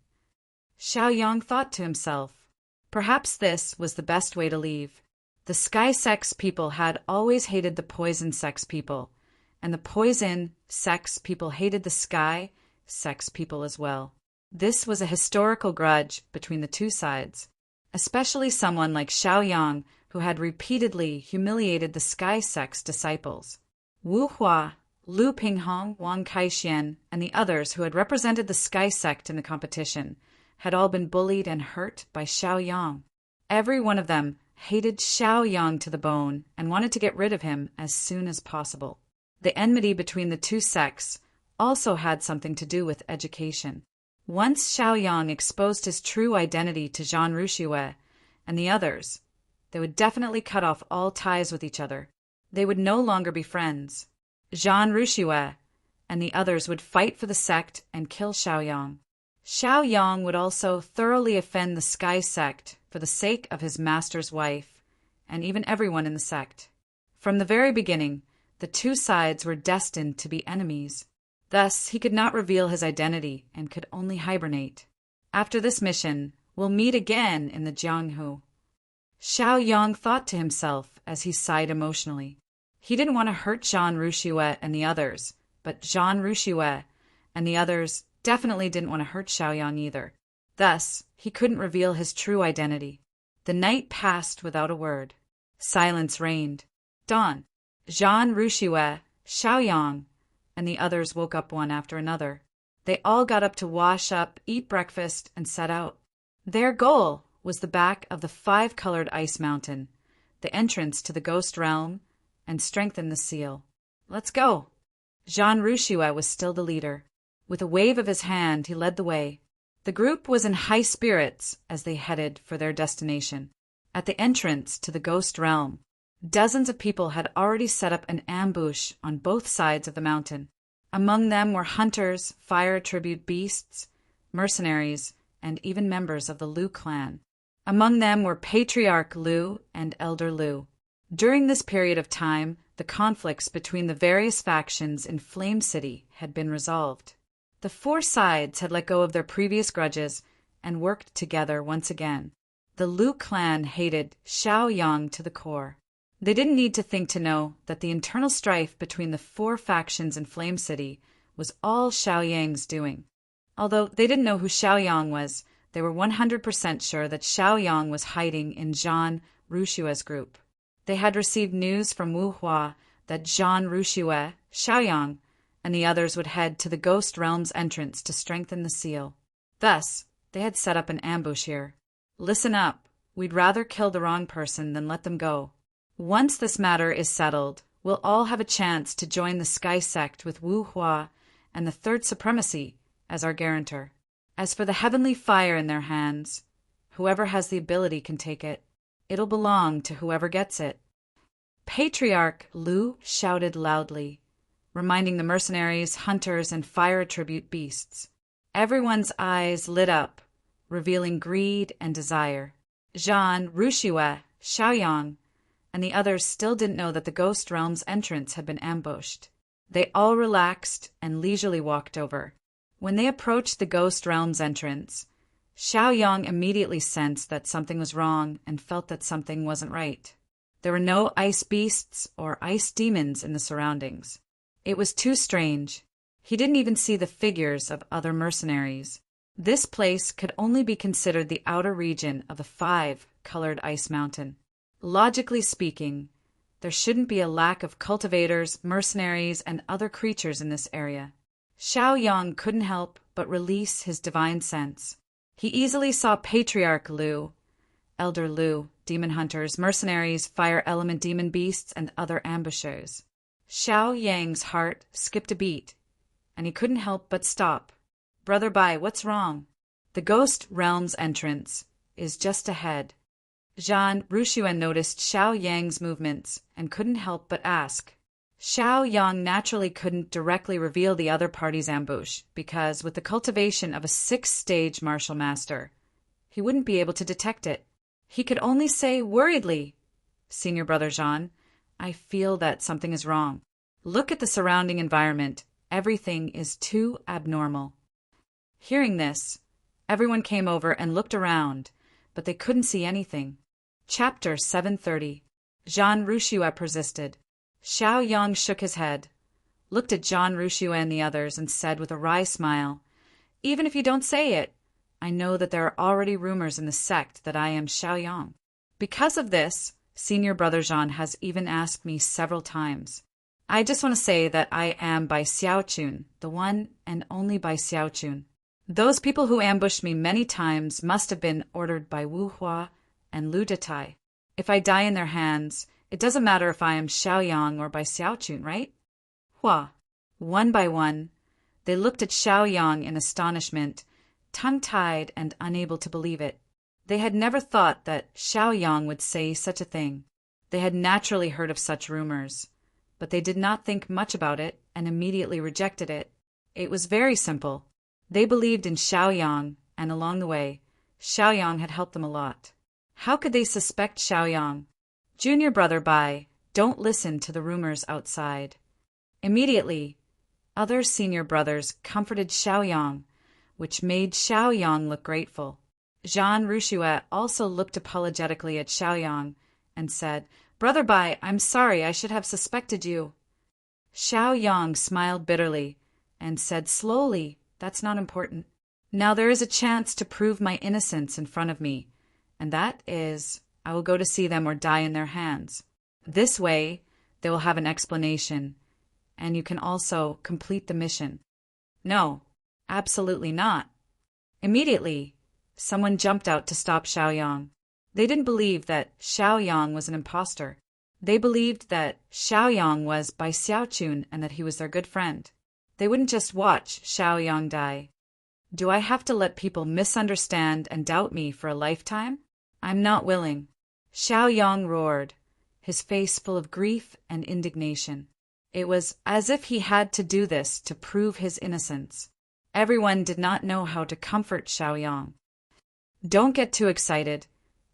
Xiaoyang thought to himself, perhaps this was the best way to leave. The Sky Sex people had always hated the Poison Sex people, and the Poison Sex people hated the Sky Sex people as well. This was a historical grudge between the two sides, especially someone like Xiaoyang, who had repeatedly humiliated the Sky Sex disciples. Wu Hua, Lu Pinghong, Wang Kaixian, and the others who had represented the Sky Sect in the competition had all been bullied and hurt by Xiaoyang. Every one of them hated Xiaoyang to the bone and wanted to get rid of him as soon as possible. The enmity between the two sects also had something to do with education. Once Xiaoyang exposed his true identity to Zhan Ruxue and the others, they would definitely cut off all ties with each other. They would no longer be friends. Zhan Ruxue and the others would fight for the sect and kill Xiaoyang. Xiaoyang would also thoroughly offend the Sky Sect for the sake of his master's wife, and even everyone in the sect. From the very beginning, the two sides were destined to be enemies. Thus, he could not reveal his identity and could only hibernate. After this mission, we'll meet again in the Jianghu. Xiaoyang thought to himself as he sighed emotionally. He didn't want to hurt Zhan Ruxue and the others, but Zhan Ruxue and the others definitely didn't want to hurt Xiaoyang either. Thus, he couldn't reveal his true identity. The night passed without a word. Silence reigned. Dawn. Zhan Ruxue, Xiaoyang, and the others woke up one after another. They all got up to wash up, eat breakfast, and set out. Their goal was the back of the five-colored ice mountain, the entrance to the ghost realm, and strengthen the seal. Let's go. Zhan Ruxue was still the leader. With a wave of his hand, he led the way. The group was in high spirits as they headed for their destination. At the entrance to the ghost realm, dozens of people had already set up an ambush on both sides of the mountain. Among them were hunters, fire tribute beasts, mercenaries, and even members of the Lu clan. Among them were Patriarch Lu and Elder Lu. During this period of time, the conflicts between the various factions in Flame City had been resolved. The four sides had let go of their previous grudges and worked together once again. The Lu clan hated Xiaoyang to the core. They didn't need to think to know that the internal strife between the four factions in Flame City was all Xiaoyang's doing. Although they didn't know who Xiaoyang was, they were 100% sure that Xiaoyang was hiding in Zhan Ruxue's group. They had received news from Wu Hua that Zhan Ruxue, Xiaoyang, and the others would head to the Ghost Realm's entrance to strengthen the seal. Thus, they had set up an ambush here. Listen up, we'd rather kill the wrong person than let them go. Once this matter is settled, we'll all have a chance to join the Sky Sect with Wu Hua and the Third Supremacy as our guarantor. As for the heavenly fire in their hands, whoever has the ability can take it. It'll belong to whoever gets it. Patriarch Lu shouted loudly, reminding the mercenaries, hunters, and fire attribute beasts. Everyone's eyes lit up, revealing greed and desire. Zhan, Ruxue, Xiaoyang, and the others still didn't know that the Ghost Realm's entrance had been ambushed. They all relaxed and leisurely walked over. When they approached the Ghost Realm's entrance, Xiaoyang immediately sensed that something was wrong and felt that something wasn't right. There were no ice beasts or ice demons in the surroundings. It was too strange. He didn't even see the figures of other mercenaries. This place could only be considered the outer region of the 5-colored ice mountain. Logically speaking, there shouldn't be a lack of cultivators, mercenaries, and other creatures in this area. Xiaoyang couldn't help but release his divine sense. He easily saw Patriarch Lu, Elder Lu, demon hunters, mercenaries, fire element demon beasts, and other ambushers. Xiaoyang's heart skipped a beat, and he couldn't help but stop. Brother Bai, what's wrong? The ghost realm's entrance is just ahead. Zhan Ruxuan noticed Xiaoyang's movements and couldn't help but ask. Xiaoyang naturally couldn't directly reveal the other party's ambush because, with the cultivation of a 6-stage martial master, he wouldn't be able to detect it. He could only say worriedly, Senior Brother Zhan, I feel that something is wrong. Look at the surrounding environment. Everything is too abnormal. Hearing this, everyone came over and looked around, but they couldn't see anything. Chapter 730. Zhan Ruxue persisted. Xiaoyang shook his head, looked at Zhan Ruxue and the others, and said with a wry smile, Even if you don't say it, I know that there are already rumors in the sect that I am Xiaoyang. Because of this, Senior Brother Zhan has even asked me several times. I just want to say that I am Bai Xiaochun, the one and only Bai Xiaochun. Those people who ambushed me many times must have been ordered by Wu Hua and Lu Detai. If I die in their hands, it doesn't matter if I am Xiaoyang or Bai Xiaochun, right? Hua. One by one, they looked at Xiaoyang in astonishment, tongue-tied and unable to believe it. They had never thought that Xiaoyang would say such a thing. They had naturally heard of such rumors, but they did not think much about it and immediately rejected it. It was very simple. They believed in Xiaoyang, and along the way, Xiaoyang had helped them a lot. How could they suspect Xiaoyang? Junior Brother Bai, don't listen to the rumors outside. Immediately, other senior brothers comforted Xiaoyang, which made Xiaoyang look grateful. Zhan Ruxue also looked apologetically at Xiaoyang and said, Brother Bai, I'm sorry, I should have suspected you. Xiaoyang smiled bitterly and said slowly, That's not important. Now there is a chance to prove my innocence in front of me, and that is, I will go to see them or die in their hands. This way, they will have an explanation, and you can also complete the mission. No, absolutely not. Immediately, someone jumped out to stop Xiaoyang. They didn't believe that Xiaoyang was an imposter. They believed that Xiaoyang was Bai Xiaochun and that he was their good friend. They wouldn't just watch Xiaoyang die. Do I have to let people misunderstand and doubt me for a lifetime? I'm not willing. Xiaoyang roared, his face full of grief and indignation. It was as if he had to do this to prove his innocence. Everyone did not know how to comfort Xiaoyang. Don't get too excited.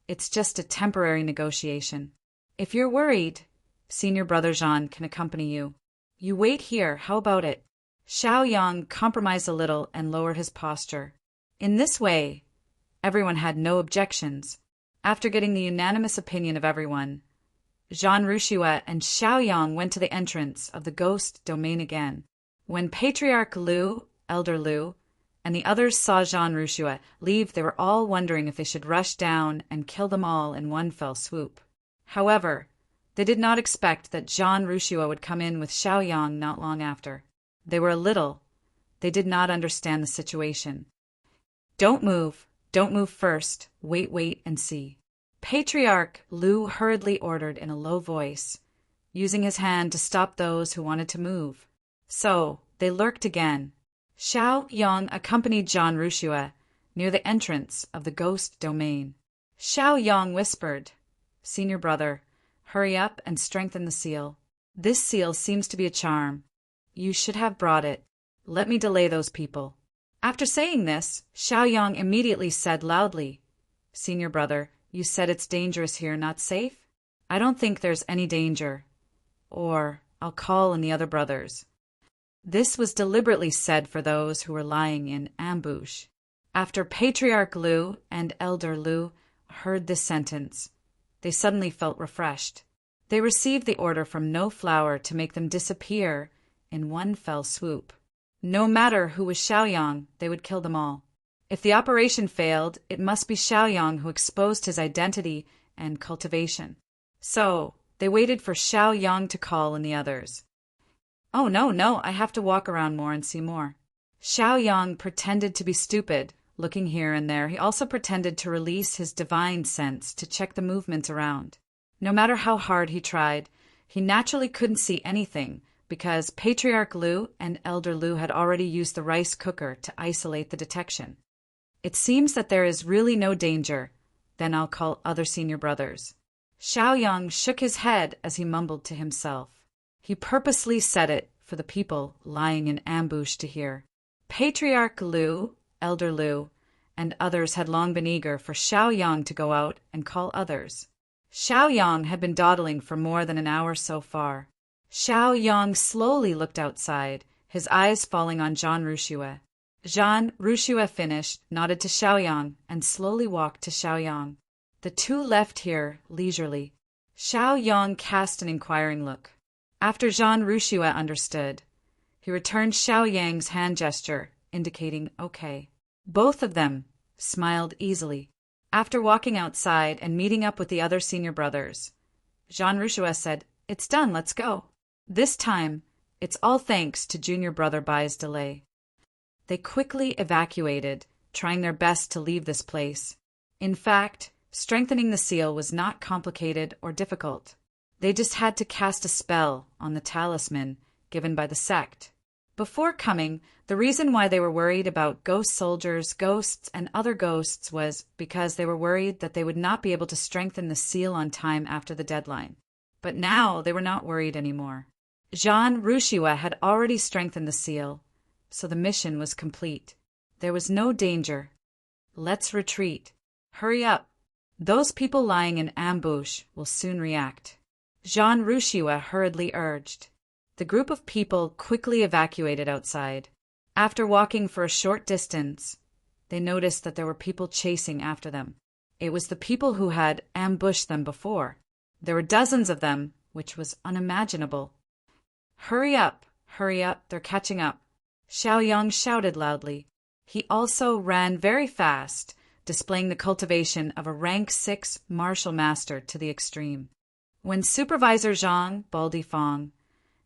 It's just a temporary negotiation. If you're worried, Senior Brother Zhan can accompany you. You wait here, how about it? Xiaoyang compromised a little and lowered his posture. In this way, everyone had no objections. After getting the unanimous opinion of everyone, Zhan Ruxue and Xiaoyang went to the entrance of the ghost domain again. When Patriarch Lu, Elder Lu, and the others saw Zhan Ruxue leave, they were all wondering if they should rush down and kill them all in one fell swoop. However, they did not expect that Zhan Ruxue would come in with Xiaoyang not long after. They were a little. They did not understand the situation. Don't move first. Wait and see. Patriarch Lu hurriedly ordered in a low voice, using his hand to stop those who wanted to move. So, they lurked again. Xiaoyang accompanied Zhan Ruxue near the entrance of the ghost domain. Xiaoyang whispered, Senior Brother, hurry up and strengthen the seal. This seal seems to be a charm. You should have brought it. Let me delay those people. After saying this, Xiaoyang immediately said loudly, Senior Brother, you said it's dangerous here, not safe? I don't think there's any danger. Or, I'll call in the other brothers. This was deliberately said for those who were lying in ambush. After Patriarch Lu and Elder Lu heard this sentence, they suddenly felt refreshed. They received the order from No Flower to make them disappear in one fell swoop. No matter who was Xiaoyang, they would kill them all. If the operation failed, it must be Xiaoyang who exposed his identity and cultivation. So, they waited for Xiaoyang to call and the others. "Oh, no, I have to walk around more and see more." Xiaoyang pretended to be stupid, looking here and there. He also pretended to release his divine sense to check the movements around. No matter how hard he tried, he naturally couldn't see anything because Patriarch Lu and Elder Lu had already used the rice cooker to isolate the detection. "It seems that there is really no danger. Then I'll call other senior brothers." Xiaoyang shook his head as he mumbled to himself. He purposely said it for the people lying in ambush to hear. Patriarch Lu, Elder Lu, and others had long been eager for Xiaoyang to go out and call others. Xiaoyang had been dawdling for more than an hour so far. Xiaoyang slowly looked outside, his eyes falling on Jean Rushue. Jean Rushue finished, nodded to Xiaoyang, and slowly walked to Xiaoyang. The two left here leisurely. Xiaoyang cast an inquiring look. After Jean Rushue understood, he returned Xiaoyang's hand gesture, indicating okay. Both of them smiled easily. After walking outside and meeting up with the other senior brothers, Jean Rushue said, "It's done, let's go." This time, it's all thanks to junior brother Bai's delay. They quickly evacuated, trying their best to leave this place. In fact, strengthening the seal was not complicated or difficult. They just had to cast a spell on the talisman given by the sect. Before coming, the reason why they were worried about ghost soldiers, ghosts, and other ghosts was because they were worried that they would not be able to strengthen the seal on time after the deadline. But now they were not worried anymore. Jean Rushue had already strengthened the seal, so the mission was complete. There was no danger. Let's retreat. Hurry up. Those people lying in ambush will soon react. Jean Rushue hurriedly urged. The group of people quickly evacuated outside. After walking for a short distance, they noticed that there were people chasing after them. It was the people who had ambushed them before. There were dozens of them, which was unimaginable. Hurry up, they're catching up. Xiaoyang shouted loudly. He also ran very fast, displaying the cultivation of a rank 6 martial master to the extreme. When Supervisor Zhang, Baldi Fong,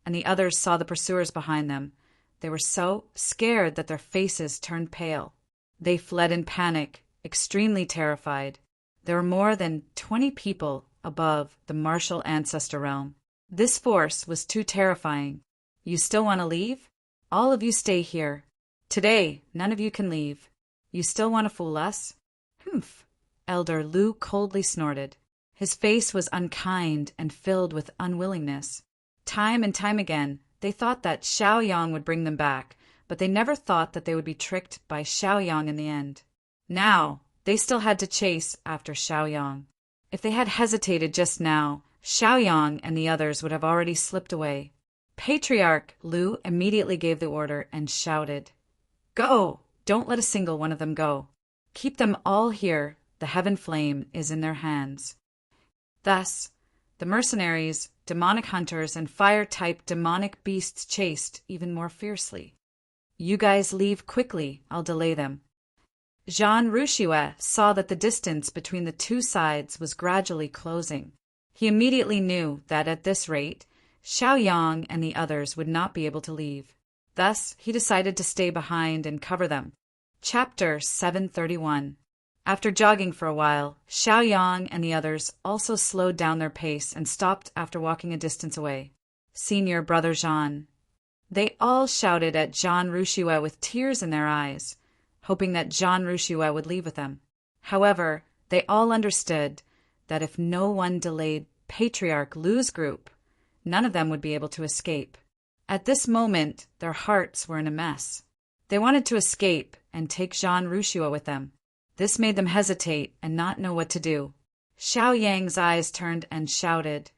and the others saw the pursuers behind them, they were so scared that their faces turned pale. They fled in panic, extremely terrified. There were more than 20 people above the martial ancestor realm. This force was too terrifying. You still want to leave? All of you stay here. Today, none of you can leave. You still want to fool us? Humph. Elder Lu coldly snorted. His face was unkind and filled with unwillingness. Time and time again, they thought that Xiaoyang would bring them back, but they never thought that they would be tricked by Xiaoyang in the end. Now, they still had to chase after Xiaoyang. If they had hesitated just now, Xiaoyang and the others would have already slipped away. Patriarch Lu immediately gave the order and shouted, "Go! Don't let a single one of them go. Keep them all here. The heaven flame is in their hands." Thus, the mercenaries, demonic hunters, and fire-type demonic beasts chased even more fiercely. "You guys leave quickly, I'll delay them." Jean Rushue saw that the distance between the two sides was gradually closing. He immediately knew that at this rate, Xiaoyang and the others would not be able to leave. Thus, he decided to stay behind and cover them. Chapter 731. After jogging for a while, Xiaoyang and the others also slowed down their pace and stopped after walking a distance away. Senior Brother Jean. They all shouted at Jean Rushue with tears in their eyes, hoping that Jean Rushue would leave with them. However, they all understood that if no one delayed Patriarch Lu's group, none of them would be able to escape. At this moment, their hearts were in a mess. They wanted to escape and take Jean Rushue with them. This made them hesitate and not know what to do. Xiaoyang's eyes turned and shouted,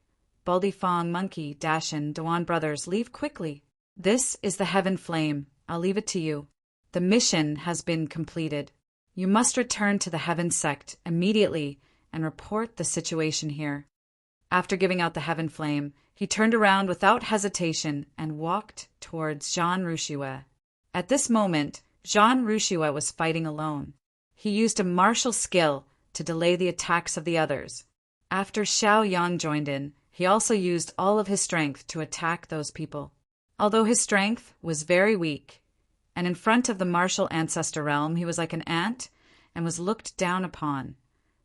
"Baldi Fong, Monkey, Dashin, Dewan brothers, leave quickly. This is the heaven flame. I'll leave it to you. The mission has been completed." You must return to the Heaven sect immediately and report the situation here." After giving out the Heaven flame, he turned around without hesitation and walked towards Jean Rouchouet. At this moment, Jean Rouchouet was fighting alone. He used a martial skill to delay the attacks of the others. After Xiao Yang joined in, he also used all of his strength to attack those people. Although his strength was very weak, and in front of the martial ancestor realm he was like an ant and was looked down upon,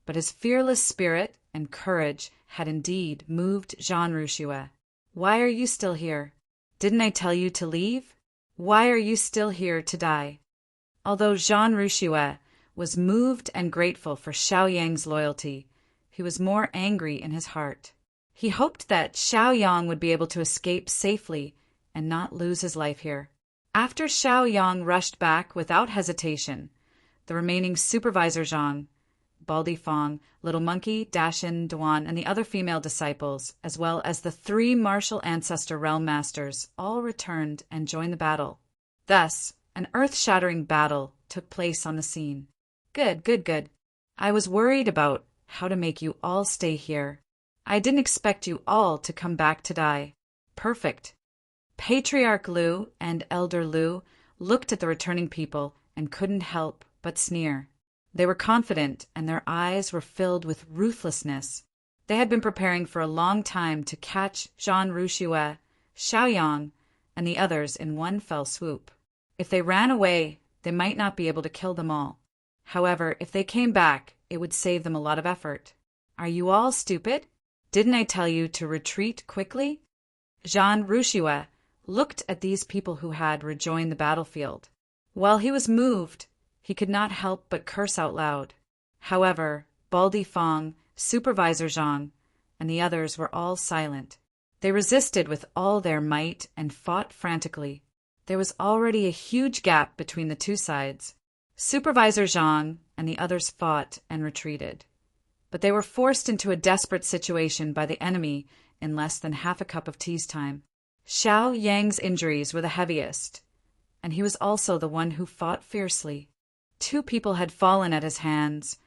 but his fearless spirit and courage had indeed moved Jean Rouchouet. "Why are you still here? Didn't I tell you to leave? Why are you still here to die?" Although Jean Rouchouet was moved and grateful for Xiao Yang's loyalty, he was more angry in his heart. He hoped that Xiao Yang would be able to escape safely and not lose his life here. After Xiao Yang rushed back without hesitation, the remaining supervisor Zhang, Baldy Fong, Little Monkey, Dashin, Duan, and the other female disciples, as well as the 3 martial ancestor realm masters, all returned and joined the battle. Thus, an earth-shattering battle took place on the scene. Good. I was worried about how to make you all stay here. I didn't expect you all to come back to die. Perfect. Patriarch Lu and Elder Lu looked at the returning people and couldn't help but sneer. They were confident, and their eyes were filled with ruthlessness. They had been preparing for a long time to catch Jean Rouchouet, Xiao Yang, and the others in one fell swoop. If they ran away, they might not be able to kill them all. However, if they came back, it would save them a lot of effort. "Are you all stupid? Didn't I tell you to retreat quickly?" Jean Rouchouet looked at these people who had rejoined the battlefield. While he was moved, he could not help but curse out loud. However, Baldy Fong, Supervisor Zhang, and the others were all silent. They resisted with all their might and fought frantically. There was already a huge gap between the two sides. Supervisor Zhang and the others fought and retreated, but they were forced into a desperate situation by the enemy in less than half a cup of tea's time. Xiao Yang's injuries were the heaviest, and he was also the one who fought fiercely. 2 people had fallen at his hands,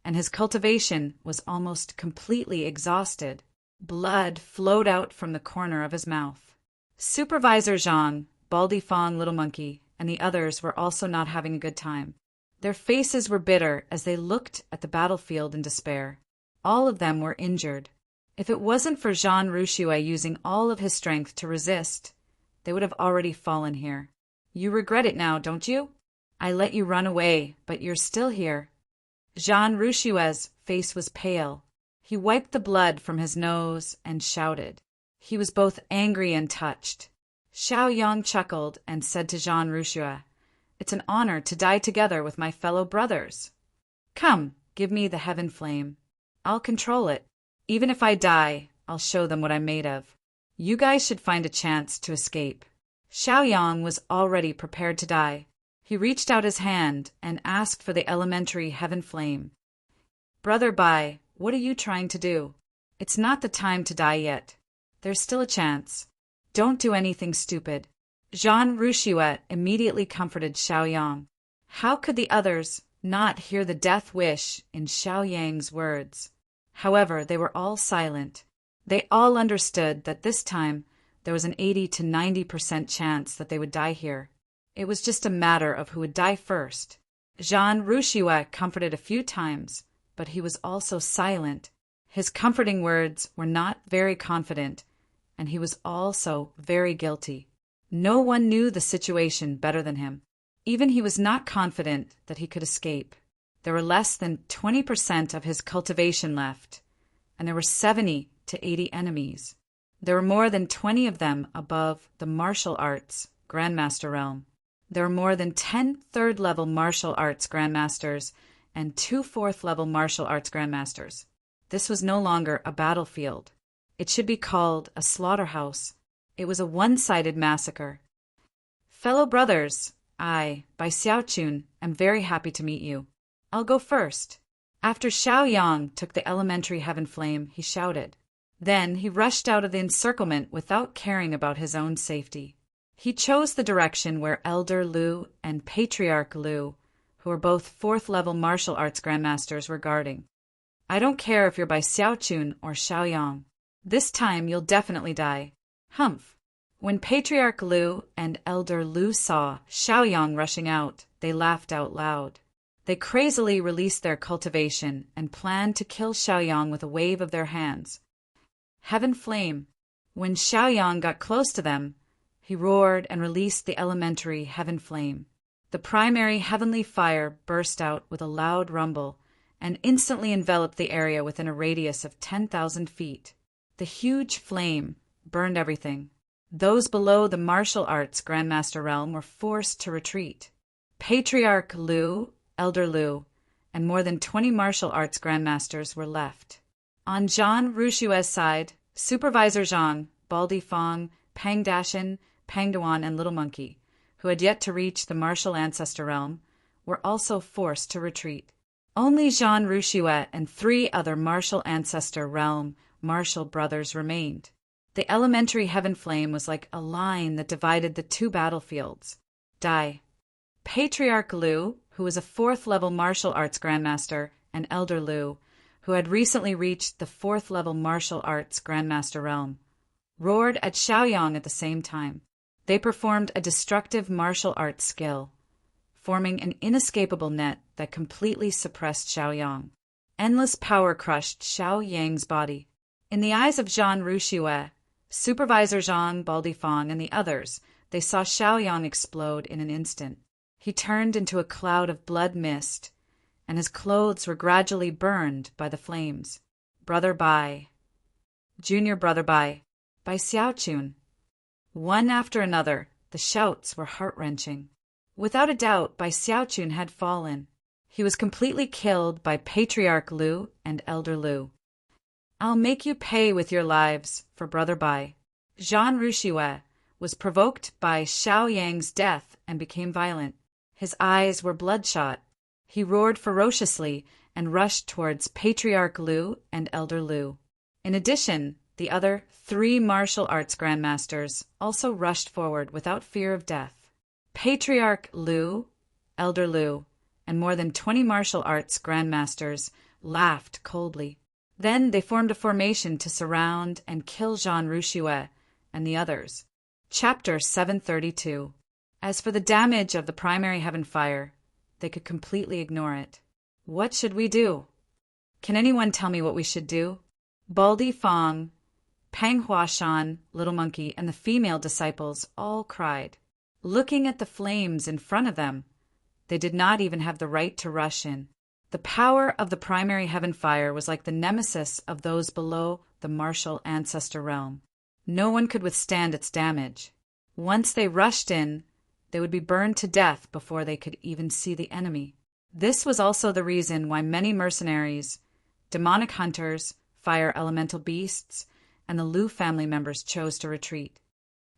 and his cultivation was almost completely exhausted. Blood flowed out from the corner of his mouth. Supervisor Zhang, Baldy Fong, Little Monkey, and the others were also not having a good time. Their faces were bitter as they looked at the battlefield in despair. All of them were injured. If it wasn't for Jean Rouchouet using all of his strength to resist, they would have already fallen here. "You regret it now, don't you? I let you run away, but you're still here." Jean Rouchouet's face was pale. He wiped the blood from his nose and shouted. He was both angry and touched. Xiao Yang chuckled and said to Jean Rouchouet, "It's an honor to die together with my fellow brothers. Come, give me the heaven flame. I'll control it. Even if I die, I'll show them what I'm made of. You guys should find a chance to escape." Xiao Yang was already prepared to die. He reached out his hand and asked for the elementary heaven flame. "Brother Bai, what are you trying to do? It's not the time to die yet. There's still a chance. Don't do anything stupid." Jean Rouchouet immediately comforted Xiao Yang. How could the others not hear the death wish in Xiao Yang's words? However, they were all silent. They all understood that this time there was an 80 to 90% chance that they would die here. It was just a matter of who would die first. Jean Rouchouet comforted a few times, but he was also silent. His comforting words were not very confident, and he was also very guilty. No one knew the situation better than him. Even he was not confident that he could escape. There were less than 20% of his cultivation left, and there were 70 to 80 enemies. There were more than 20 of them above the martial arts Grandmaster realm. There were more than 10 third-level martial arts grandmasters and 2 fourth-level martial arts grandmasters. This was no longer a battlefield. It should be called a slaughterhouse. It was a one-sided massacre. "Fellow brothers, I, by Xiaochun, am very happy to meet you. I'll go first." After Xiao Yang took the elementary heaven flame, he shouted. Then he rushed out of the encirclement without caring about his own safety. He chose the direction where Elder Lu and Patriarch Lu who were both fourth-level martial arts grandmasters, were guarding. I don't care if you're by Xiaochun or Xiaoyang. This time you'll definitely die. Humph. When Patriarch Lu and Elder Lu saw Xiaoyang rushing out, they laughed out loud. They crazily released their cultivation and planned to kill Xiaoyang with a wave of their hands. Heaven Flame. When Xiaoyang got close to them, he roared and released the elementary Heaven Flame. The primary heavenly fire burst out with a loud rumble and instantly enveloped the area within a radius of 10,000 feet. The huge flame burned everything. Those below the martial arts Grandmaster realm were forced to retreat. Patriarch Lu, Elder Lu, and more than 20 martial arts grandmasters were left. On Zhan Rushue's side, Supervisor Zhang, Baldy Fong, Pang Dashin, Pang Duan, and Little Monkey, who had yet to reach the martial ancestor realm, were also forced to retreat. Only Zhan Rushue and 3 other martial ancestor realm martial brothers remained. The elementary heaven flame was like a line that divided the 2 battlefields. Die. Patriarch Lu, who was a 4th-level martial arts grandmaster, and Elder Lu, who had recently reached the 4th-level martial arts grandmaster realm, roared at Xiaoyang at the same time. They performed a destructive martial arts skill, forming an inescapable net that completely suppressed Xiaoyang. Endless power crushed Xiaoyang's body. In the eyes of Zhan Rushue, Supervisor Zhang, Baldy Fong, and the others, they saw Xiaoyang explode in an instant. He turned into a cloud of blood mist, and his clothes were gradually burned by the flames. Brother Bai. Junior Brother Bai. By Xiaochun. One after another, the shouts were heart-wrenching. Without a doubt, Bai Xiaochun had fallen. He was completely killed by Patriarch Lu and Elder Lu. I'll make you pay with your lives for Brother Bai. Zhan Rushue was provoked by Xiaoyang's death and became violent. His eyes were bloodshot. He roared ferociously and rushed towards Patriarch Lu and Elder Lu. In addition, the other 3 martial arts grandmasters also rushed forward without fear of death. Patriarch Lu, Elder Lu, and more than 20 martial arts grandmasters laughed coldly. Then they formed a formation to surround and kill Zhan Rushue and the others. Chapter 732. As for the damage of the primary heaven fire, they could completely ignore it. What should we do? Can anyone tell me what we should do? Baldy Fong, Pang Huashan, Little Monkey, and the female disciples all cried. Looking at the flames in front of them, they did not even have the right to rush in. The power of the primary heaven fire was like the nemesis of those below the martial ancestor realm. No one could withstand its damage. Once they rushed in, they would be burned to death before they could even see the enemy. This was also the reason why many mercenaries, demonic hunters, fire elemental beasts, and the Lu family members chose to retreat.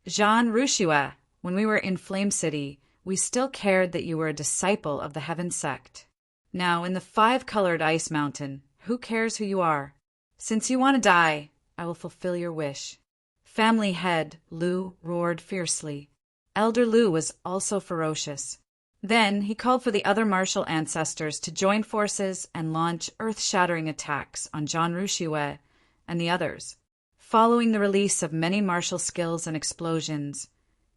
Zhan Rushue, when we were in Flame City, we still cared that you were a disciple of the Heaven Sect. Now, in the 5-colored Ice Mountain, who cares who you are? Since you want to die, I will fulfill your wish. Family head Lu roared fiercely. Elder Lu was also ferocious. Then he called for the other martial ancestors to join forces and launch earth-shattering attacks on Zhan Rushue and the others. Following the release of many martial skills and explosions,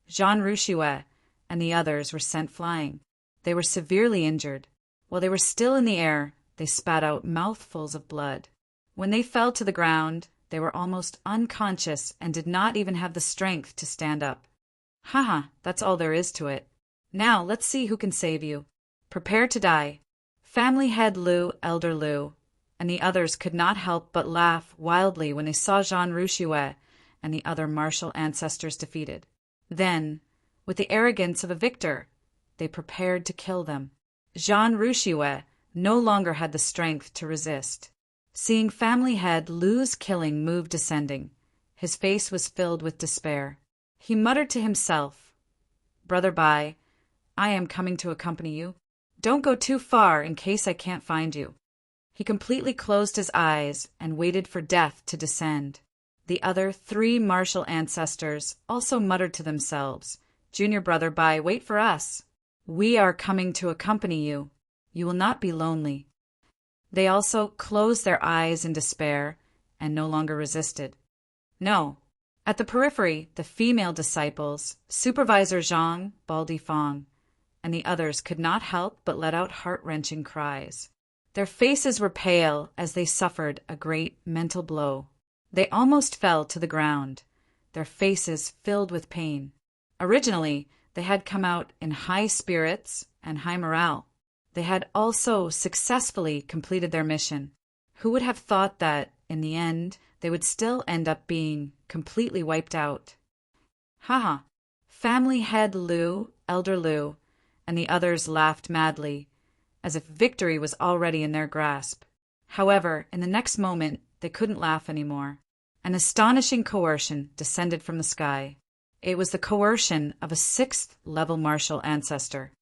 Zhan Rushue and the others were sent flying. They were severely injured. While they were still in the air, they spat out mouthfuls of blood. When they fell to the ground, they were almost unconscious and did not even have the strength to stand up. Haha, that's all there is to it. Now let's see who can save you. Prepare to die. Family head Lu, Elder Lu, and the others could not help but laugh wildly when they saw Zhan Rushue and the other martial ancestors defeated. Then, with the arrogance of a victor, they prepared to kill them. Zhan Rushue no longer had the strength to resist. Seeing family head Lu's killing move descending, his face was filled with despair. He muttered to himself, Brother Bai, I am coming to accompany you. Don't go too far in case I can't find you. He completely closed his eyes and waited for death to descend. The other 3 martial ancestors also muttered to themselves, Junior Brother Bai, wait for us. We are coming to accompany you. You will not be lonely." They also closed their eyes in despair and no longer resisted. No. At the periphery, the female disciples, Supervisor Zhang, Baldi Fong, and the others could not help but let out heart-wrenching cries. Their faces were pale as they suffered a great mental blow. They almost fell to the ground, their faces filled with pain. Originally, they had come out in high spirits and high morale. They had also successfully completed their mission. Who would have thought that, in the end, they would still end up being completely wiped out? Haha. Family head Liu, Elder Liu, and the others laughed madly, as if victory was already in their grasp. However, in the next moment, they couldn't laugh anymore. An astonishing coercion descended from the sky. It was the coercion of a 6th-level martial ancestor.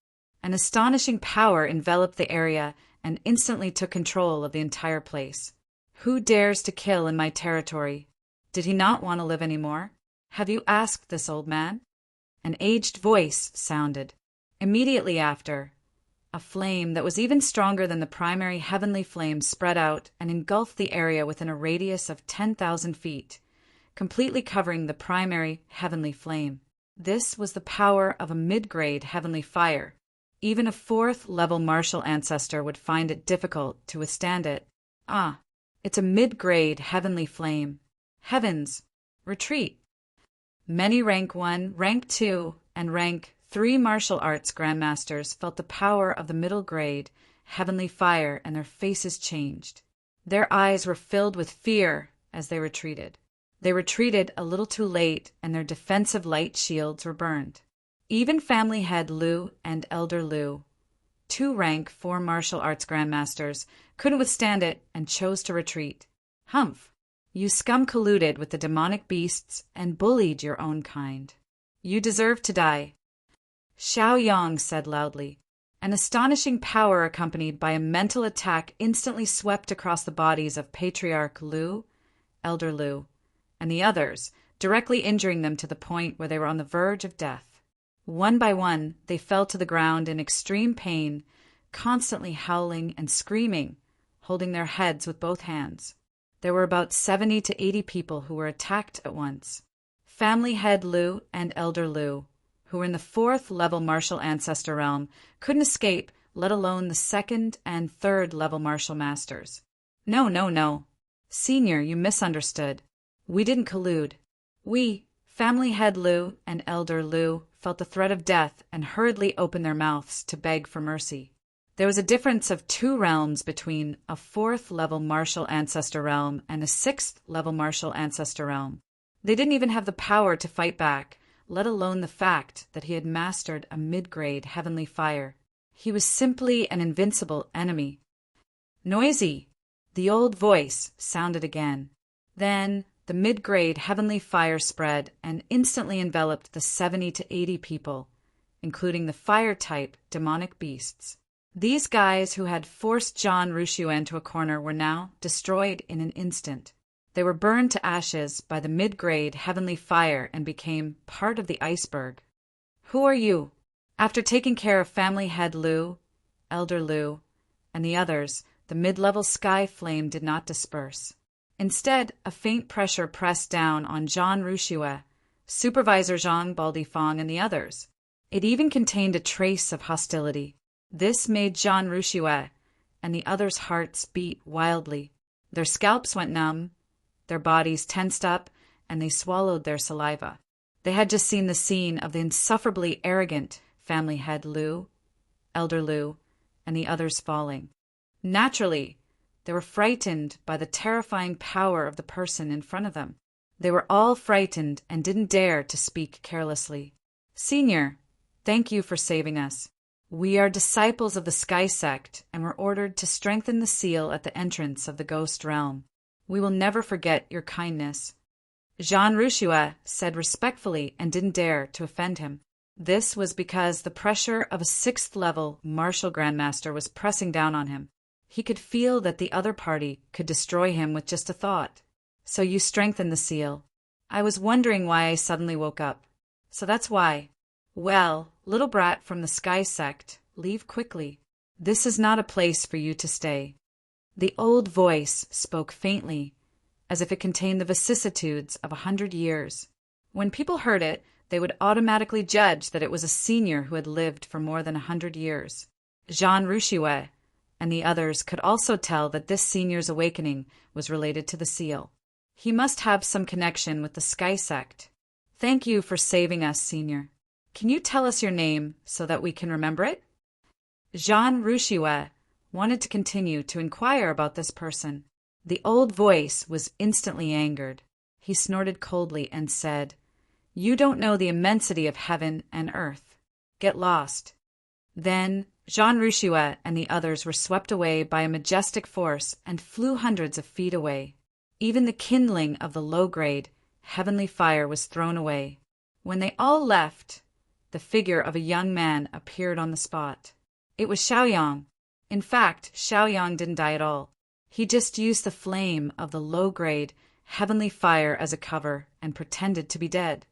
An astonishing power enveloped the area and instantly took control of the entire place. Who dares to kill in my territory? Did he not want to live anymore? Have you asked this old man? An aged voice sounded. Immediately after, a flame that was even stronger than the primary heavenly flame spread out and engulfed the area within a radius of 10,000 feet, completely covering the primary heavenly flame. This was the power of a mid-grade heavenly fire. Even a 4th-level martial ancestor would find it difficult to withstand it. Ah, it's a mid-grade heavenly flame. Heavens, retreat! Many rank 1, rank 2, and rank 3 martial arts grandmasters felt the power of the middle grade heavenly fire, and their faces changed. Their eyes were filled with fear as they retreated. They retreated a little too late, and their defensive light shields were burned. Even family head Liu and Elder Liu, 2 rank 4 martial arts grandmasters, couldn't withstand it and chose to retreat. Humph! You scum colluded with the demonic beasts and bullied your own kind. You deserve to die. Xiao Yang said loudly. An astonishing power accompanied by a mental attack instantly swept across the bodies of Patriarch Liu, Elder Liu, and the others, directly injuring them to the point where they were on the verge of death. One by one, they fell to the ground in extreme pain, constantly howling and screaming, holding their heads with both hands. There were about 70 to 80 people who were attacked at once. Family head Liu and Elder Liu, who were in the 4th-level martial ancestor realm, couldn't escape, let alone the 2nd and 3rd-level martial masters. No. Senior, you misunderstood. We didn't collude. We, family head Liu and Elder Liu, felt the threat of death and hurriedly opened their mouths to beg for mercy. There was a difference of 2 realms between a 4th-level martial ancestor realm and a 6th-level martial ancestor realm. They didn't even have the power to fight back, let alone the fact that he had mastered a mid-grade heavenly fire. He was simply an invincible enemy. Noisy! The old voice sounded again. Then the mid-grade heavenly fire spread and instantly enveloped the 70 to 80 people, including the fire-type demonic beasts. These guys who had forced Zhan Ruxuan to a corner were now destroyed in an instant. They were burned to ashes by the mid-grade heavenly fire and became part of the iceberg. Who are you? After taking care of family head Liu, Elder Liu, and the others, the mid-level sky flame did not disperse. Instead, a faint pressure pressed down on Zhan Ruxue, Supervisor Zhang Baldifang, and the others. It even contained a trace of hostility. This made Zhan Ruxue and the others' hearts beat wildly. Their scalps went numb, their bodies tensed up, and they swallowed their saliva. They had just seen the scene of the insufferably arrogant family head Liu, Elder Liu, and the others falling. Naturally, they were frightened by the terrifying power of the person in front of them. They were all frightened and didn't dare to speak carelessly. Senior, thank you for saving us. We are disciples of the Sky Sect and were ordered to strengthen the seal at the entrance of the Ghost Realm. We will never forget your kindness. Zhan Ruxue said respectfully and didn't dare to offend him. This was because the pressure of a 6th-level martial grandmaster was pressing down on him. He could feel that the other party could destroy him with just a thought. So you strengthened the seal. I was wondering why I suddenly woke up. So that's why. Well, little brat from the Sky Sect, leave quickly. This is not a place for you to stay. The old voice spoke faintly, as if it contained the vicissitudes of 100 years. When people heard it, they would automatically judge that it was a senior who had lived for more than 100 years. Jean Rouchiouet and the others could also tell that this senior's awakening was related to the seal. He must have some connection with the Sky Sect. Thank you for saving us, Senior. Can you tell us your name so that we can remember it? Jean Rouchiouet wanted to continue to inquire about this person. The old voice was instantly angered. He snorted coldly and said, "You don't know the immensity of heaven and earth. Get lost." Then Jean Rouchiouet and the others were swept away by a majestic force and flew hundreds of feet away. Even the kindling of the low-grade, heavenly fire was thrown away. When they all left, the figure of a young man appeared on the spot. It was Xiaoyang. In fact, Xiaoyang didn't die at all. He just used the flame of the low-grade, heavenly fire as a cover and pretended to be dead.